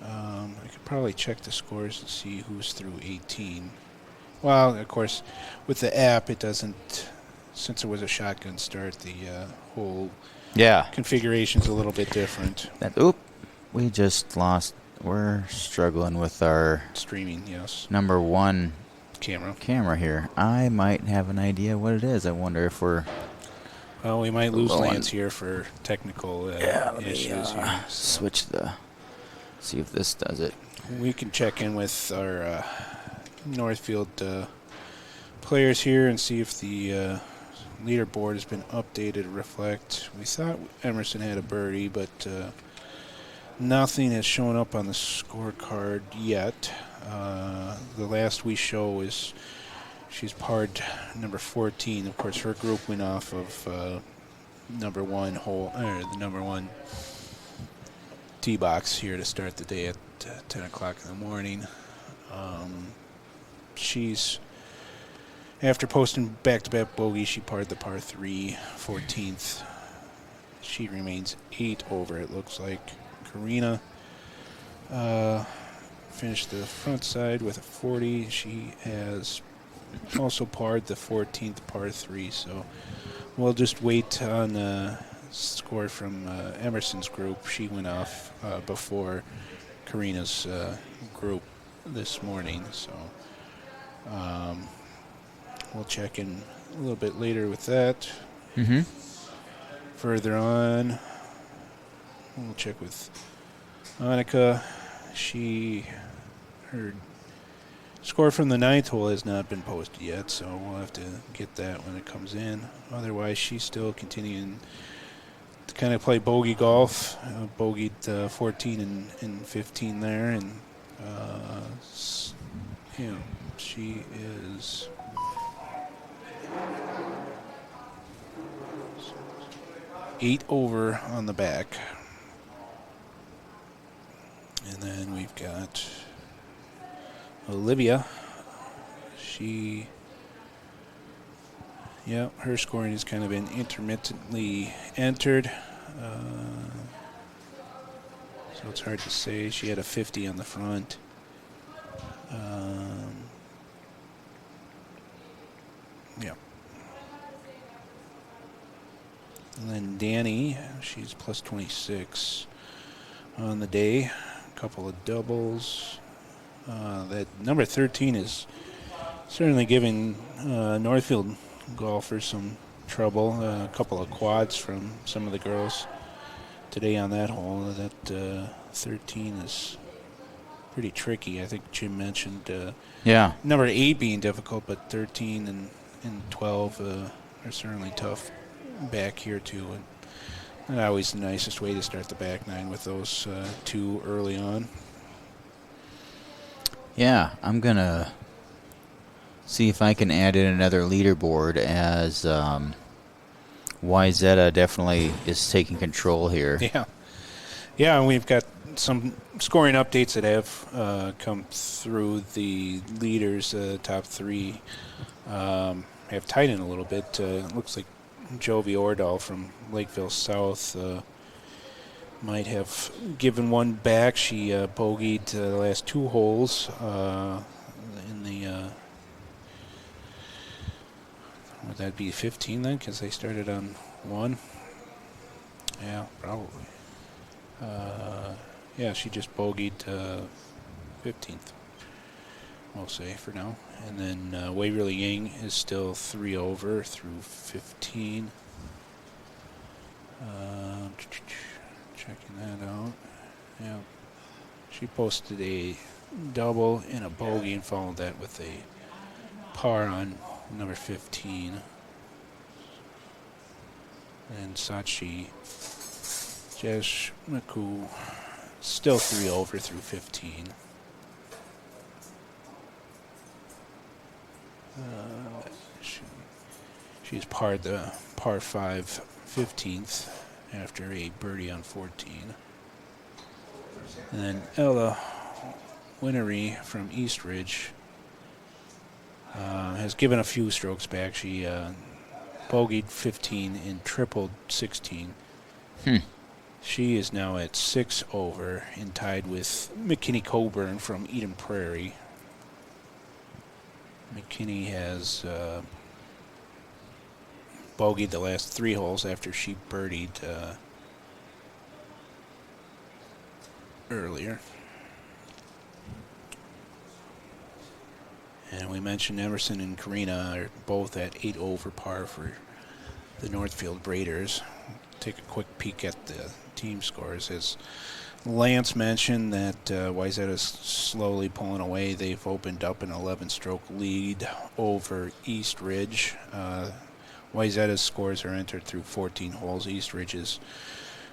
I could probably check the scores to see who's through 18. Well, of course, with the app, it doesn't... Since it was a shotgun start, the whole configuration's a little bit different. We just lost. We're struggling with our Streaming, yes. number one Camera here. I might have an idea what it is. I wonder if we're... Well, we might lose Lance here for technical issues here. Switch see if this does it. We can check in with our Northfield players here and see if the leaderboard has been updated to reflect. We thought Emerson had a birdie, but nothing has shown up on the scorecard yet. The last we show is she's parred number 14. Of course, her group went off of number one the number one tee box here to start the day at 10 o'clock in the morning. She's... After posting back-to-back bogey, she parred the par 3, 14th. She remains 8 over, it looks like. Karina finished the front side with a 40. She has also parred the 14th par 3, so we'll just wait on the score from Emerson's group. She went off before Karina's group this morning, so... we'll check in a little bit later with that. Mm-hmm. Further on, we'll check with Annika. Her score from the 9th hole has not been posted yet, so we'll have to get that when it comes in. Otherwise, she's still continuing to kind of play bogey golf. Bogeyed 14 and 15 there, and she is... 8 over on the back. And then we've got Olivia. Her scoring has kind of been intermittently entered. So it's hard to say. She had a 50 on the front. And then Danny, she's plus 26 on the day. A couple of doubles. That number 13 is certainly giving Northfield golfers some trouble. A couple of quads from some of the girls today on that hole. That 13 is pretty tricky. I think Jim mentioned number 8 being difficult, but 13 and 12 are certainly tough back here too, and not always the nicest way to start the back nine with those two early on. Yeah, I'm gonna see if I can add in another leaderboard as YZeta definitely is taking control here. Yeah, and we've got some scoring updates that have come through. The leaders, top 3, have tightened a little bit. It looks like Jovi Ordal from Lakeville South might have given one back. She bogeyed the last 2 holes in the... would that be 15 then? Because they started on 1? Yeah, probably. She just bogeyed 15th, we'll say for now. And then Waverly Yang is still 3 over through 15. Checking that out. Yeah. She posted a double and a bogey and followed that with a par on number 15. And Sachi Jeshmaku still 3 over through 15. She's parred the par 5 15th after a birdie on 14. And then Ella Winery from Eastridge has given a few strokes back. She bogeyed 15 and tripled 16. She is now at 6 over and tied with McKinney Coburn from Eden Prairie. McKinney has bogeyed the last 3 holes after she birdied earlier. And we mentioned Emerson and Karina are both at 8 over par for the Northfield Braiders. Take a quick peek at the team scores. As Lance mentioned that Wayzata's slowly pulling away. They've opened up an 11-stroke lead over Eastridge. Wayzata's scores are entered through 14 holes. Eastridge's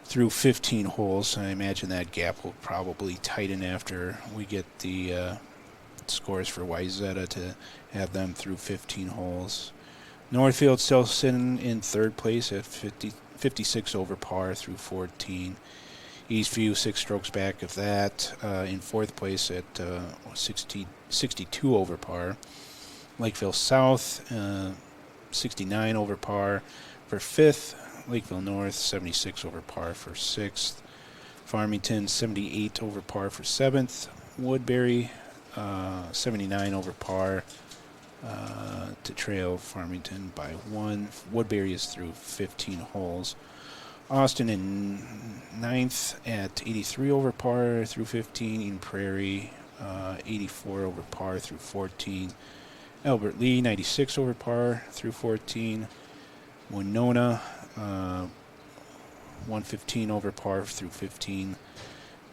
through 15 holes. I imagine that gap will probably tighten after we get the scores for Wayzata to have them through 15 holes. Northfield still sitting in 3rd place at 56 over par through 14. Eastview 6 strokes back of that in 4th place at 62 over par. Lakeville South 69 over par for 5th. Lakeville North 76 over par for 6th. Farmington 78 over par for 7th. Woodbury 79 over par to trail Farmington by 1. Woodbury is through 15 holes. Austin in 9th at 83 over par through 15. Eden Prairie 84 over par through 14. Albert Lee 96 over par through 14. Winona 115 over par through 15.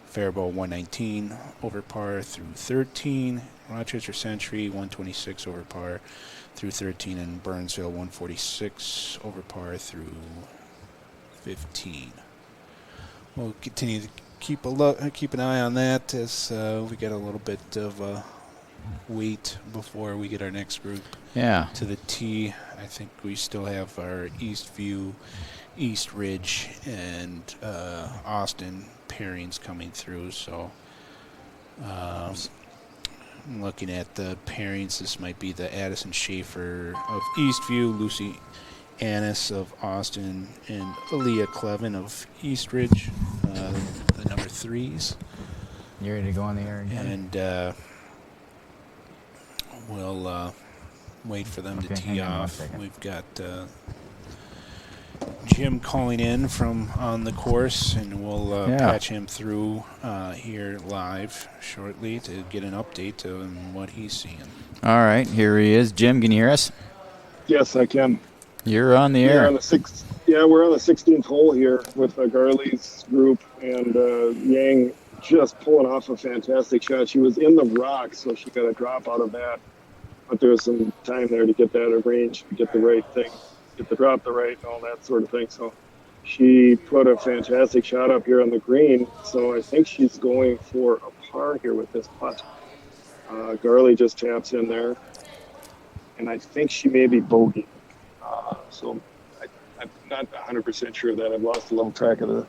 Faribault 119 over par through 13. Rochester Century 126 over par through 13. And Burnsville 146 over par through 15. We'll continue to keep an eye on that as we get a little bit of wait before we get our next group to the tee. I think we still have our Eastview, East Ridge, and Austin pairings coming through. So I'm looking at the pairings. This might be the Addison Schaefer of Eastview, Lucy Annis of Austin, and Aaliyah Clevin of Eastridge, the number 3s. You ready to go on the air again? And we'll wait for them to tee off. We've got Jim calling in from on the course, and we'll patch him through here live shortly to get an update on what he's seeing. All right, here he is. Jim, can you hear us? Yes, I can. You're on the air. We're on the 16th hole here with Garley's group, and Yang just pulling off a fantastic shot. She was in the rock, so she got a drop out of that. But there was some time there to get that arranged, to get the right thing, get the drop the right, and all that sort of thing. So she put a fantastic shot up here on the green. So I think she's going for a par here with this putt. Garley just taps in there, and I think she may be bogey. So I'm not 100% sure of that. I've lost a little track of the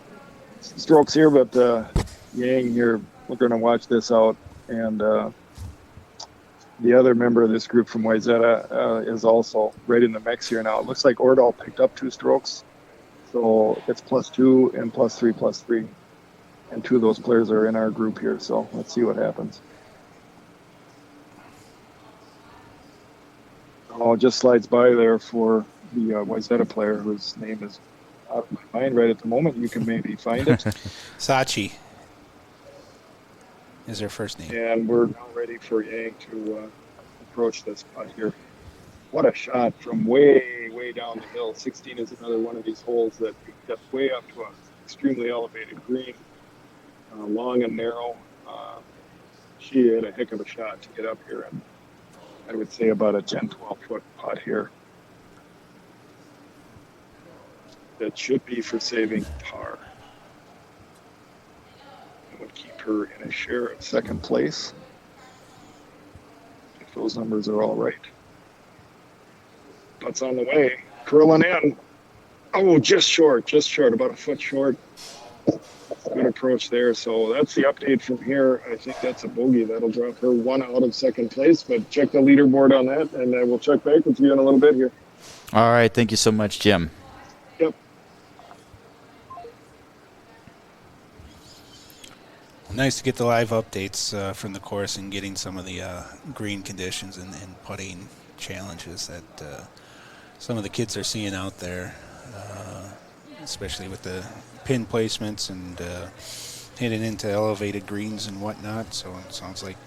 strokes here, but Yang here, we're going to watch this out. And the other member of this group from Wayzata is also right in the mix here now. It looks like Ordal picked up 2 strokes. So it's +2 and +3. And 2 of those players are in our group here. So let's see what happens. Oh, just slides by there for the Wayzata player whose name is out of my mind right at the moment. You can maybe find it. Sachi is her first name. And we're now ready for Yang to approach this putt here. What a shot from way, way down the hill. 16 is another one of these holes that gets way up to a extremely elevated green, long and narrow. She had a heck of a shot to get up here, and I would say about a 10, 12-foot putt here. That should be for saving par. It would keep her in a share of second place if those numbers are all right. Putt's on the way, curling in. Oh, just short, about a foot short. Good approach there. So that's the update from here. I think that's a bogey. That'll drop her one out of second place, but check the leaderboard on that, and we'll check back with you in a little bit here. All right. Thank you so much, Jim. Yep. Nice to get the live updates from the course and getting some of the green conditions and putting challenges that some of the kids are seeing out there, especially with the pin placements and hitting into elevated greens and whatnot. So it sounds like,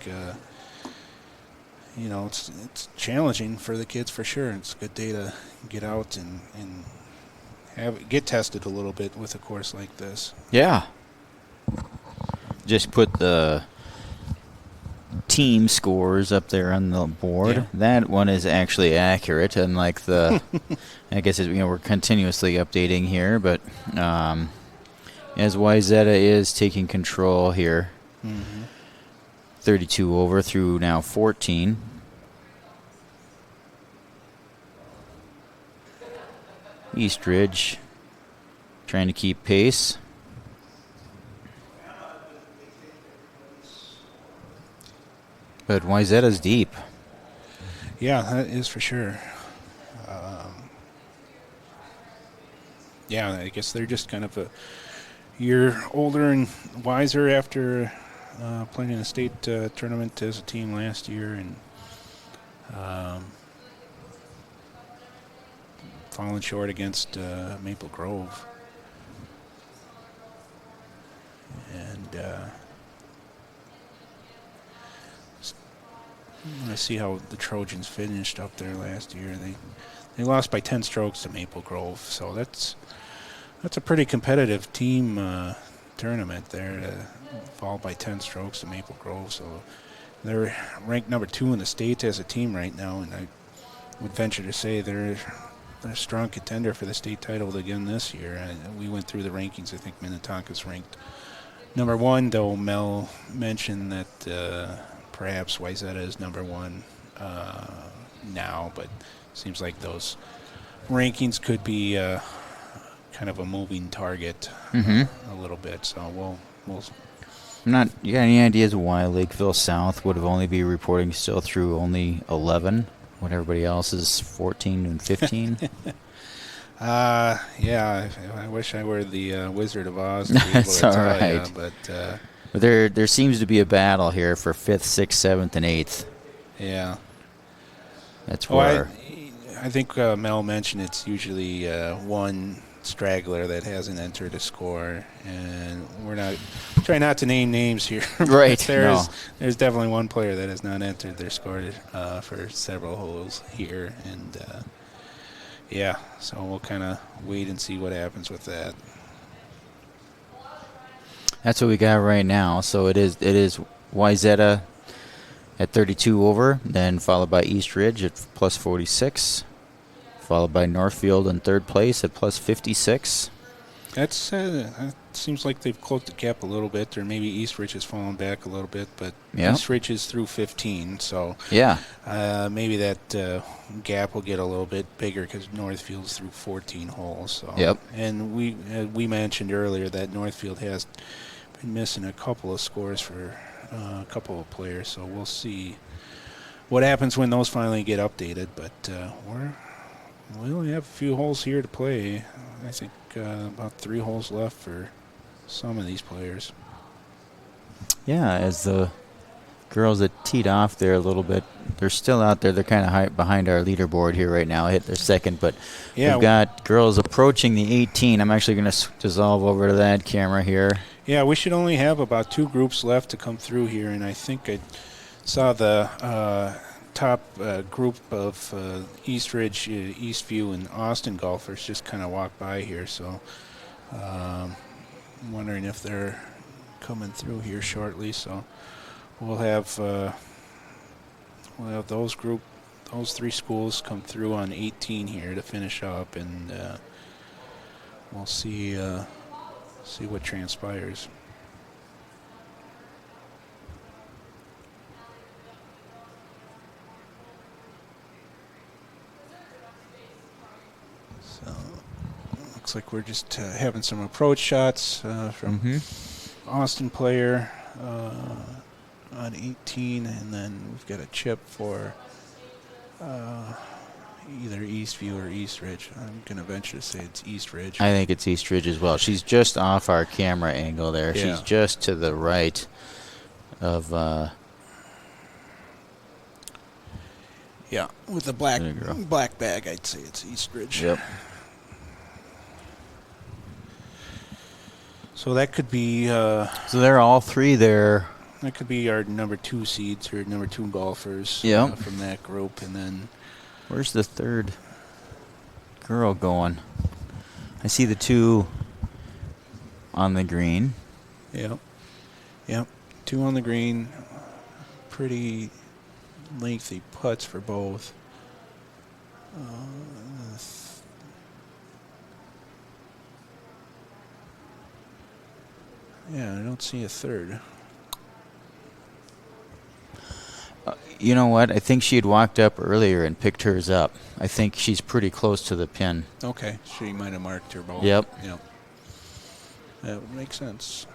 it's challenging for the kids for sure. It's a good day to get out and get tested a little bit with a course like this. Yeah. Just put the team scores up there on the board. Yeah. That one is actually accurate, unlike the. I guess we're continuously updating here, but as Wyzetta is taking control here, 32 over through now 14. Eastridge trying to keep pace. But Wyzetta's deep. Yeah, that is for sure. Yeah, I guess they're just kind of a year older and wiser after playing in a state tournament as a team last year and falling short against Maple Grove. And I see how the Trojans finished up there last year. They lost by 10 strokes to Maple Grove, so that's a pretty competitive team tournament there to fall by 10 strokes to Maple Grove. So they're ranked number 2 in the state as a team right now, and I would venture to say they're a strong contender for the state title again this year. And we went through the rankings. I think Minnetonka's ranked number 1, though Mel mentioned that perhaps Wyzetta is number 1 now, but seems like those rankings could be kind of a moving target a little bit. So we'll. You got any ideas why Lakeville South would have only be reporting still through only 11 when everybody else is 14 and 15? Yeah, I wish I were the Wizard of Oz to be able That's to all tell right. you, but But there seems to be a battle here for 5th, 6th, 7th, and 8th. yeah. That's where. I think Mel mentioned it's usually one straggler that hasn't entered a score, and we're not trying not to name names here. Right. There's definitely one player that has not entered their score for several holes here, and yeah, so we'll kind of wait and see what happens with that. That's what we got right now. So it is Wyzetta at 32 over, then followed by Eastridge at plus 46, followed by Northfield in 3rd place at plus 56. That seems like they've closed the gap a little bit, or maybe Eastridge has fallen back a little bit, but Eastridge is through 15, so maybe that gap will get a little bit bigger because Northfield's through 14 holes. So. And we mentioned earlier that Northfield has been missing a couple of scores for a couple of players, so we'll see what happens when those finally get updated. But we only have a few holes here to play. I think about 3 holes left for some of these players. Yeah, as the girls that teed off there a little bit, they're still out there. They're kind of high behind our leaderboard here right now. Hit their second, but we've got girls approaching the 18. I'm actually going to dissolve over to that camera here. Yeah, we should only have about 2 groups left to come through here, and I think I saw the top group of Eastridge, Eastview, and Austin golfers just kind of walk by here. So wondering if they're coming through here shortly. So we'll have those 3 schools come through on 18 here to finish up, and we'll see what transpires. So looks like we're just having some approach shots from Austin player on 18, and then we've got a chip for either Eastview or East Ridge. I'm going to venture to say it's East Ridge. I think it's East Ridge as well. She's just off our camera angle there. Yeah. She's just to the right of... yeah, with the black bag, I'd say it's East Ridge. Yep. So that could be... so they're all 3 there. That could be our number 2 seeds or number 2 golfers from that group. And then... Where's the 3rd girl going? I see the 2 on the green. Yep. 2 on the green. Pretty lengthy putts for both. Yeah, I don't see a 3rd. You know what? I think she had walked up earlier and picked hers up. I think she's pretty close to the pin. Okay, she might have marked her ball. Yep. That would make sense.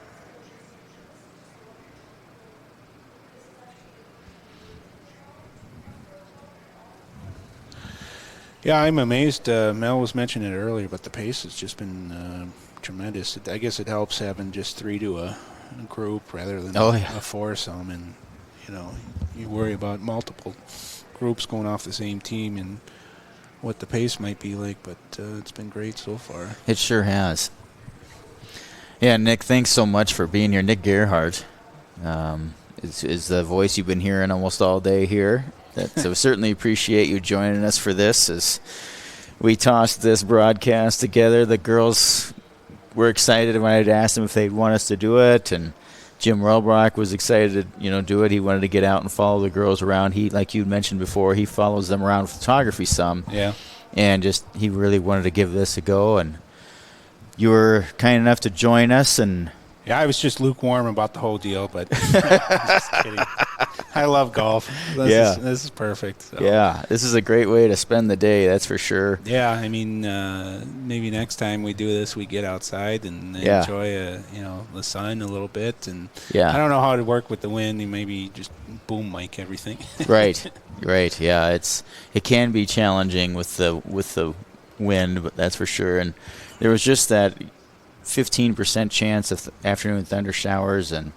Yeah, I'm amazed. Mel was mentioning it earlier, but the pace has just been tremendous. I guess it helps having just 3 to a group rather than a foursome, and you worry about multiple groups going off the same team and what the pace might be like, but it's been great so far. It sure has. Yeah, Nick, thanks so much for being here. Nick Gerhardt is the voice you've been hearing almost all day here. So we certainly appreciate you joining us for this as we tossed this broadcast together. The girls were excited when I'd asked them if they'd want us to do it, and Jim Relbrock was excited to do it. He wanted to get out and follow the girls around. He, like you mentioned before, he follows them around with photography some. Yeah. And he really wanted to give this a go, and you were kind enough to join us. And yeah, I was just lukewarm about the whole deal, but just kidding. I love golf. This is perfect. So. Yeah, this is a great way to spend the day, that's for sure. Yeah, I mean, maybe next time we do this, we get outside and enjoy, the sun a little bit. And I don't know how to work with the wind. You maybe just boom mic everything. Right. Yeah, it can be challenging with the wind, but that's for sure. And there was just that 15% chance of afternoon thunder showers, and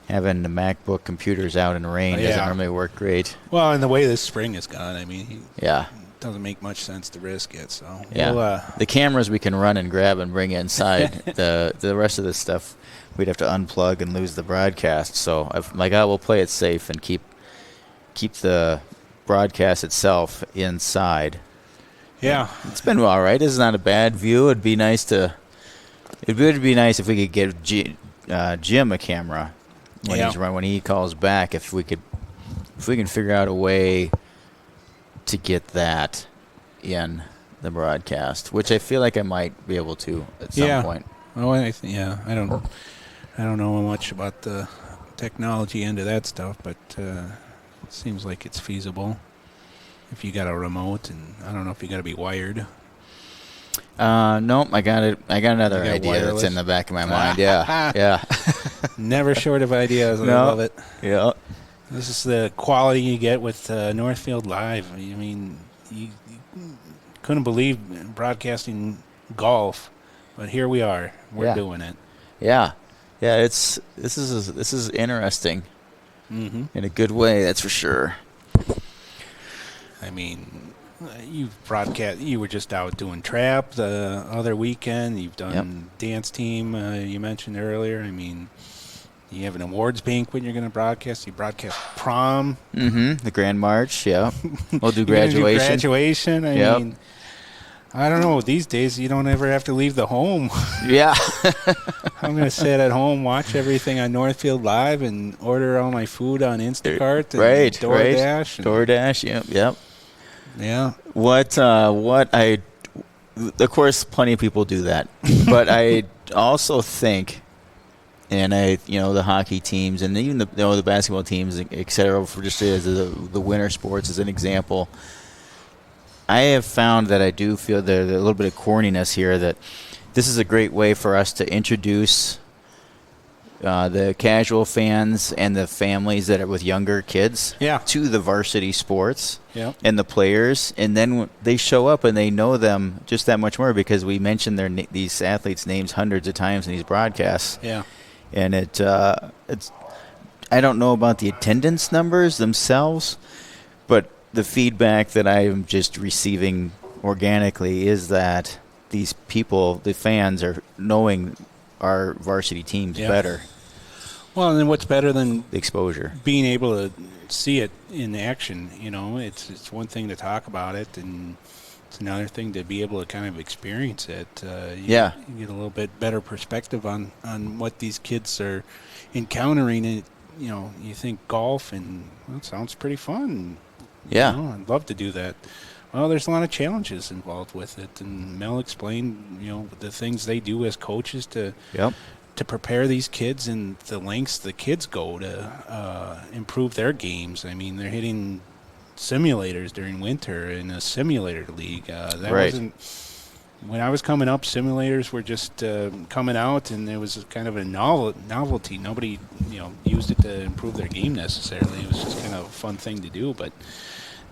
having the MacBook computers out in the rain doesn't normally work great. Well, and the way this spring has gone, I mean, it doesn't make much sense to risk it. So the cameras we can run and grab and bring inside. the rest of this stuff we'd have to unplug and lose the broadcast. So we'll play it safe and keep the broadcast itself inside. Yeah, it's been all right. It's not a bad view. It'd be nice if we could give Jim a camera when he calls back. If we can figure out a way to get that in the broadcast, which I feel like I might be able to at some point. Well, I don't know much about the technology end of that stuff, but it seems like it's feasible if you got a remote, and I don't know if you got to be wired. Nope, I got it. I got another idea wireless. That's in the back of my mind. Yeah. Never short of ideas. I love it. Yeah. This is the quality you get with Northfield Live. I mean, you couldn't believe broadcasting golf, but here we are. We're doing it. Yeah. This is interesting. Mm-hmm. In a good way, that's for sure. I mean, you've broadcast. You were just out doing trap the other weekend. You've done dance team. You mentioned earlier. I mean, you have an awards banquet you're going to broadcast. You broadcast prom. Mm-hmm. The Grand March. Yeah. We'll do graduation. I mean, I don't know. These days, you don't ever have to leave the home. Yeah. I'm going to sit at home, watch everything on Northfield Live, and order all my food on Instacart and Right. DoorDash. DoorDash. Yep. Yeah. What I, of course, plenty of people do that, but I also think, and the hockey teams and even the basketball teams, et cetera, for just as the winter sports as an example, I have found that I do feel there's a little bit of corniness here, that this is a great way for us to introduce the casual fans and the families that are with younger kids to the varsity sports and the players. And then they show up and they know them just that much more because we mentioned these athletes' names hundreds of times in these broadcasts. Yeah. And it's I don't know about the attendance numbers themselves, but the feedback that I'm just receiving organically is that these people, the fans, are knowing our varsity teams better. Well, and then what's better than the exposure? Being able to see it in action. It's one thing to talk about it, and it's another thing to be able to kind of experience it. You get a little bit better perspective on what these kids are encountering. And you think golf, and it sounds pretty fun. Yeah, I'd love to do that. Well, there's a lot of challenges involved with it, and Mel explained, the things they do as coaches to prepare these kids and the lengths the kids go to improve their games. I mean, they're hitting simulators during winter in a simulator league. That wasn't when I was coming up. Simulators were just coming out, and it was kind of a novelty. Nobody, used it to improve their game necessarily. It was just kind of a fun thing to do, but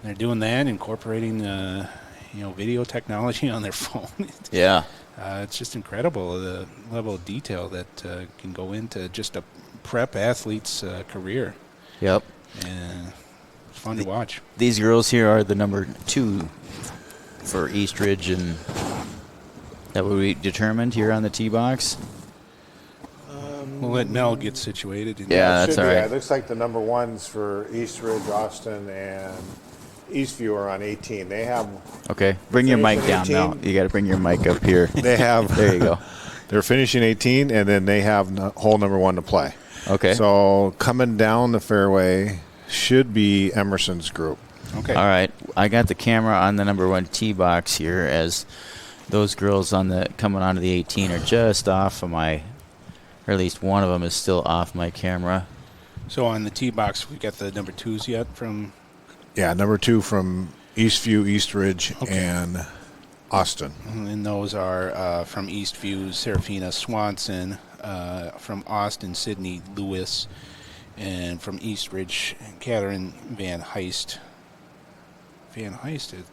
they're doing that, incorporating video technology on their phone. It's just incredible, the level of detail that can go into just a prep athlete's career. Yep. And it's fun to watch. These girls here are the number 2 for Eastridge, and that will be determined here on the tee box. We'll let Mel get situated. That's all right. It looks like the number 1s for Eastridge, Austin, and Eastview are on 18. They have. Okay, bring your mic down now. You got to bring your mic up here. They have. There you go. They're finishing 18, and then they have hole number 1 to play. Okay. So coming down the fairway should be Emerson's group. Okay. All right. I got the camera on the number 1 tee box here, as those girls coming onto the 18 are just off of my, or at least one of them is still off my camera. So on the tee box, we got the number 2s yet from. Yeah, number 2 from Eastview, Eastridge, and Austin. And those are from Eastview, Serafina Swanson, from Austin, Sydney Lewis, and from Eastridge, Catherine Van Heist. Van Heist had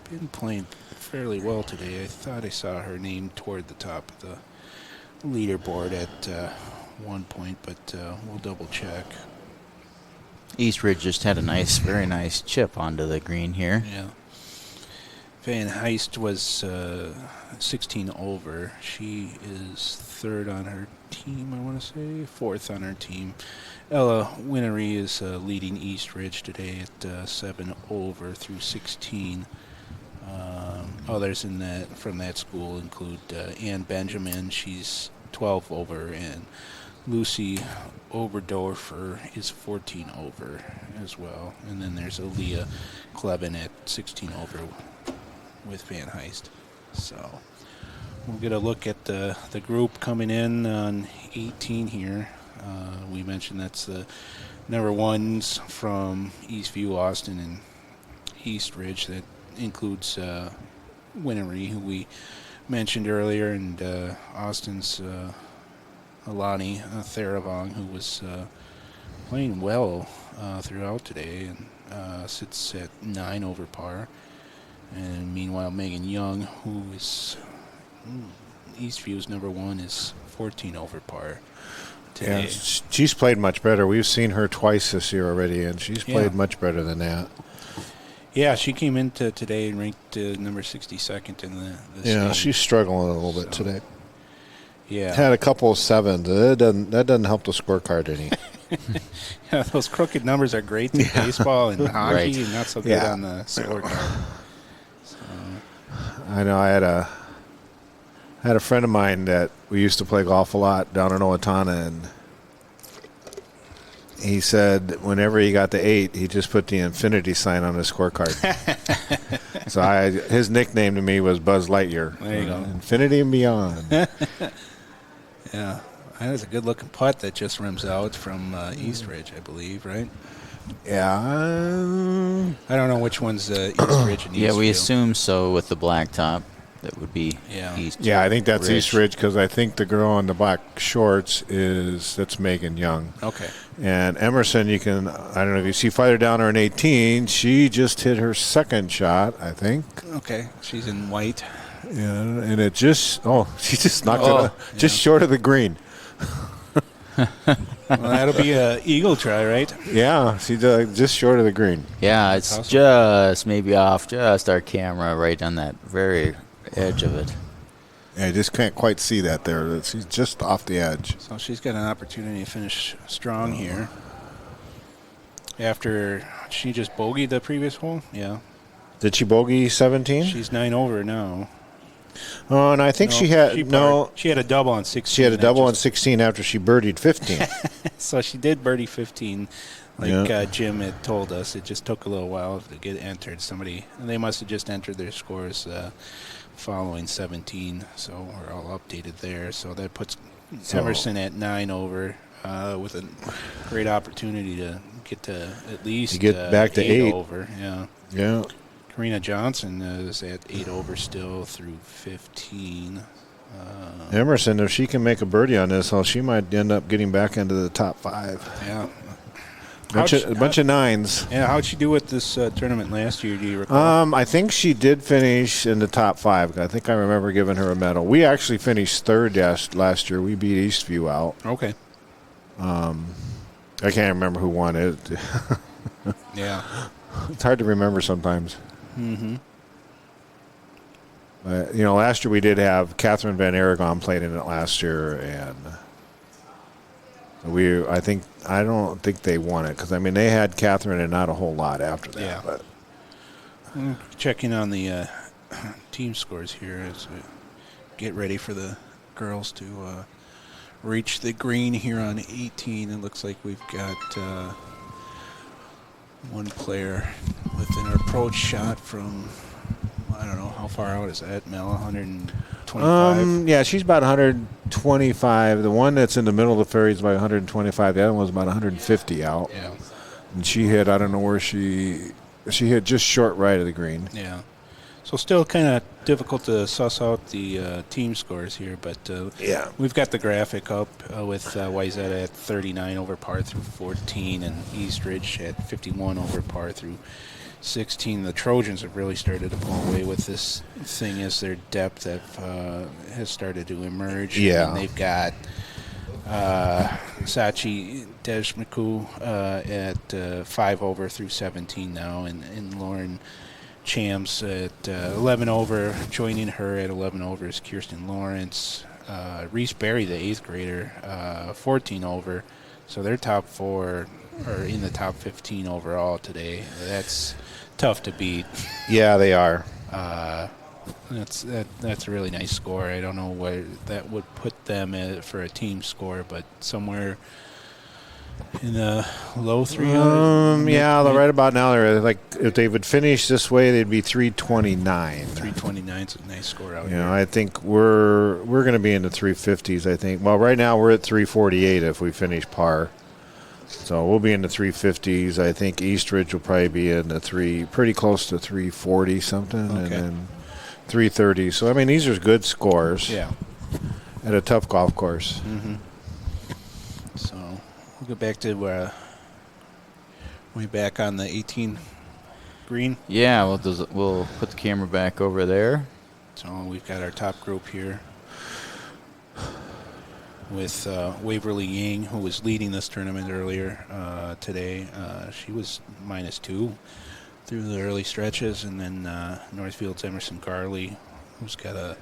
been playing fairly well today. I thought I saw her name toward the top of the leaderboard at one point, but we'll double check. Eastridge just had a very nice chip onto the green here. Yeah. Van Heist was 16 over. She is 3rd on her team, I want to say. 4th on her team. Ella Winnery is leading Eastridge today at 7 over through 16. Others from that school include Ann Benjamin. She's 12 over, and Lucy Oberdorfer is 14 over as well. And then there's Aaliyah Kleben at 16 over with Van Heist. So we'll get a look at the group coming in on 18 here. We mentioned that's the number 1s from Eastview, Austin, and Eastridge. That includes Winnery, who we mentioned earlier, and Austin's Alani Theravong, who was playing well throughout today, and sits at 9 over par. And meanwhile, Megan Young, who is Eastview's number 1, is 14 over par today. Yeah, she's played much better. We've seen her twice this year already, and she's played much better than that. Yeah, she came into today and ranked number 62nd in the Yeah, she's struggling a little bit today. Yeah, had a couple of 7s. That doesn't help the scorecard any. Yeah, those crooked numbers are great in baseball and hockey, and not so good on the scorecard. I know I had a friend of mine that we used to play golf a lot down in Owatonna, and he said whenever he got to 8, he just put the infinity sign on his scorecard. So his nickname to me was Buzz Lightyear. There you go. Infinity and beyond. Yeah. That was a good-looking putt that just rims out from Eastridge, I believe, right? Yeah. I don't know which one's Eastridge and Eastfield. Yeah, we assume so with the black top. That would be East. Yeah, I think that's Ridge. East Ridge because I think the girl in the black shorts that's Megan Young. Okay. And Emerson, I don't know if you see farther down her in 18, she just hit her second shot, I think. Okay. She's in white. Yeah, and she just knocked it out, yeah. just short of the green. Well, that'll be an eagle try, right? Yeah, she just short of the green. Yeah, it's awesome. just maybe off just our camera right on that very edge of it. Yeah, I just can't quite see that there. She's just off the edge. So she's got an opportunity to finish strong here. After she just bogeyed the previous hole? Yeah. Did she bogey 17? She's 9 over now. Oh, and I think she had She had a double on 16. She had a double on 16 after she birdied 15. So she did birdie 15, like Jim had told us. It just took a little while to get entered. They must have just entered their scores following 17, so we're all updated there. So that puts Emerson at 9 over with a great opportunity to get to at least back to 8 over. Yeah. Yeah. Karina Johnson is at 8 over still through 15. Emerson, if she can make a birdie on this, she might end up getting back into the top 5. Yeah. A bunch of 9s. Yeah, how'd she do with this tournament last year, do you recall? I think she did finish in the top 5. I think I remember giving her a medal. We actually finished 3rd last year. We beat Eastview out. Okay. I can't remember who won it. Yeah. It's hard to remember sometimes. Mm-hmm. Last year we did have Catherine Van Aragon played in it last year, and I don't think they won it because they had Catherine and not a whole lot after that. Yeah. But Checking on the team scores here as we get ready for the girls to reach the green here on 18. It looks like we've got one player with an approach shot from, I don't know, how far out is that, Mel? 125? Yeah, she's about 125. The one that's in the middle of the fairway is about 125. The other one's about 150 out. Yeah. And she hit, I don't know where she hit just short right of the green. Yeah. So still kind of difficult to suss out the team scores here, but we've got the graphic up with Wayzata at 39 over par through 14 and Eastridge at 51 over par through 16. The Trojans have really started to pull away with this thing as their depth has started to emerge. Yeah. And they've got Sachi Deshmiku at 5 over through 17 now, and Lauren Chams at 11 over. Joining her at 11 over is Kirsten Lawrence. Reese Berry, the 8th grader, 14 over. So their top 4 are in the top 15 overall today. That's tough to beat. Yeah, they are. That's a really nice score. I don't know where that would put them for a team score, but somewhere in the low 300s. Yeah, right about now they're like, if they would finish this way, they'd be 329. 329 is a nice score out here. I think we're going to be in the 350s. I think. Well, right now we're at 348 if we finish par. So we'll be in the 350s. I think Eastridge will probably be in the pretty close to 340 something, and then 330. So these are good scores. Yeah. At a tough golf course. Mm-hmm. So we'll go back to way back on the 18 green. Yeah, we'll put the camera back over there. So we've got our top group here with Waverly Yang, who was leading this tournament earlier today. She was -2 through the early stretches, and then Northfield's Emerson Garley, who's got a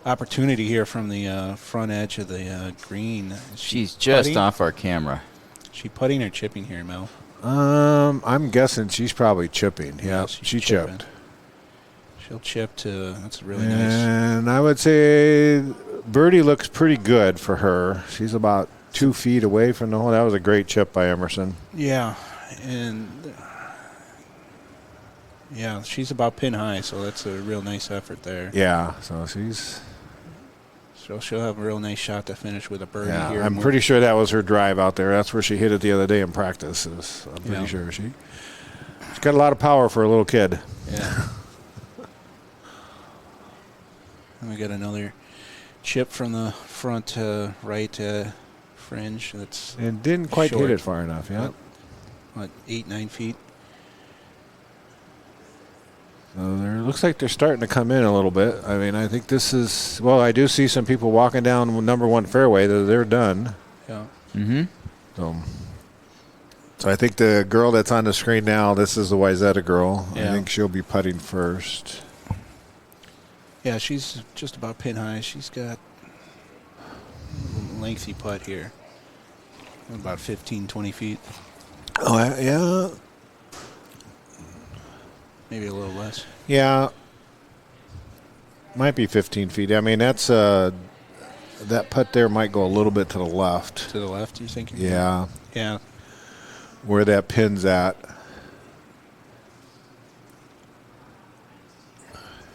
opportunity here from the front edge of the green. She's just off our camera. She putting or chipping here, Mel? I'm guessing she's probably chipping. Yeah, she chipped. She'll chip to. That's really nice. And I would say birdie looks pretty good for her. She's about 2 feet away from the hole. That was a great chip by Emerson. Yeah, and yeah, she's about pin high, so that's a real nice effort there. Yeah, so she's. So she'll have a real nice shot to finish with a birdie here. I'm pretty sure that was her drive out there. That's where she hit it the other day in practice. I'm pretty sure she's got a lot of power for a little kid. Yeah. And we got another chip from the front right fringe. That's It didn't quite short. hit it far enough, yeah. What, 8-9 feet? So looks like they're starting to come in a little bit. I mean, I think this is, well, I do see some people walking down number 1 fairway. They're done. Yeah. Mm-hmm. So I think the girl that's on the screen now, this is the Wyzetta girl. Yeah. I think she'll be putting first. Yeah, she's just about pin high. She's got a lengthy putt here. About 15, 20 feet. Oh, yeah. Maybe a little less. Yeah. Might be 15 feet. I mean, that's that putt there might go a little bit to the left. To the left, you think? Yeah. Yeah. Where that pin's at.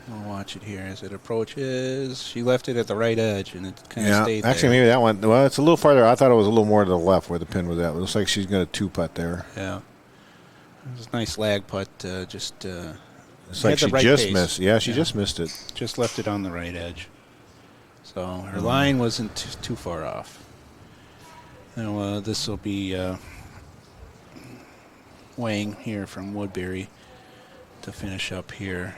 We'll watch it here as it approaches. She left it at the right edge, and it kind of stayed Actually, there. maybe that one, well, it's a little farther. I thought it was a little more to the left where the pin was at. It looks like she's going to 2-putt there. Yeah. It was a nice lag putt. Just It's like had the she right just pace. missed. Yeah, she just missed it. Just left it on the right edge. So her line wasn't too far off. Now this will be Wang here from Woodbury to finish up here.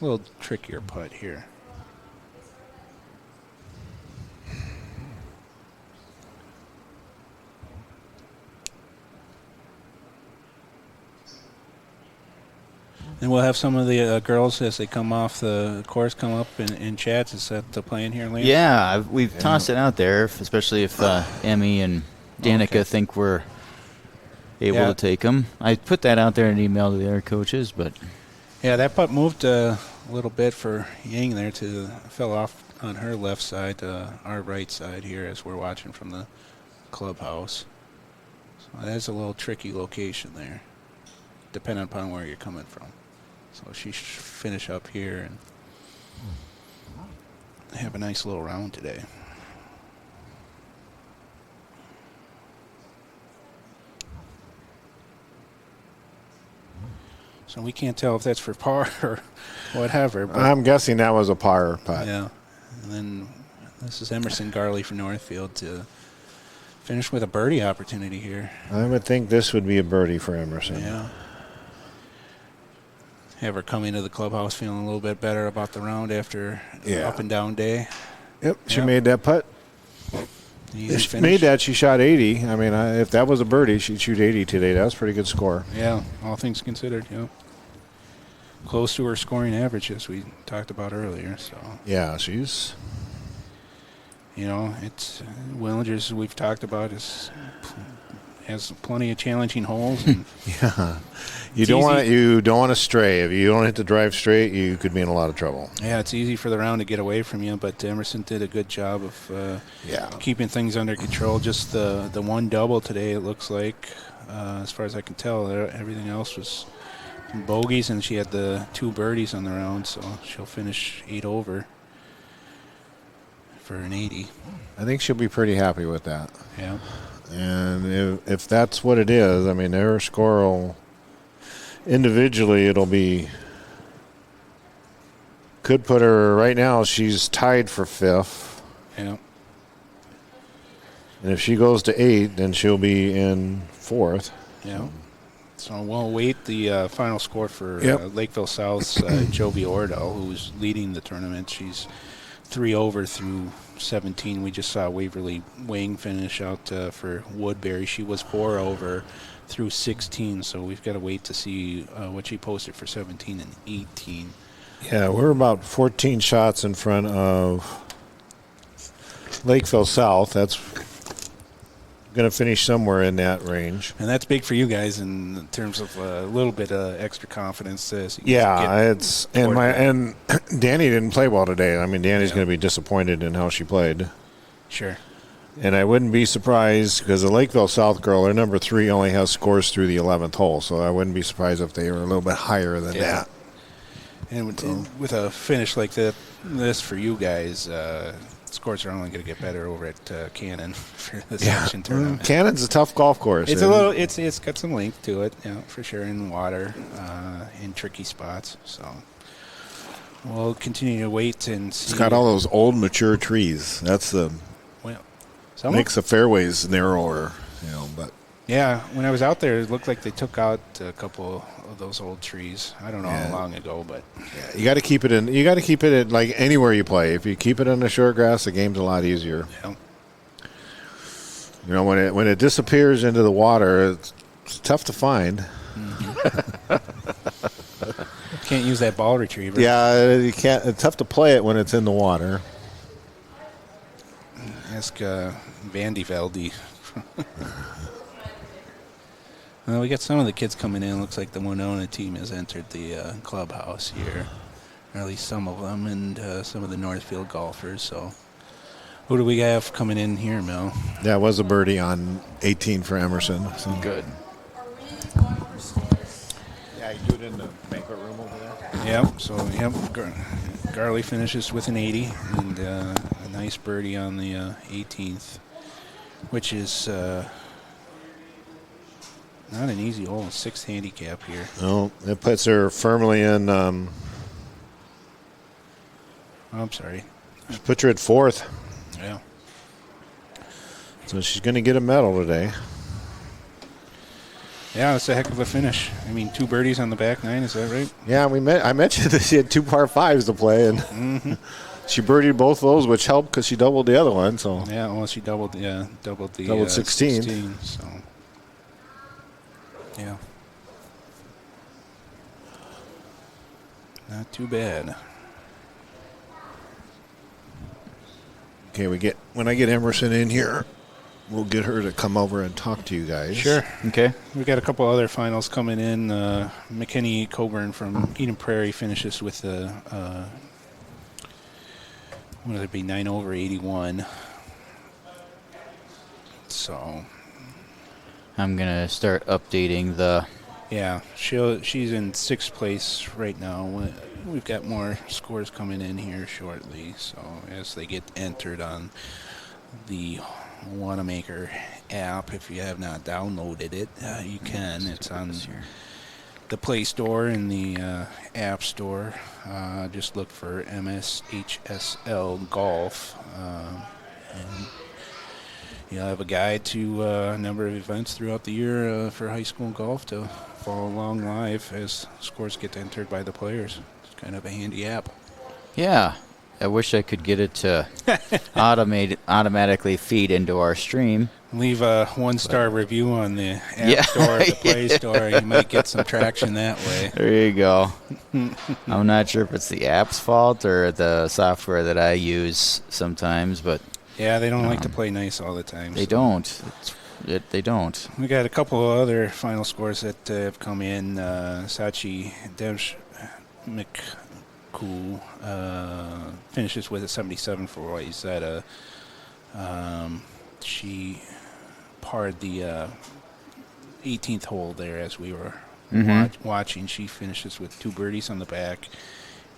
A little trickier putt here. And we'll have some of the girls as they come off the course come up in chats. Is that the plan here, Liam? Yeah, we've tossed it out there, especially if Emmy and Danica think we're able to take them. I put that out there in an email to the other coaches, but Yeah, that putt moved a little bit for Yang there to fell off on her left side, our right side here as we're watching from the clubhouse. So that's a little tricky location there, depending upon where you're coming from. So she should finish up here and have a nice little round today. So we can't tell if that's for par or whatever. But I'm guessing that was a par putt. yeah. And then this is Emerson Garley from Northfield to finish with a birdie opportunity here. I would think this would be a birdie for Emerson. Yeah. Have her come into the clubhouse feeling a little bit better about the round after an up and down day. Yep, she made that putt. Easy If she finish. made that, she shot 80. I mean, if that was a birdie, she'd shoot 80 today. That was a pretty good score. Yeah, all things considered, yeah. Close to her scoring average, as we talked about earlier. So Yeah, she's... you know, it's Willinger's we've talked about has plenty of challenging holes. And Yeah. You It's don't easy. want to stray. If you don't hit the drive straight, you could be in a lot of trouble. yeah, it's easy for the round to get away from you, but Emerson did a good job of keeping things under control. Just the one double today, it looks like, as far as I can tell, everything else was some bogeys, and she had the 2 birdies on the round, so she'll finish 8 over for an 80. I think she'll be pretty happy with that. Yeah. And if that's what it is, I mean, her score will individually, it'll be, could put her right now, she's tied for 5th. Yeah. And if she goes to 8, then she'll be in 4th. Yeah. So we'll wait the final score for Yep. Lakeville South's Jovi Ordell, who's leading the tournament. She's 3 over through 17. We just saw Waverly Wang finish out for Woodbury. She was 4 over through 16, so we've got to wait to see what she posted for 17 and 18. Yeah, we're about 14 shots in front of Lakeville South. That's going to finish somewhere in that range. And that's big for you guys in terms of a little bit of extra confidence. So Yeah, and Danny didn't play well today. I mean, Danny's going to be disappointed in how she played. Sure. And I wouldn't be surprised because the Lakeville South girl, their number 3, only has scores through the 11th hole. So I wouldn't be surprised if they were a little bit higher than that. And with a finish like this for you guys, scores are only going to get better over at Cannon for the section tournament. Cannon's a tough golf course. It's a little. It's got some length to it, for sure, in water, in tricky spots. So we'll continue to wait and see. It's got all those old, mature trees. That's the makes the fairways narrower, But yeah, when I was out there, it looked like they took out a couple of those old trees. I don't know how long ago, but you got to keep it in. You got to keep it in, like anywhere you play. If you keep it on the short grass, the game's a lot easier. Yeah. When it disappears into the water, it's tough to find. Can't use that ball retriever. Yeah, you can't. It's tough to play it when it's in the water. Ask Vandy Valdi. Well, we got some of the kids coming in. Looks like the Winona team has entered the clubhouse here, or at least some of them, and some of the Northfield golfers. So, who do we have coming in here, Mel? That was a birdie on 18 for Emerson. So. Good. Yeah, you do it in the banquet room over there. Yep. So, Garley finishes with an 80 and a nice birdie on the 18th, which is. Not an easy hole, 6th handicap here. No, it puts her firmly in. I'm sorry. Puts her at 4th. Yeah. So she's going to get a medal today. Yeah, it's a heck of a finish. I mean, 2 birdies on the back 9, is that right? Yeah, I mentioned that she had 2 par 5s to play, and she birdied both those, which helped because she doubled the other one. So yeah, well, she doubled the 16. So. Yeah. Not too bad. Okay, when I get Emerson in here, we'll get her to come over and talk to you guys. Sure. Okay. We got a couple other finals coming in. McKinney Coburn from Eden Prairie finishes with what would it be, 9 over 81. So I'm going to start updating the... Yeah, she's in 6th place right now. We've got more scores coming in here shortly. So as they get entered on the Wanamaker app, if you have not downloaded it, you can. It's on the Play Store and the App Store. Just look for MSHSL Golf. And you'll have a guide to a number of events throughout the year for high school golf to follow along live as scores get entered by the players. It's kind of a handy app. Yeah. I wish I could get it to automatically feed into our stream. Leave a 1-star review on the App Store or the Play Store. You might get some traction that way. There you go. I'm not sure if it's the app's fault or the software that I use sometimes, but... Yeah, they don't like to play nice all the time. They don't. They don't. We got a couple of other final scores that have come in. Sachi Demshmikku finishes with a 77 for Wayzata. She parred the 18th hole there as we were watching. She finishes with 2 birdies on the back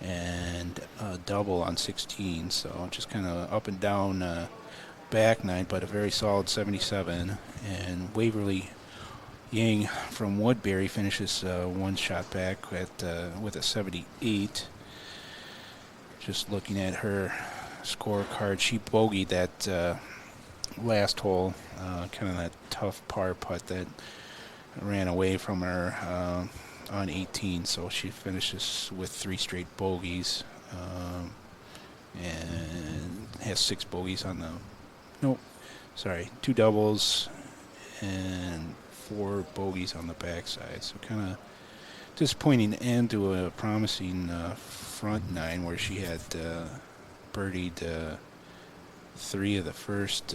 and a double on 16, so just kind of up and down back 9, but a very solid 77. And Waverly Yang from Woodbury finishes 1 shot back with a 78. Just looking at her scorecard, she bogeyed that last hole, kind of that tough par putt that ran away from her on 18, so she finishes with 3 straight bogeys and has 6 bogeys on the 2 doubles and 4 bogeys on the backside. So kind of disappointing end to a promising front 9 where she had birdied 3 of the first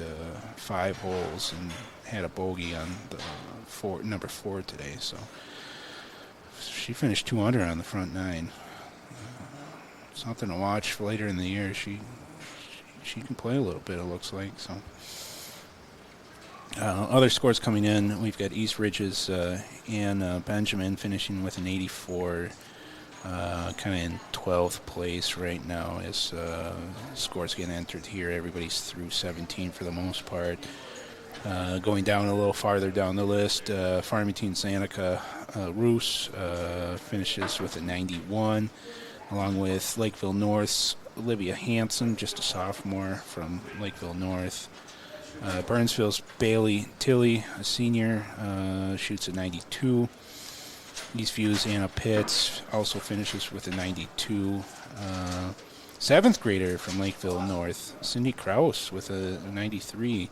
5 holes and had a bogey on the number 4 today. So she finished 2 under on the front 9. Something to watch for later in the year. She can play a little bit, it looks like. So other scores coming in, we've got East Ridge's Ann Benjamin finishing with an 84, kind of in 12th place right now as scores get entered here. Everybody's through 17 for the most part. Going down a little farther down the list, Farmington Seneca Roos finishes with a 91, along with Lakeville North's Olivia Hanson, just a sophomore from Lakeville North. Burnsville's Bailey Tilley, a senior, shoots a 92. Eastview's Anna Pitts also finishes with a 92. 7th grader from Lakeville North, Cindy Kraus, with a 93.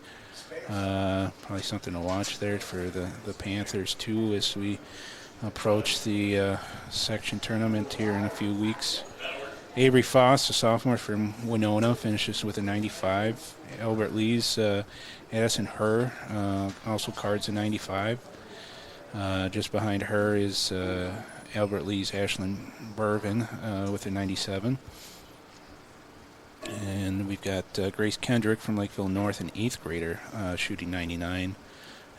Probably something to watch there for the Panthers, too, as we approach the section tournament here in a few weeks. Avery Foss, a sophomore from Winona, finishes with a 95. Albert Lee's Addison Herr also cards a 95. Just behind her is Albert Lee's Ashlyn Bervin with a 97. And we've got Grace Kendrick from Lakeville North, an 8th grader, shooting 99.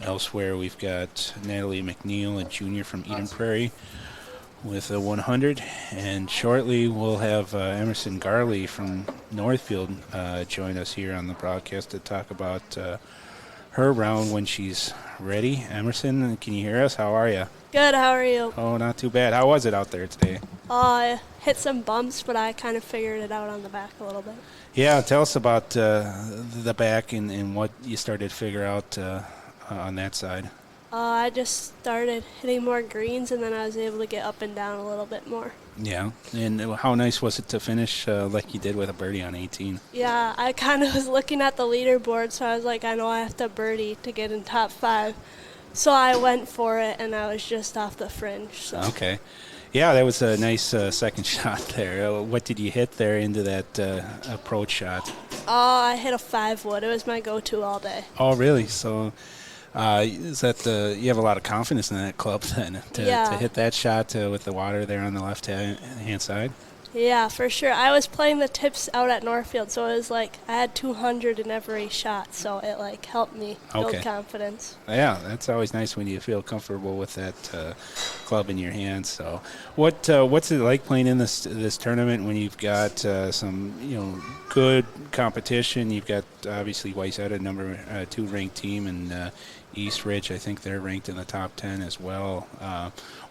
Elsewhere, we've got Natalie McNeil, a junior from Eden Prairie, with a 100. And shortly, we'll have Emerson Garley from Northfield join us here on the broadcast to talk about her round when she's ready. Emerson, can you hear us? How are you? Good, how are you? Oh, not too bad. How was it out there today? I hit some bumps, but I kind of figured it out on the back a little bit. Yeah, tell us about the back and what you started to figure out on that side. I just started hitting more greens, and then I was able to get up and down a little bit more. Yeah, and how nice was it to finish like you did with a birdie on 18? Yeah, I kind of was looking at the leaderboard, so I was like, I know I have to birdie to get in top 5. So I went for it, and I was just off the fringe. So. Okay. Yeah, that was a nice second shot there. What did you hit there into that approach shot? I hit a 5-wood. It was my go-to all day. Oh, really? So is that you have a lot of confidence in that club then to hit that shot with the water there on the left-hand side? Yeah, for sure. I was playing the tips out at Northfield, so it was like I had 200 in every shot, so it like helped me build confidence. Yeah, that's always nice when you feel comfortable with that club in your hands. So, what's it like playing in this tournament when you've got some good competition? You've got obviously Wayzata, number 2 ranked team, and East Ridge, I think they're ranked in the top 10 as well.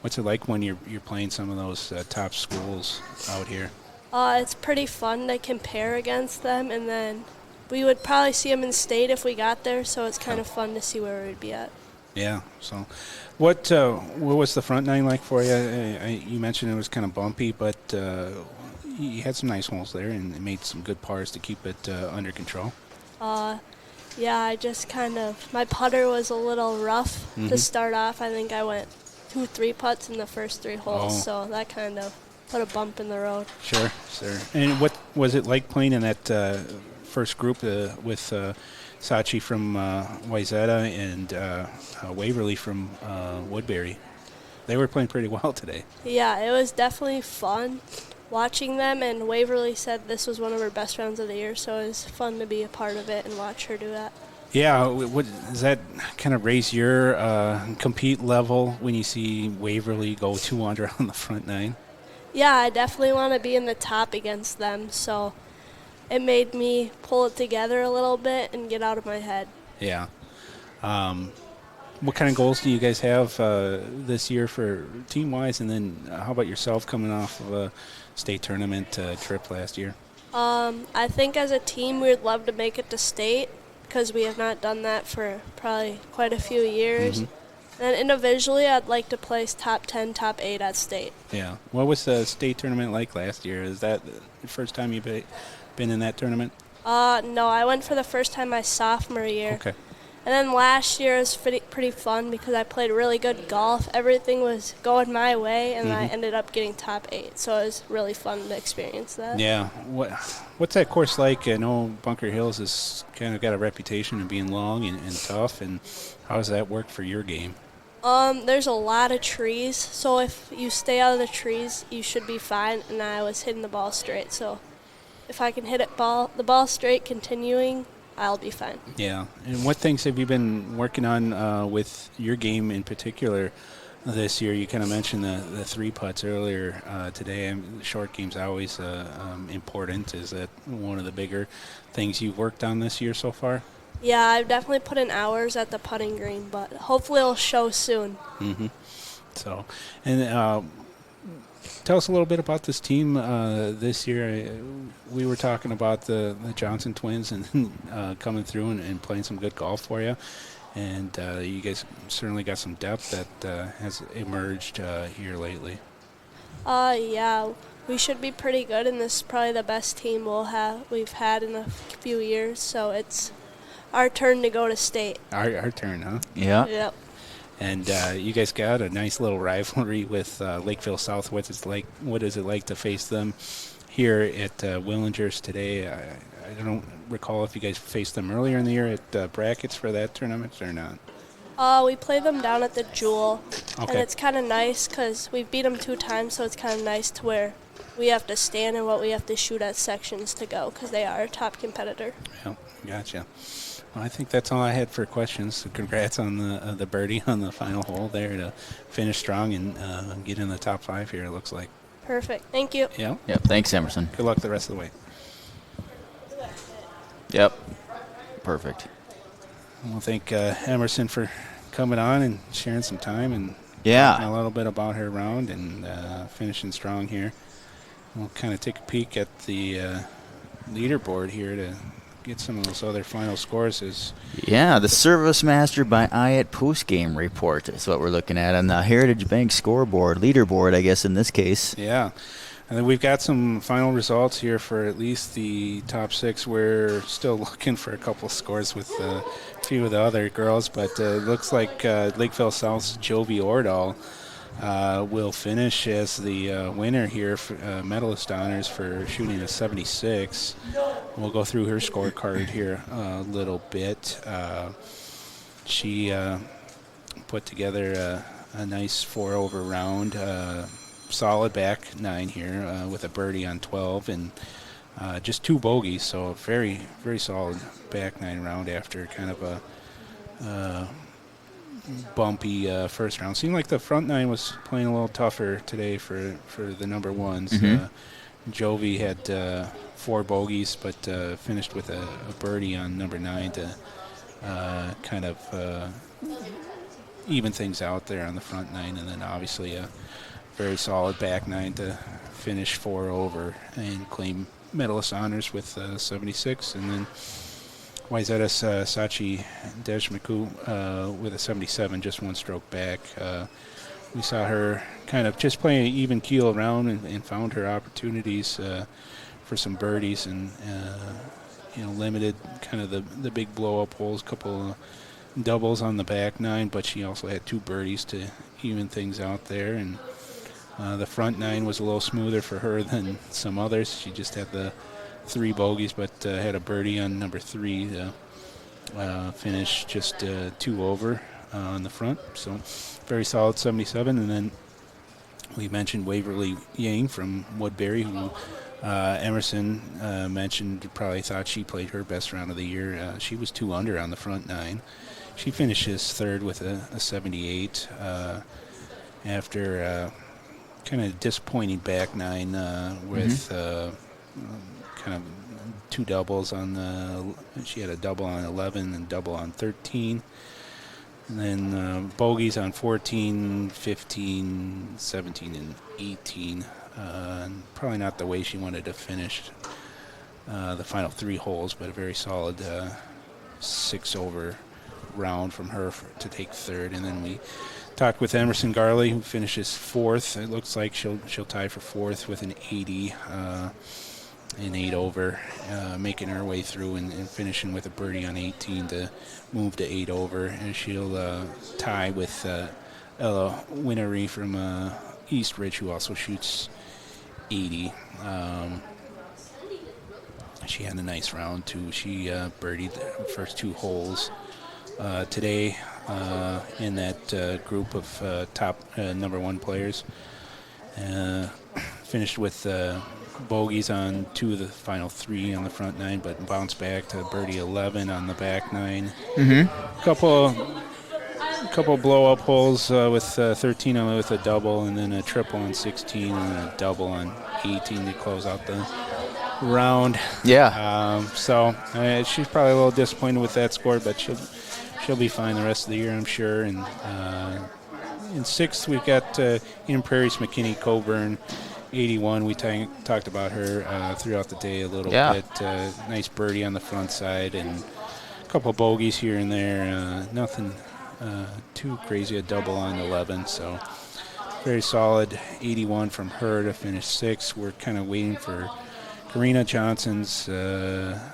What's it like when you're playing some of those top schools out here? It's pretty fun to compare against them, and then we would probably see them in state if we got there, so it's kind of fun to see where we'd be at. Yeah. So, what was the front 9 like for you? You mentioned it was kind of bumpy, but you had some nice holes there and made some good pars to keep it under control. Yeah, I just my putter was a little rough to start off. I think I went 2 3-putts in the first 3 holes, so that kind of put a bump in the road. Sure. And what was it like playing in that first group with Sachi from Wayzata and Waverly from Woodbury? They were playing pretty well today. Yeah, it was definitely fun watching them, and Waverly said this was one of her best rounds of the year, so it was fun to be a part of it and watch her do that. Yeah, what does that kind of raise your compete level when you see Waverly go 2 under on the front 9? Yeah, I definitely want to be in the top against them, so it made me pull it together a little bit and get out of my head. Yeah. What kind of goals do you guys have this year for team-wise, and then how about yourself coming off of a state tournament trip last year? I think as a team we would love to make it to state because we have not done that for probably quite a few years. And individually I'd like to place top 10, top 8 at state. Yeah. What was the state tournament like last year? Is that the first time you've been in that tournament? No, I went for the first time my sophomore year. Okay. And then last year was pretty fun because I played really good golf. Everything was going my way, and I ended up getting top 8. So it was really fun to experience that. Yeah. What's that course like? I know Bunker Hills has kind of got a reputation of being long and tough. And how does that work for your game? There's a lot of trees, so if you stay out of the trees, you should be fine. And I was hitting the ball straight, so if I can hit the ball straight, continuing, I'll be fine. Yeah. And what things have you been working on with your game in particular this year? You kind of mentioned the 3 putts earlier today. Short game's always important. Is that one of the bigger things you've worked on this year so far? Yeah, I've definitely put in hours at the putting green, but hopefully it'll show soon. So, and tell us a little bit about this team this year. We were talking about the Johnson twins and coming through and playing some good golf for you. And you guys certainly got some depth that has emerged here lately. Yeah, we should be pretty good, and this is probably the best team we've had in a few years. So it's our turn to go to state. Our turn, huh? Yeah. Yep. And you guys got a nice little rivalry with Lakeville South. What is it like to face them here at Willingers today? I don't recall if you guys faced them earlier in the year at brackets for that tournament or not. We play them down at the Jewel, Okay. and it's kind of nice because we've beat them 2 times, so it's kind of nice to where we have to stand and what we have to shoot at sections to go because they are a top competitor. Yeah, gotcha. Well, I think that's all I had for questions. So congrats on the birdie on the final hole there to finish strong and get in the top 5 here, it looks like. Perfect. Thank you. Yeah. Yep. Thanks, Emerson. Good luck the rest of the way. Yep. Perfect. Well, thank Emerson for coming on and sharing some time and Yeah. talking a little bit about her round and finishing strong here. We'll kind of take a peek at the leaderboard here to get some of those other final scores. Yeah, the Service Master by Ayat post-game report is what we're looking at on the Heritage Bank scoreboard, leaderboard, I guess, in this case. Yeah. And then we've got some final results here for at least the top 6. We're still looking for a couple scores with a few of the other girls, but it looks like Lakeville South's Jovi Ordal will finish as the winner here for medalist honors for shooting a 76. We'll go through her scorecard here a little bit. She put together a nice 4-over round. Solid back 9 here with a birdie on 12 and just 2 bogeys, so very, very solid back 9 round after kind of a bumpy first round. Seemed like the front 9 was playing a little tougher today for the number ones. Jovi had 4 bogeys, but finished with a birdie on number 9 to kind of even things out there on the front 9, and then obviously a very solid back 9 to finish 4 over and claim medalist honors with 76. And then Waizetas Sachi Deshmaku with a 77, just 1 stroke back. We saw her kind of just playing even keel around and found her opportunities for some birdies and limited kind of the big blow-up holes, couple of doubles on the back 9, but she also had 2 birdies to even things out there. And the front 9 was a little smoother for her than some others. She just had the 3 bogeys, but had a birdie on number 3 to finish just 2 over on the front. So very solid 77. And then we mentioned Waverly Yang from Woodbury, who Emerson mentioned probably thought she played her best round of the year. She was 2 under on the front 9. She finishes 3rd with a 78 after kind of disappointing back 9 with kind of 2 doubles on she had a double on 11 and double on 13. And then bogeys on 14, 15, 17, and 18. Probably not the way she wanted to finish the final 3 holes, but a very solid 6-over round from her to take 3rd. And then we talked with Emerson Garley, who finishes 4th. It looks like she'll tie for 4th with an 80. in 8 over, making her way through and finishing with a birdie on 18 to move to 8 over. And she'll tie with Ella Winnery from East Ridge, who also shoots 80. She had a nice round, too. She birdied the first 2 holes today in that group of top number 1 players. Finished with bogeys on 2 of the final 3 on the front 9, but bounced back to birdie 11 on the back 9. Couple blow-up holes with 13 on with a double, and then a triple on 16, and then a double on 18 to close out the round. Yeah. So she's probably a little disappointed with that score, but she'll be fine the rest of the year, I'm sure. And in 6th, we've got in Prairie's McKinney Coburn, 81. We talked about her throughout the day a little bit. Nice birdie on the front side and a couple of bogeys here and there. Nothing too crazy, a double on 11. So very solid 81 from her to finish 6th. We're kind of waiting for Karina Johnson's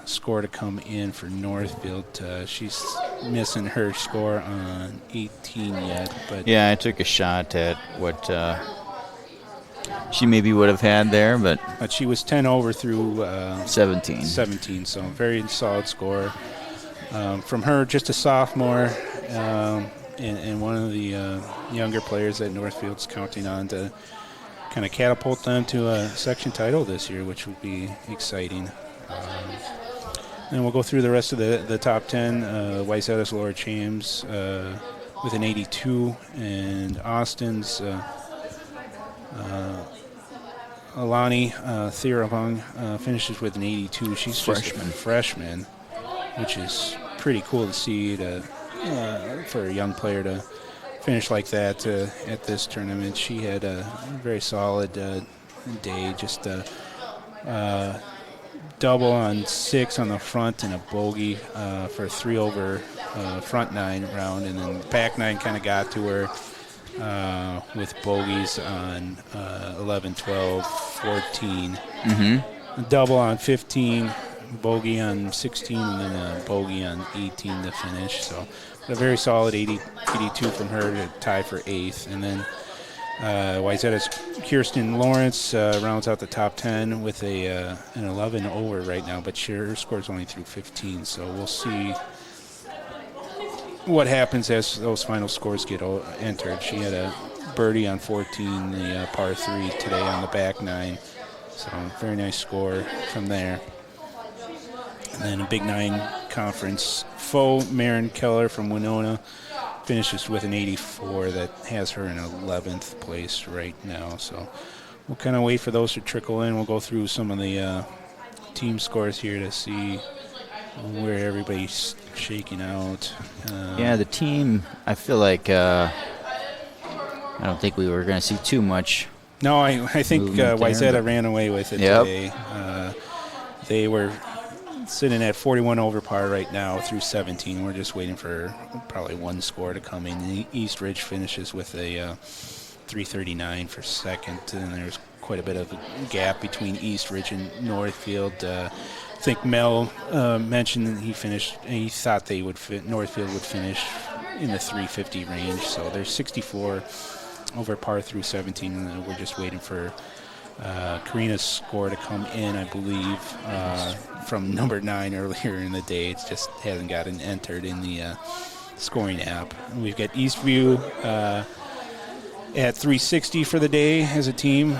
score to come in for Northfield. She's missing her score on 18 yet. But yeah, I took a shot at what she maybe would have had there, but she was 10 over through 17. 17, so very solid score. From her, just a sophomore, and one of the younger players that Northfield's counting on to kind of catapult them to a section title this year, which would be exciting. And we'll go through the rest of the top 10. Wayzata's Laura James with an 82, and Austin's Alani Theravong finishes with an 82. She's just a freshman, which is pretty cool to see for a young player to finish like that at this tournament. She had a very solid day, just a double on 6 on the front and a bogey for a 3 over front 9 round, and then back 9 kind of got to her with bogeys on 11, 12, 14, a double on 15, bogey on 16, and then a bogey on 18 to finish. So a very solid 82 from her to tie for 8th. And then Wayzata's Kirsten Lawrence rounds out the top 10 with an 11 over right now, but her score's only through 15, so we'll see what happens as those final scores get entered. She had a birdie on 14, the par 3 today on the back 9, so very nice score from there. And then a Big 9 conference foe, Maren Keller from Winona, finishes with an 84 that has her in 11th place right now. So we'll kind of wait for those to trickle in. We'll go through some of the team scores here to see where everybody's shaking out. Yeah, the team, I feel like I don't think we were going to see too much. No, I think Wayzata ran away with it today. They were sitting at 41 over par right now through 17. We're just waiting for probably one score to come in. East Ridge finishes with a 339 for second, and there's quite a bit of a gap between East Ridge and Northfield. I think Mel mentioned that he thought Northfield would finish in the 350 range. So there's 64 over par through 17, and we're just waiting for Karina's score to come in, I believe, from number 9 earlier in the day. It just hasn't gotten entered in the scoring app. We've got Eastview at 360 for the day as a team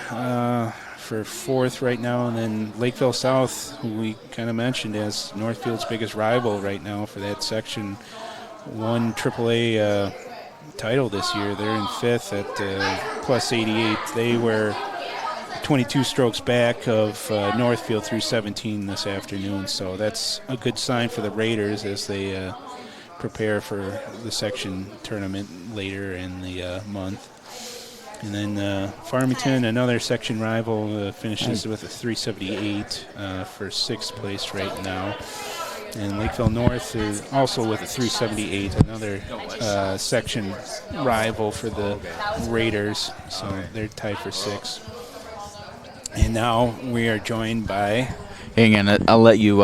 for 4th right now, and then Lakeville South, who we kind of mentioned as Northfield's biggest rival right now for that Section 1 AAA title this year. They're in 5th at plus 88. They were 22 strokes back of Northfield through 17 this afternoon, so that's a good sign for the Raiders as they prepare for the section tournament later in the month. And then Farmington, another section rival, finishes with a 378 for 6th place right now. And Lakeville North is also with a 378, another section rival for the Raiders, so they're tied for 6th. And now we are joined by Hang on, I'll let you.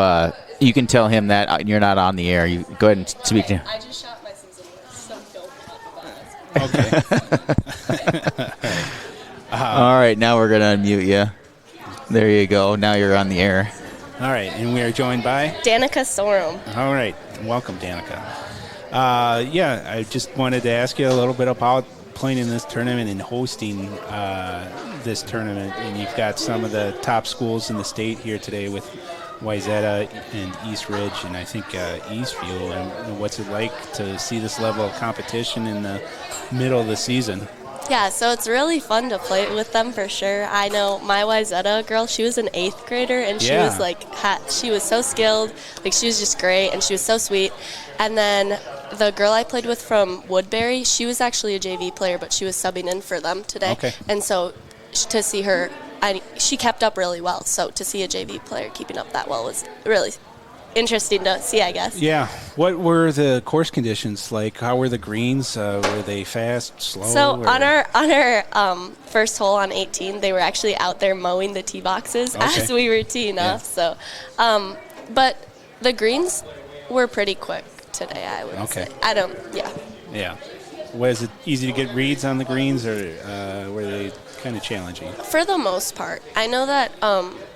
You can tell him that you're not on the air. You go ahead and speak to him. I just shot my season list, so don't talk about it. Okay. All right, now we're gonna unmute you. There you go. Now you're on the air. All right, and we are joined by Danica Sorum. All right. Welcome, Danica. I just wanted to ask you a little bit about playing in this tournament and hosting this tournament. And you've got some of the top schools in the state here today with Wayzata and East Ridge, and I think Eastview. And what's it like to see this level of competition in the middle of the season? Yeah, so it's really fun to play with them for sure. I know my Wayzata girl, she was an 8th grader, and she was she was so skilled. Like, she was just great, and she was so sweet. And then the girl I played with from Woodbury, she was actually a JV player, but she was subbing in for them today. Okay. And so to see her, she kept up really well. So to see a JV player keeping up that well was really interesting to see, I guess. Yeah. What were the course conditions like? How were the greens? Were they fast, slow? So on our first hole on 18, they were actually out there mowing the tee boxes as we were teeing off. So, but the greens were pretty quick today, I would say. Yeah. Was it easy to get reads on the greens, or were they kind of challenging? For the most part. I know that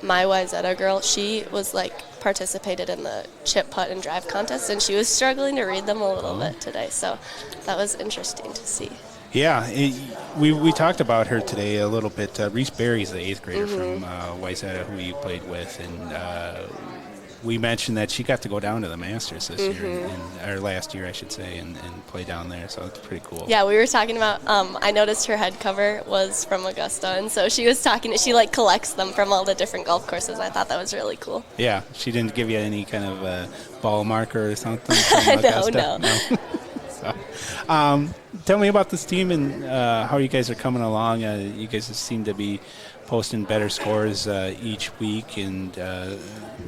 my Wayzata girl, she was participated in the chip putt and drive contest, and she was struggling to read them a little bit today, so that was interesting to see. Yeah, we talked about her today a little bit. Reese Berry's the 8th grader from Wayzata who you played with, and we mentioned that she got to go down to the Masters this year, or last year, I should say, and play down there. So it's pretty cool. Yeah, we were talking about. I noticed her head cover was from Augusta, and so she was talking. She collects them from all the different golf courses. I thought that was really cool. Yeah, she didn't give you any kind of ball marker or something from Augusta? No. So, tell me about this team and how you guys are coming along. You guys seem to be posting better scores each week, and the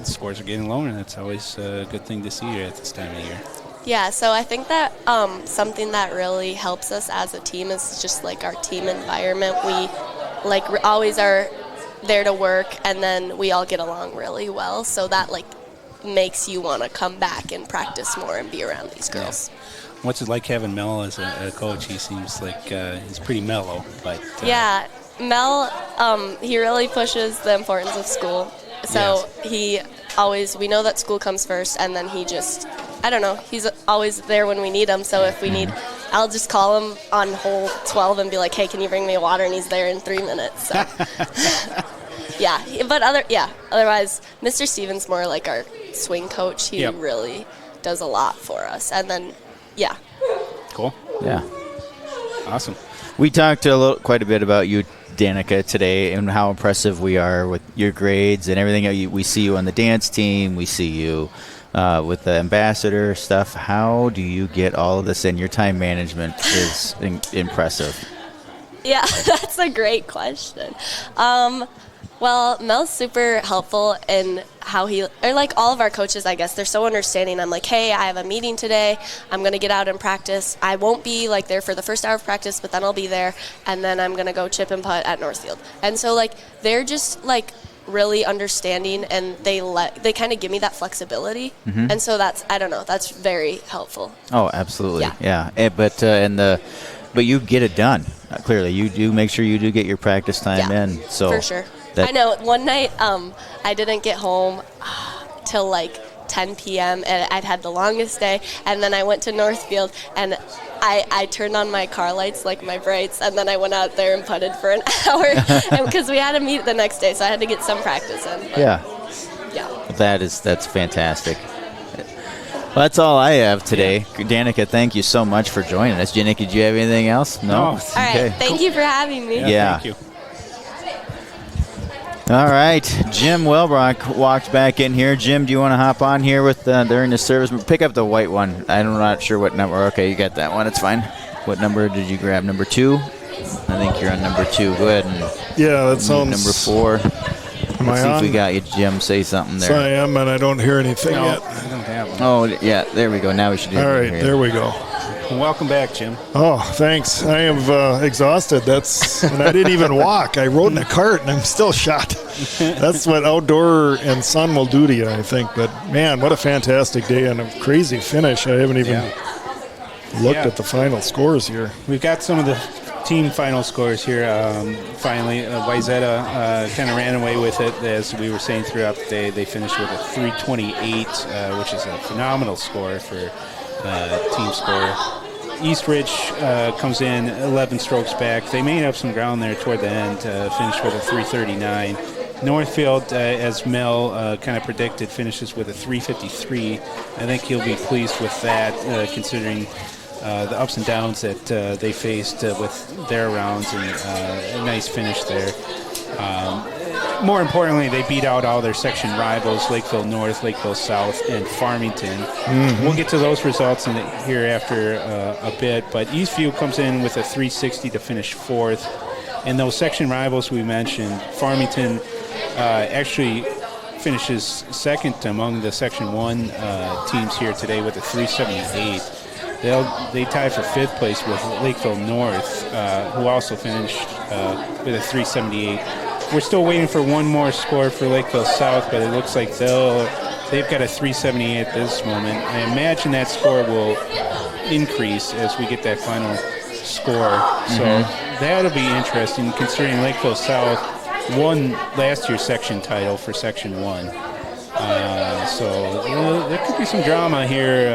scores are getting lower, and that's always a good thing to see at this time of year. Yeah, so I think that something that really helps us as a team is just our team environment. We always are there to work, and then we all get along really well, so that makes you want to come back and practice more and be around these girls. Yeah. What's it like having Mel as a coach? He seems like he's pretty mellow, but yeah, Mel, he really pushes the importance of school. So we know that school comes first, and then he just, I don't know, he's always there when we need him. So if we need, I'll just call him on hole 12 and be like, hey, can you bring me a water? And he's there in 3 minutes. So. Otherwise, Mr. Stevens more like our swing coach. He really does a lot for us. And then, Cool. Yeah. Awesome. We talked quite a bit about you, Danica, today, and how impressive we are with your grades and everything. We see you on the dance team. We see you with the ambassador stuff. How do you get all of this in? Your time management is impressive. Yeah, that's a great question. Well, Mel's super helpful in how all of our coaches, I guess, they're so understanding. I'm like, hey, I have a meeting today. I'm going to get out and practice. I won't be there for the first hour of practice, but then I'll be there, and then I'm going to go chip and putt at Northfield. And so, they're just, really understanding, and they kind of give me that flexibility. And so that's very helpful. Oh, absolutely. Yeah. But you get it done. Clearly, you do make sure you do get your practice time in. So for sure. I know. One night, I didn't get home till 10 p.m. and I'd had the longest day. And then I went to Northfield, and I turned on my car lights, my brights, and then I went out there and putted for an hour because we had to meet the next day, so I had to get some practice in. Yeah. That's fantastic. Well, that's all I have today. Danica, thank you so much for joining us. Janika, did you have anything else? No? All right. Thank you for having me. Yeah. Thank you. All right. Jim Welbrock walked back in here. Jim, do you want to hop on here during the service? Pick up the white one. I'm not sure what number. Okay, you got that one. It's fine. What number did you grab? Number 2? I think you're on number 2. Go ahead and that sounds... Number 4. Am I Let's see on? if we got you, Jim. Say something there. So I am, and I don't hear anything yet. I don't have Oh, yeah, there we go. Now we should do it. All right, here. there we go. Welcome back, Jim. Oh, thanks. I am exhausted. And I didn't even walk. I rode in a cart, and I'm still shot. That's what outdoor and sun will do to you, I think. But, man, what a fantastic day and a crazy finish. I haven't even looked at the final scores here. We've got some of the team final scores here. Finally, Wayzata kind of ran away with it, as we were saying throughout the day. They finished with a 328, which is a phenomenal score for team score. East Ridge comes in 11 strokes back. They made up some ground there toward the end, finished with a 339. Northfield, as Mel kind of predicted, finishes with a 353. I think he'll be pleased with that, considering the ups and downs that they faced with their rounds, and a nice finish there. More importantly, they beat out all their section rivals, Lakeville North, Lakeville South, and Farmington. Mm-hmm. We'll get to those results here after a bit, but Eastview comes in with a 360 to finish fourth. And those section rivals we mentioned, Farmington actually finishes second among the Section 1 teams here today with a 378. They tie for fifth place with Lakeville North, who also finished with a 378. We're still waiting for one more score for Lakeville South, but it looks like they've got a 378 at this moment. I imagine that score will increase as we get that final score. So that'll be interesting, considering Lakeville South won last year's section title for Section 1. So there could be some drama here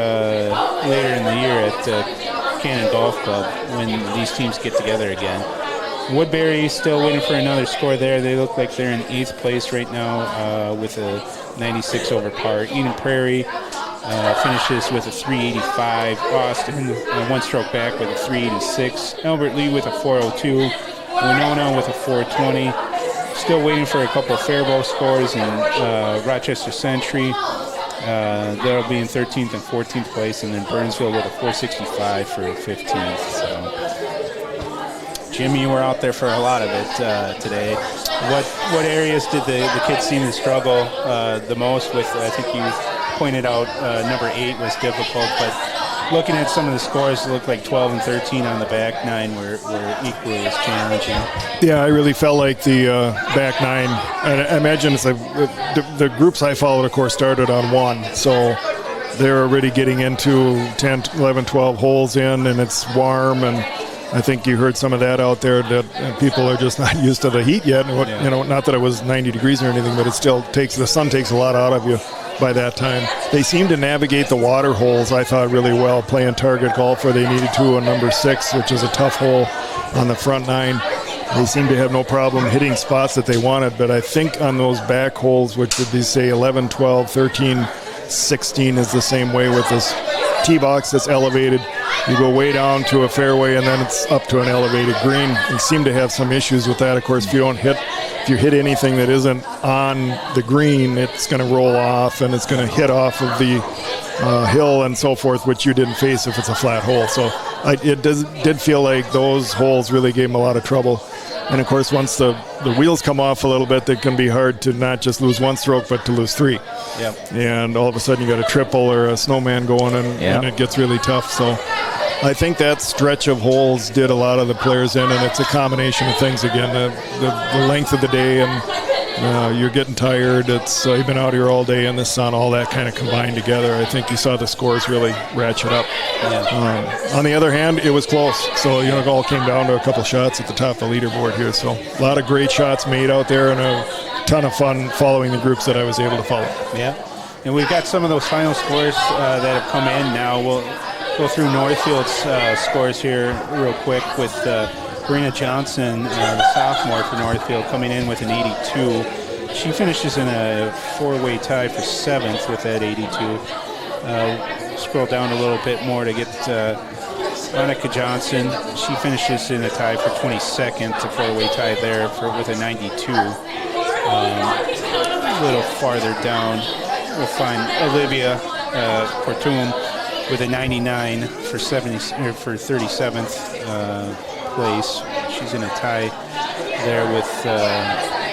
later in the year at Cannon Golf Club when these teams get together again. Woodbury still waiting for another score there. They look like they're in 8th place right now with a 96 over par. Eden Prairie finishes with a 385. Austin, one stroke back with a 386. Albert Lee with a 402. Winona with a 420. Still waiting for a couple of Faribault scores, and Rochester Century. They'll be in 13th and 14th place, and then Burnsville with a 465 for 15th. So, Jim, you were out there for a lot of it today. What areas did the kids seem to struggle the most with? I think you pointed out number 8 was difficult, but looking at some of the scores, it looked like 12 and 13 on the back nine were equally as challenging. Yeah, I really felt like the back nine, and I imagine it's the groups I followed, of course, started on 1, so they're already getting into 10, 11, 12 holes in, and it's warm, and I think you heard some of that out there, that people are just not used to the heat yet. Not that it was 90 degrees or anything, but it still the sun takes a lot out of you by that time. They seem to navigate the water holes, I thought, really well, playing target golf where they needed to on number 6, which is a tough hole on the front 9. They seem to have no problem hitting spots that they wanted, but I think on those back holes, which would be, say, 11, 12, 13, 16 is the same way with this tee box that's elevated. You go way down to a fairway, and then it's up to an elevated green. You seem to have some issues with that. Of course, if you hit anything that isn't on the green, it's going to roll off, and it's going to hit off of the hill and so forth, which you didn't face if it's a flat hole. So it did feel like those holes really gave them a lot of trouble. And, of course, once the wheels come off a little bit, it can be hard to not just lose 1 stroke, but to lose 3. Yep. And all of a sudden you got a triple or a snowman going, and it gets really tough. So I think that stretch of holes did a lot of the players in, and it's a combination of things again. The length of the day, and you're getting tired. It's you've been out here all day in the sun, all that kind of combined together. I think you saw the scores really ratchet up. Yeah. On the other hand, it was close. So, it all came down to a couple shots at the top of the leaderboard here. So a lot of great shots made out there, and a ton of fun following the groups that I was able to follow. Yeah. And we've got some of those final scores that have come in now. We'll go through Northfield's scores here real quick with Karina Johnson, the sophomore for Northfield, coming in with an 82. She finishes in a 4-way tie for 7th with that 82. Scroll down a little bit more to get Monica Johnson. She finishes in a tie for 22nd, a 4-way tie there with a 92. A little farther down, we'll find Olivia Cortum with a 99 for 37th place. She's in a tie there with a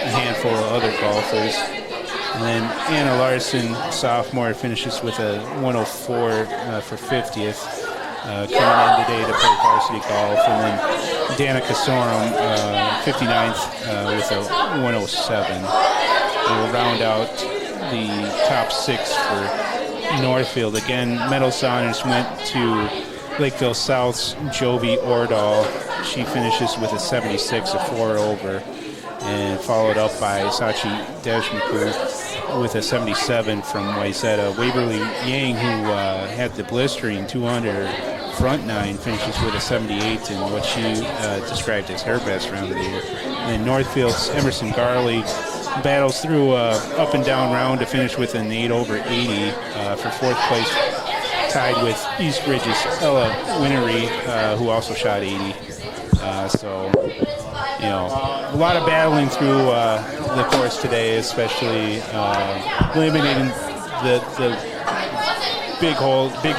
handful of other golfers. And then Anna Larson, sophomore, finishes with a 104 for 50th. Coming in today to play varsity golf. And then Danica Sorum, 59th with a 107. We'll round out the top 6 for Northfield. Again, medals honors went to Lakeville South's Jovi Ordal. She finishes with a 76, a 4 over, and followed up by Sachi Deshmuku with a 77 from Wayzata. Waverly Yang, who had the blistering 200 front 9, finishes with a 78 in what she described as her best round of the year. And then Northfield's Emerson Garley battles through up and down round to finish with an 8 over 80 for 4th place, tied with East Ridge's Ella Winery, who also shot 80. So, you know, a lot of battling through the course today, especially eliminating the big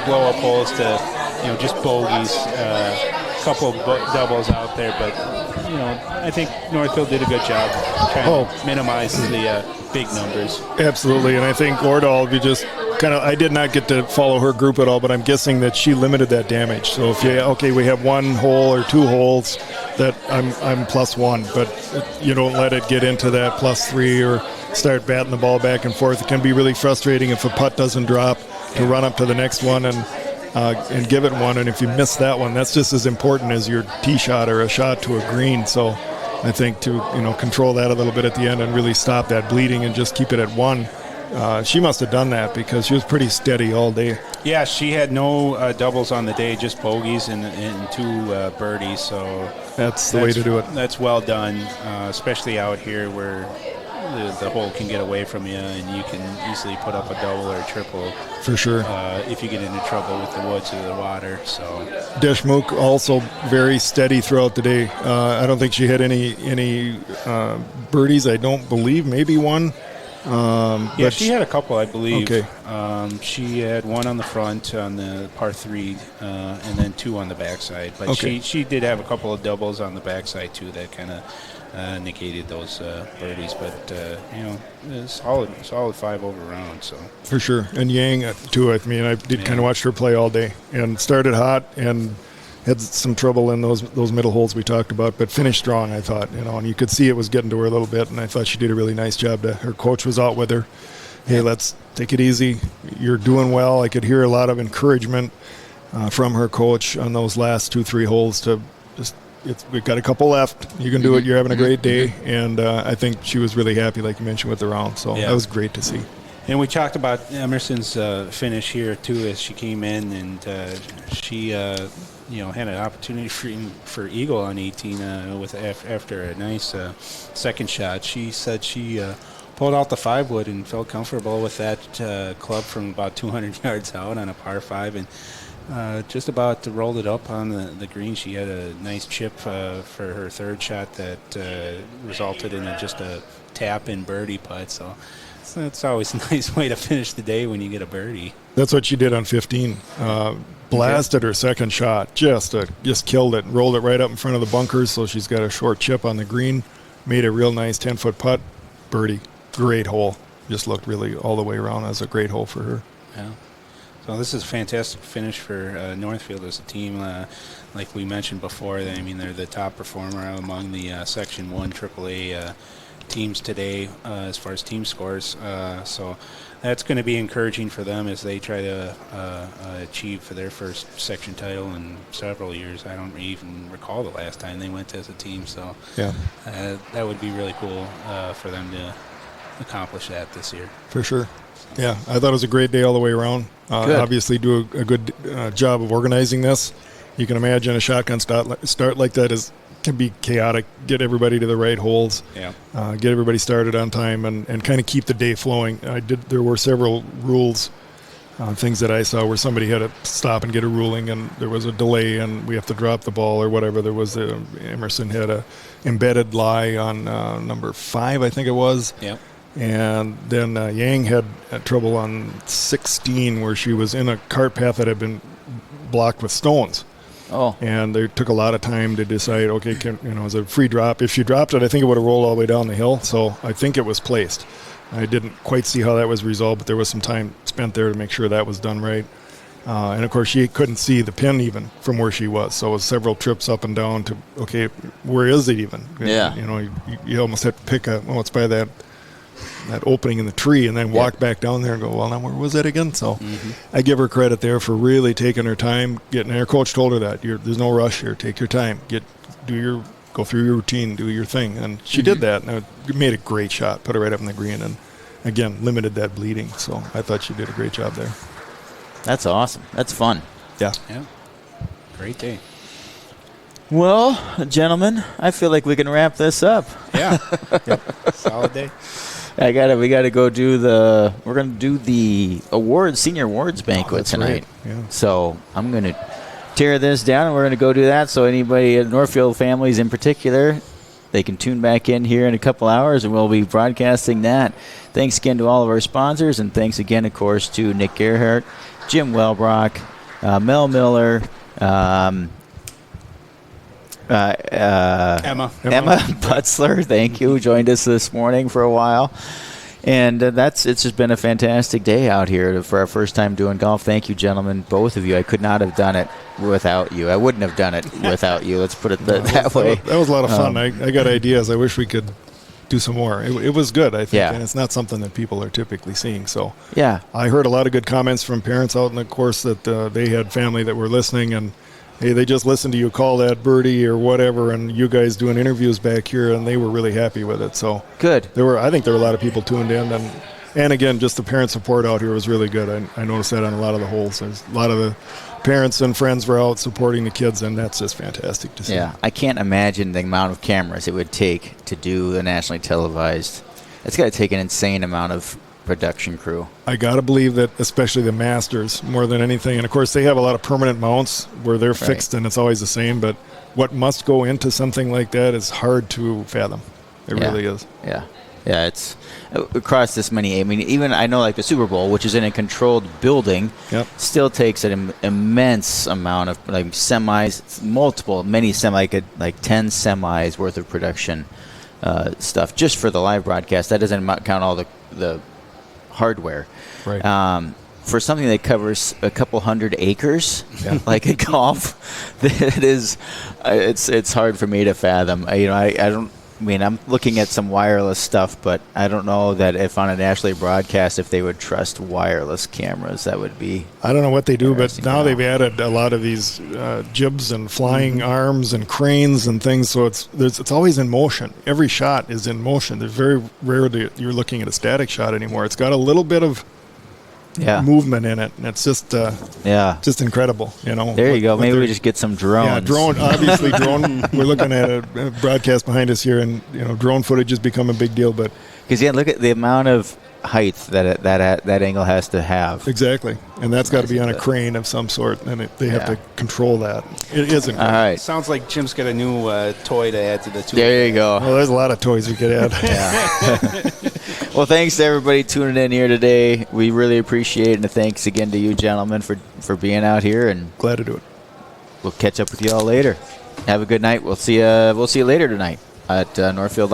blow-up holes to, you know, just bogeys, a couple of doubles out there, but, you know, I think Northfield did a good job trying to minimize the big numbers. Absolutely, and I think Ordal, if you just I did not get to follow her group at all, but I'm guessing that she limited that damage. So if we have 1 hole or 2 holes that I'm +1, but you don't let it get into that +3 or start batting the ball back and forth. It can be really frustrating if a putt doesn't drop to run up to the next one and give it one. And if you miss that one, that's just as important as your tee shot or a shot to a green. So I think to control that a little bit at the end and really stop that bleeding and just keep it at 1. She must have done that because she was pretty steady all day. Yeah, she had no doubles on the day, just bogeys and 2 birdies. So that's the way to do it. That's well done, especially out here where the hole can get away from you and you can easily put up a double or a triple. For sure. If you get into trouble with the woods or the water. So Deshmukh also very steady throughout the day. I don't think she had any birdies. I don't believe, maybe 1. Yeah, she had a couple, I believe. Okay. She had 1 on the front on the par 3, and then 2 on the backside. But okay. she did have a couple of doubles on the backside too that kind of negated those birdies. But solid 5 over round. So for sure. And Yang too. I mean, I did kind of watch her play all day and started hot and had some trouble in those middle holes we talked about, but finished strong, I thought, and you could see it was getting to her a little bit, and I thought she did a really nice job. Her coach was out with her. Hey, let's take it easy. You're doing well. I could hear a lot of encouragement from her coach on those last 2-3 holes to just, we've got a couple left. You can do it. You're having a great day. And I think she was really happy, like you mentioned, with the round. So that was great to see. And we talked about Emerson's finish here, too, as she came in, and she had an opportunity for eagle on 18 after a nice second shot. She said she pulled out the 5-wood and felt comfortable with that club from about 200 yards out on a par 5, and just about rolled it up on the green. She had a nice chip for her third shot that resulted in just a tap-in birdie putt. So that's always a nice way to finish the day when you get a birdie. That's what she did on 15. Blasted her second shot, just killed it, rolled it right up in front of the bunkers, so she's got a short chip on the green, made a real nice 10-foot putt, birdie, great hole, just looked really all the way around as a great hole for her. Yeah. So this is a fantastic finish for Northfield as a team. Like we mentioned before, they're the top performer among the Section 1 AAA teams today as far as team scores. So that's going to be encouraging for them as they try to achieve for their first section title in several years. I don't even recall the last time they went as a team, so that would be really cool for them to accomplish that this year. For sure. Yeah, I thought it was a great day all the way around. Obviously do a good job of organizing this. You can imagine a shotgun start like that can be chaotic. Get everybody to the right holes. Yeah. Get everybody started on time and kind of keep the day flowing. There were several rules, things that I saw where somebody had to stop and get a ruling, and there was a delay, and we have to drop the ball or whatever. There was Emerson had a embedded lie on number 5, I think it was. Yep. And then Yang had trouble on 16 where she was in a cart path that had been blocked with stones. Oh. And they took a lot of time to decide, okay, is it a free drop? If she dropped it, I think it would have rolled all the way down the hill. So I think it was placed. I didn't quite see how that was resolved, but there was some time spent there to make sure that was done right. And of course, she couldn't see the pin even from where she was, so it was several trips up and down to, okay, where is it even? Yeah. You know, you almost have to pick it's by that opening in the tree, and then walk back down there and go, well, now where was that again? So I give her credit there for really taking her time, getting. Her coach told her that there's no rush here. Take your time. Go through your routine, do your thing, and she did that. And it made a great shot, put it right up in the green, and again limited that bleeding. So I thought she did a great job there. That's awesome. That's fun. Yeah. Great day. Well, gentlemen, I feel like we can wrap this up. Yeah. Solid day. We gotta go we're gonna do the senior awards banquet tonight. Right. Yeah. So I'm gonna tear this down and we're gonna go do that. So anybody at Northfield families in particular, they can tune back in here in a couple hours and we'll be broadcasting that. Thanks again to all of our sponsors, and thanks again, of course, to Nick Gerhardt, Jim Wellbrock, Mel Miller, Emma Butzler, thank you, joined us this morning for a while. And it's just been a fantastic day out here for our first time doing golf. Thank you, gentlemen, both of you. I could not have done it without you. I wouldn't have done it without you. Let's put it that way. That was a lot of fun. I got ideas. I wish we could do some more. It was good, I think, and it's not something that people are typically seeing. So I heard a lot of good comments from parents out in the course that they had family that were listening, and hey, they just listened to you call that birdie or whatever, and you guys doing interviews back here, and they were really happy with it. So good. I think there were a lot of people tuned in, and again, just the parent support out here was really good. I noticed that on a lot of the holes. There's a lot of the parents and friends were out supporting the kids, and that's just fantastic to see. Yeah, I can't imagine the amount of cameras it would take to do the nationally televised. It's got to take an insane amount of production crew. I got to believe that, especially the Masters, more than anything. And, of course, they have a lot of permanent mounts where they're fixed and it's always the same. But what must go into something like that is hard to fathom. It really is. Yeah. Yeah, it's across this many. I mean, even I know like the Super Bowl, which is in a controlled building, still takes an immense amount of like semis, many 10 semis worth of production stuff just for the live broadcast. That doesn't count all the hardware. Right. For something that covers a couple hundred acres, like a golf, it's hard for me to fathom. I'm looking at some wireless stuff, but I don't know that if on a nationally broadcast, if they would trust wireless cameras, that would be. I don't know what they do, but now they've added a lot of these jibs and flying arms and cranes and things, so it's always in motion. Every shot is in motion. There's very rare that you're looking at a static shot anymore. It's got a little bit of movement in it, and it's just incredible. There you go. Maybe we just get some drones. Yeah, drone. We're looking at a broadcast behind us here, and drone footage has become a big deal. But because look at the amount of height that angle has to have. Exactly, and that's got to be on a crane of some sort, and they have to control that. It is incredible. All right. Sounds like Jim's got a new toy to add to the tool. There you go. Well, there's a lot of toys we could add. Well, thanks to everybody tuning in here today. We really appreciate it, and thanks again to you gentlemen for being out here. And glad to do it. We'll catch up with you all later. Have a good night. We'll see you later tonight at Northfield.